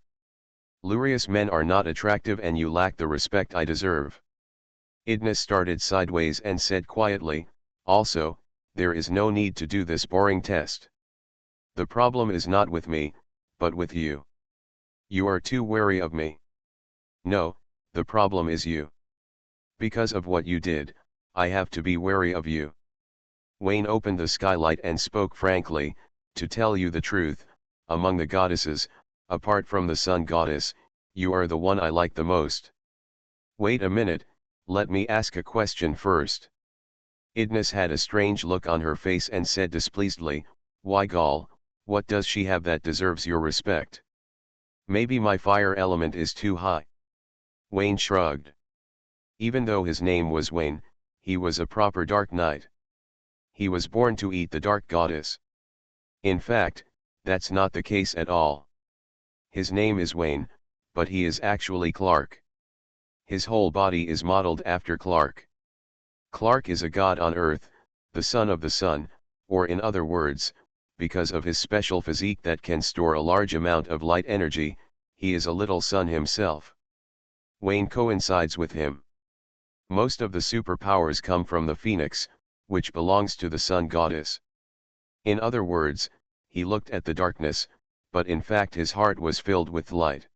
Lurious men are not attractive and you lack the respect I deserve. Idnis started sideways and said quietly, also, there is no need to do this boring test. The problem is not with me, but with you. You are too wary of me. No, the problem is you. Because of what you did, I have to be wary of you. Wayne opened the skylight and spoke frankly, to tell you the truth, among the goddesses, apart from the sun goddess, you are the one I like the most. Wait a minute, let me ask a question first. Idnis had a strange look on her face and said displeasedly, why Gaul, What does she have that deserves your respect? Maybe my fire element is too high. Wayne shrugged. Even though his name was Wayne, he was a proper dark knight. He was born to eat the dark goddess. In fact, that's not the case at all. His name is Wayne, but he is actually Clark. His whole body is modeled after Clark. Clark is a god on Earth, the son of the sun, or in other words, because of his special physique that can store a large amount of light energy, he is a little sun himself. Wayne coincides with him. Most of the superpowers come from the phoenix, which belongs to the sun goddess. In other words, he looked at the darkness, but in fact his heart was filled with light.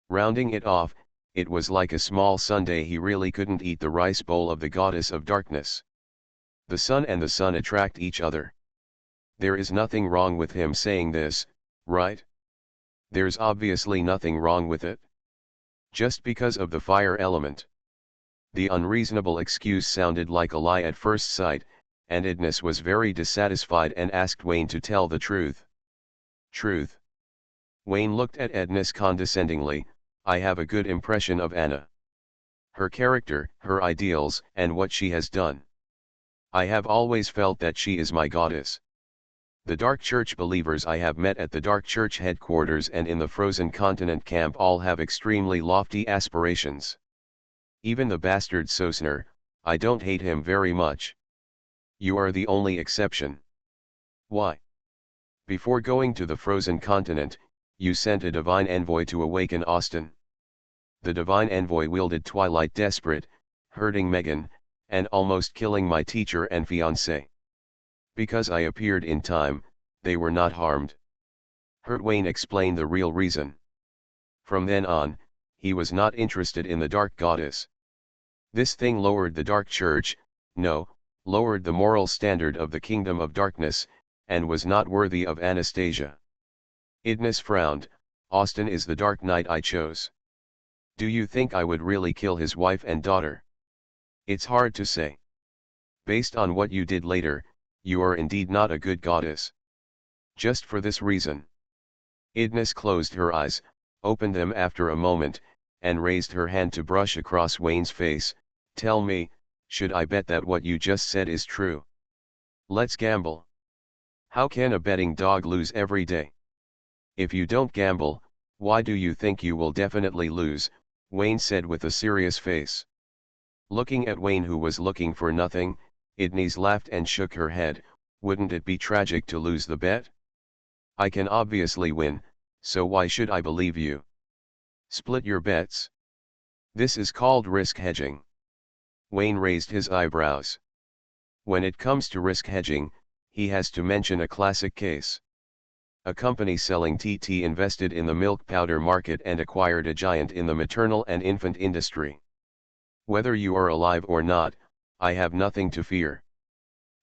Rounding it off, it was like a small sundae. He really couldn't eat the rice bowl of the goddess of darkness. The sun and the sun attract each other. There is nothing wrong with him saying this, right? There's obviously nothing wrong with it. Just because of the fire element. The unreasonable excuse sounded like a lie at first sight, and Idnis was very dissatisfied and asked Wayne to tell the truth. Truth? Wayne looked at Idnis condescendingly. I have a good impression of Anna. Her character, her ideals, and what she has done. I have always felt that she is my goddess. The Dark Church believers I have met at the Dark Church headquarters and in the Frozen Continent camp all have extremely lofty aspirations. Even the bastard Sosner, I don't hate him very much. You are the only exception. Why? Before going to the Frozen Continent, you sent a divine envoy to awaken Austin. The divine envoy wielded Twilight Desperate, hurting Megan, and almost killing my teacher and fiancé. Because I appeared in time, they were not harmed. Wayne explained the real reason. From then on, he was not interested in the Dark Goddess. This thing lowered the Dark Church, no, lowered the moral standard of the Kingdom of Darkness, and was not worthy of Anastasia. Idnis frowned. Austin is the Dark Knight I chose. Do you think I would really kill his wife and daughter? It's hard to say. Based on what you did later, you are indeed not a good goddess. Just for this reason. Idnis closed her eyes, opened them after a moment, and raised her hand to brush across Wayne's face. Tell me, should I bet that what you just said is true? Let's gamble. How can a betting dog lose every day? If you don't gamble, why do you think you will definitely lose? Wayne said with a serious face. Looking at Wayne, who was looking for nothing, Idnis laughed and shook her head. Wouldn't it be tragic to lose the bet? I can obviously win, so why should I believe you? Split your bets. This is called risk hedging. Wayne raised his eyebrows. When it comes to risk hedging, he has to mention a classic case. A company selling TT invested in the milk powder market and acquired a giant in the maternal and infant industry. Whether you are alive or not, I have nothing to fear.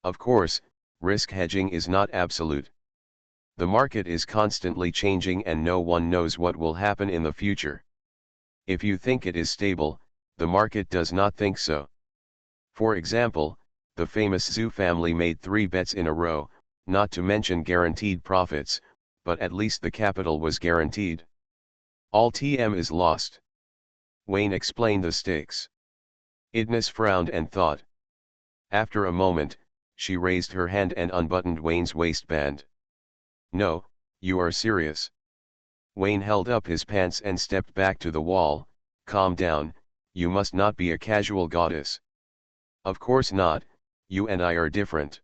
Of course, risk hedging is not absolute. The market is constantly changing and no one knows what will happen in the future. If you think it is stable, the market does not think so. For example, the famous Zhu family made 3 bets in a row, not to mention guaranteed profits, but at least the capital was guaranteed. All TM is lost. Wayne explained the stakes. Idnis frowned and thought. After a moment, she raised her hand and unbuttoned Wayne's waistband. No, you are serious. Wayne held up his pants and stepped back to the wall. Calm down, you must not be a casual goddess. Of course not, you and I are different.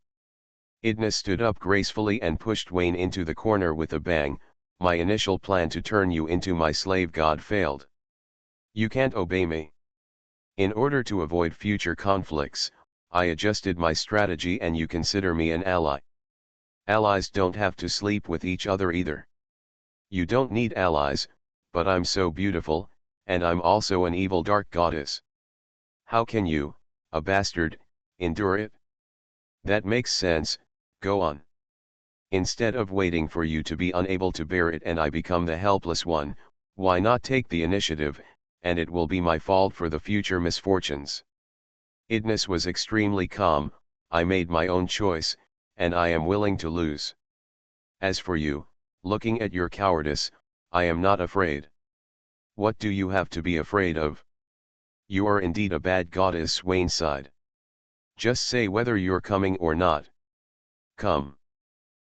Idnis stood up gracefully and pushed Wayne into the corner with a bang. My initial plan to turn you into my slave god failed. You can't obey me. In order to avoid future conflicts, I adjusted my strategy and you consider me an ally. Allies don't have to sleep with each other either. You don't need allies, but I'm so beautiful, and I'm also an evil dark goddess. How can you, a bastard, endure it? That makes sense, go on. Instead of waiting for you to be unable to bear it and I become the helpless one, why not take the initiative, and it will be my fault for the future misfortunes. Idnis was extremely calm. I made my own choice, and I am willing to lose. As for you, looking at your cowardice, I am not afraid. What do you have to be afraid of? You are indeed a bad goddess, Wayne sighed. Just say whether you're coming or not. Come.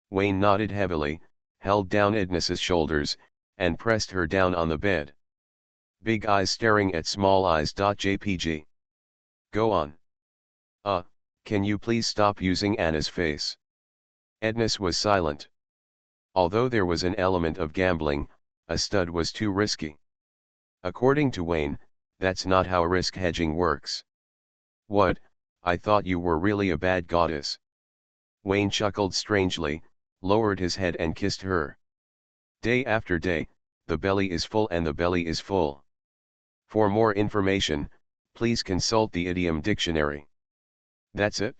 Wayne nodded heavily, held down Edna's shoulders, and pressed her down on the bed. Big eyes staring at small eyes. Jpg. Go on. Can you please stop using Anna's face? Edna's was silent. Although there was an element of gambling, a stud was too risky. According to Wayne, that's not how risk hedging works. What, I thought you were really a bad goddess. Wayne chuckled strangely, lowered his head and kissed her. Day after day, the belly is full and the belly is full. For more information, please consult the idiom dictionary. That's it?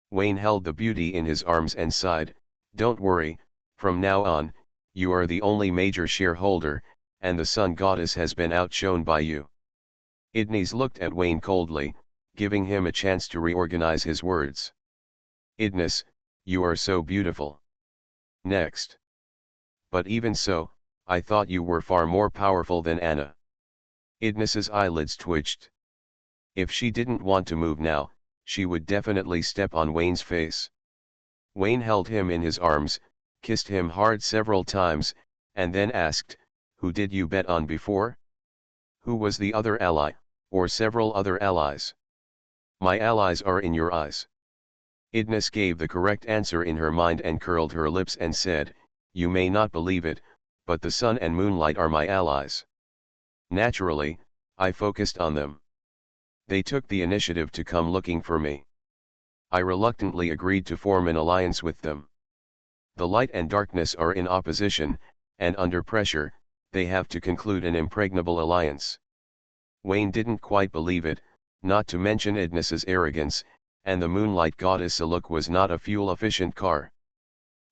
Wayne held the beauty in his arms and sighed, don't worry, from now on, you are the only major shareholder, and the sun goddess has been outshone by you. Idnis looked at Wayne coldly, giving him a chance to reorganize his words. Idnis, you are so beautiful. Next. But even so, I thought you were far more powerful than Anna. Idnis's eyelids twitched. If she didn't want to move now, she would definitely step on Wayne's face. Wayne held him in his arms, kissed him hard several times, and then asked, who did you bet on before? Who was the other ally, or several other allies? My allies are in your eyes. Idnis gave the correct answer in her mind and curled her lips and said, you may not believe it, but the sun and moonlight are my allies. Naturally, I focused on them. They took the initiative to come looking for me. I reluctantly agreed to form an alliance with them. The light and darkness are in opposition, and under pressure, they have to conclude an impregnable alliance. Wayne didn't quite believe it, not to mention Idnis's arrogance, and the moonlight goddess Aluk was not a fuel-efficient car.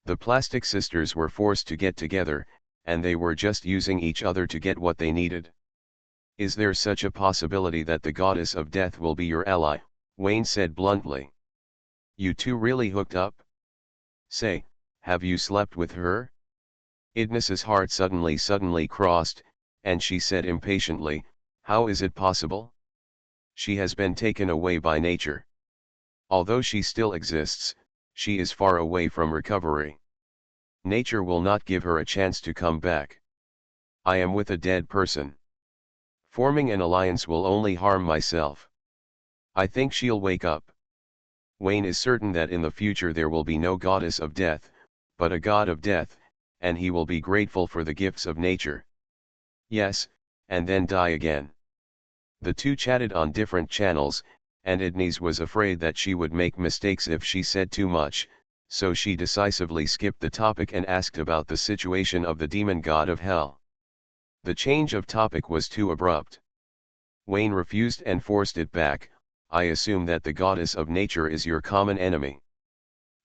The plastic sisters were forced to get together, and they were just using each other to get what they needed. Is there such a possibility that the goddess of death will be your ally? Wayne said bluntly. You two really hooked up? Say, have you slept with her? Idnis's heart suddenly crossed, and she said impatiently, how is it possible? She has been taken away by nature. Although she still exists, she is far away from recovery. Nature will not give her a chance to come back. I am with a dead person. Forming an alliance will only harm myself. I think she'll wake up. Wayne is certain that in the future there will be no goddess of death, but a god of death, and he will be grateful for the gifts of nature. Yes, and then die again. The two chatted on different channels, and Idnis was afraid that she would make mistakes if she said too much, so she decisively skipped the topic and asked about the situation of the demon god of hell. The change of topic was too abrupt. Wayne refused and forced it back, I assume that the goddess of nature is your common enemy.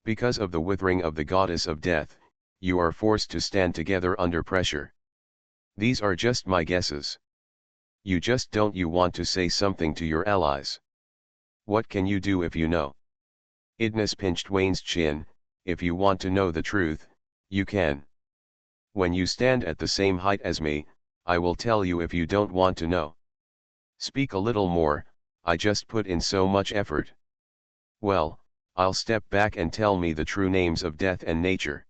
Because of the withering of the goddess of death, you are forced to stand together under pressure. These are just my guesses. You want to say something to your allies. What can you do if you know? Idnis pinched Wayne's chin, if you want to know the truth, you can. When you stand at the same height as me, I will tell you if you don't want to know. Speak a little more, I just put in so much effort. Well, I'll step back and tell me the true names of death and nature.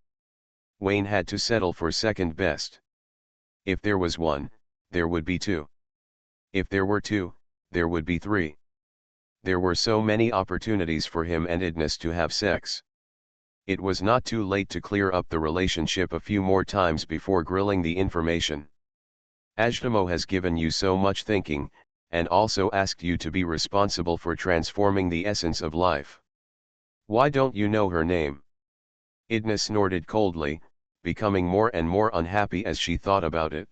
Wayne had to settle for second best. If there was one, there would be two. If there were two, there would be three. There were so many opportunities for him and Idnis to have sex. It was not too late to clear up the relationship a few more times before grilling the information. Ajdamo has given you so much thinking, and also asked you to be responsible for transforming the essence of life. Why don't you know her name? Idnis snorted coldly, becoming more and more unhappy as she thought about it.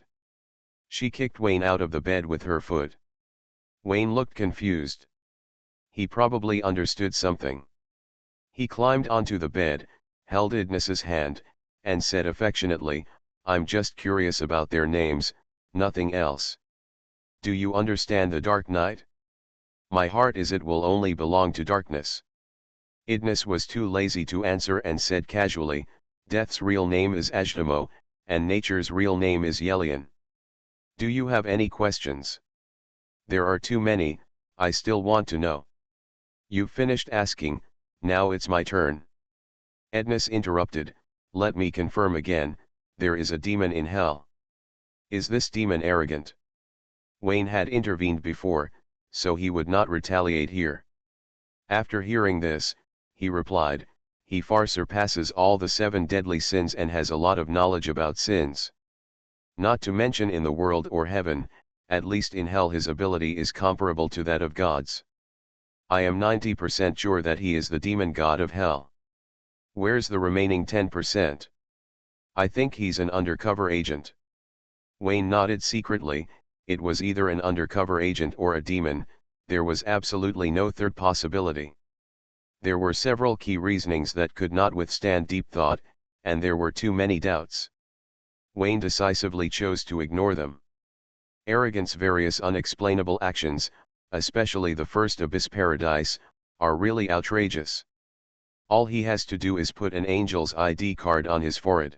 She kicked Wayne out of the bed with her foot. Wayne looked confused. He probably understood something. He climbed onto the bed, held Idnis's hand, and said affectionately, I'm just curious about their names, nothing else. Do you understand the dark night? My heart is it will only belong to darkness. Idnis was too lazy to answer and said casually, Death's real name is Ashdamo, and nature's real name is Yelian. Do you have any questions? There are too many, I still want to know. You've finished asking, now it's my turn. Ednus interrupted, let me confirm again, there is a demon in hell. Is this demon arrogant? Wayne had intervened before, so he would not retaliate here. After hearing this, he replied, he far surpasses all the 7 deadly sins and has a lot of knowledge about sins. Not to mention in the world or heaven, at least in hell his ability is comparable to that of gods. I am 90% sure that he is the demon god of hell. Where's the remaining 10%? I think he's an undercover agent. Wayne nodded secretly, it was either an undercover agent or a demon, there was absolutely no third possibility. There were several key reasonings that could not withstand deep thought, and there were too many doubts. Wayne decisively chose to ignore them. Arrogant's various unexplainable actions, especially the first abyss paradise, are really outrageous. All he has to do is put an angel's ID card on his forehead.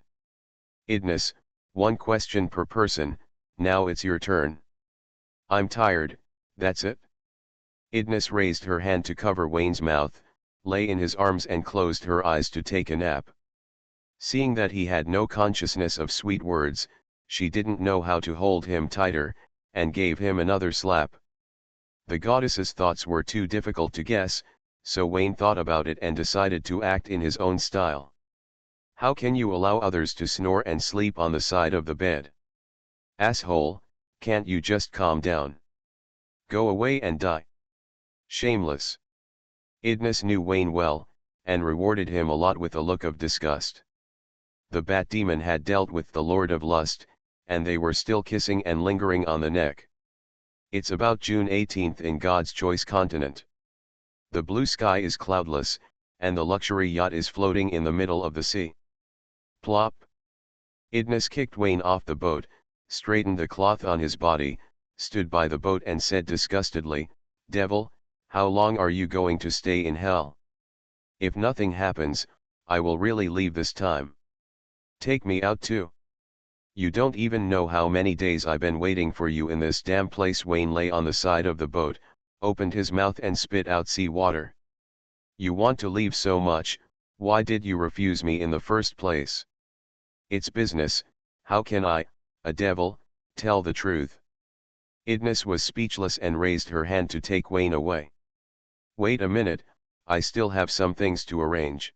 Idness, 1 question per person, now it's your turn. I'm tired, that's it? Idness raised her hand to cover Wayne's mouth, lay in his arms and closed her eyes to take a nap. Seeing that he had no consciousness of sweet words, she didn't know how to hold him tighter, and gave him another slap. The goddess's thoughts were too difficult to guess, so Wayne thought about it and decided to act in his own style. How can you allow others to snore and sleep on the side of the bed? Asshole, can't you just calm down? Go away and die. Shameless. Idness knew Wayne well, and rewarded him a lot with a look of disgust. The bat demon had dealt with the Lord of Lust, and they were still kissing and lingering on the neck. It's about June 18th in God's choice continent. The blue sky is cloudless, and the luxury yacht is floating in the middle of the sea. Plop. Idness kicked Wayne off the boat, straightened the cloth on his body, stood by the boat and said disgustedly, Devil, how long are you going to stay in hell? If nothing happens, I will really leave this time. Take me out too. You don't even know how many days I've been waiting for you in this damn place. Wayne lay on the side of the boat, opened his mouth and spit out sea water. You want to leave so much, why did you refuse me in the first place? It's business, how can I, a devil, tell the truth? Idness was speechless and raised her hand to take Wayne away. Wait a minute, I still have some things to arrange.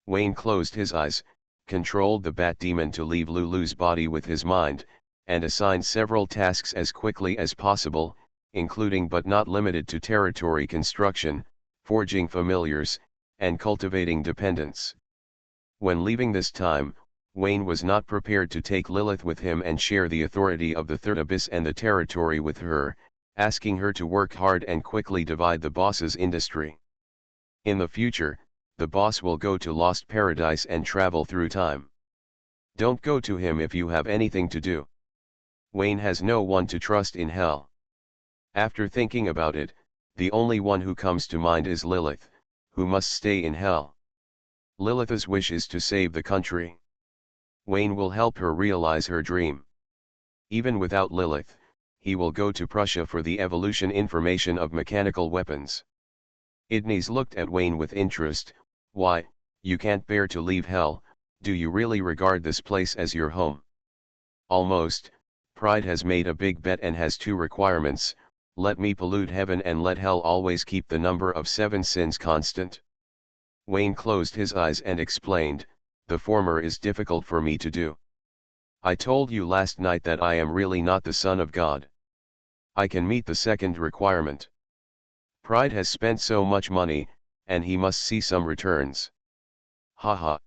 Wayne closed his eyes, controlled the bat demon to leave Lulu's body with his mind, and assigned several tasks as quickly as possible, including but not limited to territory construction, forging familiars, and cultivating dependents. When leaving this time, Wayne was not prepared to take Lilith with him and share the authority of the third abyss and the territory with her, asking her to work hard and quickly divide the boss's industry. In the future, the boss will go to Lost Paradise and travel through time. Don't go to him if you have anything to do. Wayne has no one to trust in hell. After thinking about it, the only one who comes to mind is Lilith, who must stay in hell. Lilith's wish is to save the country. Wayne will help her realize her dream. Even without Lilith, he will go to Prussia for the evolution information of mechanical weapons. Idnes looked at Wayne with interest. Why, you can't bear to leave hell, do you really regard this place as your home? Almost. Pride has made a big bet and has 2 requirements, let me pollute heaven and let hell always keep the number of 7 sins constant. Wayne closed his eyes and explained, the former is difficult for me to do. I told you last night that I am really not the Son of God. I can meet the second requirement. Pride has spent so much money, and he must see some returns. Haha.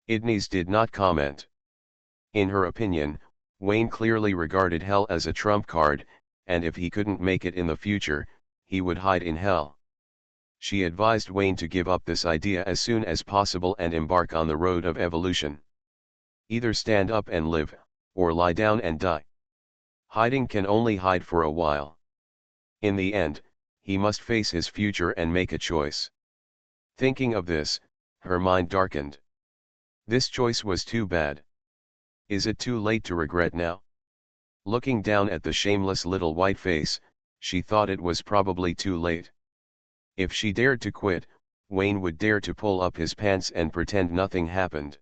Idnes did not comment. In her opinion, Wayne clearly regarded hell as a trump card, and if he couldn't make it in the future, he would hide in hell. She advised Wayne to give up this idea as soon as possible and embark on the road of evolution. Either stand up and live, or lie down and die. Hiding can only hide for a while. In the end, he must face his future and make a choice. Thinking of this, her mind darkened. This choice was too bad. Is it too late to regret now? Looking down at the shameless little white face, she thought it was probably too late. If she dared to quit, Wayne would dare to pull up his pants and pretend nothing happened.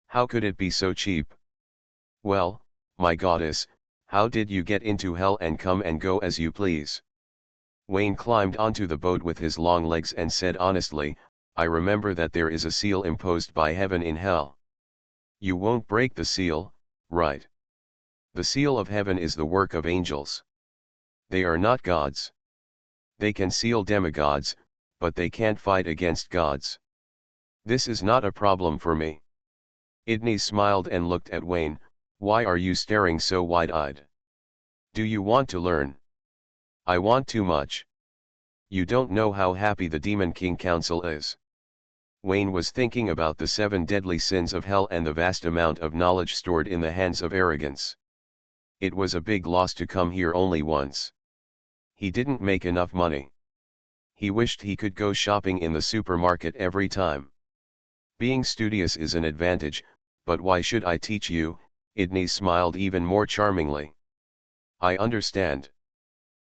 How could it be so cheap? Well, my goddess, how did you get into hell and come and go as you please? Wayne climbed onto the boat with his long legs and said honestly, I remember that there is a seal imposed by heaven in hell. You won't break the seal, right? The seal of heaven is the work of angels. They are not gods. They can seal demigods, but they can't fight against gods. This is not a problem for me. Idnis smiled and looked at Wayne. Why are you staring so wide-eyed? Do you want to learn? I want too much. You don't know how happy the Demon King Council is. Wayne was thinking about the 7 deadly sins of hell and the vast amount of knowledge stored in the hands of arrogance. It was a big loss to come here only once. He didn't make enough money. He wished he could go shopping in the supermarket every time. Being studious is an advantage, but why should I teach you? Idnis smiled even more charmingly. I understand.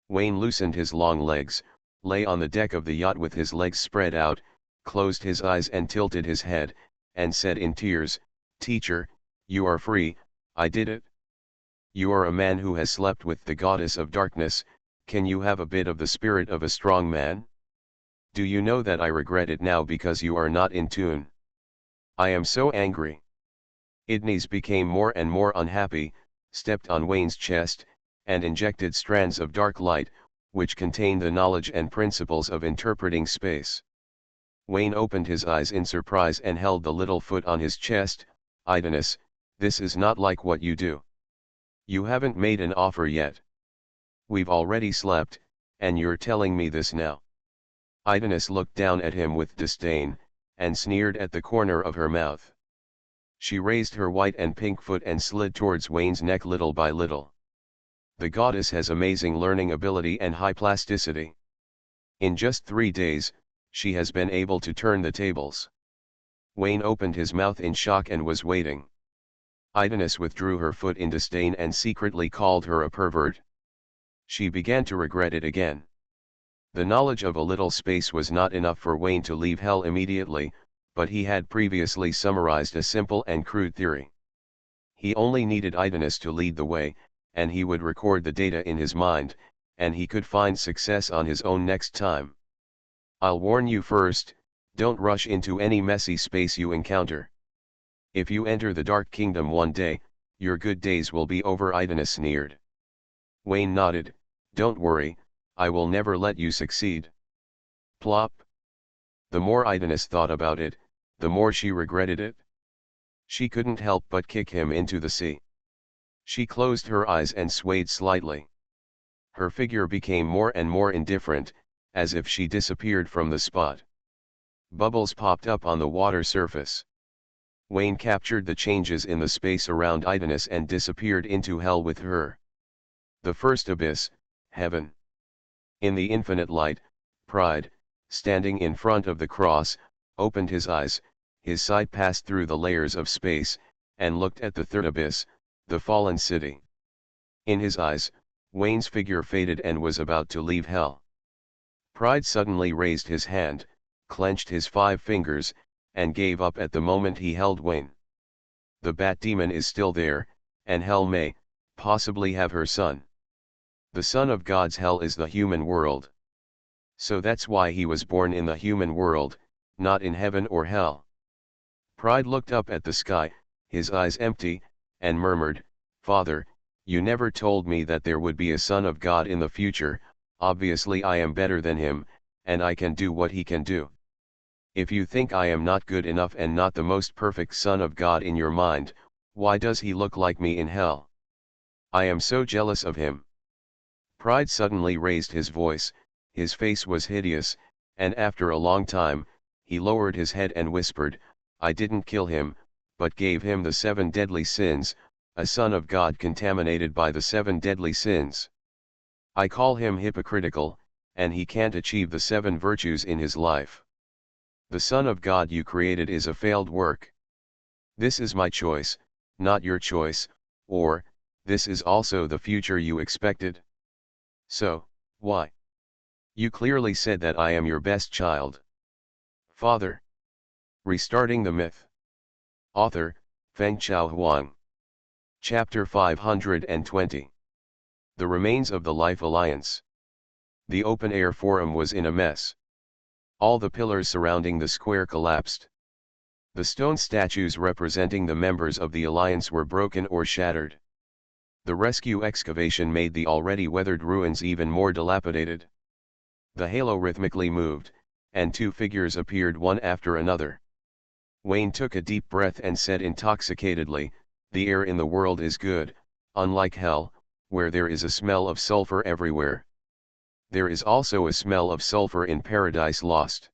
Wayne loosened his long legs, lay on the deck of the yacht with his legs spread out, closed his eyes and tilted his head, and said in tears, Teacher, you are free, I did it. You are a man who has slept with the goddess of darkness, can you have a bit of the spirit of a strong man? Do you know that I regret it now because you are not in tune? I am so angry. Idnis became more and more unhappy, stepped on Wayne's chest, and injected strands of dark light, which contained the knowledge and principles of interpreting space. Wayne opened his eyes in surprise and held the little foot on his chest. Idnis, this is not like what you do. You haven't made an offer yet. We've already slept, and you're telling me this now. Idnis looked down at him with disdain, and sneered at the corner of her mouth. She raised her white and pink foot and slid towards Wayne's neck little by little. The goddess has amazing learning ability and high plasticity. In just 3 days, she has been able to turn the tables. Wayne opened his mouth in shock and was waiting. Idnis withdrew her foot in disdain and secretly called her a pervert. She began to regret it again. The knowledge of a little space was not enough for Wayne to leave hell immediately, but he had previously summarized a simple and crude theory. He only needed Idnis to lead the way, and he would record the data in his mind, and he could find success on his own next time. I'll warn you first, don't rush into any messy space you encounter. If you enter the Dark Kingdom one day, your good days will be over, Idnis sneered. Wayne nodded, don't worry, I will never let you succeed. Plop. The more Idnis thought about it, the more she regretted it. She couldn't help but kick him into the sea. She closed her eyes and swayed slightly. Her figure became more and more indifferent, as if she disappeared from the spot. Bubbles popped up on the water surface. Wayne captured the changes in the space around Idnis and disappeared into hell with her. The first abyss, heaven. In the infinite light, Pride, standing in front of the cross, opened his eyes, his sight passed through the layers of space, and looked at the third abyss, the fallen city. In his eyes, Wayne's figure faded and was about to leave hell. Pride suddenly raised his hand, clenched his 5 fingers, and gave up at the moment he held Wayne. The bat demon is still there, and hell may, possibly have her son. The son of God's hell is the human world. So that's why he was born in the human world, not in heaven or hell. Pride looked up at the sky, his eyes empty, and murmured, Father, you never told me that there would be a son of God in the future. Obviously I am better than him, and I can do what he can do. If you think I am not good enough and not the most perfect son of God in your mind, why does he look like me in hell? I am so jealous of him. Pride suddenly raised his voice, his face was hideous, and after a long time, he lowered his head and whispered, I didn't kill him, but gave him the 7 deadly sins, a son of God contaminated by the 7 deadly sins. I call him hypocritical, and he can't achieve the 7 virtues in his life. The Son of God you created is a failed work. This is my choice, not your choice, or, this is also the future you expected. So, why? You clearly said that I am your best child. Father. Restarting the myth. Author, Fengchao Huang. Chapter 520. The Remains of the Life Alliance. The open-air forum was in a mess. All the pillars surrounding the square collapsed. The stone statues representing the members of the alliance were broken or shattered. The rescue excavation made the already weathered ruins even more dilapidated. The halo rhythmically moved, and two figures appeared one after another. Wayne took a deep breath and said intoxicatedly, "The air in the world is good, unlike hell, where there is a smell of sulfur everywhere. There is also a smell of sulfur in Paradise Lost."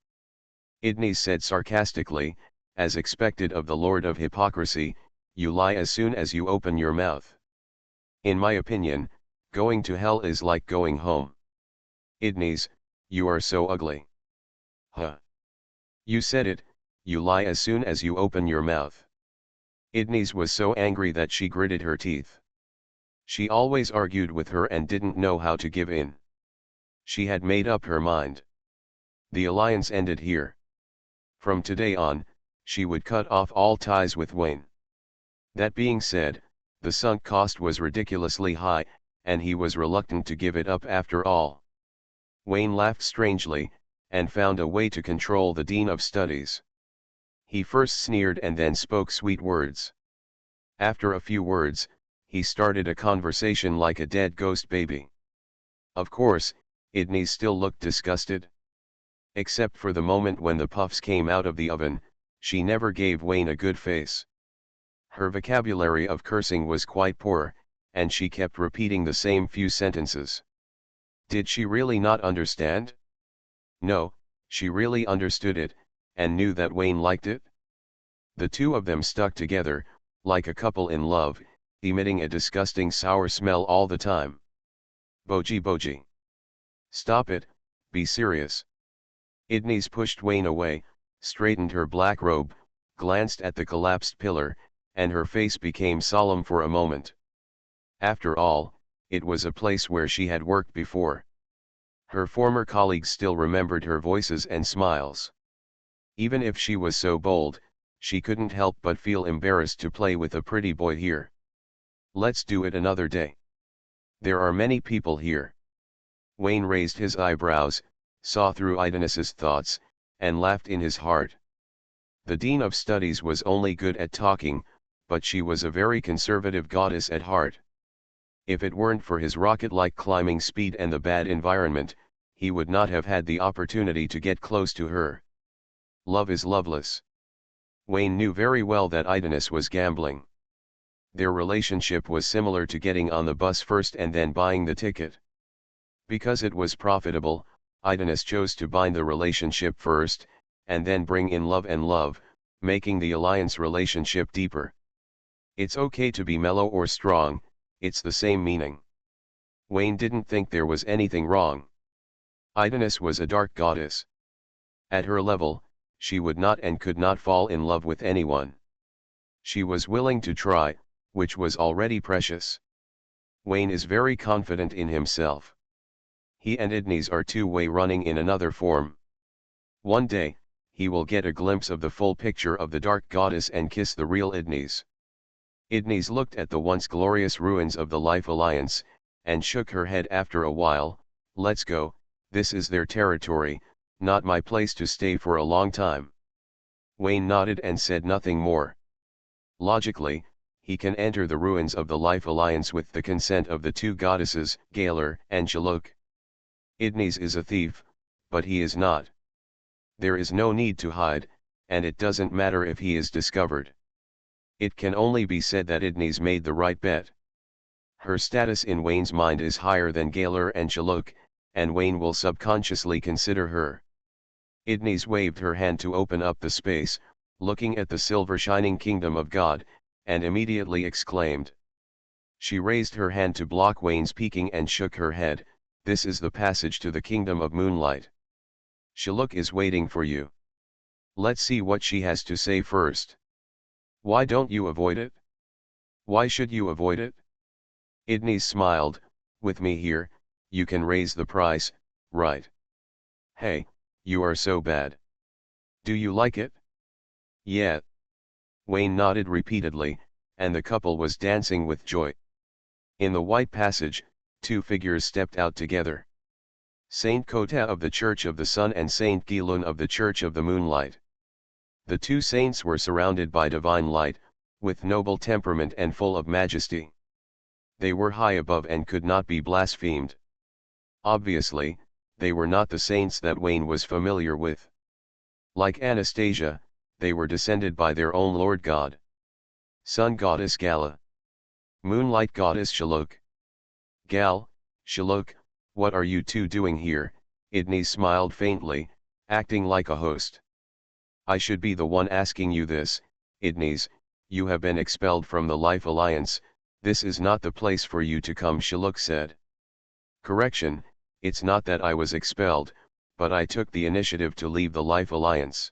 Idnis said sarcastically, "As expected of the Lord of Hypocrisy, you lie as soon as you open your mouth. In my opinion, going to hell is like going home." Idnis, you are so ugly. Huh. You said it, you lie as soon as you open your mouth. Idnis was so angry that she gritted her teeth. She always argued with her and didn't know how to give in. She had made up her mind. The alliance ended here. From today on, she would cut off all ties with Wayne. That being said, the sunk cost was ridiculously high, and he was reluctant to give it up after all. Wayne laughed strangely, and found a way to control the Dean of Studies. He first sneered and then spoke sweet words. After a few words, he started a conversation like a dead ghost baby. Of course, Idnis still looked disgusted. Except for the moment when the puffs came out of the oven, she never gave Wayne a good face. Her vocabulary of cursing was quite poor, and she kept repeating the same few sentences. Did she really not understand? No, she really understood it, and knew that Wayne liked it. The two of them stuck together, like a couple in love, emitting a disgusting sour smell all the time. Boji boji. Stop it, be serious. Idnis pushed Wayne away, straightened her black robe, glanced at the collapsed pillar, and her face became solemn for a moment. After all, it was a place where she had worked before. Her former colleagues still remembered her voices and smiles. Even if she was so bold, she couldn't help but feel embarrassed to play with a pretty boy here. Let's do it another day. There are many people here. Wayne raised his eyebrows, saw through Idnis's thoughts, and laughed in his heart. The Dean of Studies was only good at talking, but she was a very conservative goddess at heart. If it weren't for his rocket-like climbing speed and the bad environment, he would not have had the opportunity to get close to her. Love is loveless. Wayne knew very well that Idnis was gambling. Their relationship was similar to getting on the bus first and then buying the ticket. Because it was profitable, Idnis chose to bind the relationship first, and then bring in love, making the alliance relationship deeper. It's okay to be mellow or strong, it's the same meaning. Wayne didn't think there was anything wrong. Idnis was a dark goddess. At her level, she would not and could not fall in love with anyone. She was willing to try, which was already precious. Wayne is very confident in himself. He and Idnis are two-way running in another form. One day, he will get a glimpse of the full picture of the dark goddess and kiss the real Idnis. Idnis looked at the once glorious ruins of the Life Alliance, and shook her head after a while. Let's go, this is their territory, not my place to stay for a long time. Wayne nodded and said nothing more. Logically, he can enter the ruins of the Life Alliance with the consent of the two goddesses, Galar and Shaluk. Idnis is a thief, but he is not. There is no need to hide, and it doesn't matter if he is discovered. It can only be said that Idnis made the right bet. Her status in Wayne's mind is higher than Galar and Shaluk, and Wayne will subconsciously consider her. Idnis waved her hand to open up the space, looking at the silver shining kingdom of God, and immediately exclaimed. She raised her hand to block Wayne's peeking and shook her head. This is the passage to the kingdom of moonlight. Shaluk is waiting for you. Let's see what she has to say first. Why don't you avoid it? Why should you avoid it? Idnis smiled, with me here, you can raise the price, right? Hey, you are so bad. Do you like it? Yeah. Wayne nodded repeatedly, and the couple was dancing with joy. In the white passage, two figures stepped out together. Saint Kota of the Church of the Sun and Saint Gilun of the Church of the Moonlight. The two saints were surrounded by divine light, with noble temperament and full of majesty. They were high above and could not be blasphemed. Obviously, they were not the saints that Wayne was familiar with. Like Anastasia, they were descended by their own Lord God. Sun Goddess Gala. Moonlight Goddess Shaluk. Gal, Shaluk, what are you two doing here? Idnis smiled faintly, acting like a host. I should be the one asking you this, Idnis, you have been expelled from the Life Alliance, this is not the place for you to come, Shaluk said. Correction, it's not that I was expelled, but I took the initiative to leave the Life Alliance.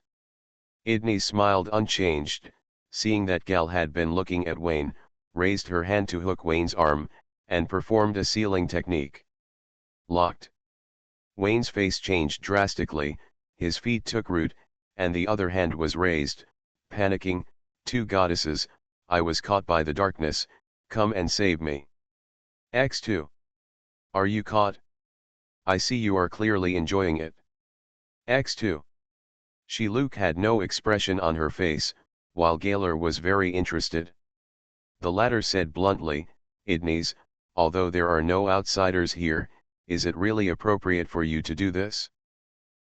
Idnis smiled unchanged, seeing that Gal had been looking at Wayne, raised her hand to hook Wayne's arm, and performed a sealing technique. Locked. Wayne's face changed drastically, his feet took root, and the other hand was raised, panicking, two goddesses, I was caught by the darkness, come and save me. X2. Are you caught? I see you are clearly enjoying it. X2. Shaluk had no expression on her face, while Gaylor was very interested. The latter said bluntly, Idnis, although there are no outsiders here, is it really appropriate for you to do this?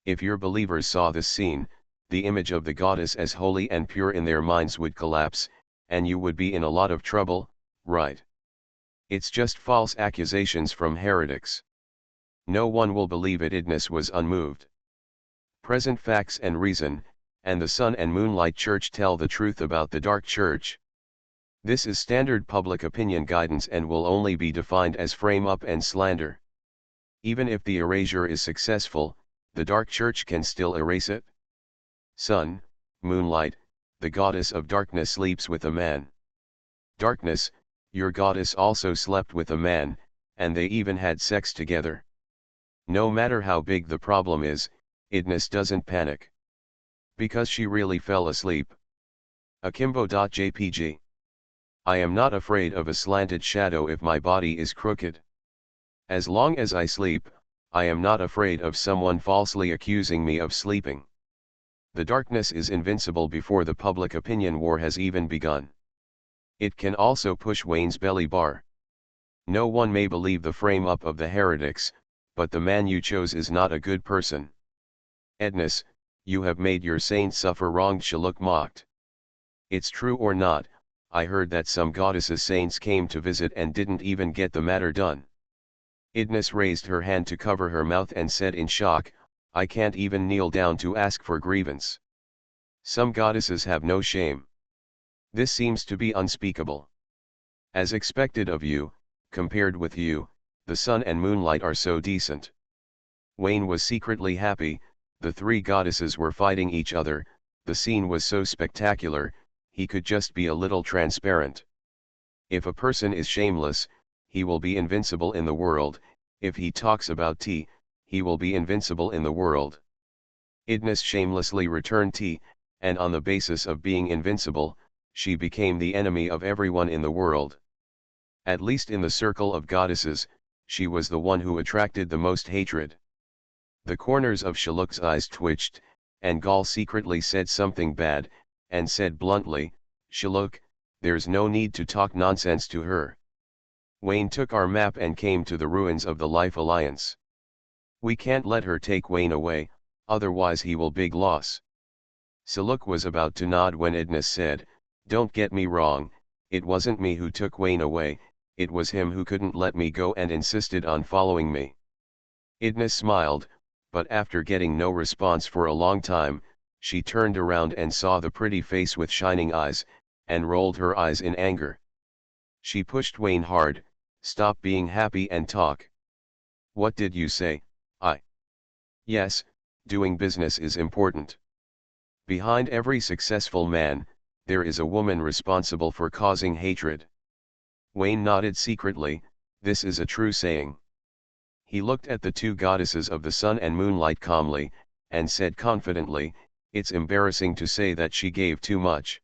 If your believers saw this scene, the image of the goddess as holy and pure in their minds would collapse, and you would be in a lot of trouble, right? It's just false accusations from heretics. No one will believe it. Idnis was unmoved. Present facts and reason, and the Sun and Moonlight Church tell the truth about the Dark Church. This is standard public opinion guidance and will only be defined as frame-up and slander. Even if the erasure is successful, the Dark Church can still erase it. Sun, Moonlight, the goddess of darkness sleeps with a man. Darkness, your goddess also slept with a man, and they even had sex together. No matter how big the problem is, Idnis doesn't panic. Because she really fell asleep. Akimbo.jpg. I am not afraid of a slanted shadow if my body is crooked. As long as I sleep, I am not afraid of someone falsely accusing me of sleeping. The darkness is invincible before the public opinion war has even begun. It can also push Wayne's belly bar. No one may believe the frame-up of the heretics, but the man you chose is not a good person. Idnis, you have made your saint suffer wrong, Shaluk mocked. It's true or not, I heard that some goddesses' saints came to visit and didn't even get the matter done. Idnis raised her hand to cover her mouth and said in shock, I can't even kneel down to ask for grievance. Some goddesses have no shame. This seems to be unspeakable. As expected of you, compared with you, the Sun and Moonlight are so decent. Wayne was secretly happy, the three goddesses were fighting each other, the scene was so spectacular, he could just be a little transparent. If a person is shameless, he will be invincible in the world, if he talks about tea, he will be invincible in the world. Idnis shamelessly returned tea, and on the basis of being invincible, she became the enemy of everyone in the world. At least in the circle of goddesses, she was the one who attracted the most hatred. The corners of Shaluk's eyes twitched, and Gal secretly said something bad, and said bluntly, Shaluk, there's no need to talk nonsense to her. Wayne took our map and came to the ruins of the Life Alliance. We can't let her take Wayne away, otherwise he will big loss. Shaluk was about to nod when Idnis said, don't get me wrong, it wasn't me who took Wayne away, it was him who couldn't let me go and insisted on following me. Idnis smiled, but after getting no response for a long time, she turned around and saw the pretty face with shining eyes, and rolled her eyes in anger. She pushed Wayne hard, stop being happy and talk. What did you say? Yes, doing business is important. Behind every successful man, there is a woman responsible for causing hatred. Wayne nodded secretly, this is a true saying. He looked at the two goddesses of the sun and moonlight calmly, and said confidently, it's embarrassing to say that she gave too much.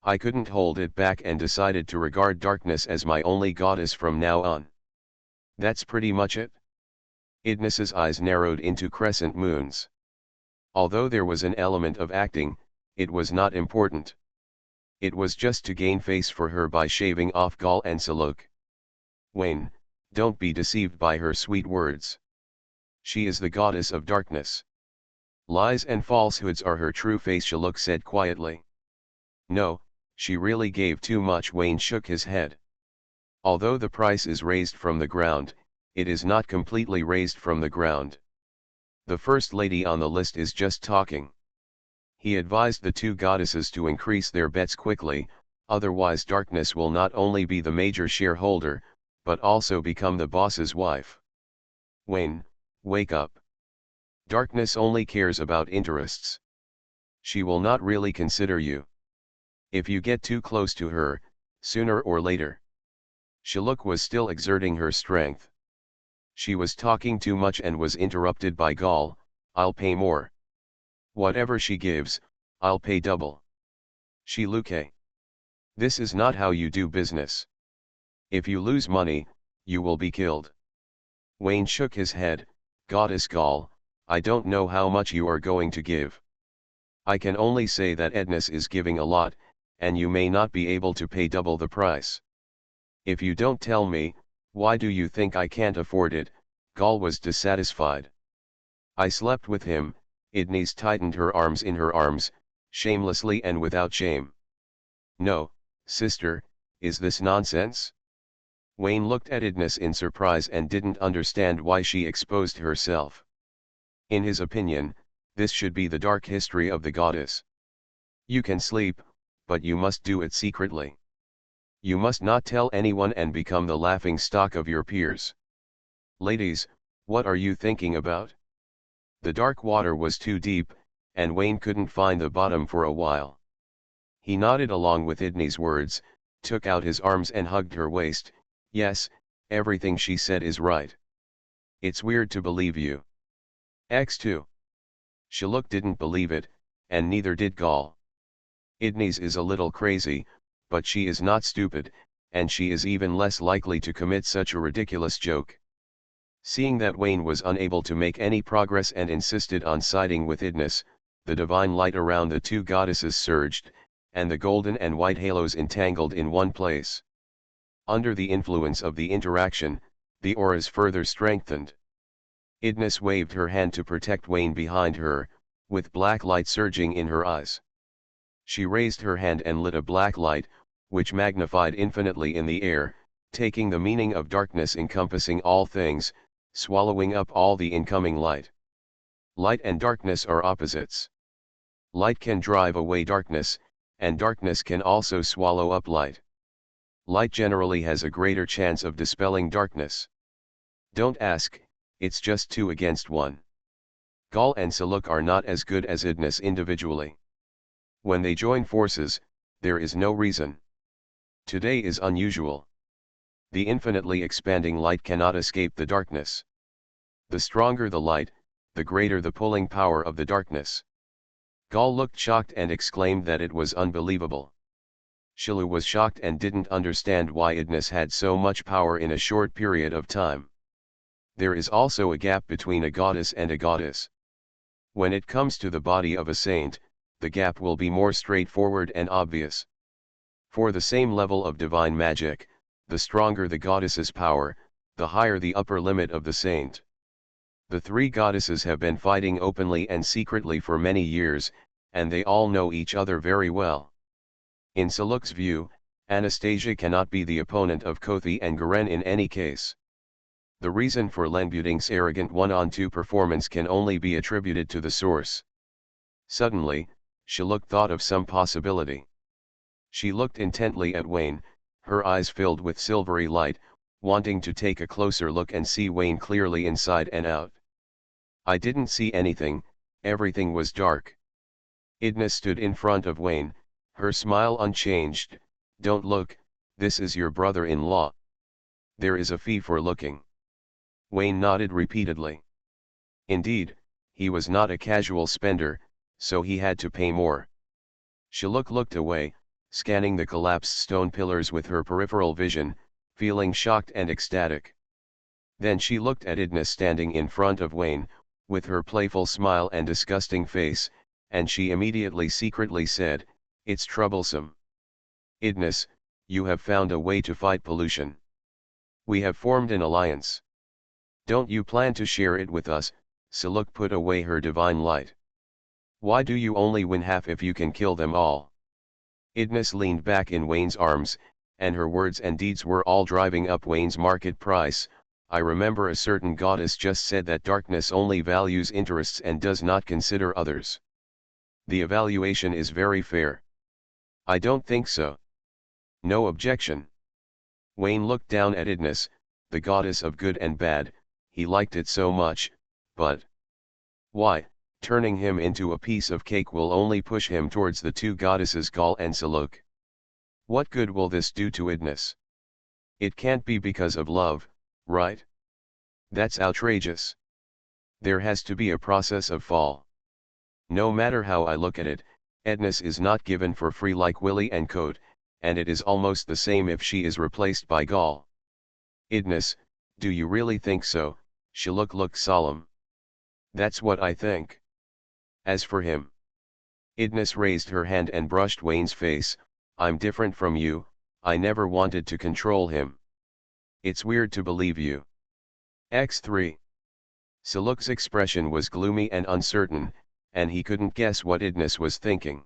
I couldn't hold it back and decided to regard darkness as my only goddess from now on. That's pretty much it. Idnis's eyes narrowed into crescent moons. Although there was an element of acting, it was not important. It was just to gain face for her by shaving off Gaul and Saluk. Wayne, don't be deceived by her sweet words. She is the goddess of darkness. Lies and falsehoods are her true face, Saluk said quietly. No, she really gave too much. Wayne shook his head. Although the price is raised from the ground, it is not completely raised from the ground. The first lady on the list is just talking. He advised the two goddesses to increase their bets quickly, otherwise darkness will not only be the major shareholder, but also become the boss's wife. Wayne, wake up. Darkness only cares about interests. She will not really consider you. If you get too close to her, sooner or later. Saluk was still exerting her strength. She was talking too much and was interrupted by Gaul. I'll pay more. Whatever she gives, I'll pay double. Shiluke. This is not how you do business. If you lose money, you will be killed. Wayne shook his head. Goddess Gaul, I don't know how much you are going to give. I can only say that Idnis is giving a lot, and you may not be able to pay double the price. If you don't tell me, why do you think I can't afford it? Gaul was dissatisfied. I slept with him. Idnis tightened her arms in her arms, shamelessly and without shame. No, sister, is this nonsense? Wayne looked at Idnis in surprise and didn't understand why she exposed herself. In his opinion, this should be the dark history of the goddess. You can sleep, but you must do it secretly. You must not tell anyone and become the laughing stock of your peers. Ladies, what are you thinking about? The dark water was too deep, and Wayne couldn't find the bottom for a while. He nodded along with Idni's words, took out his arms and hugged her waist. Yes, everything she said is right. It's weird to believe you. X2. Saluk didn't believe it, and neither did Gaul. Idnis is a little crazy, but she is not stupid, and she is even less likely to commit such a ridiculous joke. Seeing that Wayne was unable to make any progress and insisted on siding with Idnis, the divine light around the two goddesses surged, and the golden and white halos entangled in one place. Under the influence of the interaction, the auras further strengthened. Idnis waved her hand to protect Wayne behind her, with black light surging in her eyes. She raised her hand and lit a black light, which magnified infinitely in the air, taking the meaning of darkness encompassing all things, swallowing up all the incoming light. Light and darkness are opposites. Light can drive away darkness, and darkness can also swallow up light. Light generally has a greater chance of dispelling darkness. Don't ask, it's just 2 against 1. Gaul and Saluk are not as good as Idnis individually. When they join forces, there is no reason. Today is unusual. The infinitely expanding light cannot escape the darkness. The stronger the light, the greater the pulling power of the darkness. Gaul looked shocked and exclaimed that it was unbelievable. Shilu was shocked and didn't understand why Idnis had so much power in a short period of time. There is also a gap between a goddess and a goddess. When it comes to the body of a saint, the gap will be more straightforward and obvious. For the same level of divine magic, the stronger the goddess's power, the higher the upper limit of the saint. The 3 goddesses have been fighting openly and secretly for many years, and they all know each other very well. In Saluk's view, Anastasia cannot be the opponent of Kothi and Garen in any case. The reason for Lenbuding's arrogant 1-on-2 performance can only be attributed to the source. Suddenly, Saluk thought of some possibility. She looked intently at Wayne, her eyes filled with silvery light, wanting to take a closer look and see Wayne clearly inside and out. I didn't see anything, everything was dark. Idnis stood in front of Wayne, Her smile unchanged. Don't look, this is your brother-in-law. There is a fee for looking. Wayne nodded repeatedly. Indeed, he was not a casual spender, so he had to pay more. Shiluk looked away, scanning the collapsed stone pillars with her peripheral vision, feeling shocked and ecstatic. Then she looked at Idna standing in front of Wayne, with her playful smile and disgusting face, and she immediately secretly said, "It's troublesome. Idnis, you have found a way to fight pollution. We have formed an alliance. Don't you plan to share it with us?" Siluk put away her divine light. "Why do you only win half if you can kill them all?" Idnis leaned back in Wayne's arms, and her words and deeds were all driving up Wayne's market price. "I remember a certain goddess just said that darkness only values interests and does not consider others. The evaluation is very fair." "I don't think so." "No objection." Wayne looked down at Idnis, the goddess of good and bad. He liked it so much, but why, turning him into a piece of cake will only push him towards the two goddesses Gal and Siluk. What good will this do to Idnis? It can't be because of love, right? That's outrageous. There has to be a process of fall. No matter how I look at it, Idnis is not given for free like Willie and Coat, and it is almost the same if she is replaced by Gal. Idnis, do you really think so? Shiluk looked solemn. That's what I think. As for him. Idnis raised her hand and brushed Wayne's face. I'm different from you, I never wanted to control him. It's weird to believe you. X3. Siluk's expression was gloomy and uncertain, and he couldn't guess what Idnis was thinking.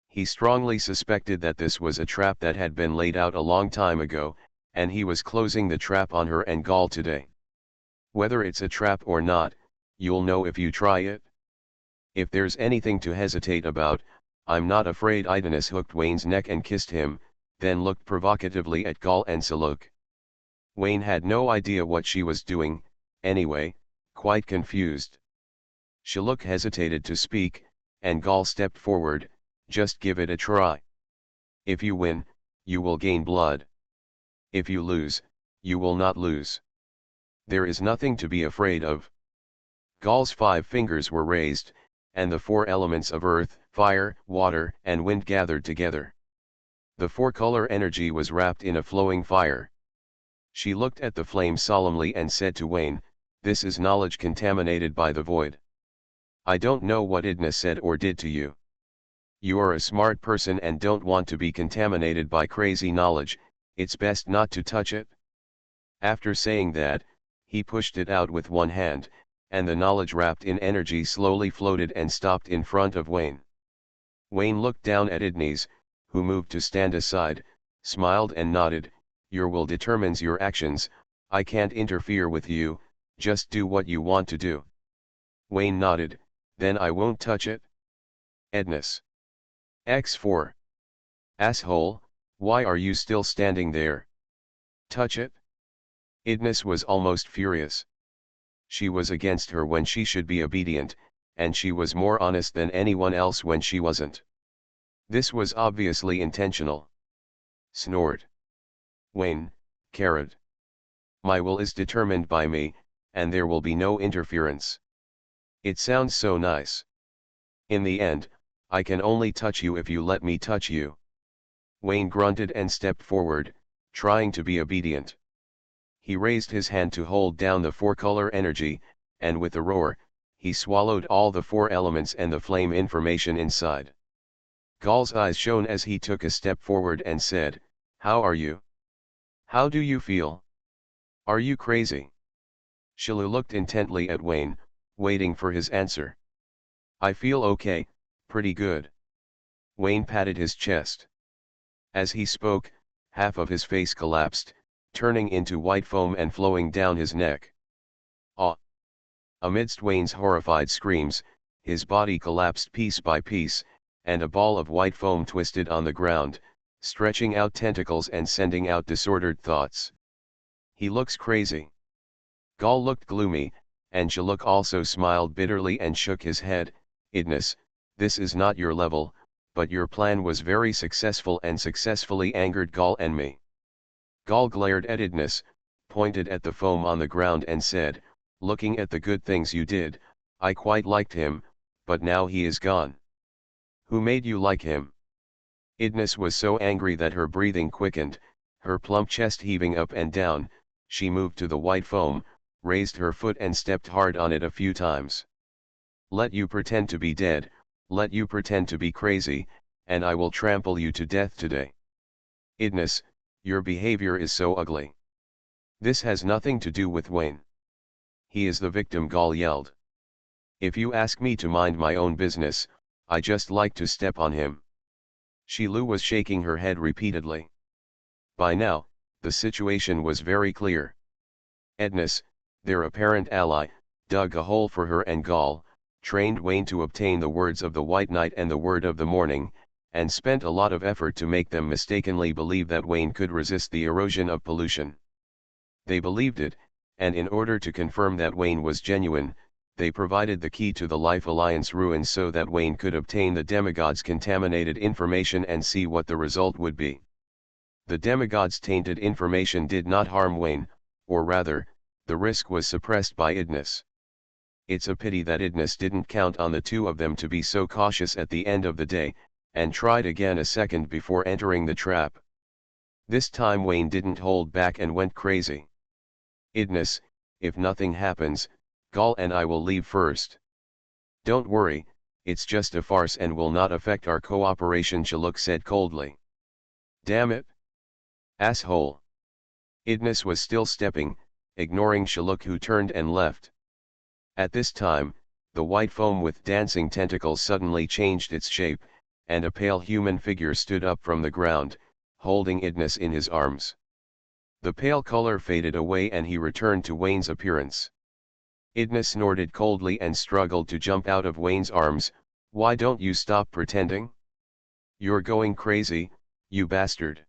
He strongly suspected that this was a trap that had been laid out a long time ago, and he was closing the trap on her and Gal today. Whether it's a trap or not, you'll know if you try it. If there's anything to hesitate about, I'm not afraid. Idnis hooked Wayne's neck and kissed him, then looked provocatively at Gal and Siluk. Wayne had no idea what she was doing, anyway, quite confused. Shiluk hesitated to speak, and Gal stepped forward. Just give it a try. If you win, you will gain blood. If you lose, you will not lose. There is nothing to be afraid of. Gal's 5 fingers were raised, and the 4 elements of earth, fire, water, and wind gathered together. The 4-color energy was wrapped in a flowing fire. She looked at the flame solemnly and said to Wayne, "This is knowledge contaminated by the void. I don't know what Idna said or did to you. You are a smart person and don't want to be contaminated by crazy knowledge, it's best not to touch it." After saying that, he pushed it out with one hand, and the knowledge wrapped in energy slowly floated and stopped in front of Wayne. Wayne looked down at Idnis, who moved to stand aside, smiled and nodded. "Your will determines your actions, I can't interfere with you, just do what you want to do." Wayne nodded. "Then I won't touch it." Idnis. X4. Asshole, why are you still standing there? Touch it? Idnis was almost furious. She was against her when she should be obedient, and she was more honest than anyone else when she wasn't. This was obviously intentional. Snored. Wayne, carrot. My will is determined by me, and there will be no interference. It sounds so nice. In the end, I can only touch you if you let me touch you. Wayne grunted and stepped forward, trying to be obedient. He raised his hand to hold down the 4-color energy, and with a roar, he swallowed all the 4 elements and the flame information inside. Gal's eyes shone as he took a step forward and said, "How are you? How do you feel? Are you crazy?" Shilu looked intently at Wayne, waiting for his answer. "I feel okay, pretty good." Wayne patted his chest. As he spoke, half of his face collapsed, turning into white foam and flowing down his neck. Ah! Amidst Wayne's horrified screams, his body collapsed piece by piece, and a ball of white foam twisted on the ground, stretching out tentacles and sending out disordered thoughts. "He looks crazy." Gal looked gloomy, and Shiluk also smiled bitterly and shook his head. "Idnis, this is not your level, but your plan was very successful and successfully angered Gaul and me. Gaul glared at Idnis, pointed at the foam on the ground and said, looking at the good things you did, I quite liked him, but now he is gone. Who made you like him? Idnis was so angry that her breathing quickened, her plump chest heaving up and down. She moved to the white foam, raised her foot and stepped hard on it a few times. Let you pretend to be dead, let you pretend to be crazy, and I will trample you to death today. Idnis, your behavior is so ugly. This has nothing to do with Wayne. He is the victim, Gaul yelled. If you ask me to mind my own business, I just like to step on him. Shilu was shaking her head repeatedly. By now, the situation was very clear. Idnis, their apparent ally, dug a hole for her, and Gaul trained Wayne to obtain the words of the White Knight and the word of the morning, and spent a lot of effort to make them mistakenly believe that Wayne could resist the erosion of pollution. They believed it, and in order to confirm that Wayne was genuine, they provided the key to the Life Alliance ruins so that Wayne could obtain the demigod's contaminated information and see what the result would be. The demigod's tainted information did not harm Wayne, or rather, the risk was suppressed by Idnis. It's a pity that Idnis didn't count on the two of them to be so cautious at the end of the day, and tried again a second before entering the trap. This time Wayne didn't hold back and went crazy. Idnis, if nothing happens, Gaul and I will leave first. Don't worry, it's just a farce and will not affect our cooperation, Shiluk said coldly. Damn it! Asshole! Idnis was still stepping, ignoring Shiluk, who turned and left. At this time, the white foam with dancing tentacles suddenly changed its shape, and a pale human figure stood up from the ground, holding Idnis in his arms. The pale color faded away and he returned to Wayne's appearance. Idnis snorted coldly and struggled to jump out of Wayne's arms. Why don't you stop pretending? You're going crazy, you bastard.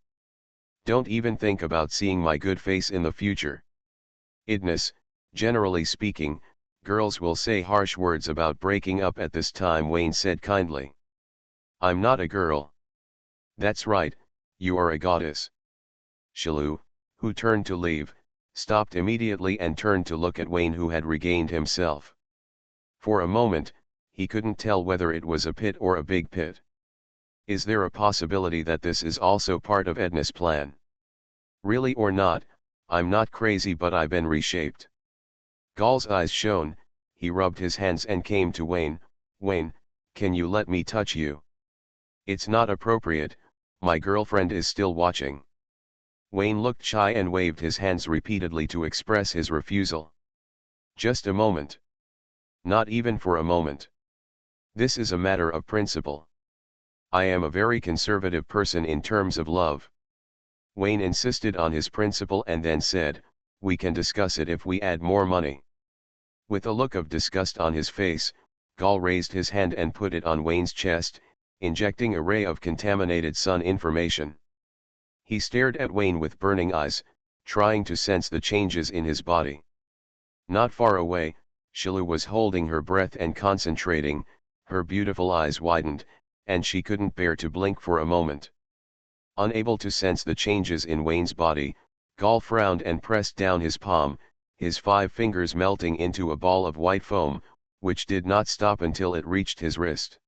Don't even think about seeing my good face in the future. Idnis, generally speaking, girls will say harsh words about breaking up at this time, Wayne said kindly. I'm not a girl. That's right, you are a goddess. Shilu, who turned to leave, stopped immediately and turned to look at Wayne, who had regained himself. For a moment, he couldn't tell whether it was a pit or a big pit. Is there a possibility that this is also part of Idnis' plan? Really or not, I'm not crazy, but I've been reshaped. Gaul's eyes shone, he rubbed his hands and came to Wayne. Wayne, can you let me touch you? It's not appropriate, my girlfriend is still watching. Wayne looked shy and waved his hands repeatedly to express his refusal. Just a moment. Not even for a moment. This is a matter of principle. I am a very conservative person in terms of love. Wayne insisted on his principle and then said, we can discuss it if we add more money. With a look of disgust on his face, Gaul raised his hand and put it on Wayne's chest, injecting a ray of contaminated sun information. He stared at Wayne with burning eyes, trying to sense the changes in his body. Not far away, Shilu was holding her breath and concentrating. Her beautiful eyes widened, and she couldn't bear to blink for a moment. Unable to sense the changes in Wayne's body, Gaul frowned and pressed down his palm, his 5 fingers melting into a ball of white foam, which did not stop until it reached his wrist.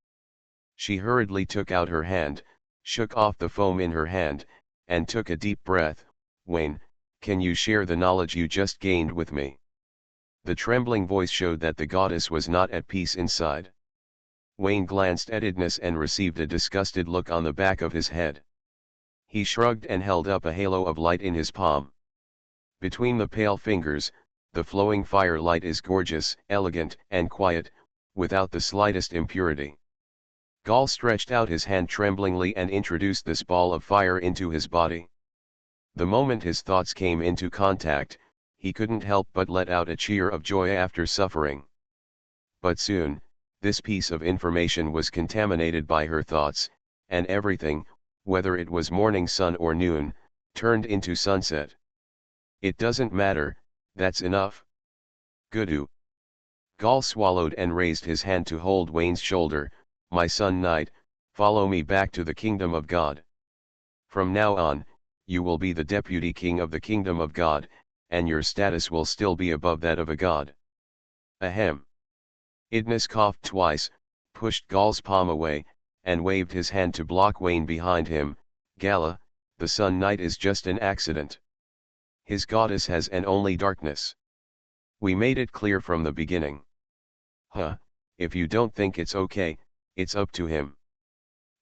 She hurriedly took out her hand, shook off the foam in her hand, and took a deep breath. Wayne, can you share the knowledge you just gained with me? The trembling voice showed that the goddess was not at peace inside. Wayne glanced at Idnis and received a disgusted look on the back of his head. He shrugged and held up a halo of light in his palm. Between the pale fingers, the flowing firelight is gorgeous, elegant, and quiet, without the slightest impurity. Gaul stretched out his hand tremblingly and introduced this ball of fire into his body. The moment his thoughts came into contact, he couldn't help but let out a cheer of joy after suffering. But soon, this piece of information was contaminated by her thoughts, and everything, whether it was morning sun or noon, turned into sunset. It doesn't matter, that's enough. Gudu. Gaul swallowed and raised his hand to hold Wayne's shoulder. My son Knight, follow me back to the kingdom of God. From now on, you will be the deputy king of the kingdom of God, and your status will still be above that of a god. Ahem. Idnis coughed twice, pushed Gaul's palm away, and waved his hand to block Wayne behind him. Gala, the Sun Knight is just an accident. His goddess has an only darkness. We made it clear from the beginning. Huh, if you don't think it's okay, it's up to him.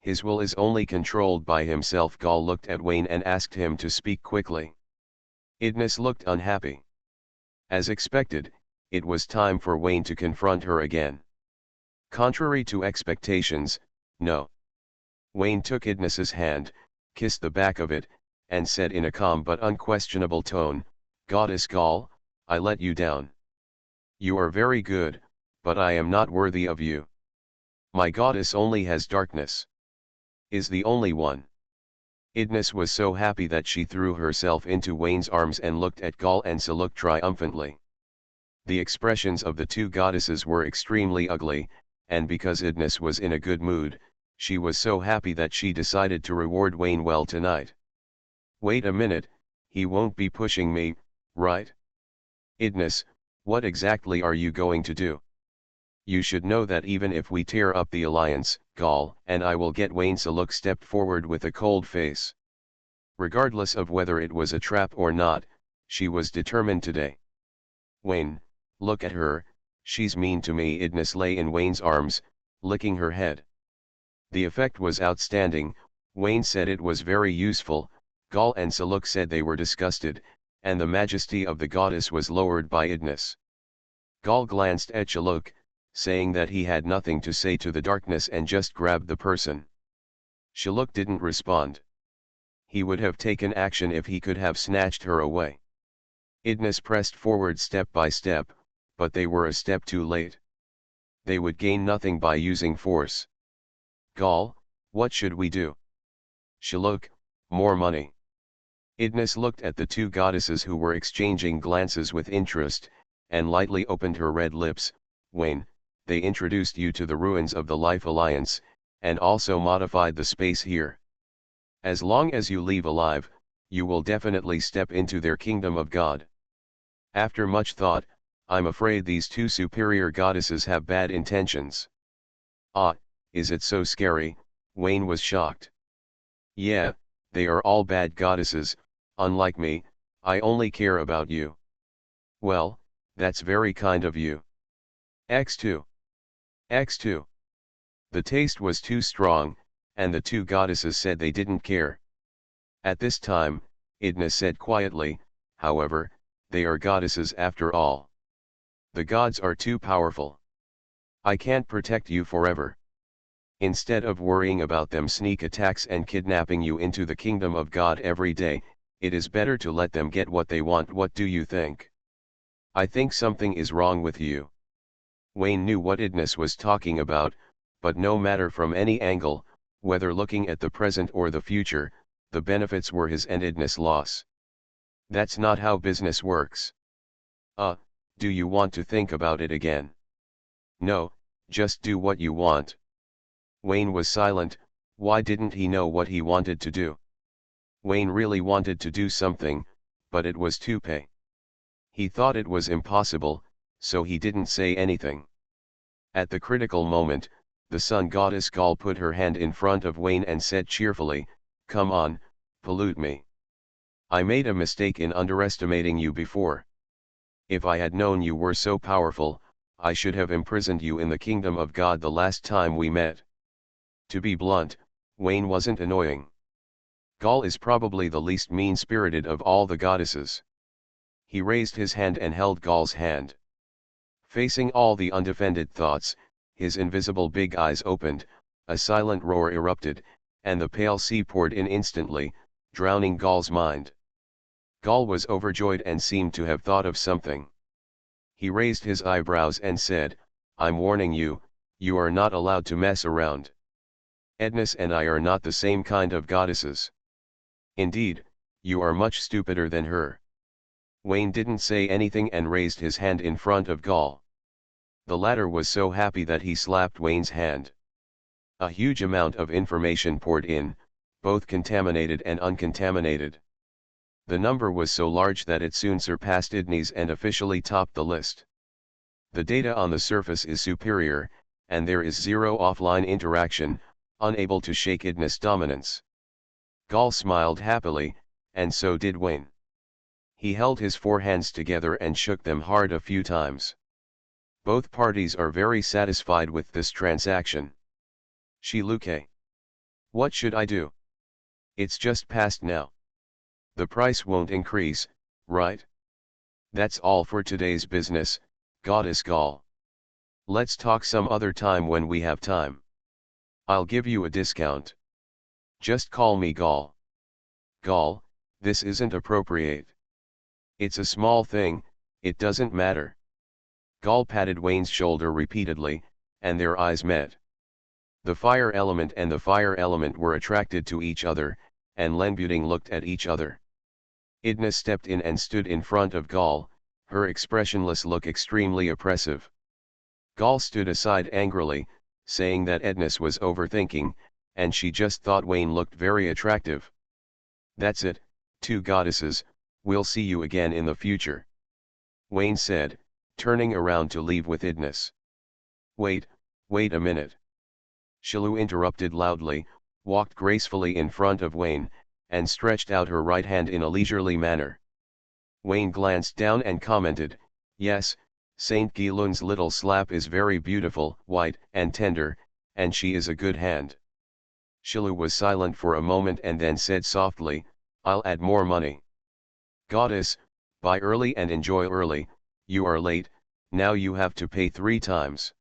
His will is only controlled by himself. Gaul looked at Wayne and asked him to speak quickly. Idnis looked unhappy. As expected, it was time for Wayne to confront her again. Contrary to expectations, no. Wayne took Idnis's hand, kissed the back of it, and said in a calm but unquestionable tone, "Goddess Gaul, I let you down. You are very good, but I am not worthy of you. My goddess only has darkness. Is the only one." Idnis was so happy that she threw herself into Wayne's arms and looked at Gaul and Seluk triumphantly. The expressions of the two goddesses were extremely ugly, and because Idnis was in a good mood, she was so happy that she decided to reward Wayne well tonight. "Wait a minute, he won't be pushing me, right? Idnis, what exactly are you going to do? You should know that even if we tear up the alliance, Gaul and I will get." Wayne Seluk stepped forward with a cold face. Regardless of whether it was a trap or not, she was determined today. "Wayne, look at her, she's mean to me." Idnis lay in Wayne's arms, licking her head. The effect was outstanding. Wayne said it was very useful, Gaul and Seluk said they were disgusted, and the majesty of the goddess was lowered by Idnis. Gaul glanced at Seluk, saying that he had nothing to say to the darkness and just grabbed the person. Seluk didn't respond. He would have taken action if he could have snatched her away. Idnis pressed forward step by step, but they were a step too late. They would gain nothing by using force. "Gaul, what should we do?" "Seluk, more money." Idnis looked at the two goddesses who were exchanging glances with interest, and lightly opened her red lips. "Wayne, they introduced you to the ruins of the Life Alliance, and also modified the space here. As long as you leave alive, you will definitely step into their kingdom of God. After much thought, I'm afraid these two superior goddesses have bad intentions." "Ah, is it so scary?" Wayne was shocked. "Yeah, they are all bad goddesses. Unlike me, I only care about you." "Well, that's very kind of you." X2. X2. The taste was too strong, and the two goddesses said they didn't care. At this time, Idnis said quietly, "However, they are goddesses after all. The gods are too powerful. I can't protect you forever. Instead of worrying about them sneak attacks and kidnapping you into the kingdom of God every day, it is better to let them get what they want." "What do you think?" "I think something is wrong with you." Wayne knew what Idnis was talking about, but no matter from any angle, whether looking at the present or the future, the benefits were his and Idnis' loss. That's not how business works. Do you want to think about it again?" "No, just do what you want." Wayne was silent. Why didn't he know what he wanted to do? Wayne really wanted to do something, but it was to pay. He thought it was impossible, so he didn't say anything. At the critical moment, the sun goddess Gaul put her hand in front of Wayne and said cheerfully, "Come on, pollute me. I made a mistake in underestimating you before. If I had known you were so powerful, I should have imprisoned you in the kingdom of God the last time we met." To be blunt, Wayne wasn't annoying. Gaul is probably the least mean-spirited of all the goddesses. He raised his hand and held Gaul's hand. Facing all the undefended thoughts, his invisible big eyes opened, a silent roar erupted, and the pale sea poured in instantly, drowning Gaul's mind. Gaul was overjoyed and seemed to have thought of something. He raised his eyebrows and said, "I'm warning you, you are not allowed to mess around. Idnis and I are not the same kind of goddesses. Indeed, you are much stupider than her." Wayne didn't say anything and raised his hand in front of Gaul. The latter was so happy that he slapped Wayne's hand. A huge amount of information poured in, both contaminated and uncontaminated. The number was so large that it soon surpassed Idni's and officially topped the list. The data on the surface is superior, and there is zero offline interaction, unable to shake Idni's dominance. Gall smiled happily, and so did Wayne. He held his forehands together and shook them hard a few times. Both parties are very satisfied with this transaction. Shiluke. What should I do? It's just past now. The price won't increase, right? That's all for today's business, Goddess Gall. Let's talk some other time when we have time. I'll give you a discount. Just call me Gall. Gall, this isn't appropriate. It's a small thing, it doesn't matter. Gall patted Wayne's shoulder repeatedly, and their eyes met. The fire element and the fire element were attracted to each other, and Lenbuting looked at each other. Idna stepped in and stood in front of Gall, her expressionless look extremely oppressive. Gall stood aside angrily, saying that Ednis was overthinking, and she just thought Wayne looked very attractive. That's it, two goddesses, we'll see you again in the future. Wayne said, turning around to leave with Idnis. Wait a minute. Shilu interrupted loudly, walked gracefully in front of Wayne, and stretched out her right hand in a leisurely manner. Wayne glanced down and commented, yes, Saint Gilun's little slap is very beautiful, white and tender, and she is a good hand. Shilu was silent for a moment and then said softly, I'll add more money. Goddess, buy early and enjoy early, you are late, now you have to pay 3 times.